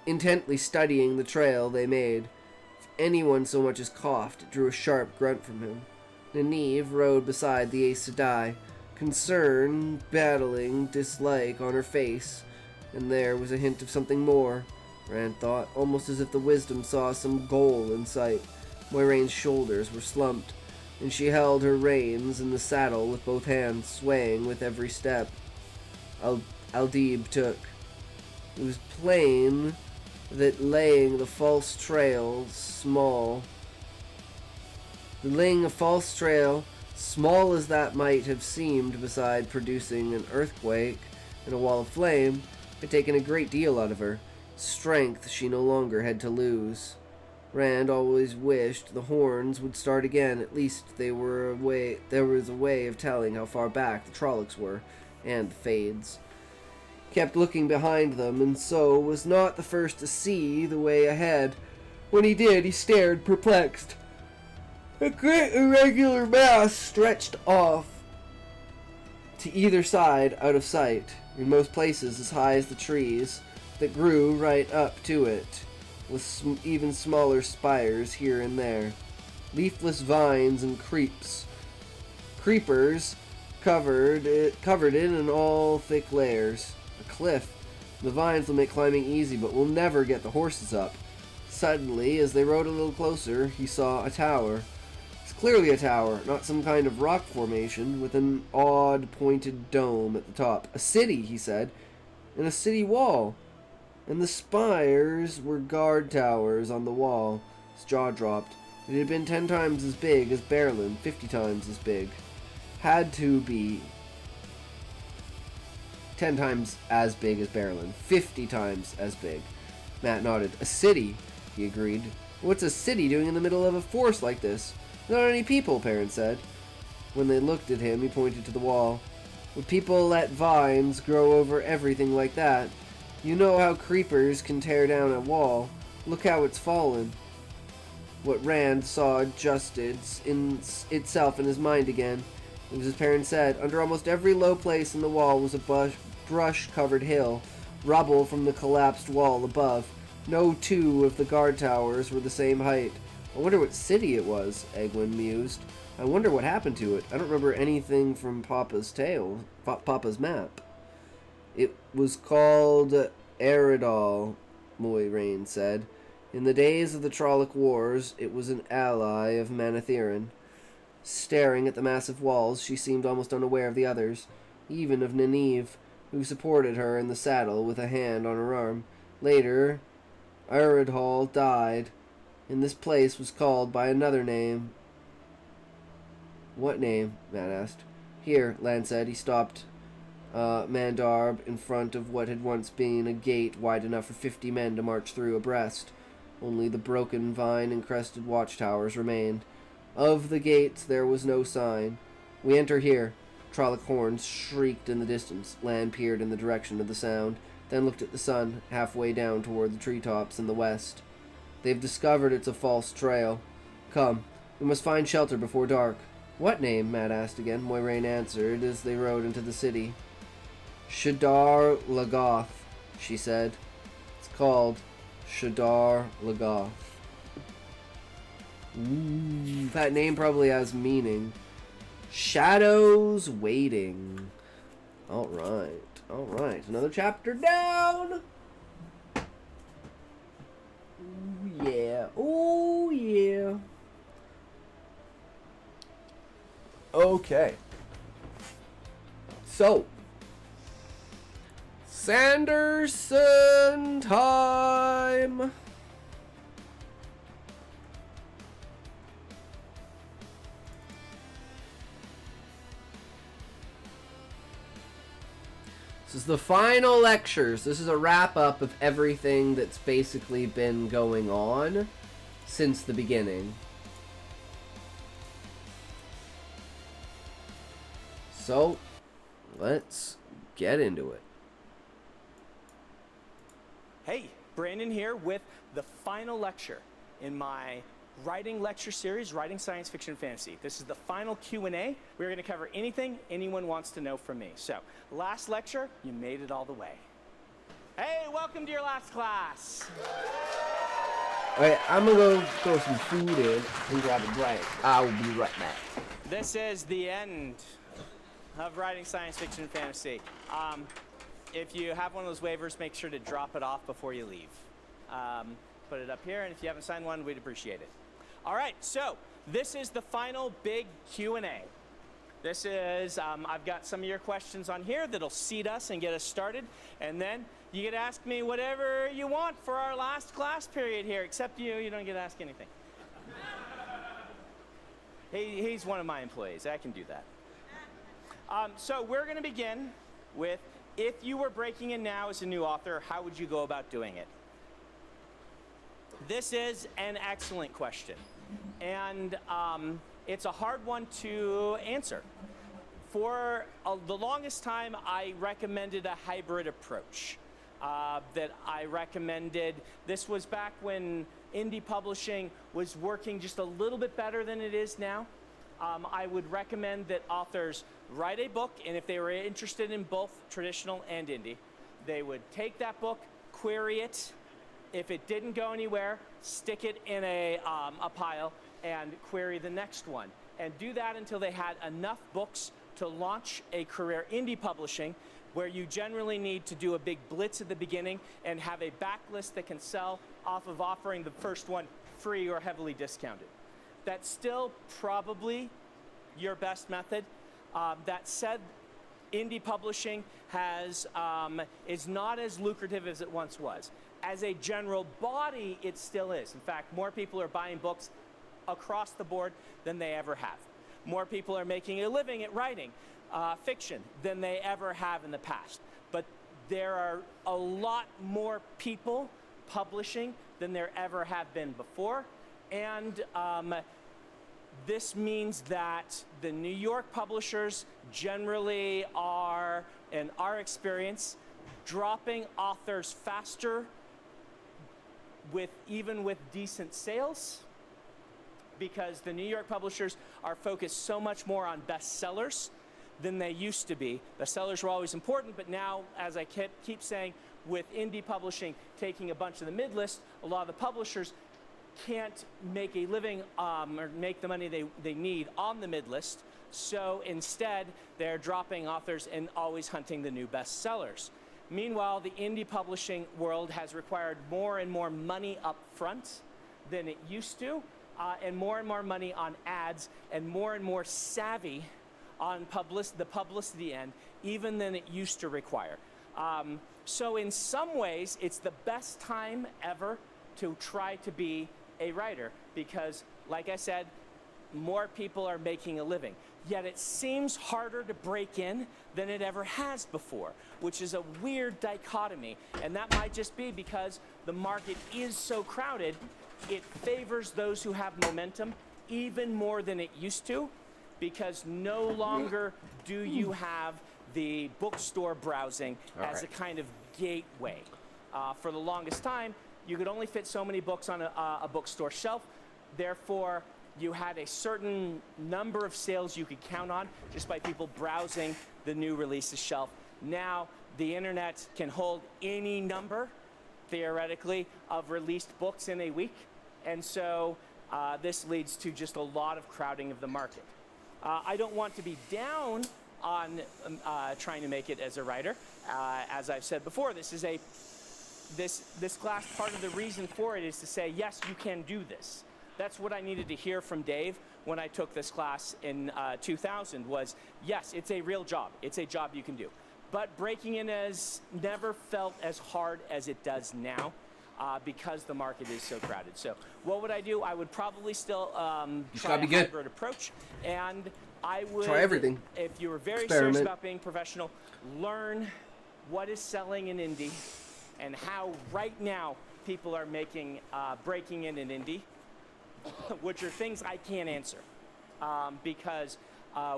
intently studying the trail they made. If anyone so much as coughed, it drew a sharp grunt from him. Nynaeve rode beside the Aes Sedai, concern battling dislike on her face. and there was a hint of something more, Rand thought, almost as if the wisdom saw some goal in sight. Moiraine's shoulders were slumped, and she held her reins in the saddle with both hands, swaying with every step Aldib took. It was plain that laying a false trail, small as that might have seemed beside producing an earthquake and a wall of flame, had taken a great deal out of her. Strength she no longer had to lose. Rand always wished the horns would start again. At least there was a way of telling how far back the Trollocs were, and the Fades. Kept looking behind them, and so was not the first to see the way ahead. When he did, he stared, perplexed. A great irregular mass stretched off to either side, out of sight, in most places as high as the trees that grew right up to it, with even smaller spires here and there. Leafless vines and creepers covered it in all thick layers. A cliff. The vines will make climbing easy, but will never get the horses up. Suddenly, as they rode a little closer, he saw a tower. It's clearly a tower, not some kind of rock formation, with an odd pointed dome at the top. A city, he said, and a city wall. And the spires were guard towers on the wall. His jaw dropped. It had been 10 times as big as Berlin, 50 times as big. Had to be 10 times as big as Berlin, 50 times as big. Matt nodded. A city, he agreed. What's a city doing in the middle of a forest like this? Not any people, Perrin said. When they looked at him, he pointed to the wall. Would people let vines grow over everything like that? You know how creepers can tear down a wall. Look how it's fallen. What Rand saw adjusted itself in his mind again. It was as Perrin said. Under almost every low place in the wall was a brush-covered hill, rubble from the collapsed wall above. No two of the guard towers were the same height. I wonder what city it was, Egwene mused. I wonder what happened to it. I don't remember anything from Papa's map. It was called Eridol, Moiraine said. In the days of the Trolloc Wars, it was an ally of Manetheren. Staring at the massive walls, she seemed almost unaware of the others, even of Nynaeve, who supported her in the saddle with a hand on her arm. Later, Eridol died, and this place was called by another name. What name? Matt asked. Here, Lan said. He stopped Mandarb in front of what had once been a gate wide enough for 50 men to march through abreast. Only the broken vine-encrusted watchtowers remained. Of the gates there was no sign. We enter here. Trolloc horns shrieked in the distance. Lan peered in the direction of the sound, then looked at the sun, halfway down toward the treetops in the west. They've discovered it's a false trail. Come, we must find shelter before dark. What name? Matt asked again. Moiraine answered as they rode into the city. Shadar Lagoth, she said. It's called Shadar Lagoth. Ooh, that name probably has meaning. Shadows waiting. Alright. Another chapter down. Ooh, yeah. Oh, yeah. Okay. So. Sanderson time. This is the final lectures. This is a wrap-up of everything that's basically been going on since the beginning. So, let's get into it. Hey, Brandon here with the final lecture in my writing lecture series, Writing Science Fiction Fantasy. This is the final Q&A. We're going to cover anything anyone wants to know from me. So, last lecture, you made it all the way. Hey, welcome to your last class. Alright, I'm going to go throw some food in and grab a break. I will be right back. This is the end of Writing Science Fiction Fantasy. if you have one of those waivers, make sure to drop it off before you leave. Put it up here, and if you haven't signed one, we'd appreciate it. All right, so this is the final big Q&A. This is, I've got some of your questions on here that'll seat us and get us started, and then you get to ask me whatever you want for our last class period here, except you don't get to ask anything. He's one of my employees, I can do that. So we're gonna begin with, if you were breaking in now as a new author, how would you go about doing it? This is an excellent question, and it's a hard one to answer. For the longest time, I recommended a hybrid approach. That I recommended. This was back when indie publishing was working just a little bit better than it is now. I would recommend that authors write a book, and if they were interested in both traditional and indie, they would take that book, query it. If it didn't go anywhere, stick it in a pile and query the next one. And do that until they had enough books to launch a career indie publishing, where you generally need to do a big blitz at the beginning and have a backlist that can sell off of offering the first one free or heavily discounted. That's still probably your best method. That said, indie publishing is not as lucrative as it once was. As a general body, it still is. In fact, more people are buying books across the board than they ever have. More people are making a living at writing fiction than they ever have in the past. But there are a lot more people publishing than there ever have been before. And this means that the New York publishers generally are, in our experience, dropping authors faster even with decent sales, because the New York publishers are focused so much more on bestsellers than they used to be. Bestsellers were always important, but now, as I keep saying, with indie publishing taking a bunch of the mid-list, a lot of the publishers can't make a living or make the money they need on the mid-list. So instead, they're dropping authors and always hunting the new bestsellers. Meanwhile, the indie publishing world has required more and more money up front than it used to, and more money on ads, and more savvy on the publicity end, even than it used to require. So in some ways, it's the best time ever to try to be a writer, because, like I said, more people are making a living. Yet it seems harder to break in than it ever has before, which is a weird dichotomy. And that might just be because the market is so crowded, it favors those who have momentum even more than it used to, because no longer do you have the bookstore browsing as a kind of gateway. For the longest time, you could only fit so many books on a bookstore shelf. Therefore, you had a certain number of sales you could count on just by people browsing the new releases shelf. Now, the internet can hold any number, theoretically, of released books in a week. And so this leads to just a lot of crowding of the market. I don't want to be down on trying to make it as a writer. As I've said before, this is this class, part of the reason for it is to say, yes, you can do this. That's what I needed to hear from Dave when I took this class in 2000 was, yes, it's a real job. It's a job you can do. But breaking in has never felt as hard as it does now because the market is so crowded. So what would I do? I would probably still try a hybrid approach. And I would try everything. If you were very serious about being professional, learn what is selling in indie and how right now people are making breaking in indie, which are things I can't answer because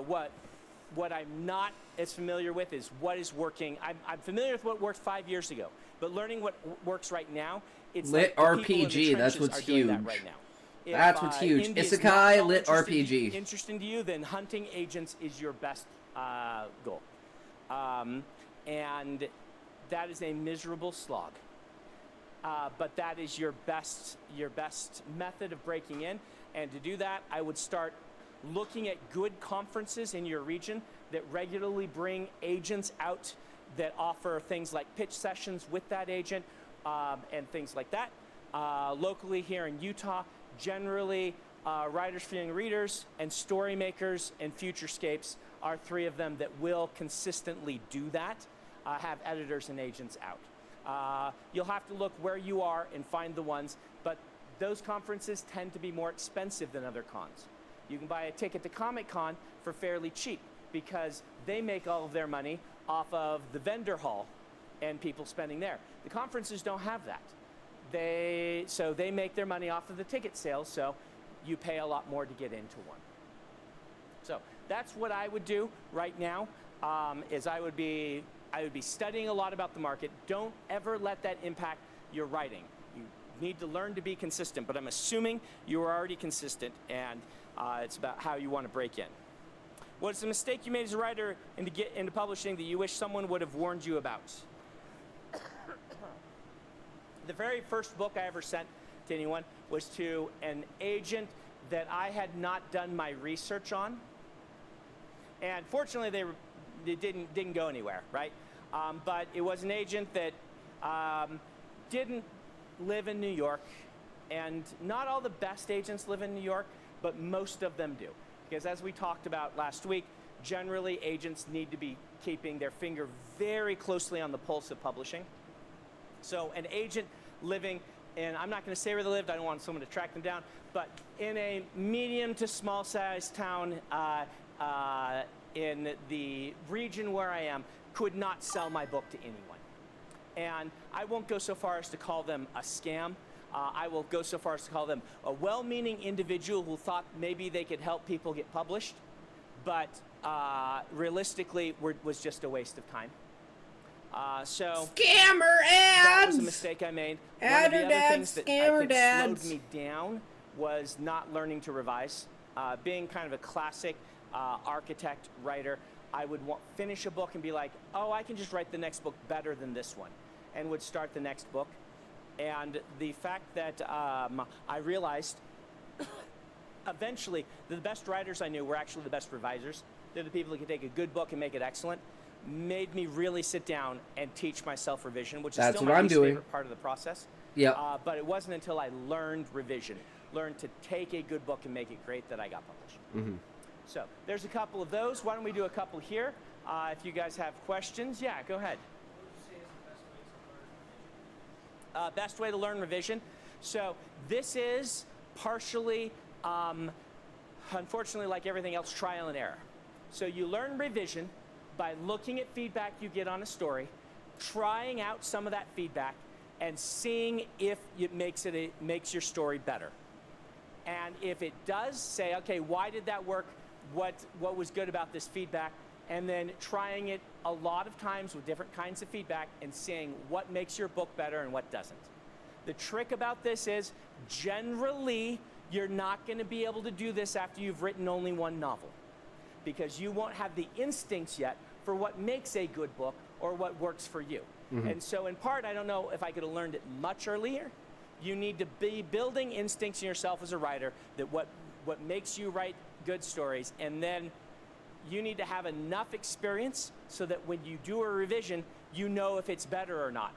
what I'm not as familiar with is what is working. I'm familiar with what worked 5 years ago, but learning what works right now, it's lit like RPG. That's what's huge. That right now. That's what's huge. Isekai lit RPG. Interesting to you, then hunting agents is your best goal, and that is a miserable slog. But that is your best method of breaking in. And to do that, I would start looking at good conferences in your region that regularly bring agents out that offer things like pitch sessions with that agent and things like that. Locally here in Utah, generally Writers for Young Readers and Story Makers and Futurescapes are three of them that will consistently do that, have editors and agents out. You'll have to look where you are and find the ones, but those conferences tend to be more expensive than other cons. You can buy a ticket to Comic-Con for fairly cheap because they make all of their money off of the vendor hall and people spending there. The conferences don't have that. So they make their money off of the ticket sales, so you pay a lot more to get into one. So that's what I would do right now, is I would be studying a lot about the market. Don't ever let that impact your writing. You need to learn to be consistent, but I'm assuming you are already consistent, and it's about how you want to break in. What is the mistake you made as a writer into publishing that you wish someone would have warned you about? The very first book I ever sent to anyone was to an agent that I had not done my research on. And fortunately, they didn't go anywhere, right? But it was an agent that didn't live in New York. And not all the best agents live in New York, but most of them do. Because as we talked about last week, generally agents need to be keeping their finger very closely on the pulse of publishing. So an agent living in, I'm not going to say where they lived, I don't want someone to track them down, but in a medium to small sized town in the region where I am, could not sell my book to anyone. And I won't go so far as to call them a scam. I will go so far as to call them a well-meaning individual who thought maybe they could help people get published, but realistically was just a waste of time. So scammer ads! That was a mistake I made. One of the other things that I think slowed me down was not learning to revise. Being kind of a classic architect writer, I would finish a book and be like, oh, I can just write the next book better than this one, and would start the next book. And the fact that I realized eventually the best writers I knew were actually the best revisers. They're the people who can take a good book and make it excellent. Made me really sit down and teach myself revision, which is still my least favorite part of the process. Yeah. But it wasn't until I learned revision, learned to take a good book and make it great, that I got published. Mm-hmm. So there's a couple of those. Why don't we do a couple here? If you guys have questions, yeah, go ahead. Best way to learn revision. So this is partially, unfortunately, like everything else, trial and error. So you learn revision by looking at feedback you get on a story, trying out some of that feedback, and seeing if it makes your story better. And if it does, say, okay, why did that work? What was good about this feedback? And then trying it a lot of times with different kinds of feedback and seeing what makes your book better and what doesn't. The trick about this is generally you're not going to be able to do this after you've written only one novel, because you won't have the instincts yet for what makes a good book or what works for you. Mm-hmm. And so in part, I don't know if I could have learned it much earlier. You need to be building instincts in yourself as a writer, that what makes you write good stories, and then you need to have enough experience so that when you do a revision, you know if it's better or not.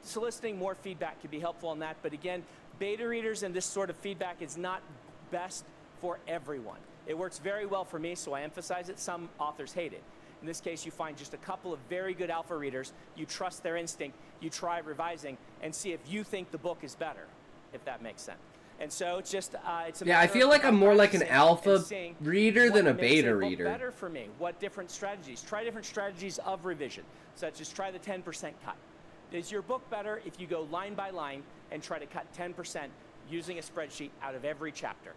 Soliciting more feedback could be helpful on that, but again, beta readers and this sort of feedback is not best for everyone. It works very well for me, so I emphasize it. Some authors hate it. In this case, you find just a couple of very good alpha readers, you trust their instinct, you try revising, and see if you think the book is better, if that makes sense. And so it's just, it's a yeah, I feel like I'm more like an alpha reader than a makes beta a book reader. Better for me. What different strategies? Try different strategies of revision, such as try the 10% cut. Is your book better if you go line by line and try to cut 10% using a spreadsheet out of every chapter?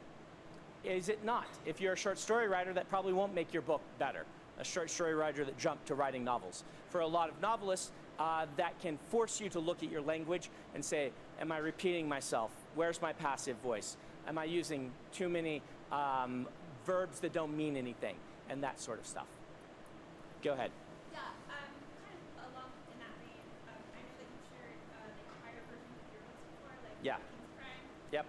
Is it not? If you're a short story writer, that probably won't make your book better. A short story writer that jumped to writing novels. For a lot of novelists, that can force you to look at your language and say, am I repeating myself? Where's my passive voice? Am I using too many verbs that don't mean anything? And that sort of stuff. Go ahead. Yeah, kind of along in that vein, I know that you shared like higher versions of your books before, like yeah. King's Crime. Yep.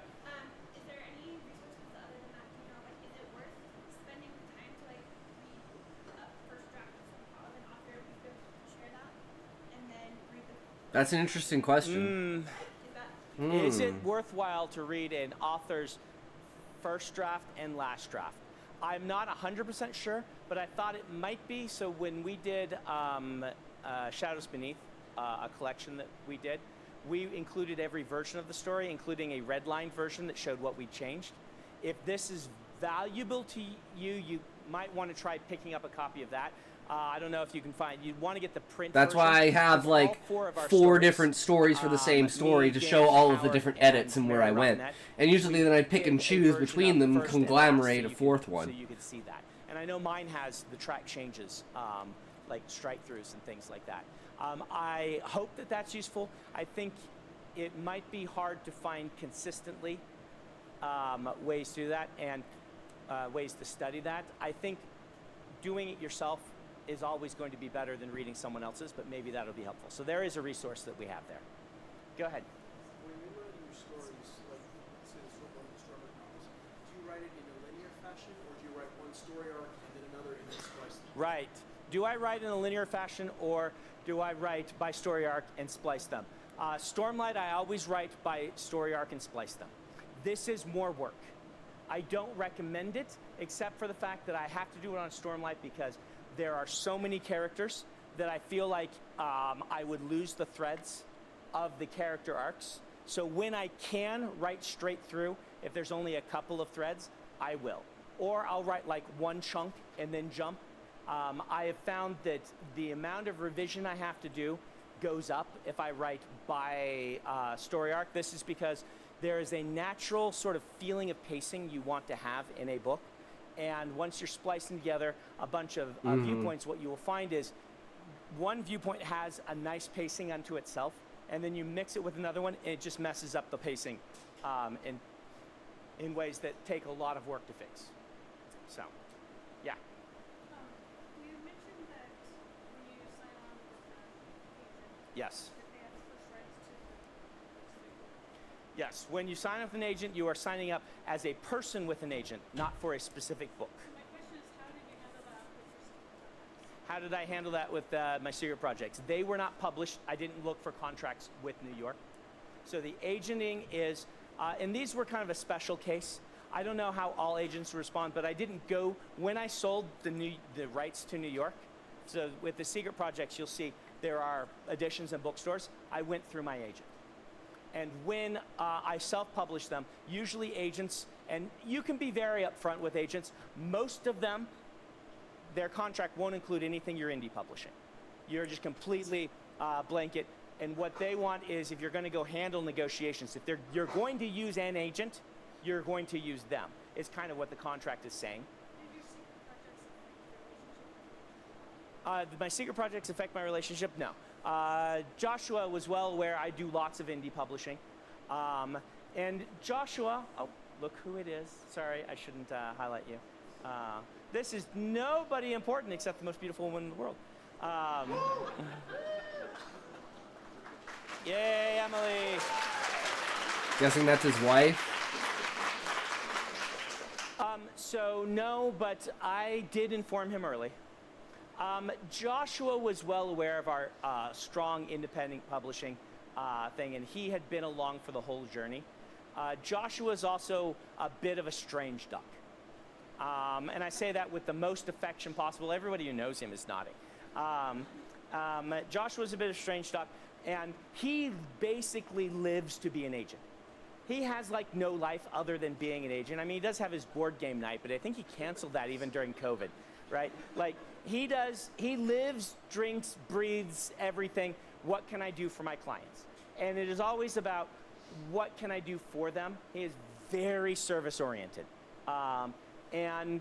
Is there any resources other than that? You know, like, is it worth spending the time to like read a first draft of an author who's going to share that That's an interesting question. Is it worthwhile to read an author's first draft and last draft? I'm not 100% sure, but I thought it might be. So when we did Shadows Beneath, a collection that we did, we included every version of the story, including a redlined version that showed what we changed. If this is valuable to you, you might want to try picking up a copy of that. I don't know if you can find. You'd want to get the print. That's version why I have of like all four of our four stories. different stories for the same story to show all of the different edits and where I went. And usually then I pick and choose between them, conglomerate a fourth one. So you could see that. And I know mine has the track changes, like strike-throughs and things like that. I hope that that's useful. I think it might be hard to find consistently ways to do that and ways to study that. I think doing it yourself is always going to be better than reading someone else's, but maybe that'll be helpful. So there is a resource that we have there. Go ahead. When you're writing your stories, like say the Stormlight novels, do you write it in a linear fashion, or do you write one story arc and then another and then splice them? Right. Do I write in a linear fashion, or do I write by story arc and splice them? Stormlight, I always write by story arc and splice them. This is more work. I don't recommend it, except for the fact that I have to do it on Stormlight because there are so many characters that I feel like I would lose the threads of the character arcs. So when I can write straight through, if there's only a couple of threads, I will. Or I'll write like one chunk and then jump. I have found that the amount of revision I have to do goes up if I write by story arc. This is because there is a natural sort of feeling of pacing you want to have in a book. And once you're splicing together a bunch of viewpoints, what you will find is one viewpoint has a nice pacing unto itself, and then you mix it with another one, and it just messes up the pacing in ways that take a lot of work to fix. So, yeah. You mentioned that when you sign on with agent, Yes. that they have first rights to Yes, when you sign up with an agent, you are signing up as a person with an agent, not for a specific book. My question is, how did you handle that with your secret projects? How did I handle that with my secret projects? They were not published. I didn't look for contracts with New York. So the agenting is, and these were kind of a special case. I don't know how all agents respond, but I didn't go, when I sold the rights to New York, so with the secret projects, you'll see there are editions and bookstores. I went through my agent. And when I self-publish them, usually agents, and you can be very upfront with agents, most of them, their contract won't include anything you're indie publishing. You're just completely blanket, and what they want is if you're going to go handle negotiations, if you're going to use an agent, you're going to use them. It's kind of what the contract is saying. My secret projects affect my relationship? No. Joshua was well aware I do lots of indie publishing. And Joshua, oh, look who it is. Sorry, I shouldn't highlight you. This is nobody important except the most beautiful woman in the world. Yay, Emily. Guessing that's his wife? So no, but I did inform him early. Joshua was well aware of our strong independent publishing thing, and he had been along for the whole journey. Joshua is also a bit of a strange duck. And I say that with the most affection possible. Everybody who knows him is nodding. Joshua's a bit of a strange duck, and he basically lives to be an agent. He has like no life other than being an agent. I mean, he does have his board game night, but I think he canceled that even during COVID, right? Like, he lives, drinks, breathes, everything. What can I do for my clients? And it is always about what can I do for them. He is very service-oriented. And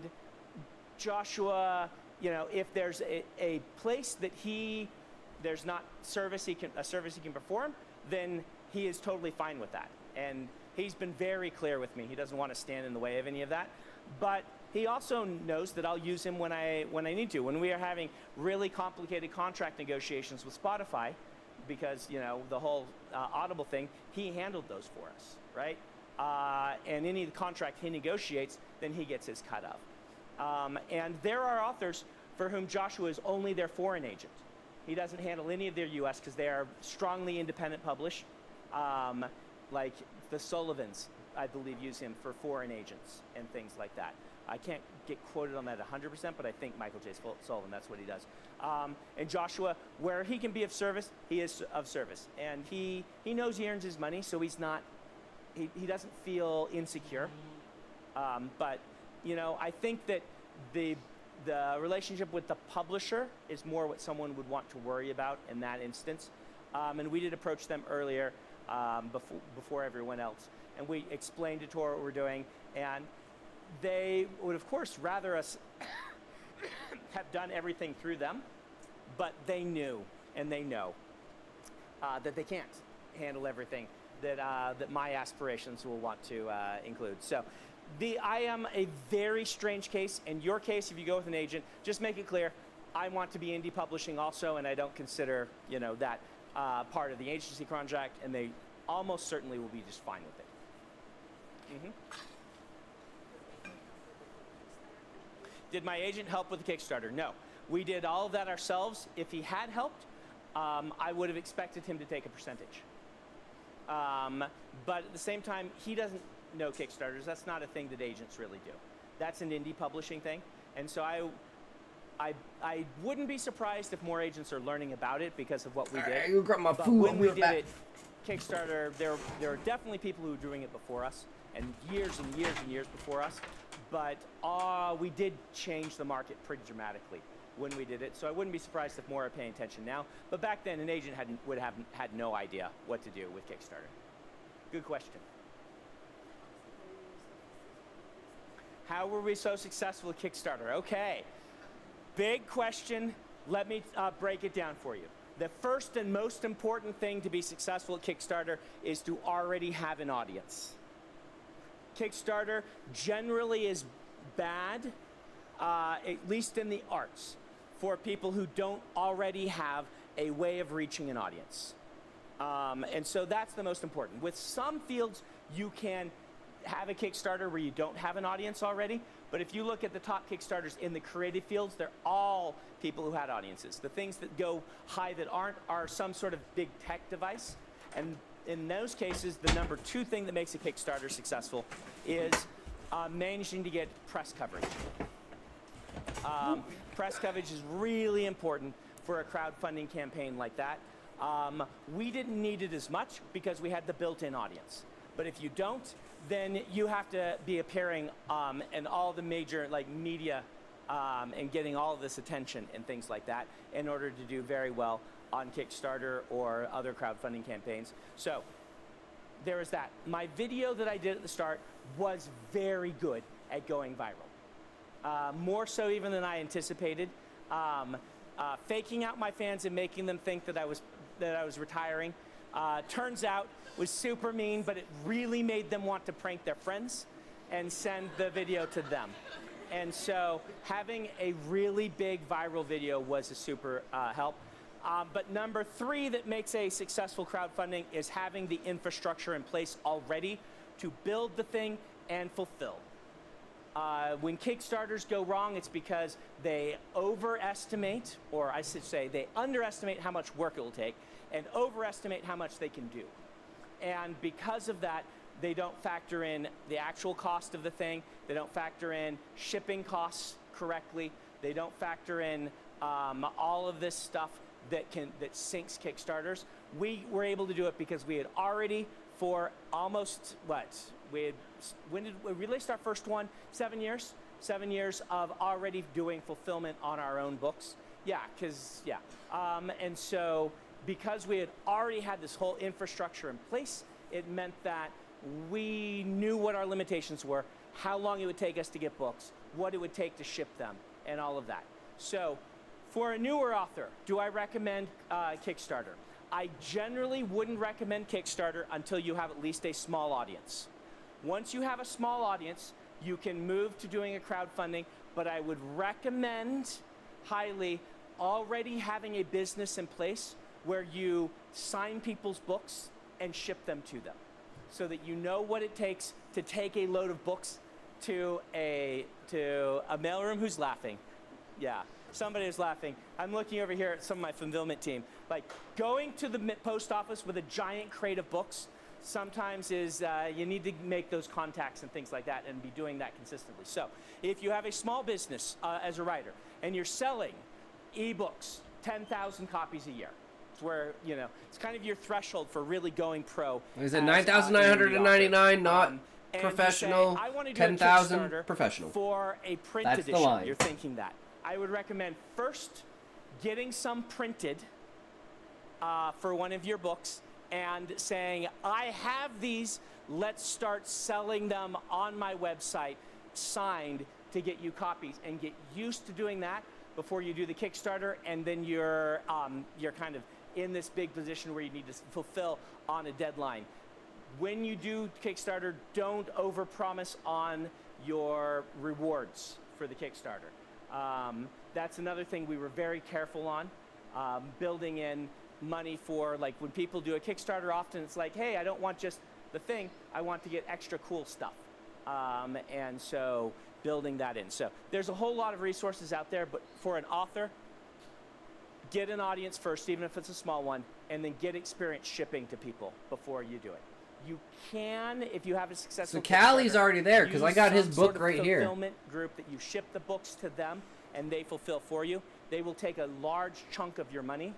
Joshua, you know, if there's a place that there's not a service he can perform, then he is totally fine with that. And he's been very clear with me. He doesn't want to stand in the way of any of that. But he also knows that I'll use him when I need to. When we are having really complicated contract negotiations with Spotify, because, you know, the whole Audible thing, he handled those for us, right? And any contract he negotiates, then he gets his cut of. And there are authors for whom Joshua is only there for an agent. He doesn't handle any of their US because they are strongly independent published. Like the Sullivans, I believe, use him for foreign agents and things like that. I can't get quoted on that 100%, but I think Michael J. Sullivan, that's what he does. And Joshua, where he can be of service, he is of service. And he knows he earns his money, so he's not, he doesn't feel insecure. But, you know, I think that the relationship with the publisher is more what someone would want to worry about in that instance. And we did approach them earlier before everyone else. And we explained to Tor what we're doing, and they would, of course, rather us have done everything through them, but they knew, and they know, that they can't handle everything that my aspirations will want to include. So I am a very strange case. In your case, if you go with an agent, just make it clear, I want to be indie publishing also, and I don't consider, you know, that part of the agency contract, and they almost certainly will be just fine with it. Did my agent help with the Kickstarter? No. We did all of that ourselves. If he had helped, I would have expected him to take a percentage. But at the same time, he doesn't know Kickstarters. That's not a thing that agents really do. That's an indie publishing thing. And so I wouldn't be surprised if more agents are learning about it because of what we did. You grab my but food, when I'll we be did back. it, Kickstarter, there are definitely people who were doing it before us, and years and years and years before us. But we did change the market pretty dramatically when we did it. So I wouldn't be surprised if more are paying attention now. But back then, an agent would have had no idea what to do with Kickstarter. Good question. How were we so successful with Kickstarter? Okay, big question. Let me break it down for you. The first and most important thing to be successful at Kickstarter is to already have an audience. Kickstarter generally is bad, at least in the arts, for people who don't already have a way of reaching an audience. And so that's the most important. With some fields, you can have a Kickstarter where you don't have an audience already, but if you look at the top Kickstarters in the creative fields, they're all people who had audiences. The things that go high that aren't are some sort of big tech device, and in those cases, the number 2 thing that makes a Kickstarter successful is managing to get press coverage. Press coverage is really important for a crowdfunding campaign like that. We didn't need it as much because we had the built-in audience. But if you don't, then you have to be appearing in all the major media and getting all of this attention and things like that in order to do very well on Kickstarter or other crowdfunding campaigns. So there is that. My video that I did at the start was very good at going viral. More so even than I anticipated. Faking out my fans and making them think that I was retiring turns out was super mean, but it really made them want to prank their friends and send the video to them. And so having a really big viral video was a super help. But number 3 that makes a successful crowdfunding is having the infrastructure in place already to build the thing and fulfill. When Kickstarters go wrong, it's because they overestimate, or I should say they underestimate how much work it will take and overestimate how much they can do. And because of that, they don't factor in the actual cost of the thing. They don't factor in shipping costs correctly. They don't factor in all of this stuff that sinks Kickstarters. We were able to do it because we had already, for almost when did we release our first one? 7 years? 7 years of already doing fulfillment on our own books. And so because we had already had this whole infrastructure in place, it meant that we knew what our limitations were, how long it would take us to get books, what it would take to ship them, and all of that. So for a newer author, do I recommend Kickstarter? I generally wouldn't recommend Kickstarter until you have at least a small audience. Once you have a small audience, you can move to doing a crowdfunding, but I would recommend highly already having a business in place where you sign people's books and ship them to them so that you know what it takes to take a load of books to a mailroom who's laughing. Yeah. Somebody is laughing. I'm looking over here at some of my fulfillment team. Like, going to the post office with a giant crate of books sometimes is, you need to make those contacts and things like that and be doing that consistently. So, if you have a small business as a writer and you're selling ebooks, 10,000 copies a year, it's where, you know, it's kind of your threshold for really going pro. Is it 9,999, not and professional, you say, I want to do 10,000 a Kickstarter professional? For a print That's the edition, line. you're thinking that. I would recommend first getting some printed for one of your books and saying, I have these, let's start selling them on my website, signed, to get you copies, and get used to doing that before you do the Kickstarter, and then you're kind of in this big position where you need to fulfill on a deadline. When you do Kickstarter, don't overpromise on your rewards for the Kickstarter. That's another thing we were very careful on, building in money for, like, when people do a Kickstarter, often it's like, hey, I don't want just the thing, I want to get extra cool stuff. And so building that in. So there's a whole lot of resources out there, but for an author, get an audience first, even if it's a small one, and then get experience shipping to people before you do it. You can, if you have a successful So Callie's already there, because I got his use book some right sort of here. fulfillment group that you ship the books to them and they fulfill for you. They will take a large chunk of your money,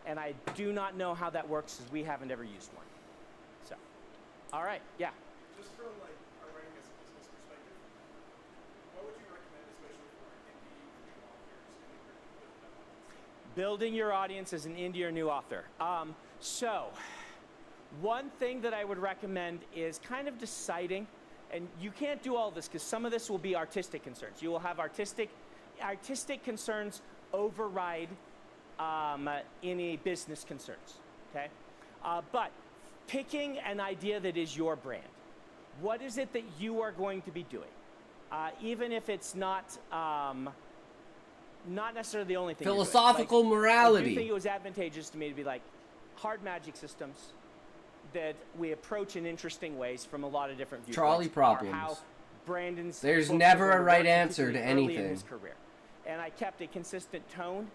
and I do not know how that works because we haven't ever used one. So, all right, yeah. Just from like a writing as a business perspective, what would you recommend, especially for indie new authors? Building your audience as an indie or new author. So, one thing that I would recommend is kind of deciding, and you can't do all this because some of this will be artistic concerns. You will have artistic concerns override any business concerns, okay? But picking an idea that is your brand. What is it that you are going to be doing? Even if it's not necessarily the only thing. Philosophical morality. I do think it was advantageous to me to be like, hard magic systems that we approach in interesting ways from a lot of different viewpoints. Trolley problems. How Brandon's There's books never are a going right work answer to particularly early in anything. his career. And I kept a consistent tone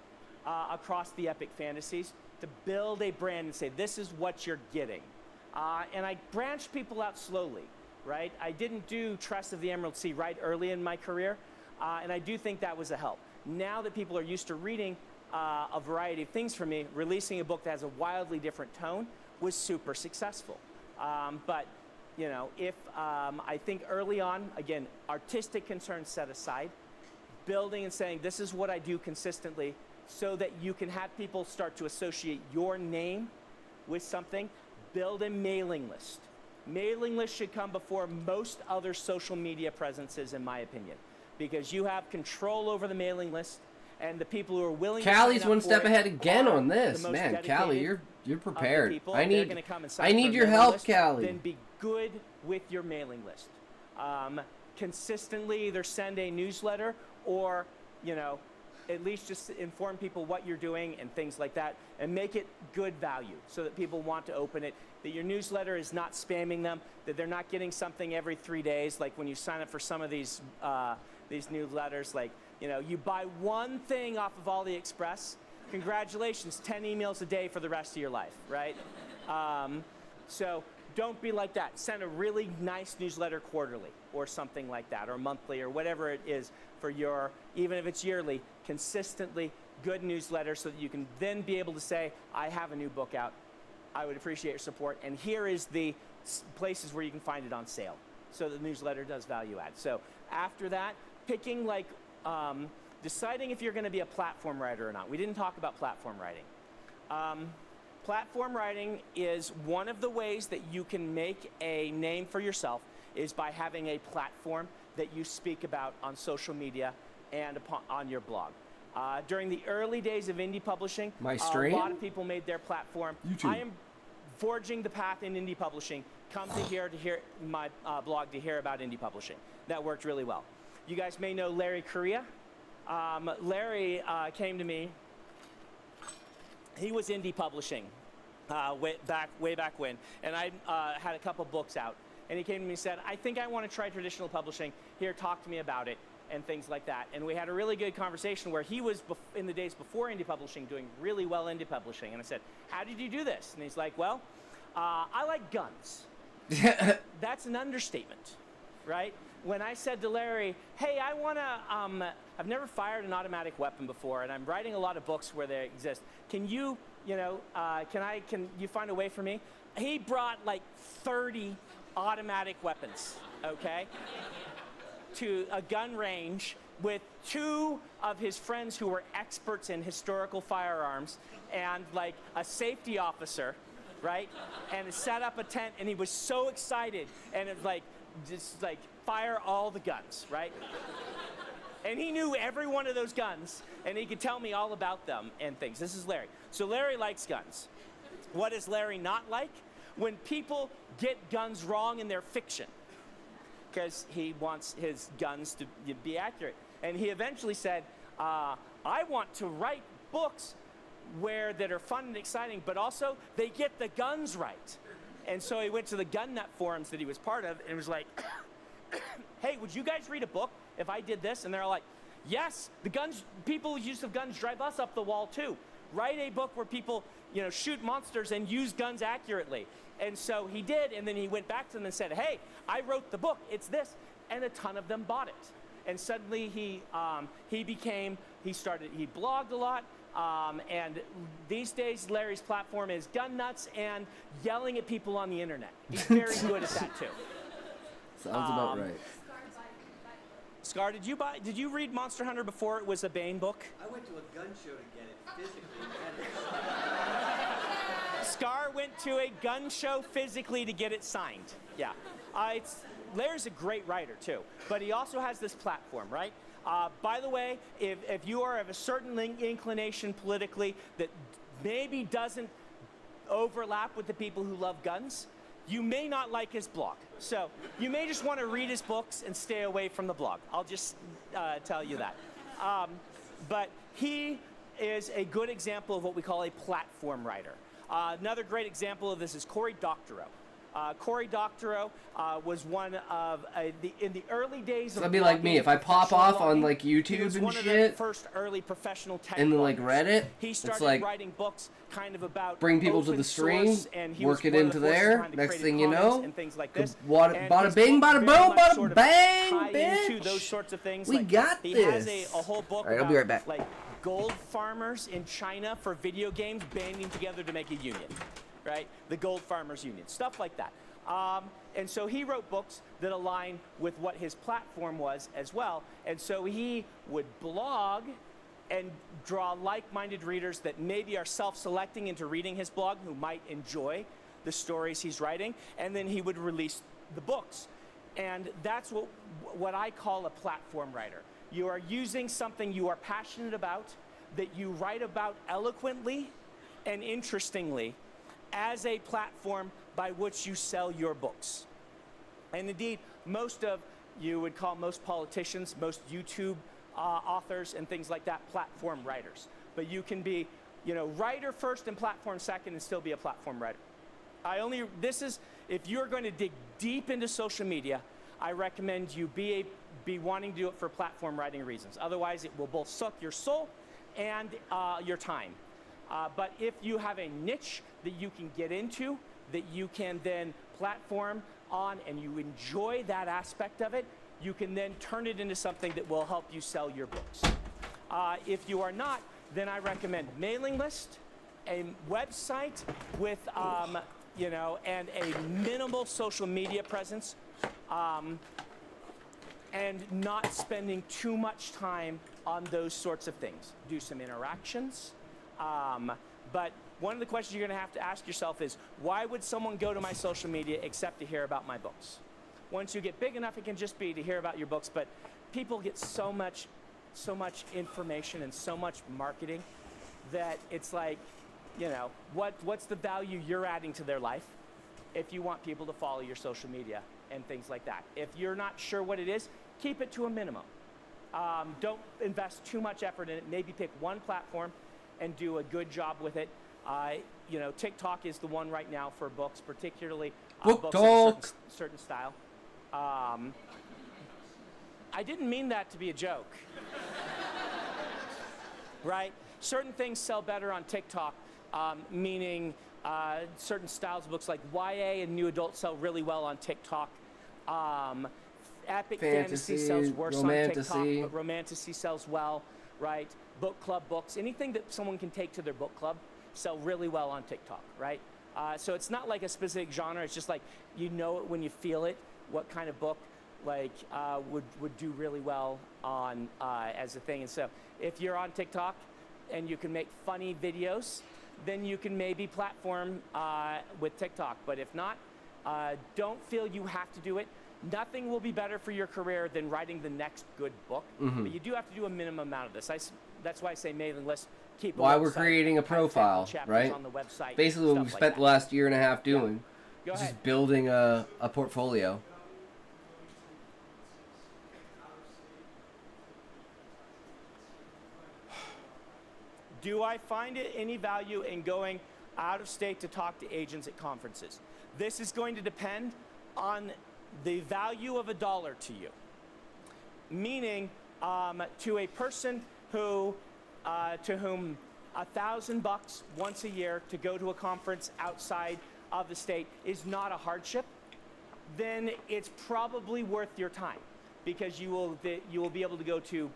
across the epic fantasies to build a brand and say, this is what you're getting. And I branched people out slowly, right? I didn't do Trust of the Emerald Sea right early in my career, and I do think that was a help. Now that people are used to reading a variety of things from me, releasing a book that has a wildly different tone was super successful. But, you know, if I think early on, again, artistic concerns set aside, building and saying, this is what I do consistently, so that you can have people start to associate your name with something. Build a mailing list. Mailing list should come before most other social media presences, in my opinion, because you have control over the mailing list, and the people who are willing Callie's to sign one up step for it ahead again are on this. the most Man, dedicated Callie, you're of the prepared. people. I They're gonna come and sign need for a your mailing help, list. Callie. Then be good with your mailing list. Consistently either send a newsletter or, you know, at least just inform people what you're doing and things like that, and make it good value so that people want to open it, that your newsletter is not spamming them, that they're not getting something every 3 days, like when you sign up for some of these newsletters, like, you know, you buy one thing off of AliExpress, congratulations, 10 emails a day for the rest of your life, right? So don't be like that. Send a really nice newsletter quarterly or something like that, or monthly, or whatever it is for your, even if it's yearly, consistently good newsletter so that you can then be able to say, I have a new book out. I would appreciate your support. And here is the places where you can find it on sale. So the newsletter does value add. So after that, picking like, deciding if you're going to be a platform writer or not. We didn't talk about platform writing. Platform writing is one of the ways that you can make a name for yourself is by having a platform that you speak about on social media and on your blog. During the early days of indie publishing, My stream? a lot of people made their platform. YouTube. I am forging the path in indie publishing. Come to hear my blog to hear about indie publishing. That worked really well. You guys may know Larry Correa. Larry came to me. He was indie publishing way back when, and I had a couple books out. And he came to me and said, I think I want to try traditional publishing. Here, talk to me about it. and things like that. And we had a really good conversation where he was, in the days before indie publishing, doing really well indie publishing. And I said, how did you do this? And he's like, well, I like guns. That's an understatement, right? When I said to Larry, hey, I want to, I've never fired an automatic weapon before, and I'm writing a lot of books where they exist. Can you, can you find a way for me? He brought like 30 automatic weapons, okay, to a gun range with 2 of his friends who were experts in historical firearms and like a safety officer, right? And set up a tent, and he was so excited, and it was like, just like fire all the guns, right? And he knew every one of those guns, and he could tell me all about them and things. This is Larry. So Larry likes guns. What does Larry not like? When people get guns wrong in their fiction, because he wants his guns to be accurate. And he eventually said, I want to write books that are fun and exciting, but also they get the guns right. And so he went to the gun nut forums that he was part of and was like, hey, would you guys read a book if I did this? And they're all like, yes, people's use of guns drive us up the wall too. Write a book where people, shoot monsters and use guns accurately. And so he did, and then he went back to them and said, hey, I wrote the book, it's this. And a ton of them bought it. And suddenly he blogged a lot. And these days, Larry's platform is gun nuts and yelling at people on the internet. He's very good at that too. Sounds about right. Scar, did you read Monster Hunter before it was a Bane book? I went to a gun show to get it physically. Scar went to a gun show physically to get it signed. Yeah. Larry's a great writer too, but he also has this platform, right? By the way, if you are of a certain inclination politically that maybe doesn't overlap with the people who love guns, you may not like his blog. So you may just want to read his books and stay away from the blog. I'll just tell you that. But he is a good example of what we call a platform writer. Another great example of this is Cory Doctorow. Cory Doctorow was one of in the early days. So that'd be like me if I pop off on like YouTube and shit. First early professional tech and then like Reddit. He started it's like writing books kind of about bring people to the stream, work it into there. Next thing you know, and things like this. Bada bing, bada boom, bada bang, bitch. Those sorts of things. We got this. He has a whole book. All right, I'll be right back. Like gold farmers in China for video games banding together to make a union. Right? The Gold Farmers Union, stuff like that. And so he wrote books that align with what his platform was as well. And so he would blog and draw like-minded readers that maybe are self-selecting into reading his blog who might enjoy the stories he's writing. And then he would release the books. And that's what I call a platform writer. You are using something you are passionate about, that you write about eloquently and interestingly, as a platform by which you sell your books. And indeed, most politicians, most YouTube authors and things like that, platform writers. But you can be, writer first and platform second and still be a platform writer. If you're going to dig deep into social media, I recommend you be wanting to do it for platform writing reasons. Otherwise, it will both suck your soul and your time. But if you have a niche that you can get into, that you can then platform on and you enjoy that aspect of it, you can then turn it into something that will help you sell your books. If you are not, then I recommend mailing list, a website with, and a minimal social media presence, and not spending too much time on those sorts of things. Do some interactions. But one of the questions you're going to have to ask yourself is, why would someone go to my social media except to hear about my books? Once you get big enough, it can just be to hear about your books, but people get so much information and so much marketing that it's like, what's the value you're adding to their life if you want people to follow your social media and things like that? If you're not sure what it is, keep it to a minimum. Don't invest too much effort in it. Maybe pick one platform and do a good job with it. TikTok is the one right now for books, particularly books of a certain style. I didn't mean that to be a joke. Right? Certain things sell better on TikTok, meaning certain styles of books like YA and new adult sell really well on TikTok. Epic fantasy sells worse on TikTok, but romantasy sells well, right? Book club books, anything that someone can take to their book club sell really well on TikTok, right? So it's not like a specific genre. It's just like you know it when you feel it, what kind of book like would do really well on as a thing. And so if you're on TikTok and you can make funny videos, then you can maybe platform with TikTok. But if not, don't feel you have to do it. Nothing will be better for your career than writing the next good book. But you do have to do a minimum amount of this. That's why I say mailing list. Keep Why we're creating a profile, right? On the website, basically what we've spent the last year and a half doing. Go ahead. Just building a portfolio. Do I find it any value in going out of state to talk to agents at conferences? This is going to depend on the value of $1 to you. Meaning, to a person who, to whom $1,000 once a year to go to a conference outside of the state is not a hardship, then it's probably worth your time, because you will be able to go to,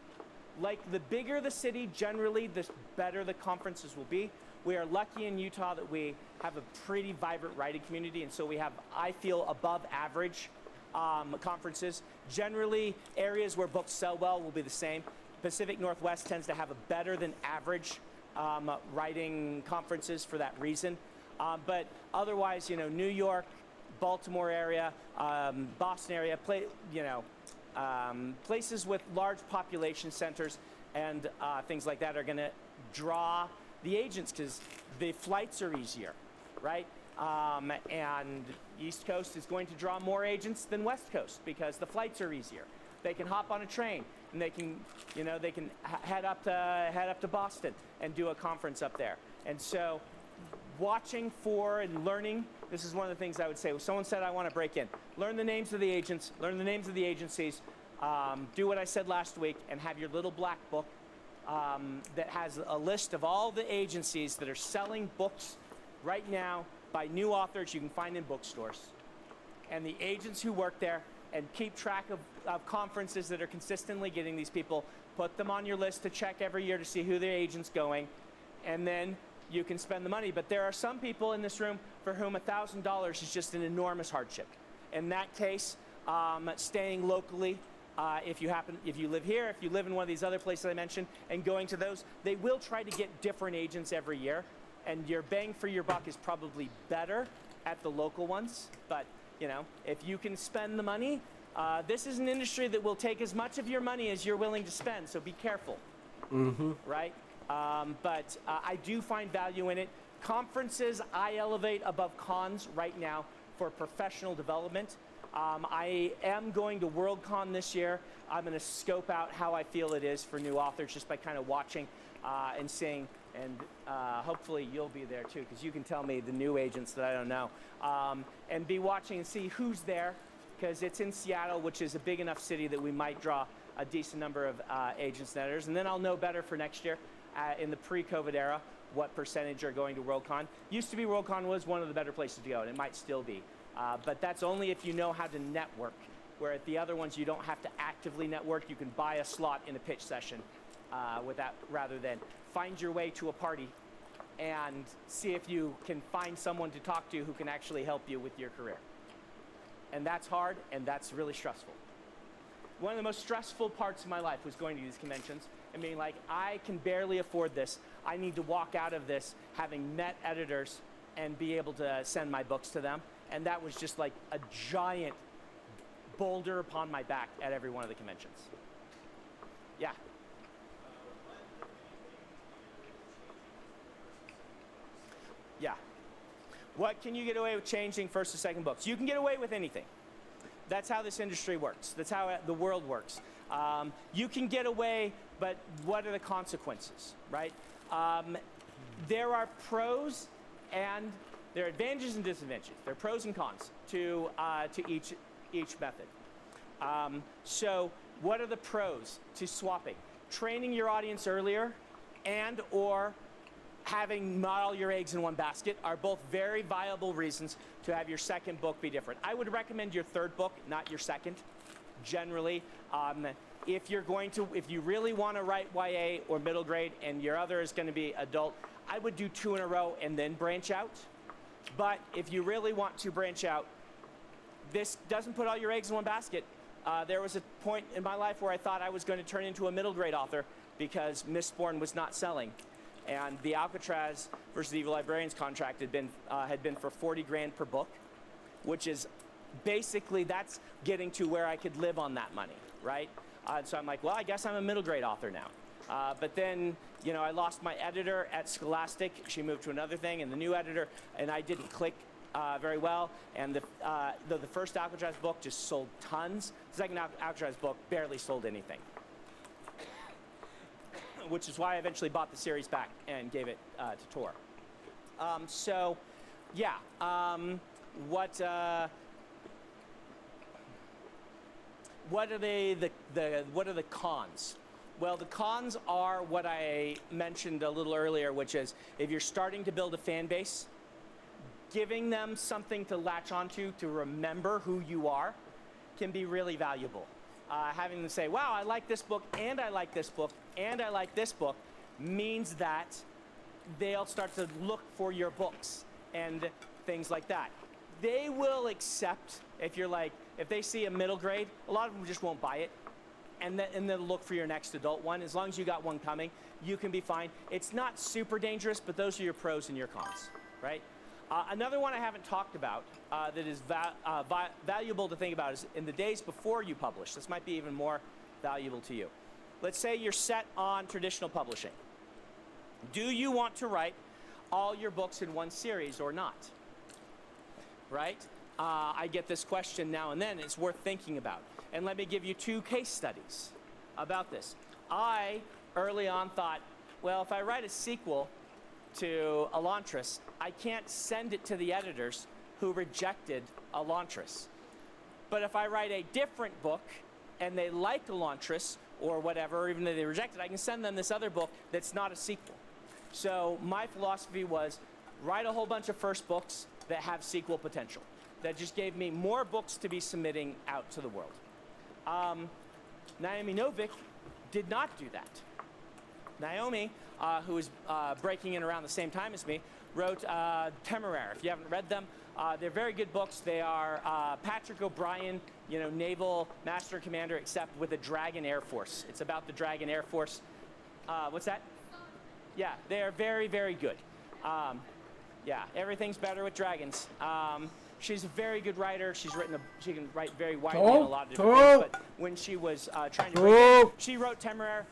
like, the bigger the city, generally, the better the conferences will be. We are lucky in Utah that we have a pretty vibrant writing community, and so we have, I feel, above average conferences. Generally, areas where books sell well will be the same. Pacific Northwest tends to have a better than average writing conferences for that reason. But otherwise, you know, New York, Baltimore area, Boston area, places with large population centers and things like that are going to draw the agents because the flights are easier, right? And East Coast is going to draw more agents than West Coast because the flights are easier. They can hop on a train and they can, you know, they can head up to Boston and do a conference up there. And so, watching for and learning. This is one of the things I would say. If someone said, I want to break in, learn the names of the agents, learn the names of the agencies, do what I said last week, and have your little black book that has a list of all the agencies that are selling books right now by new authors you can find in bookstores, and the agents who work there, and keep track of conferences that are consistently getting these people. Put them on your list to check every year to see who their agent's going, and then you can spend the money. But there are some people in this room for whom $1,000 is just an enormous hardship. In that case, staying locally, if you live here, if you live in one of these other places I mentioned, and going to those, they will try to get different agents every year, and your bang for your buck is probably better at the local ones. But you know, if you can spend the money, this is an industry that will take as much of your money as you're willing to spend. So be careful, right? But I do find value in it. Conferences I elevate above cons right now for professional development. I am going to WorldCon this year. I'm going to scope out how I feel it is for new authors just by kind of watching and seeing, and hopefully you'll be there too, because you can tell me the new agents that I don't know. And be watching and see who's there, because it's in Seattle, which is a big enough city that we might draw a decent number of agents and editors. And then I'll know better for next year in the pre-COVID era what percentage are going to WorldCon. Used to be WorldCon was one of the better places to go, and it might still be. But that's only if you know how to network, where at the other ones you don't have to actively network. You can buy a slot in a pitch session rather than find your way to a party and see if you can find someone to talk to who can actually help you with your career. And that's hard, and that's really stressful. One of the most stressful parts of my life was going to these conventions and being like, I can barely afford this. I need to walk out of this having met editors and be able to send my books to them. And that was just like a giant boulder upon my back at every one of the conventions. Yeah. Yeah. What can you get away with changing first to second books? You can get away with anything. That's how this industry works. That's how the world works. You can get away, but what are the consequences, right? There are pros and there are advantages and disadvantages. There are pros and cons to each method. So What are the pros to swapping? Training your audience earlier and or having not all your eggs in one basket are both very viable reasons to have your second book be different. I would recommend your third book, not your second, generally. If you really want to write YA or middle grade and your other is going to be adult, I would do 2 in a row and then branch out. But if you really want to branch out, this doesn't put all your eggs in one basket. There was a point in my life where I thought I was going to turn into a middle grade author because Mistborn was not selling. And the Alcatraz versus the Evil Librarians contract had been for 40 grand per book, which is basically, that's getting to where I could live on that money, right? So I'm like, well, I guess I'm a middle grade author now. But then, you know, I lost my editor at Scholastic. She moved to another thing, and the new editor, and I didn't click very well. And the first Alcatraz book just sold tons. The second Alcatraz book barely sold anything, which is why I eventually bought the series back and gave it to Tor. So, yeah, what are the cons? Well, the cons are what I mentioned a little earlier, which is if you're starting to build a fan base, giving them something to latch onto to remember who you are can be really valuable. Having them say, wow, I like this book, and I like this book, and I like this book, means that they'll start to look for your books and things like that. They will accept if they see a middle grade, a lot of them just won't buy it, and then look for your next adult one. As long as you got one coming, you can be fine. It's not super dangerous, but those are your pros and your cons, right? Another one I haven't talked about that is valuable to think about is in the days before you publish. This might be even more valuable to you. Let's say you're set on traditional publishing. Do you want to write all your books in one series or not? Right? I get this question now and then. It's worth thinking about. And let me give you 2 case studies about this. I, early on, thought, well, if I write a sequel to Elantris, I can't send it to the editors who rejected Elantris. But if I write a different book and they like Elantris or whatever, or even though they reject it, I can send them this other book that's not a sequel. So my philosophy was write a whole bunch of first books that have sequel potential. That just gave me more books to be submitting out to the world. Naomi Novik did not do that. Naomi, who was breaking in around the same time as me, wrote Temeraire. If you haven't read them, they're very good books. They are Patrick O'Brien, you know, naval master commander, except with a Dragon Air Force. It's about the Dragon Air Force. What's that? Yeah, they are very, very good. Yeah, everything's better with dragons. She's a very good writer. She can write very widely in a lot of different things. But when she was trying to break in, she wrote Temeraire.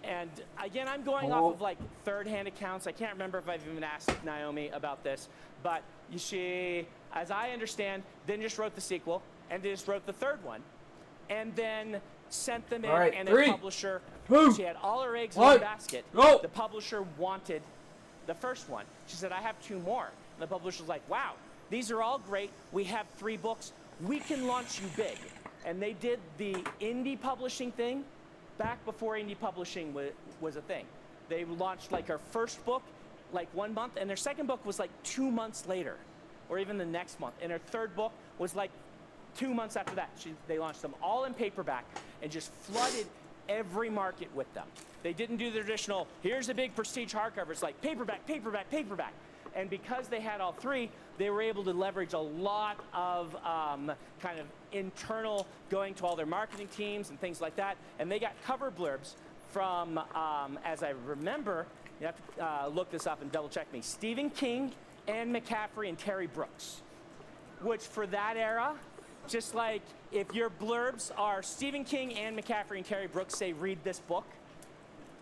And again, I'm going off of like third-hand accounts. I can't remember if I've even asked Naomi about this. But she, as I understand, then just wrote the sequel and just wrote the third one. And then sent them in, and the publisher, she had all her eggs in one basket. The publisher wanted the first one. She said, I have 2 more. And the publisher was like, wow, these are all great. We have 3 books. We can launch you big. And they did the indie publishing thing back before indie publishing was a thing. They launched like her first book like 1 month, and their second book was like 2 months later, or even the next month. And her third book was like 2 months after that. They launched them all in paperback and just flooded every market with them. They didn't do the traditional, here's a big prestige hardcover. It's like paperback, paperback, paperback. And because they had all 3, they were able to leverage a lot of kind of internal going to all their marketing teams and things like that. And they got cover blurbs from, as I remember, you have to look this up and double check me, Stephen King, Anne McCaffrey, and Terry Brooks. Which for that era, just like if your blurbs are Stephen King, Anne McCaffrey, and Terry Brooks say, read this book,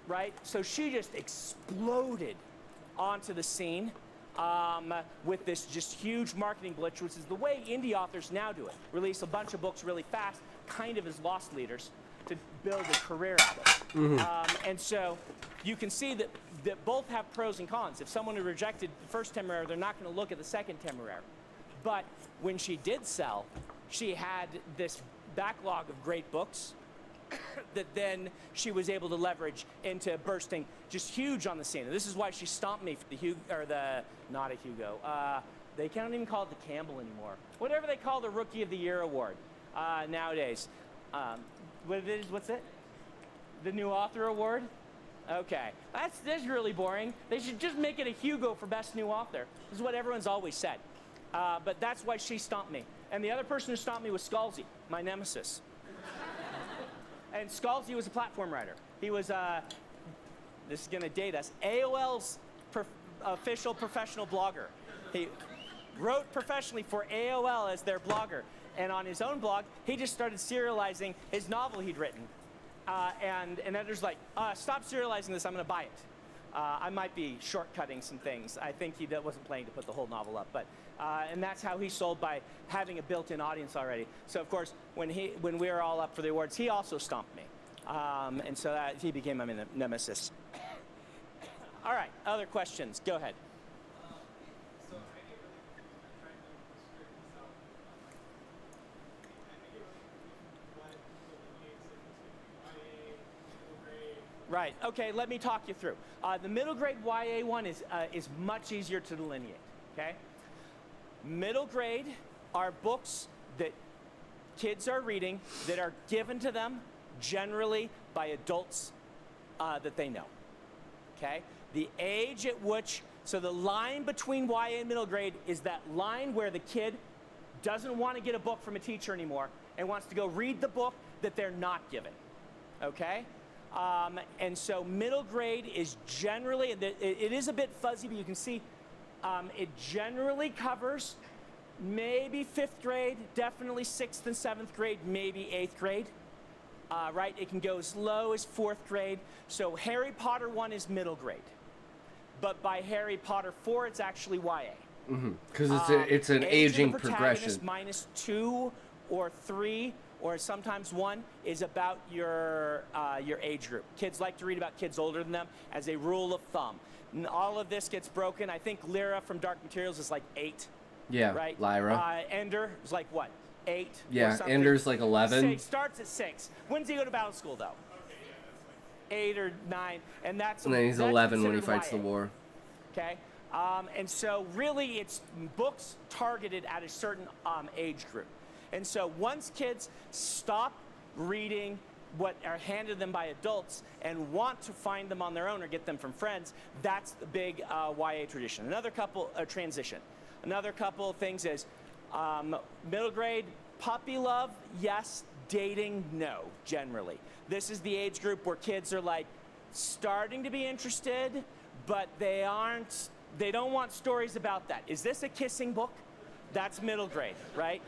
right? So she just exploded onto the scene. With this just huge marketing blitz, which is the way indie authors now do it. Release a bunch of books really fast, kind of as lost leaders, to build a career out of it. And so you can see that both have pros and cons. If someone who rejected the first Temeraire, they're not going to look at the second Temeraire. But when she did sell, she had this backlog of great books, that then she was able to leverage into bursting just huge on the scene. And this is why she stomped me for the Hugo, or the, not a Hugo. They can't even call it the Campbell anymore. Whatever they call the Rookie of the Year award nowadays. What's it? The New Author Award? Okay, that's really boring. They should just make it a Hugo for Best New Author. This is what everyone's always said. But that's why she stomped me. And the other person who stomped me was Scalzi, my nemesis. And Scalzi was a platform writer. He was, this is gonna date us, AOL's official professional blogger. He wrote professionally for AOL as their blogger. And on his own blog, he just started serializing his novel he'd written. And editors like, stop serializing this, I'm gonna buy it. I might be shortcutting some things. I think he wasn't planning to put the whole novel up, but and that's how he sold, by having a built-in audience already. So of course, when we were all up for the awards, he also stomped me, and so he became my nemesis. All right, other questions? Go ahead. Right. Okay. Let me talk you through. The middle grade YA one is much easier to delineate. Okay. Middle grade are books that kids are reading that are given to them generally by adults that they know. Okay. The age at which, so the line between YA and middle grade is that line where the kid doesn't want to get a book from a teacher anymore and wants to go read the book that they're not given. Okay. And so middle grade is generally, it is a bit fuzzy, but you can see it generally covers maybe 5th grade, definitely 6th and 7th grade, maybe 8th grade. Right? It can go as low as 4th grade. So Harry Potter 1 is middle grade. But by Harry Potter 4, it's actually YA. Because it's an aging progression. -2 or 3 or sometimes 1 is about your age group. Kids like to read about kids older than them as a rule of thumb. And all of this gets broken. I think Lyra from Dark Materials is like 8. Yeah, right? Lyra. Ender is like what? 8? Yeah, Ender's like 11. Starts at 6. When's he go to battle school though? 8 or 9, and that's. And then he's 11 when he fights YA. the war. Okay, and so really it's books targeted at a certain age group. And so once kids stop reading what are handed them by adults and want to find them on their own or get them from friends, that's the big YA tradition. Another couple transition. Another couple of things is middle grade puppy love, yes. Dating, no. Generally, this is the age group where kids are like starting to be interested, but they aren't. They don't want stories about that. Is this a kissing book? That's middle grade, right?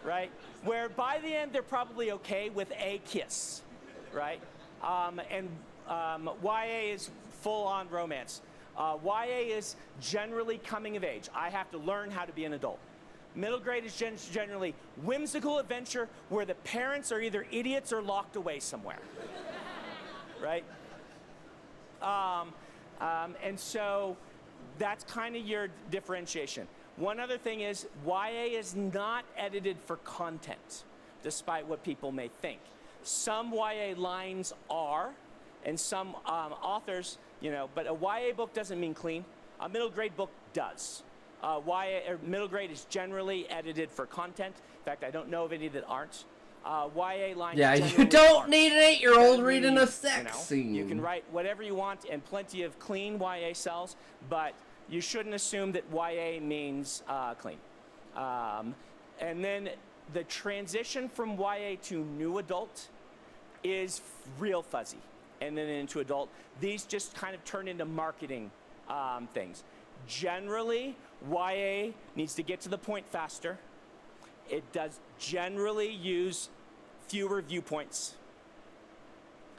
Right? Where by the end they're probably okay with a kiss, right? YA is full-on romance. YA is generally coming of age. I have to learn how to be an adult. Middle grade is generally whimsical adventure where the parents are either idiots or locked away somewhere, right? And so that's kind of your differentiation. One other thing is YA is not edited for content, despite what people may think. Some YA lines are, and some authors, you know, but a YA book doesn't mean clean. A middle grade book does. YA or middle grade is generally edited for content. In fact, I don't know of any that aren't. YA lines. Yeah, you don't need an 8-year-old reading a sex scene. You can write whatever you want, and plenty of clean YA sells, but you shouldn't assume that YA means clean. And then the transition from YA to new adult is real fuzzy, and then into adult. These just kind of turn into marketing things. Generally, YA needs to get to the point faster. It does generally use fewer viewpoints.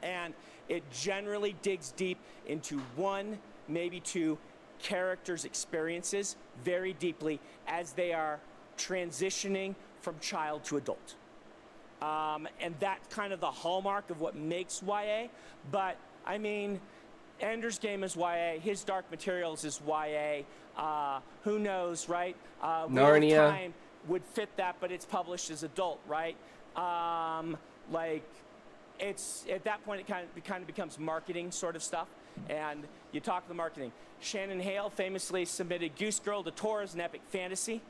And it generally digs deep into 1, maybe 2 characters' experiences very deeply as they are transitioning from child to adult. And that's kind of the hallmark of what makes YA. But, I mean, Ender's Game is YA, his Dark Materials is YA, who knows, right? Narnia. Wheel of Time would fit that, but it's published as adult, right? Like it's at that point it kind of becomes marketing sort of stuff, and you talk to the marketing. Shannon Hale famously submitted Goose Girl to Tor as an epic fantasy.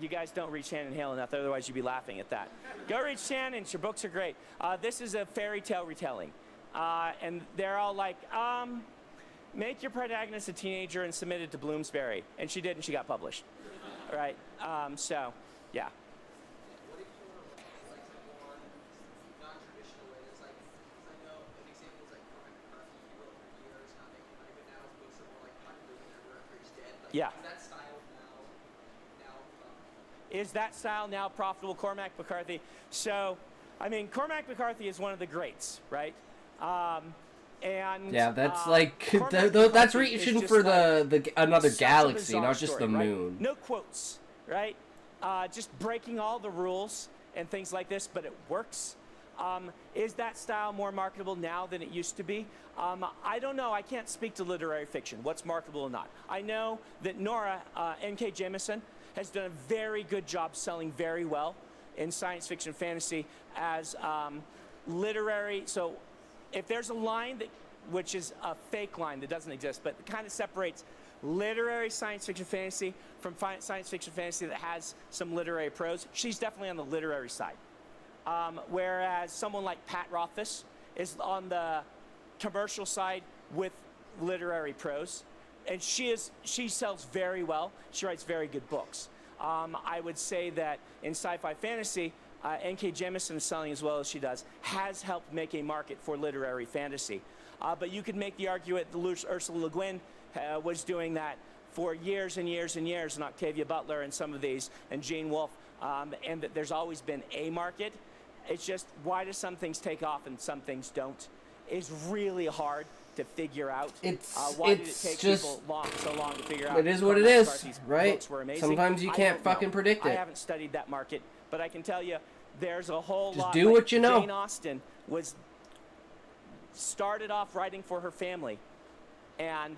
You guys don't read Shannon Hale enough, otherwise you'd be laughing at that. Go read Shannon's, your books are great. This is a fairy tale retelling. And they're all like, make your protagonist a teenager and submit it to Bloomsbury. And she did, and she got published. Right? So, yeah. Yeah. Is that style now profitable? Cormac McCarthy. So, I mean, Cormac McCarthy is one of the greats, right? And yeah, that's that's reaching for the another galaxy, not just the moon. Right? No quotes, right? Just breaking all the rules and things like this, but it works. Is that style more marketable now than it used to be? I don't know. I can't speak to literary fiction, what's marketable or not. I know that Nora, N.K. Jemisin, has done a very good job selling very well in science fiction fantasy as literary. So if there's a line which is a fake line that doesn't exist, but it kind of separates literary science fiction fantasy from science fiction fantasy that has some literary prose, she's definitely on the literary side. Whereas someone like Pat Rothfuss is on the commercial side with literary prose. And she sells very well. She writes very good books. I would say that in sci-fi fantasy, N.K. Jemisin is selling as well as she does, has helped make a market for literary fantasy. But you could make the argument that Ursula Le Guin was doing that for years and years and years, and Octavia Butler and some of these, and Gene Wolfe, and that there's always been a market. It's just, why do some things take off and some things don't, is really hard to figure out. Why did it take people so long to figure out? It is what it is, right? Sometimes you can't fucking predict it. I haven't studied that market, but I can tell you there's a whole lot. Just do what you know. Jane Austen started off writing for her family, and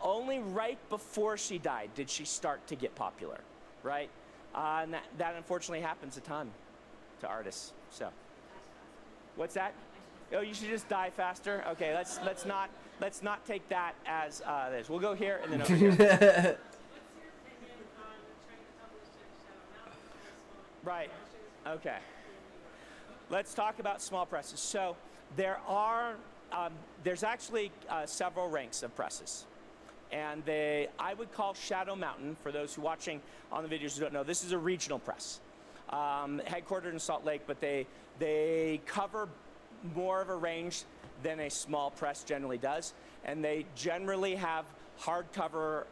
only right before she died did she start to get popular, right? And that unfortunately happens a ton to artists. So, what's that? Oh, you should just die faster. Okay, let's not take that as this. We'll go here and then over here. Right. Okay. Let's talk about small presses. So there's actually several ranks of presses, and I would call Shadow Mountain, for those who are watching on the videos who don't know, this is a regional press, headquartered in Salt Lake, but they cover more of a range than a small press generally does, and they generally have hardcover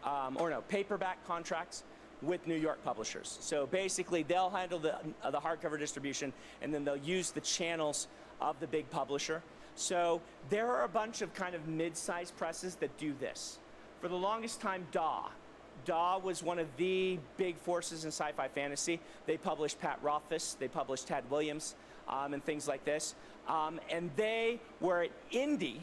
paperback contracts with New York publishers. So basically they'll handle the hardcover distribution, and then they'll use the channels of the big publisher. So there are a bunch of kind of mid-sized presses that do this. For the longest time, DAW was one of the big forces in sci-fi fantasy. They published Pat Rothfuss, they published Tad Williams, and things like this. And they were an indie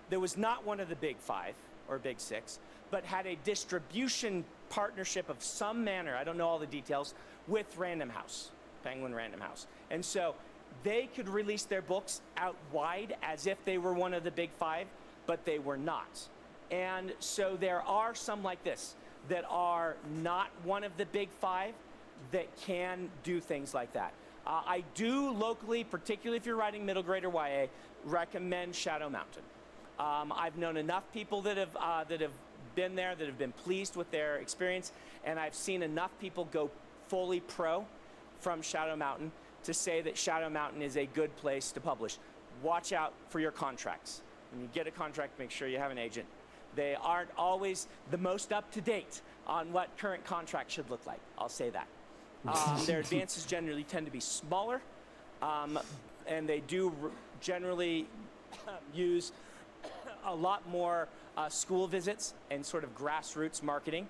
that was not one of the big five or big six, but had a distribution partnership of some manner, I don't know all the details, with Random House, Penguin Random House. And so they could release their books out wide as if they were one of the big five, but they were not. And so there are some like this that are not one of the big five that can do things like that. I do locally, particularly if you're writing middle grade or YA, recommend Shadow Mountain. I've known enough people that have been there, that have been pleased with their experience, and I've seen enough people go fully pro from Shadow Mountain to say that Shadow Mountain is a good place to publish. Watch out for your contracts. When you get a contract, make sure you have an agent. They aren't always the most up-to-date on what current contracts should look like. I'll say that. Their advances generally tend to be smaller, and they do generally use a lot more school visits and sort of grassroots marketing,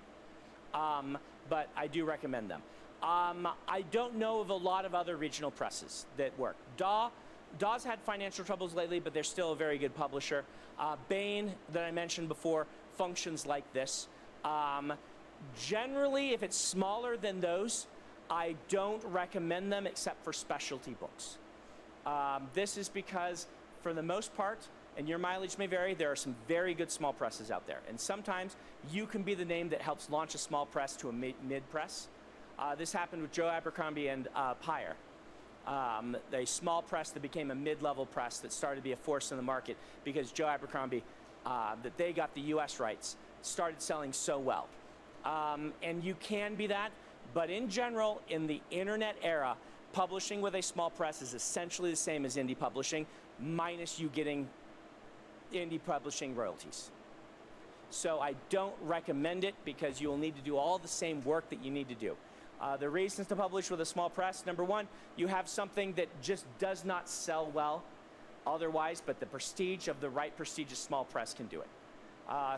but I do recommend them. I don't know of a lot of other regional presses that work. DAW's had financial troubles lately, but they're still a very good publisher. Bain, that I mentioned before, functions like this. Generally, if it's smaller than those, I don't recommend them except for specialty books. This is because, for the most part, and your mileage may vary, there are some very good small presses out there. And sometimes you can be the name that helps launch a small press to a mid press. This happened with Joe Abercrombie and Pyre. A small press that became a mid-level press that started to be a force in the market because Joe Abercrombie, that they got the US rights, started selling so well. And you can be that, but in general, in the internet era, publishing with a small press is essentially the same as indie publishing, minus you getting indie publishing royalties. So I don't recommend it because you will need to do all the same work that you need to do. The reasons to publish with a small press: number one, you have something that just does not sell well otherwise, but the prestige of the right prestigious small press can do it.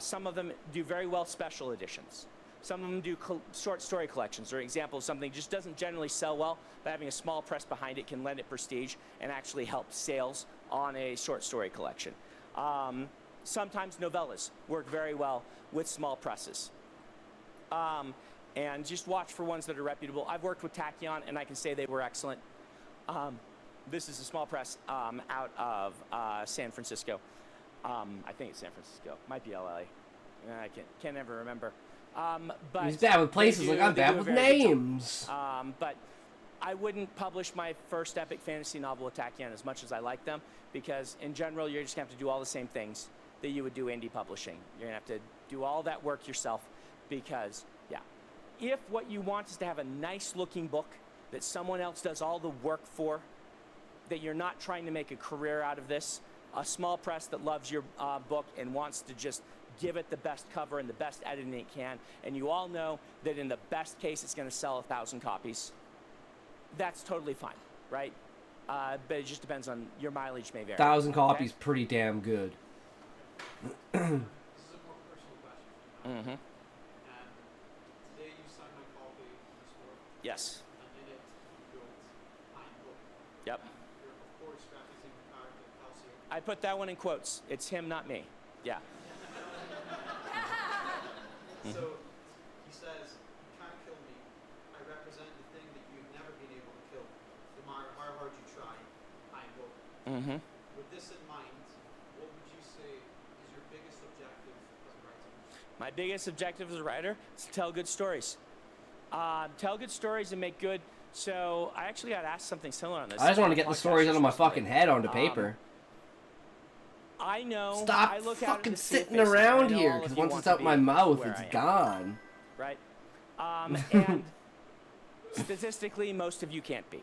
Some of them do very well special editions. Some of them do short story collections, or examples of something just doesn't generally sell well, but having a small press behind it can lend it prestige and actually help sales on a short story collection. Sometimes novellas work very well with small presses. And just watch for ones that are reputable. I've worked with Tachyon, and I can say they were excellent. This is a small press out of San Francisco. I think it's San Francisco. Might be LA. I can't ever remember. But he's bad with places, like I'm bad with names. But I wouldn't publish my first epic fantasy novel with Tachyon as much as I like them, because in general, you're just going to have to do all the same things that you would do indie publishing. You're going to have to do all that work yourself because, yeah. If what you want is to have a nice looking book that someone else does all the work for, that you're not trying to make a career out of this, a small press that loves your book and wants to just give it the best cover and the best editing it can, and you all know that in the best case it's going to sell 1,000 copies, that's totally fine, right? But it just depends on your mileage may vary. 1,000 copies, pretty damn good. This is a more personal question. Mm-hmm. Today you signed my copy in the store. Yes. And in it you wrote, "I'm book." Yep. You're of course referencing the character Calcium. I put that one in quotes. It's him, not me. Yeah. So he says, "You can't kill me. I represent the thing that you've never been able to kill. No matter how hard you try, I'm book." Mm-hmm. With this in mind, what would you say is your biggest objective as a writer? My biggest objective as a writer is to tell good stories. Tell good stories and make good. So I actually got asked something similar on this. I just want to get the stories out of my fucking head onto paper. I know. Stop I look fucking at it sitting around here, because once it's out my mouth, it's gone. Right. And statistically, most of you can't be.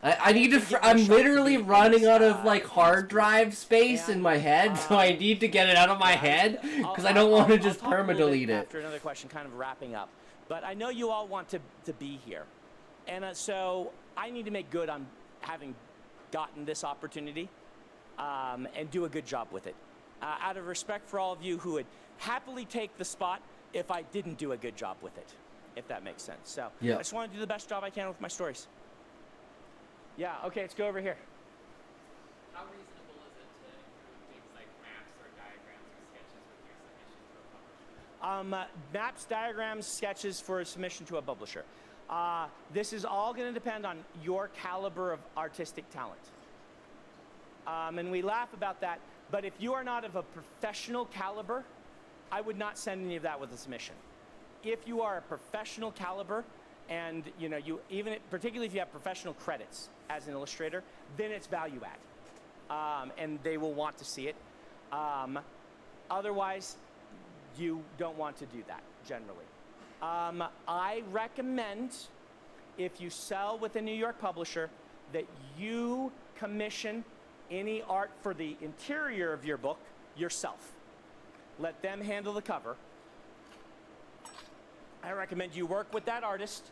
I need to. I'm literally running out of like hard drive space in my head, so I need to get it out of my head because I don't want to just perma-delete it. After another question, kind of wrapping up, but I know you all want to be here, and so I need to make good on having gotten this opportunity, and do a good job with it. Out of respect for all of you who would happily take the spot if I didn't do a good job with it, if that makes sense. So yeah. I just want to do the best job I can with my stories. Yeah, okay, let's go over here. How reasonable is it to include things like maps or diagrams or sketches with your submission to a publisher? Maps, diagrams, sketches for a submission to a publisher. This is all going to depend on your caliber of artistic talent. And we laugh about that, but if you are not of a professional caliber, I would not send any of that with a submission. If you are a professional caliber, and you know, particularly if you have professional credits as an illustrator, then it's value add, and they will want to see it. Otherwise, you don't want to do that generally. I recommend, if you sell with a New York publisher, that you commission any art for the interior of your book yourself. Let them handle the cover. I recommend you work with that artist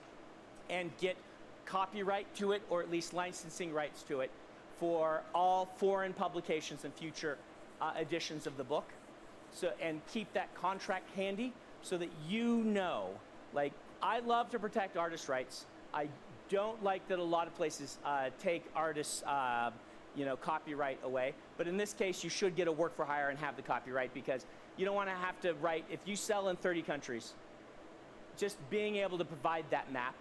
and get copyright to it, or at least licensing rights to it, for all foreign publications and future editions of the book. So, and keep that contract handy so that you know, like, I love to protect artist rights. I don't like that a lot of places take artists' copyright away. But in this case, you should get a work for hire and have the copyright, because you don't want to have to write, if you sell in 30 countries, just being able to provide that map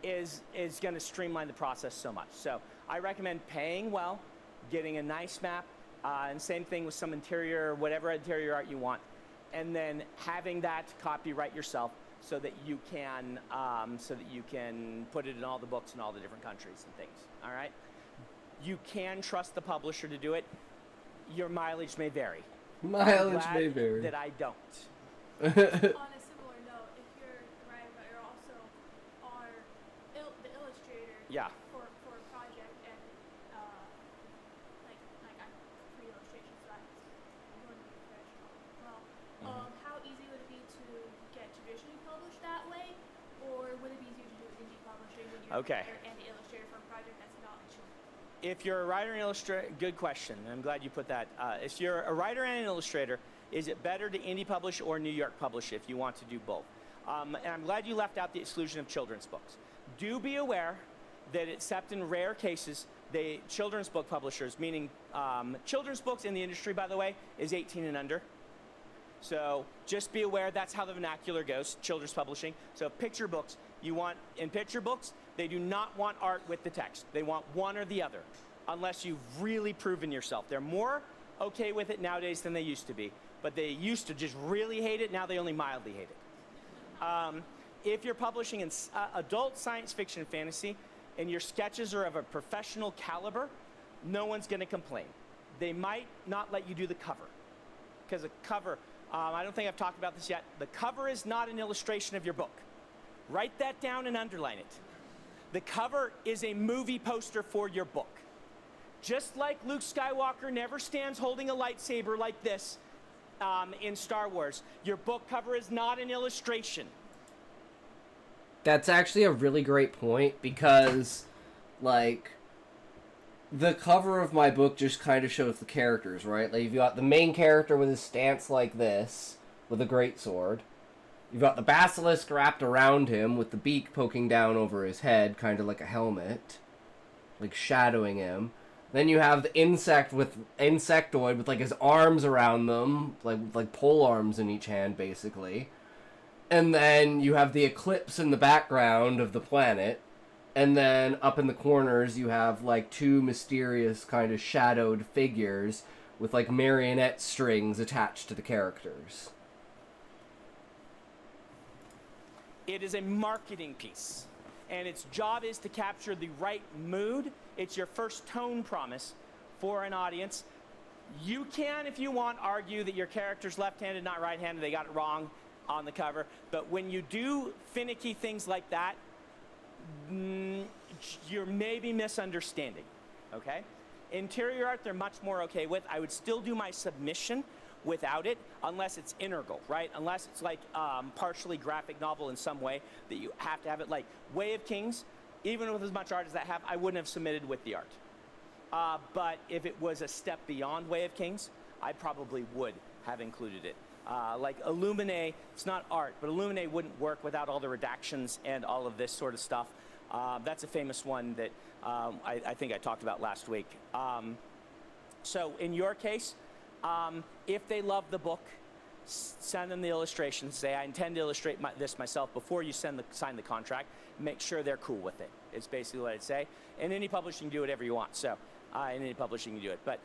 is going to streamline the process so much. So I recommend paying well, getting a nice map, and same thing with some interior, whatever interior art you want, and then having that copyright yourself so that you can put it in all the books in all the different countries and things. All right. You can trust the publisher to do it. Your mileage may vary. Mileage may vary. That I don't. On a similar note, if you're a writer but you're also the illustrator Yeah. for a project and like I'm pre-illustration, so that's going to be professional as well. How easy would it be to get traditionally published that way, or would it be easier to do indie publishing when you're Okay. a writer and the illustrator for a project that's not children? If you're a writer and illustrator, good question. I'm glad you put that. If you're a writer and an illustrator, is it better to indie publish or New York publish if you want to do both? And I'm glad you left out the exclusion of children's books. Do be aware that except in rare cases, the children's book publishers, meaning children's books in the industry, by the way, is 18 and under. So just be aware that's how the vernacular goes, children's publishing. So picture books, in picture books, they do not want art with the text. They want one or the other, unless you've really proven yourself. They're more okay with it nowadays than they used to be, but they used to just really hate it. Now they only mildly hate it. If you're publishing in adult science fiction and fantasy, and your sketches are of a professional caliber, no one's going to complain. They might not let you do the cover, because a cover, I don't think I've talked about this yet, the cover is not an illustration of your book. Write that down and underline it. The cover is a movie poster for your book. Just like Luke Skywalker never stands holding a lightsaber like this in Star Wars, your book cover is not an illustration. That's actually a really great point, because, like, the cover of my book just kind of shows the characters, right? Like, you've got the main character with his stance like this, with a greatsword. You've got the basilisk wrapped around him with the beak poking down over his head, kind of like a helmet, like shadowing him. Then you have the insectoid with like his arms around them, like pole arms in each hand, basically. And then you have the eclipse in the background of the planet. And then up in the corners you have like two mysterious kind of shadowed figures with like marionette strings attached to the characters. It is a marketing piece, and its job is to capture the right mood. It's your first tone promise for an audience. You can, if you want, argue that your character's left-handed, not right-handed. They got it wrong on the cover. But when you do finicky things like that, you're maybe misunderstanding, okay? Interior art, they're much more okay with. I would still do my submission without it, unless it's integral, right? Unless it's like partially graphic novel in some way that you have to have it. Like Way of Kings, even with as much art as that have, I wouldn't have submitted with the art. But if it was a step beyond Way of Kings, I probably would have included it. Like Illuminae, it's not art, but Illuminae wouldn't work without all the redactions and all of this sort of stuff. That's a famous one that I think I talked about last week. So in your case, if they love the book, send them the illustrations. Say, I intend to illustrate this myself before you sign the contract. Make sure they're cool with it. It's basically what I'd say. And indie publishing, do whatever you want. So in indie publishing, you do it. But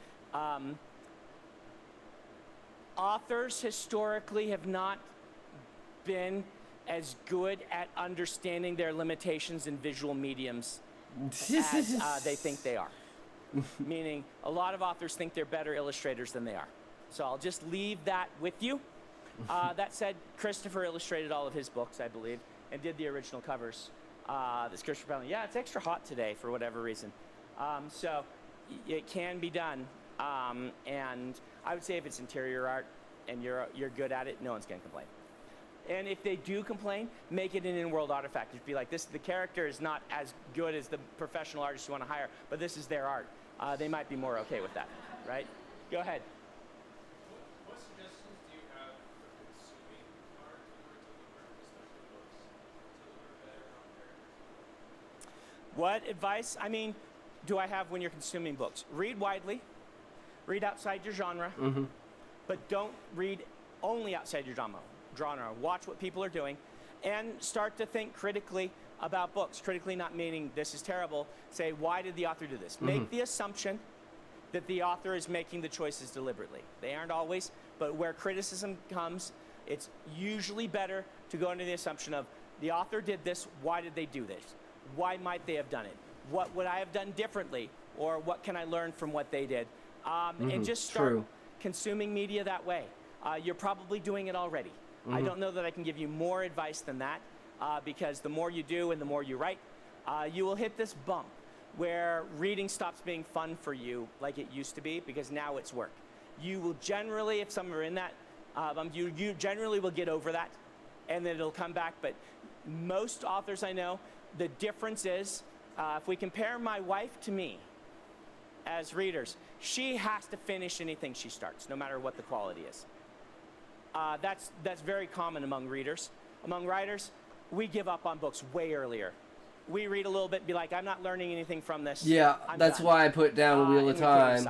authors historically have not been as good at understanding their limitations in visual mediums as they think they are. Meaning, a lot of authors think they're better illustrators than they are. So I'll just leave that with you. That said, Christopher illustrated all of his books, I believe, and did the original covers. This Christopher Pelling. Yeah, it's extra hot today for whatever reason. So it can be done. And I would say if it's interior art and you're good at it, no one's going to complain. And if they do complain, make it an in-world artifact. Just be like, the character is not as good as the professional artist you want to hire, but this is their art. They might be more okay with that, right? Go ahead. What suggestions do you have for consuming art in order to learn, especially books, to learn better about characters? What advice, I mean, do I have when you're consuming books? Read widely. Read outside your genre. Mm-hmm. But don't read only outside your genre. Watch what people are doing. And start to think critically about books. Critically not meaning this is terrible. Say, why did the author do this? Make the assumption that the author is making the choices deliberately. They aren't always, but where criticism comes, it's usually better to go into the assumption of the author did this, why did they do this? Why might they have done it? What would I have done differently? Or what can I learn from what they did? And just start consuming media that way. You're probably doing it already. I don't know that I can give you more advice than that, because the more you do and the more you write, you will hit this bump where reading stops being fun for you like it used to be, because now it's work. You will generally, if some are in that, you generally will get over that, and then it'll come back. But most authors I know, the difference is, if we compare my wife to me as readers, she has to finish anything she starts, no matter what the quality is. That's very common among readers. Among writers, we give up on books way earlier. We read a little bit and be like, I'm not learning anything from this. Yeah, that's done. why I put down Wheel of Time.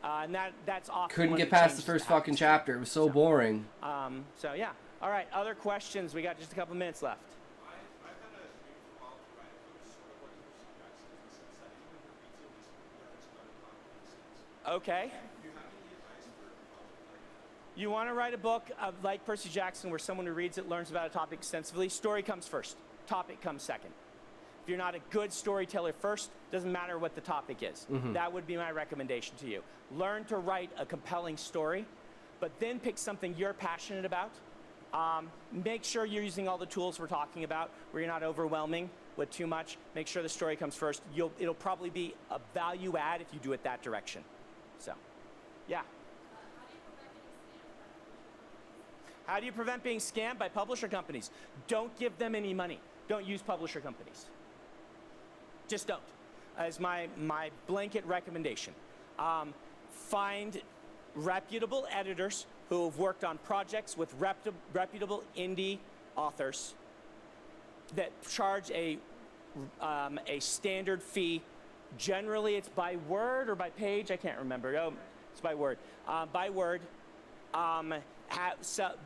And that's often Couldn't when get the past the changes first happen. fucking chapter. It was so boring. So yeah. All right, other questions? We got just a couple minutes left. Okay. You want to write a book like Percy Jackson, where someone who reads it learns about a topic extensively. Story comes first. Topic comes second. If you're not a good storyteller first, doesn't matter what the topic is. That would be my recommendation to you. Learn to write a compelling story, but then pick something you're passionate about. Make sure you're using all the tools we're talking about, where you're not overwhelming with too much. Make sure the story comes first. It'll probably be a value add if you do it that direction. So, yeah. How do you prevent being scammed by publisher companies? Don't give them any money. Don't use publisher companies. Just don't. As my blanket recommendation. Find reputable editors who have worked on projects with reputable indie authors that charge a standard fee. Generally, it's by word or by page. I can't remember. Oh, it's by word. By word.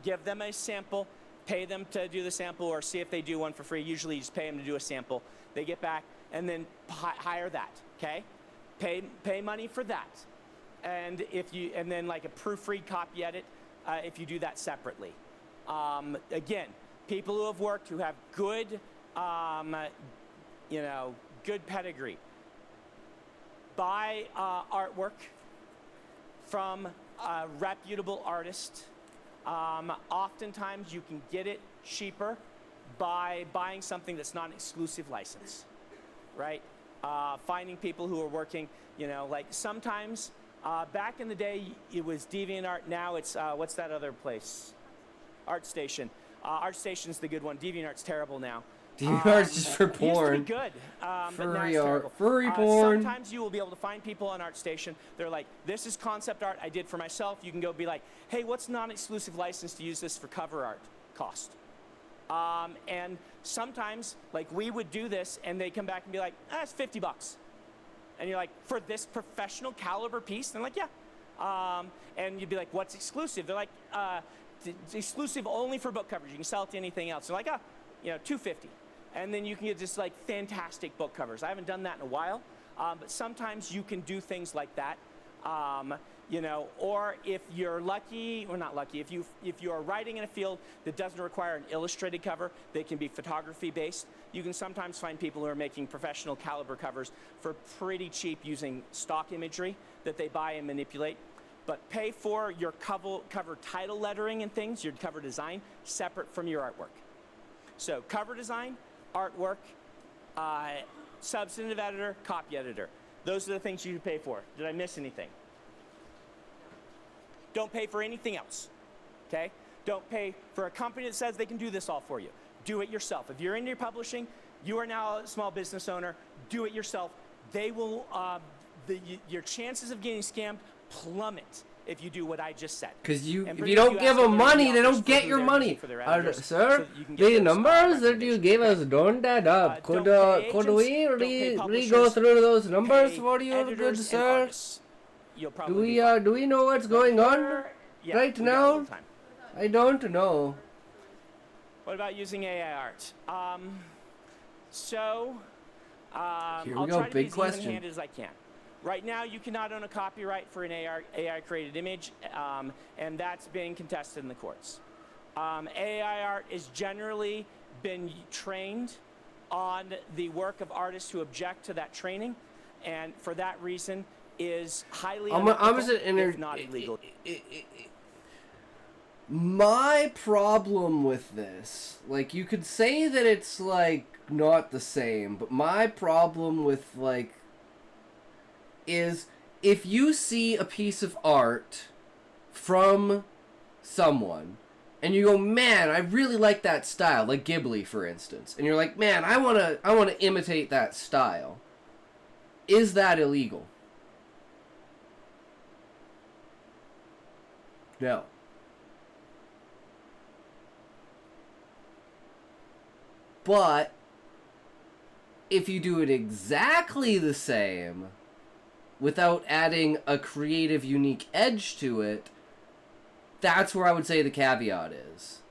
Give them a sample. Pay them to do the sample, or see if they do one for free. Usually, you just pay them to do a sample. They get back, and then hire that. Okay, pay money for that. And then like a proofread copy edit, if you do that separately. Again, people who have worked, who have good, good pedigree. Buy artwork from a reputable artist. Oftentimes you can get it cheaper by buying something that's not an exclusive license, right? Finding people who are working, like sometimes, back in the day, it was DeviantArt. Now it's, what's that other place? ArtStation. ArtStation's the good one. DeviantArt's terrible now. DeviantArt's just for porn. Used to be good, but now Furry it's art, terrible. furry porn. Sometimes you will be able to find people on ArtStation. They're like, this is concept art I did for myself. You can go be like, hey, what's non-exclusive license to use this for cover art cost? And sometimes, like, we would do this, and they come back and be like, it's $50. And you're like, for this professional caliber piece? And they're like, yeah. And you'd be like, what's exclusive? They're like, it's exclusive only for book covers. You can sell it to anything else. They're like, $250. And then you can get just like fantastic book covers. I haven't done that in a while, but sometimes you can do things like that. Or if you're lucky, or not lucky, if you are writing in a field that doesn't require an illustrated cover, they can be photography based. You can sometimes find people who are making professional caliber covers for pretty cheap using stock imagery that they buy and manipulate. But pay for your cover title lettering and things, your cover design, separate from your artwork. So cover design, artwork, substantive editor, copy editor. Those are the things you pay for. Did I miss anything? Don't pay for anything else, okay? Don't pay for a company that says they can do this all for you. Do it yourself. If you're into publishing, you are now a small business owner, do it yourself. They will, your chances of getting scammed plummet if you do what I just said. Because if you don't give them money, they don't get your money. Sir, the numbers that you gave us don't add up. Could we go through those numbers for you, good sir? Do we know what's going on right now? I don't know. What about using AI art? So, Here we I'll go, try to big be as question. even-handed as I can. Right now, you cannot own a copyright for an AI-created image, and that's being contested in the courts. AI art is generally been trained on the work of artists who object to that training, and for that reason is highly unethical, if not illegal. My problem with this, like, you could say that it's, like, not the same, but my problem with, like, is if you see a piece of art from someone and you go, man, I really like that style, like Ghibli, for instance, and you're like, man, I wanna imitate that style. Is that illegal? No. But if you do it exactly the same without adding a creative, unique edge to it, that's where I would say the caveat is.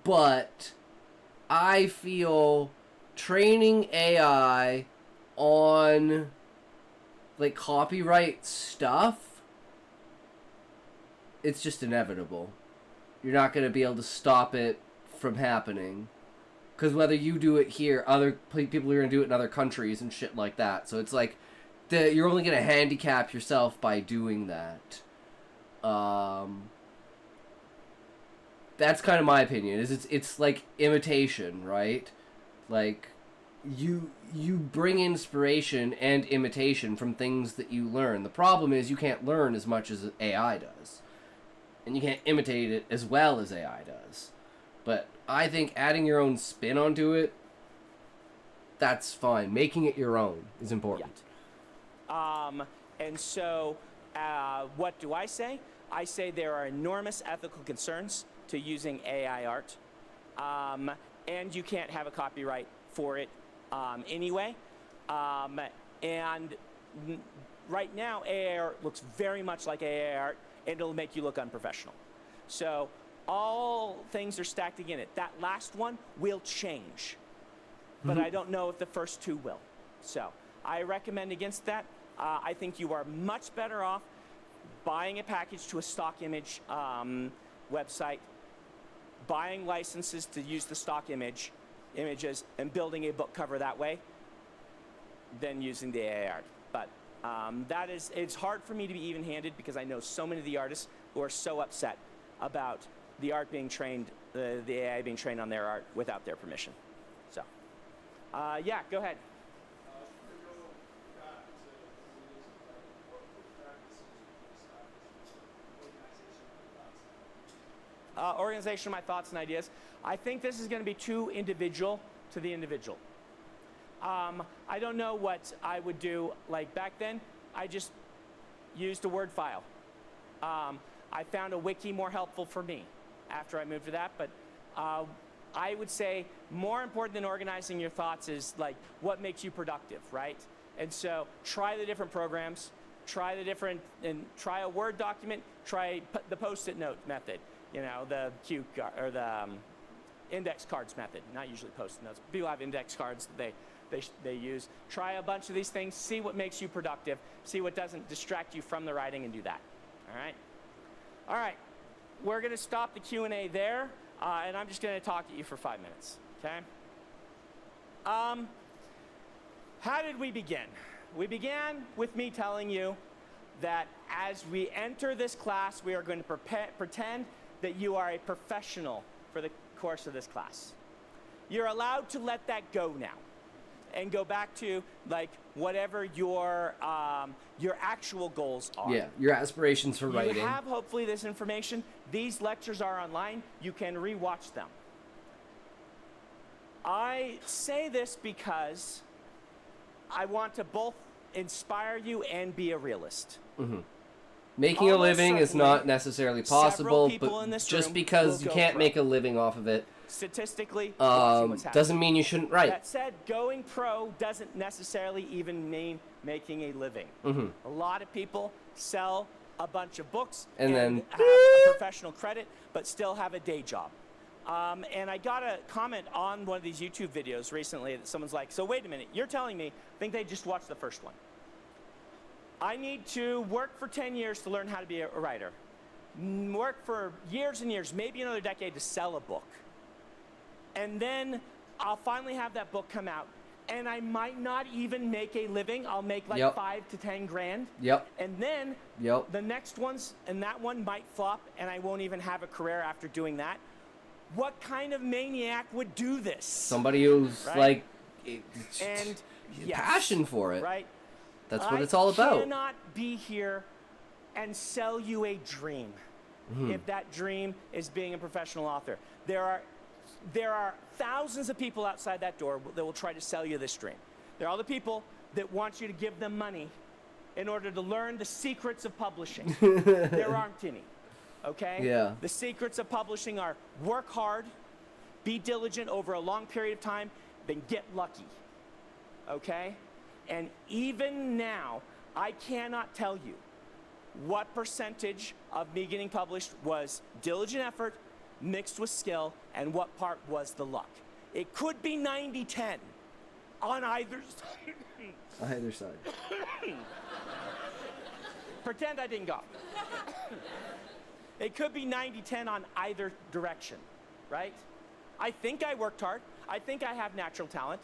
But I feel training AI on, like, copyright stuff, it's just inevitable. You're not going to be able to stop it from happening. Because whether you do it here, other people are going to do it in other countries and shit like that. So it's like, you're only going to handicap yourself by doing that. That's kind of my opinion. It's like imitation, right? Like, you bring inspiration and imitation from things that you learn. The problem is you can't learn as much as AI does. And you can't imitate it as well as AI does. But I think adding your own spin onto it, that's fine. Making it your own is important. And so, what do I say? I say there are enormous ethical concerns to using AI art, and you can't have a copyright for it anyway. And right now, AI art looks very much like AI art, and it'll make you look unprofessional. So all things are stacked against it. That last one will change, but I don't know if the first two will. So I recommend against that. I think you are much better off buying a package to a stock image website, buying licenses to use the stock images, and building a book cover that way, than using the AI art. But it's hard for me to be even-handed because I know so many of the artists who are so upset about the art being trained, the AI being trained on their art without their permission. So, yeah, go ahead. Organization of my thoughts and ideas. I think this is going to be too individual to the individual. I don't know what I would do. Like back then, I just used a Word file. I found a wiki more helpful for me after I moved to that, but I would say more important than organizing your thoughts is like what makes you productive, right? And so try the different programs, try a Word document, try the Post-it note method, you know, the cue card or the index cards method. Not usually Post-it notes. People have index cards that they use. Try a bunch of these things, see what makes you productive, see what doesn't distract you from the writing, and do that. All right? All right. We're going to stop the Q&A there, and I'm just going to talk at you for 5 minutes, okay? How did we begin? We began with me telling you that as we enter this class, we are going to pretend that you are a professional for the course of this class. You're allowed to let that go now and go back to like whatever your actual goals are. Yeah, your aspirations for writing. You have hopefully this information. These lectures are online. You can rewatch them. I say this because I want to both inspire you and be a realist. Mm-hmm. Making a living is not necessarily possible, but just because you can't make a living off of it, statistically, doesn't mean you shouldn't write. That said, going pro doesn't necessarily even mean making a living. Mm-hmm. A lot of people sell a bunch of books and then have a professional credit, but still have a day job. And I got a comment on one of these YouTube videos recently that someone's like, so wait a minute, you're telling me, I think they just watched the first one. I need to work for 10 years to learn how to be a writer. Work for years and years, maybe another decade to sell a book. And then I'll finally have that book come out. And I might not even make a living. I'll make like 5 to 10 grand. Yep. And then the next ones, and that one might flop, and I won't even have a career after doing that. What kind of maniac would do this? Somebody who's right? and passion for it. Right. That's what it's all about. I cannot be here and sell you a dream if that dream is being a professional author. There are thousands of people outside that door that will try to sell you this dream. There are all the people that want you to give them money in order to learn the secrets of publishing. There aren't any. Okay? Yeah. The secrets of publishing are work hard, be diligent over a long period of time, then get lucky. Okay? And even now, I cannot tell you what percentage of me getting published was diligent effort mixed with skill and what part was the luck. It could be 90-10 on either side. Either side. Pretend I didn't go. It could be 90-10 on either direction, right? I think I worked hard. I think I have natural talent.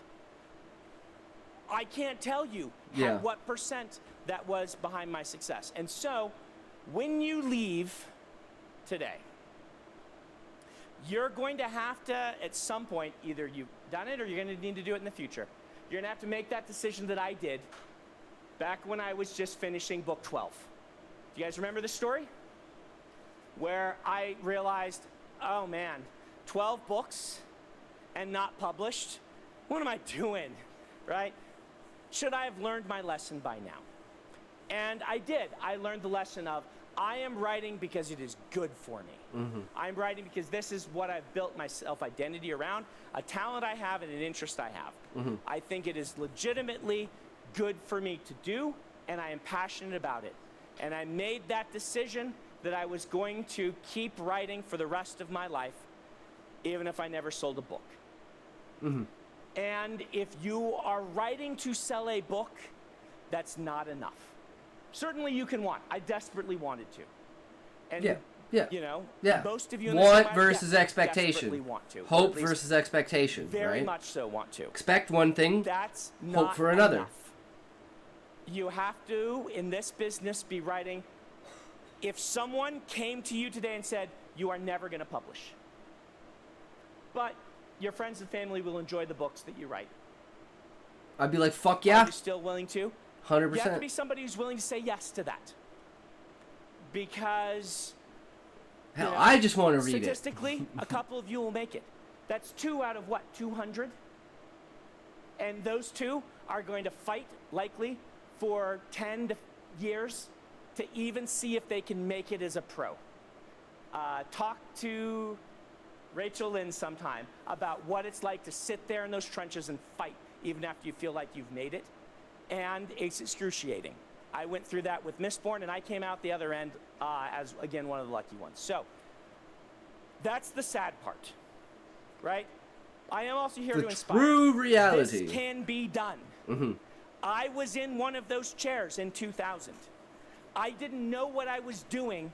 I can't tell you what percent that was behind my success. And so, when you leave today, you're going to have to, at some point, either you've done it or you're going to need to do it in the future. You're going to have to make that decision that I did back when I was just finishing book 12. Do you guys remember the story? Where I realized, oh man, 12 books and not published? What am I doing, right? Should I have learned my lesson by now? And I did. I learned the lesson of, I am writing because it is good for me. I'm writing because this is what I've built my self-identity around, a talent I have and an interest I have. I think it is legitimately good for me to do, and I am passionate about it. And I made that decision that I was going to keep writing for the rest of my life, even if I never sold a book. And if you are writing to sell a book, that's not enough. Certainly you can want. I desperately wanted to. And you know, most of you in want this versus expectation. desperately want to. Hope versus expectation. Very right? much so want to. Expect one thing, that's hope not for another. Enough. You have to, in this business, be writing. If someone came to you today and said, you are never going to publish, but your friends and family will enjoy the books that you write, I'd be like, fuck yeah. Are you still willing to? 100%. You have to be somebody who's willing to say yes to that. Because hell, I just want to read it. Statistically, a couple of you will make it. That's 2 out of what, 200? And those 2 are going to fight, likely, for 10 years to even see if they can make it as a pro. Talk to Rachel Lynn sometime about what it's like to sit there in those trenches and fight, even after you feel like you've made it. And it's excruciating. I went through that with Mistborn, and I came out the other end as, again, one of the lucky ones. So, that's the sad part, right? I am also here to inspire. True reality. This can be done. I was in one of those chairs in 2000. I didn't know what I was doing.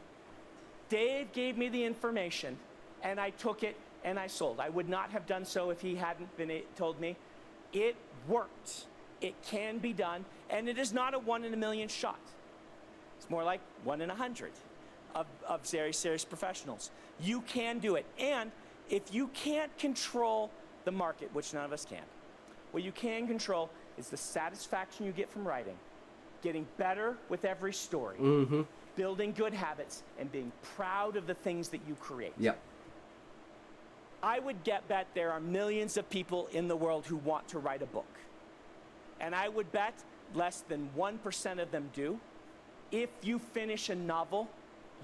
Dave gave me the information, and I took it, and I sold. I would not have done so if he hadn't told me. It worked. It can be done, and it is not a 1 in a million shot. It's more like 1 in 100 of very serious professionals. You can do it, and if you can't control the market, which none of us can, what you can control is the satisfaction you get from writing, getting better with every story, building good habits, and being proud of the things that you create. I would bet there are millions of people in the world who want to write a book. And I would bet less than 1% of them do. If you finish a novel,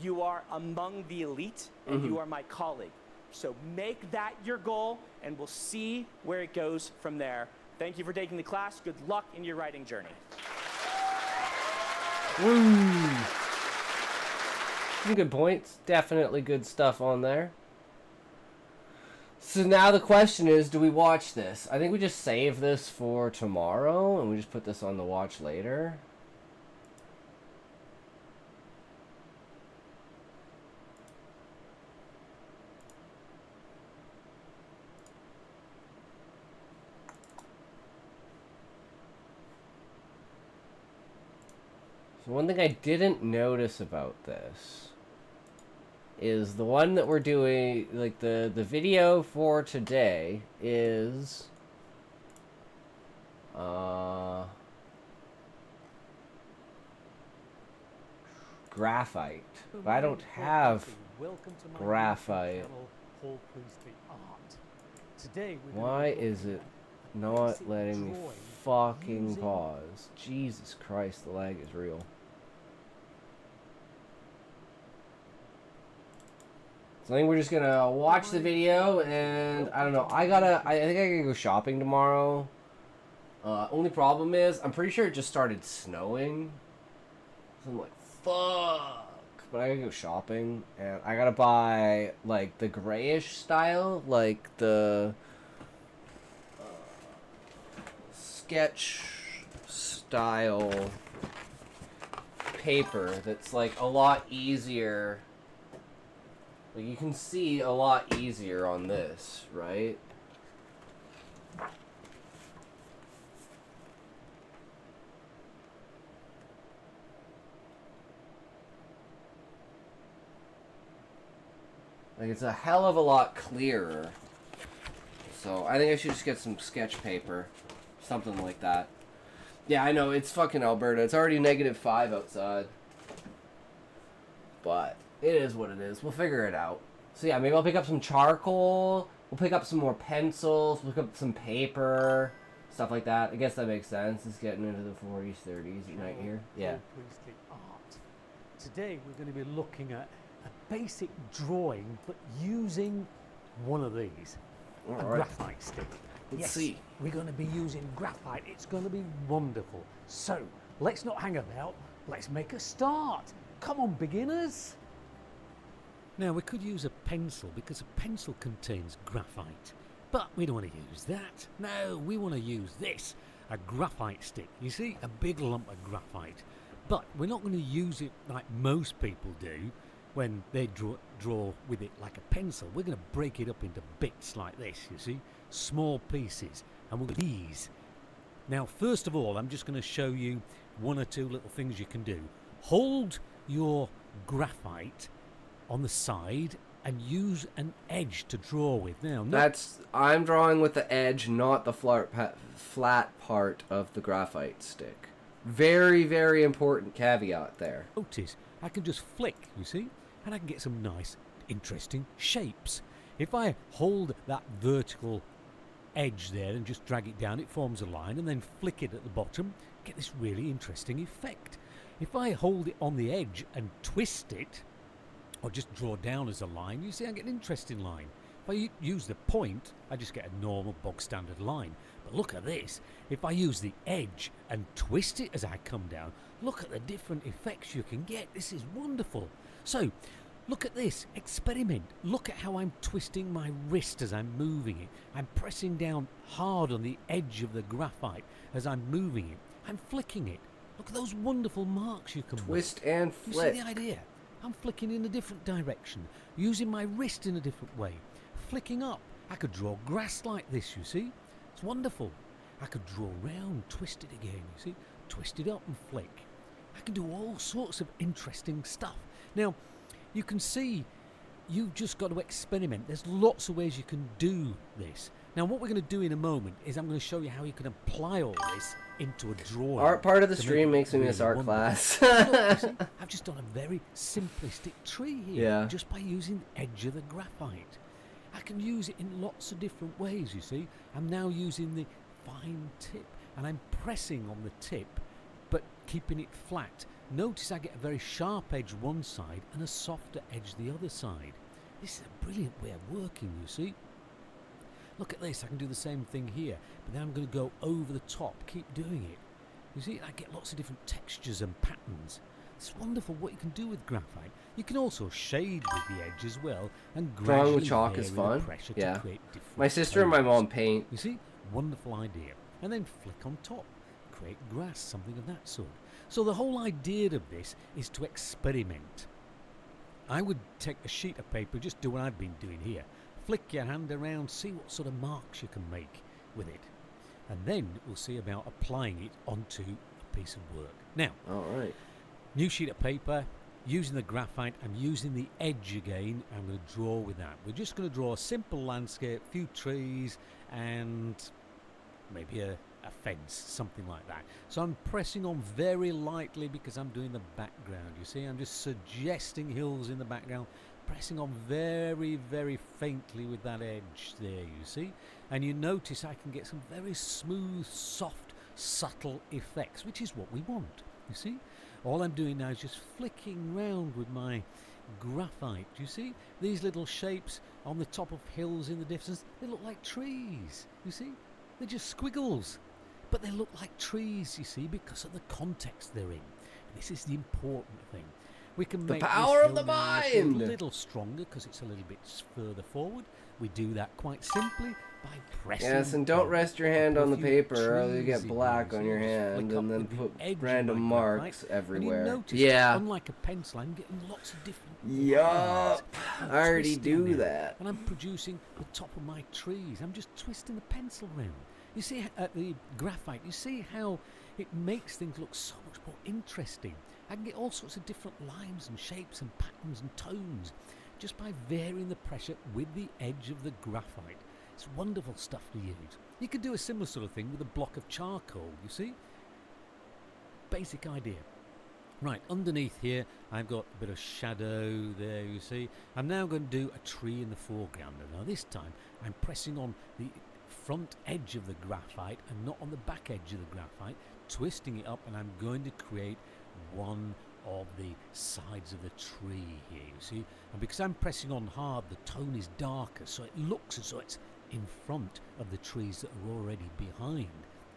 you are among the elite, and you are my colleague. So make that your goal, and we'll see where it goes from there. Thank you for taking the class. Good luck in your writing journey. Some good points. Definitely good stuff on there. So now the question is, do we watch this? I think we just save this for tomorrow, and we just put this on the watch later. So one thing I didn't notice about this is the one that we're doing, like the video for today is graphite. But I don't have graphite. Why is it not letting me fucking pause? Jesus Christ, the lag is real. So I think we're just gonna watch the video, and I don't know. I think I gotta go shopping tomorrow. Only problem is, I'm pretty sure it just started snowing. So I'm like, fuck. But I gotta go shopping, and I gotta buy like the grayish style, like the sketch style paper that's like a lot easier. Like you can see a lot easier on this, right? Like it's a hell of a lot clearer. So I think I should just get some sketch paper. Something like that. Yeah, I know, it's fucking Alberta. It's already -5 outside. But it is what it is. We'll figure it out. So yeah, maybe I'll pick up some charcoal. We'll pick up some more pencils. We'll pick up some paper. Stuff like that. I guess that makes sense. It's getting into the 40s, 30s at night here. Yeah. Art. Today we're going to be looking at a basic drawing, but using one of these. A graphite stick. Let's see. We're going to be using graphite. It's going to be wonderful. So, let's not hang about. Let's make a start. Come on, beginners. Now, we could use a pencil because a pencil contains graphite. But we don't want to use that. No, we want to use this. A graphite stick. You see, a big lump of graphite. But we're not going to use it like most people do when they draw with it like a pencil. We're going to break it up into bits like this, you see. Small pieces. And we'll do these. Now, first of all, I'm just going to show you one or two little things you can do. Hold your graphite on the side and use an edge to draw with. Now, I'm drawing with the edge, not the flat part of the graphite stick. Very, very important caveat there. Notice, I can just flick, you see, and I can get some nice, interesting shapes. If I hold that vertical edge there and just drag it down, it forms a line, and then flick it at the bottom, get this really interesting effect. If I hold it on the edge and twist it, or just draw down as a line, you see I get an interesting line. If I use the point, I just get a normal bog standard line. But look at this. If I use the edge and twist it as I come down, look at the different effects you can get. This is wonderful. So, look at this. Experiment. Look at how I'm twisting my wrist as I'm moving it. I'm pressing down hard on the edge of the graphite as I'm moving it. I'm flicking it. Look at those wonderful marks you can twist make. And flick. You see the idea? I'm flicking in a different direction, using my wrist in a different way, flicking up. I could draw grass like this, you see. It's wonderful. I could draw round, twist it again, you see. Twist it up and flick. I can do all sorts of interesting stuff. Now, you can see you've just got to experiment. There's lots of ways you can do this. Now, what we're going to do in a moment is I'm going to show you how you can apply all this into a drawing. Art part of the stream makes me miss art class. Look, see, I've just done a very simplistic tree here, just by using the edge of the graphite. I can use it in lots of different ways, you see. I'm now using the fine tip, and I'm pressing on the tip, but keeping it flat. Notice I get a very sharp edge one side and a softer edge the other side. This is a brilliant way of working, you see. Look at this, I can do the same thing here, but then I'm going to go over the top, keep doing it. You see, I get lots of different textures and patterns. It's wonderful what you can do with graphite. You can also shade with the edge as well, and Drawing gradually with chalk is vary the fun. pressure Yeah. to create different My sister and my tones. mom paint. You see, wonderful idea. And then flick on top, create grass, something of that sort. So the whole idea of this is to experiment. I would take a sheet of paper, just do what I've been doing here. Flick your hand around, see what sort of marks you can make with it. And then we'll see about applying it onto a piece of work. Now, all right. New sheet of paper, using the graphite, I'm using the edge again. I'm going to draw with that. We're just going to draw a simple landscape, a few trees, and maybe a fence, something like that. So I'm pressing on very lightly because I'm doing the background. You see, I'm just suggesting hills in the background, pressing on very, very faintly with that edge there, you see. And you notice I can get some very smooth, soft, subtle effects, which is what we want, you see. All I'm doing now is just flicking round with my graphite. Do you see these little shapes on the top of hills in the distance? They look like trees, you see. They're just squiggles, but they look like trees, you see, because of the context they're in. This is the important thing. We can The make power this of the hill now look mind! a little stronger because it's a little bit further forward. We do that quite simply by pressing. Yes, and don't rest your hand on the few paper, or you trees get in black here, on so your you just hand, flick and up then with the put edge of random my graphite, marks and you everywhere. notice, Yeah. unlike a pencil, I'm getting lots of different Yup. lines. I already twisting do now, that. and I'm producing the top of my trees. I'm just twisting the pencil round. You see, at the graphite, you see how it makes things look so much more interesting. I can get all sorts of different lines and shapes and patterns and tones just by varying the pressure with the edge of the graphite. It's wonderful stuff to use. You could do a similar sort of thing with a block of charcoal, you see. Basic idea. Right, underneath here, I've got a bit of shadow there, you see. I'm now going to do a tree in the foreground. Now this time, I'm pressing on the front edge of the graphite and not on the back edge of the graphite, twisting it up, and I'm going to create one of the sides of the tree here, you see. And because I'm pressing on hard, the tone is darker, so it looks as though it's in front of the trees that are already behind.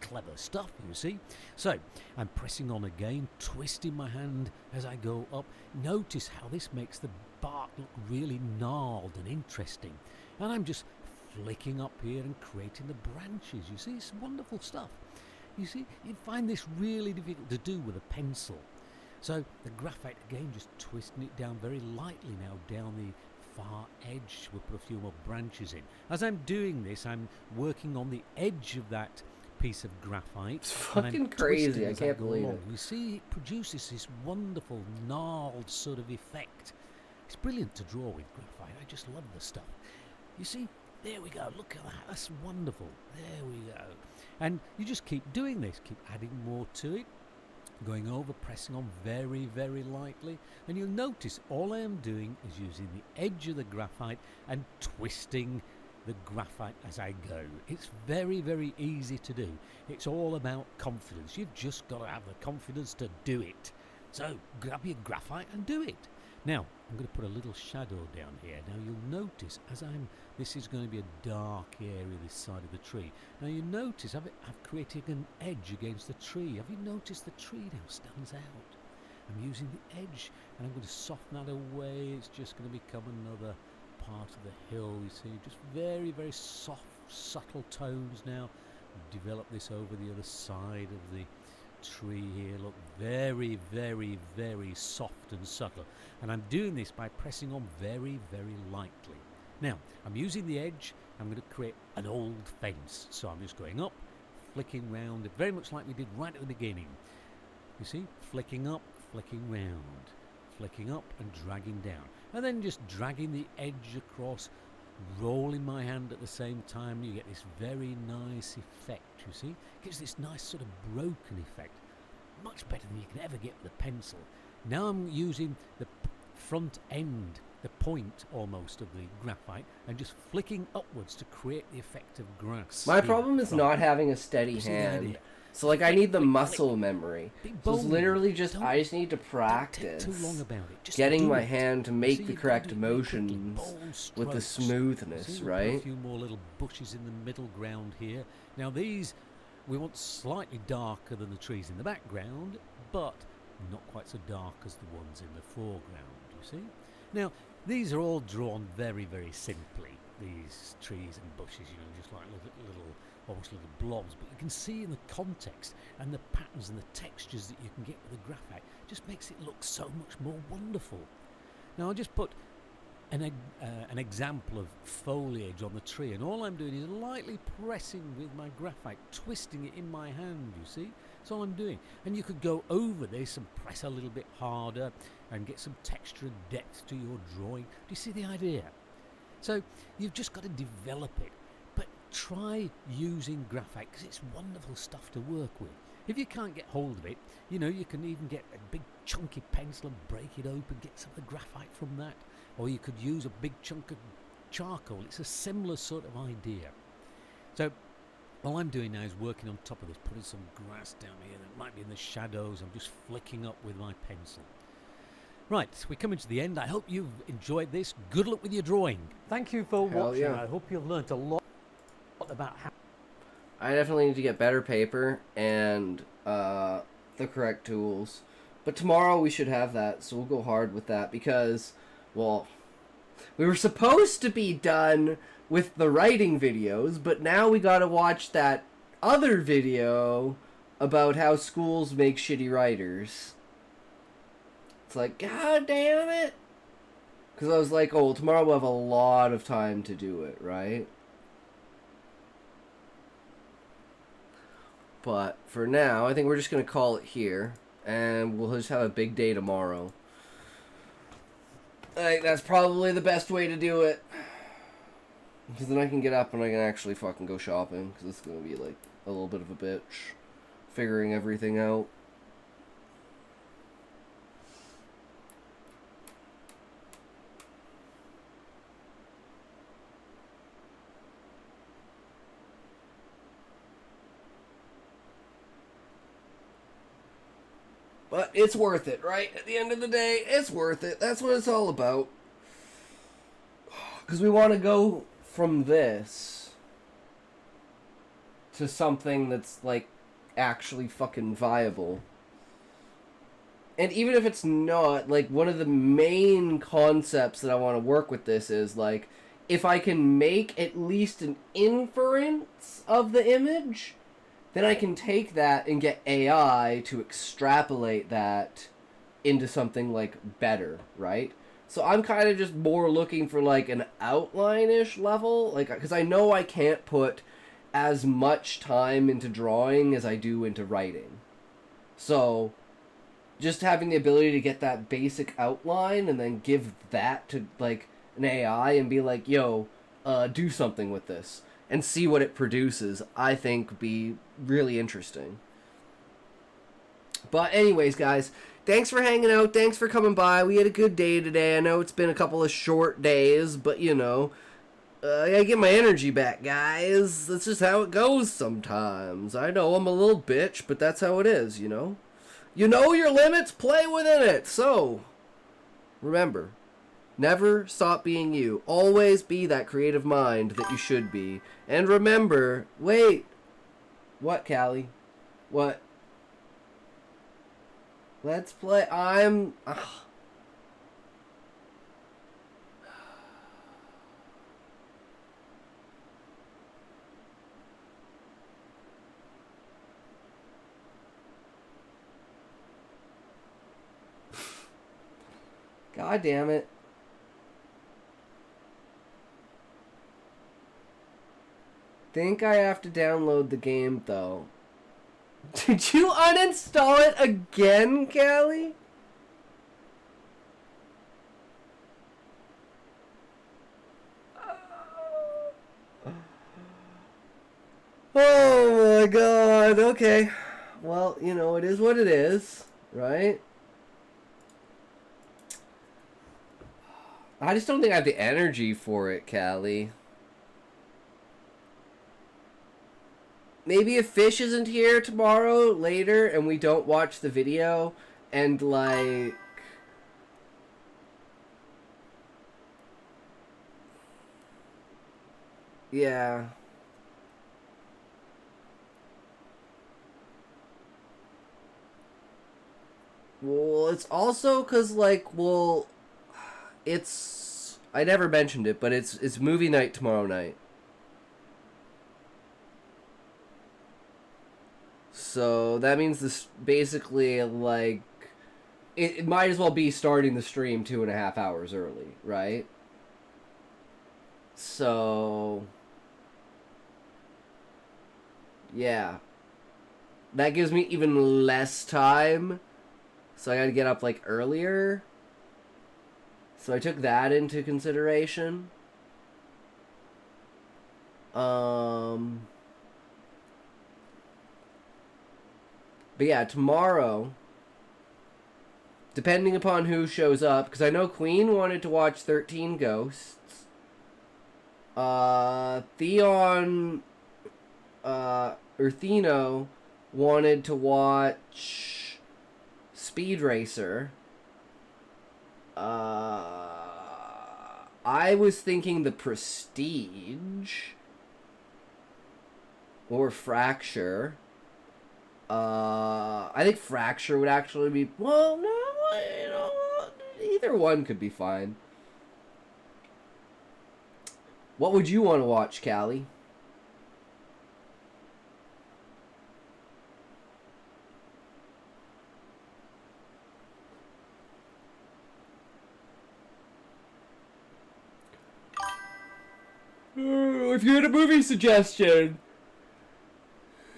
Clever stuff, you see. So I'm pressing on again, twisting my hand as I go up. Notice how this makes the bark look really gnarled and interesting. And I'm just flicking up here and creating the branches, you see. It's wonderful stuff. You see, you find this really difficult to do with a pencil. So the graphite again, just twisting it down very lightly now down the far edge. We'll put a few more branches in. As I'm doing this, I'm working on the edge of that piece of graphite. It's fucking crazy. I can't believe it. You see, it produces this wonderful gnarled sort of effect. It's brilliant to draw with graphite. I just love the stuff. You see, there we go. Look at that. That's wonderful. There we go. And you just keep doing this. Keep adding more to it. Going over, pressing on very, very lightly. And you'll notice all I am doing is using the edge of the graphite and twisting the graphite as I go. It's very, very easy to do. It's all about confidence. You've just got to have the confidence to do it. So grab your graphite and do it. Now, I'm going to put a little shadow down here. Now you'll notice as this is going to be a dark area, this side of the tree. Now you notice I've created an edge against the tree. Have you noticed the tree now stands out? I'm using the edge and I'm going to soften that away. It's just going to become another part of the hill, you see. Just very, very soft, subtle tones now. Develop this over the other side of the tree here. Look, very, very, very soft and subtle. And I'm doing this by pressing on very, very lightly. Now, I'm using the edge. I'm going to create an old fence. So I'm just going up, flicking round, very much like we did right at the beginning. You see, flicking up, flicking round, flicking up and dragging down. And then just dragging the edge across, rolling my hand at the same time. You get this very nice effect, you see. It gives this nice sort of broken effect. Much better than you can ever get with a pencil. Now I'm using the front end, the point almost of the graphite, and just flicking upwards to create the effect of grass. My problem is not having a steady hand. So like I need the muscle memory. So it's literally just I just need to practice getting my hand to make the correct motions with the smoothness, right? A few more little bushes in the middle ground here. Now these we want slightly darker than the trees in the background, but not quite so dark as the ones in the foreground, you see. Now, these are all drawn very, very simply, these trees and bushes, you know, just like little almost little blobs, but you can see in the context and the patterns and the textures that you can get with the graphite just makes it look so much more wonderful. Now, I'll just put an example of foliage on the tree, and all I'm doing is lightly pressing with my graphite, twisting it in my hand, you see. That's all I'm doing. And you could go over this and press a little bit harder and get some texture and depth to your drawing. Do you see the idea? So you've just got to develop it, but try using graphite because it's wonderful stuff to work with. If you can't get hold of it, you know, you can even get a big chunky pencil and break it open, get some of the graphite from that. Or you could use a big chunk of charcoal. It's a similar sort of idea. So all I'm doing now is working on top of this, putting some grass down here that might be in the shadows. I'm just flicking up with my pencil. Right, we're coming to the end. I hope you've enjoyed this. Good luck with your drawing. Thank you for watching. yeah. I hope you've learnt a lot about how... I definitely need to get better paper and the correct tools. But tomorrow we should have that, so we'll go hard with that because, well, we were supposed to be done with the writing videos, but now we gotta watch that other video about how schools make shitty writers. It's like, god damn it! Because I was like, oh, well, tomorrow we'll have a lot of time to do it, right? But for now, I think we're just going to call it here. And we'll just have a big day tomorrow. I think that's probably the best way to do it. Because then I can get up and I can actually fucking go shopping. Because it's going to be like a little bit of a bitch. Figuring everything out. But it's worth it, right? At the end of the day, it's worth it. That's what it's all about. Because we want to go from this to something that's, like, actually fucking viable. And even if it's not, like, one of the main concepts that I want to work with this is, like, if I can make at least an inference of the image, then I can take that and get AI to extrapolate that into something, like, better, right? So I'm kind of just more looking for, like, an outline-ish level, like, because I know I can't put as much time into drawing as I do into writing. So just having the ability to get that basic outline and then give that to, like, an AI and be like, yo, do something with this. And see what it produces, I think be really interesting. But anyways, guys, thanks for hanging out. Thanks for coming by. We had a good day today. I know it's been a couple of short days, but, you know, I gotta get my energy back, guys. That's just how it goes sometimes. I know I'm a little bitch, but that's how it is, you know? You know your limits, play within it. So, remember, never stop being you. Always be that creative mind that you should be. And remember, wait. What, Callie? What? Let's play. God damn it. Think I have to download the game, though. Did you uninstall it again, Callie? Oh my god, okay. Well, you know, it is what it is, right? I just don't think I have the energy for it, Callie. Maybe if Fish isn't here tomorrow, later, and we don't watch the video, and, like... Yeah. Well, it's also because, like, well, it's... I never mentioned it, but it's movie night tomorrow night. So that means this basically, like, it might as well be starting the stream 2.5 hours early, right? So, yeah. That gives me even less time. So I gotta get up, like, earlier. So I took that into consideration. But yeah, tomorrow, depending upon who shows up, because I know Queen wanted to watch 13 Ghosts. Theon, or Thino wanted to watch Speed Racer. I was thinking The Prestige or Fracture. I think Fracture would actually be... Well, no, you know, either one could be fine. What would you want to watch, Callie? If you had a movie suggestion...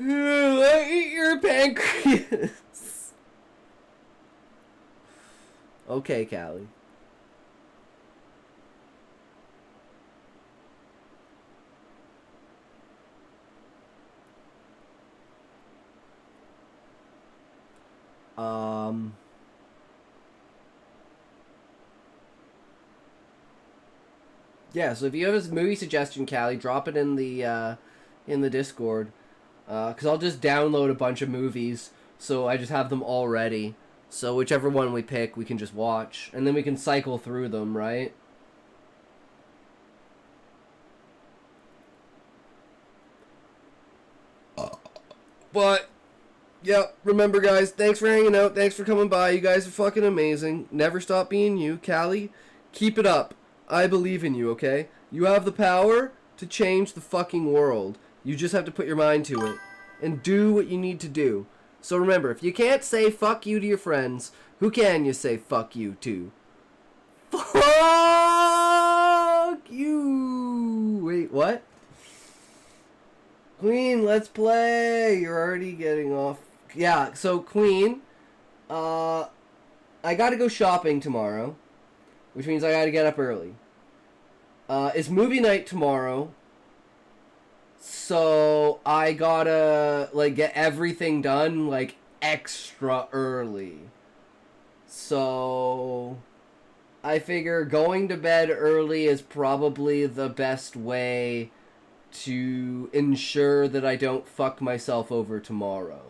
I eat your pancreas. Okay, Callie. Yeah, so if you have a movie suggestion, Callie, drop it in the Discord. Because I'll just download a bunch of movies, so I just have them all ready. So whichever one we pick, we can just watch. And then we can cycle through them, right? But, yeah, remember guys, thanks for hanging out, thanks for coming by, you guys are fucking amazing. Never stop being you. Callie, keep it up. I believe in you, okay? You have the power to change the fucking world. You just have to put your mind to it. And do what you need to do. So remember, if you can't say fuck you to your friends, who can you say fuck you to? Fuck you! Wait, what? Queen, let's play! You're already getting off. Yeah, so Queen, I gotta go shopping tomorrow, which means I gotta get up early. It's movie night tomorrow, so I gotta, like, get everything done, like, extra early. So I figure going to bed early is probably the best way to ensure that I don't fuck myself over tomorrow.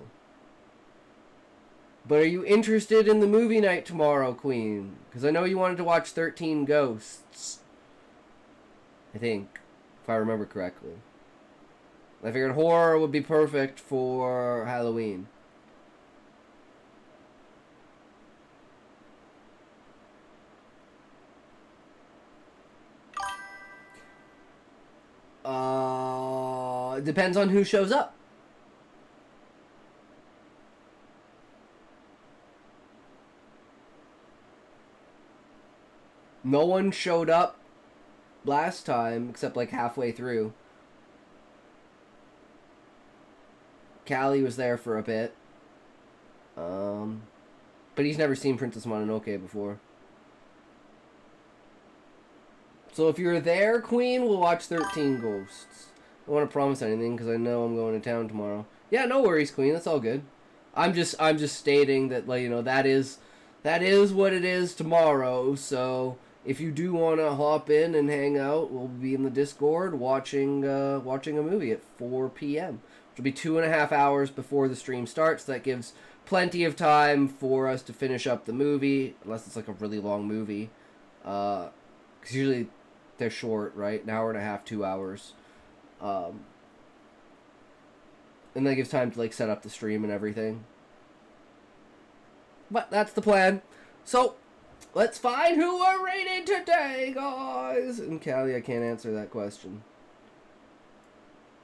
But are you interested in the movie night tomorrow, Queen? Because I know you wanted to watch 13 Ghosts. I think, if I remember correctly. I figured horror would be perfect for Halloween. It depends on who shows up. No one showed up last time, except like halfway through. Callie was there for a bit. But he's never seen Princess Mononoke before. So if you're there, Queen, we'll watch 13 Ghosts. I don't want to promise anything because I know I'm going to town tomorrow. Yeah, no worries, Queen. That's all good. I'm just stating that, like, you know, that is what it is tomorrow. So if you do want to hop in and hang out, we'll be in the Discord watching a movie at 4 p.m. Which will be 2.5 hours before the stream starts. That gives plenty of time for us to finish up the movie, unless it's like a really long movie. Because usually they're short, right? An hour and a half, 2 hours. And that gives time to, like, set up the stream and everything. But that's the plan. So, let's find who we're rating today, guys. And Callie, I can't answer that question.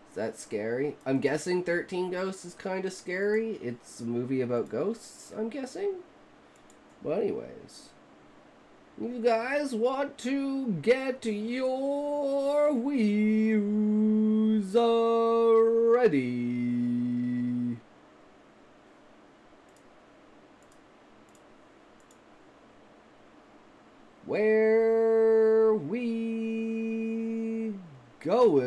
Is that scary? I'm guessing 13 Ghosts is kind of scary. It's a movie about ghosts, I'm guessing. But anyways, you guys want to get your wheels ready. Where we going?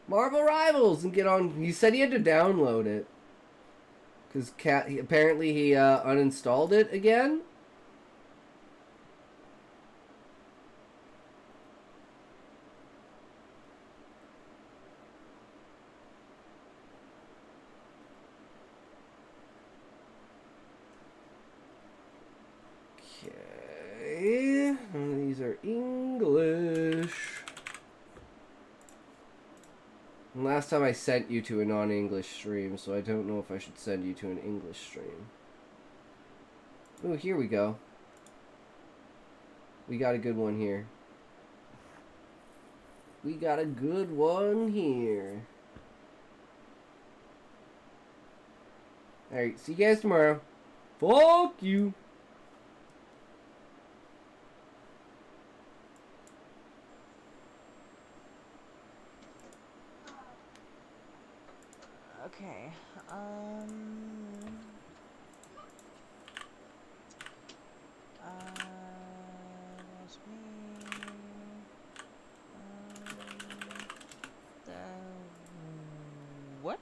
Marvel Rivals, and get on. He said he had to download it because apparently he uninstalled it again. Okay, these are English. And last time I sent you to a non-English stream, so I don't know if I should send you to an English stream. Oh, here we go. We got a good one here. We got a good one here. Alright, see you guys tomorrow. Fuck you. Okay, that's me, the, what?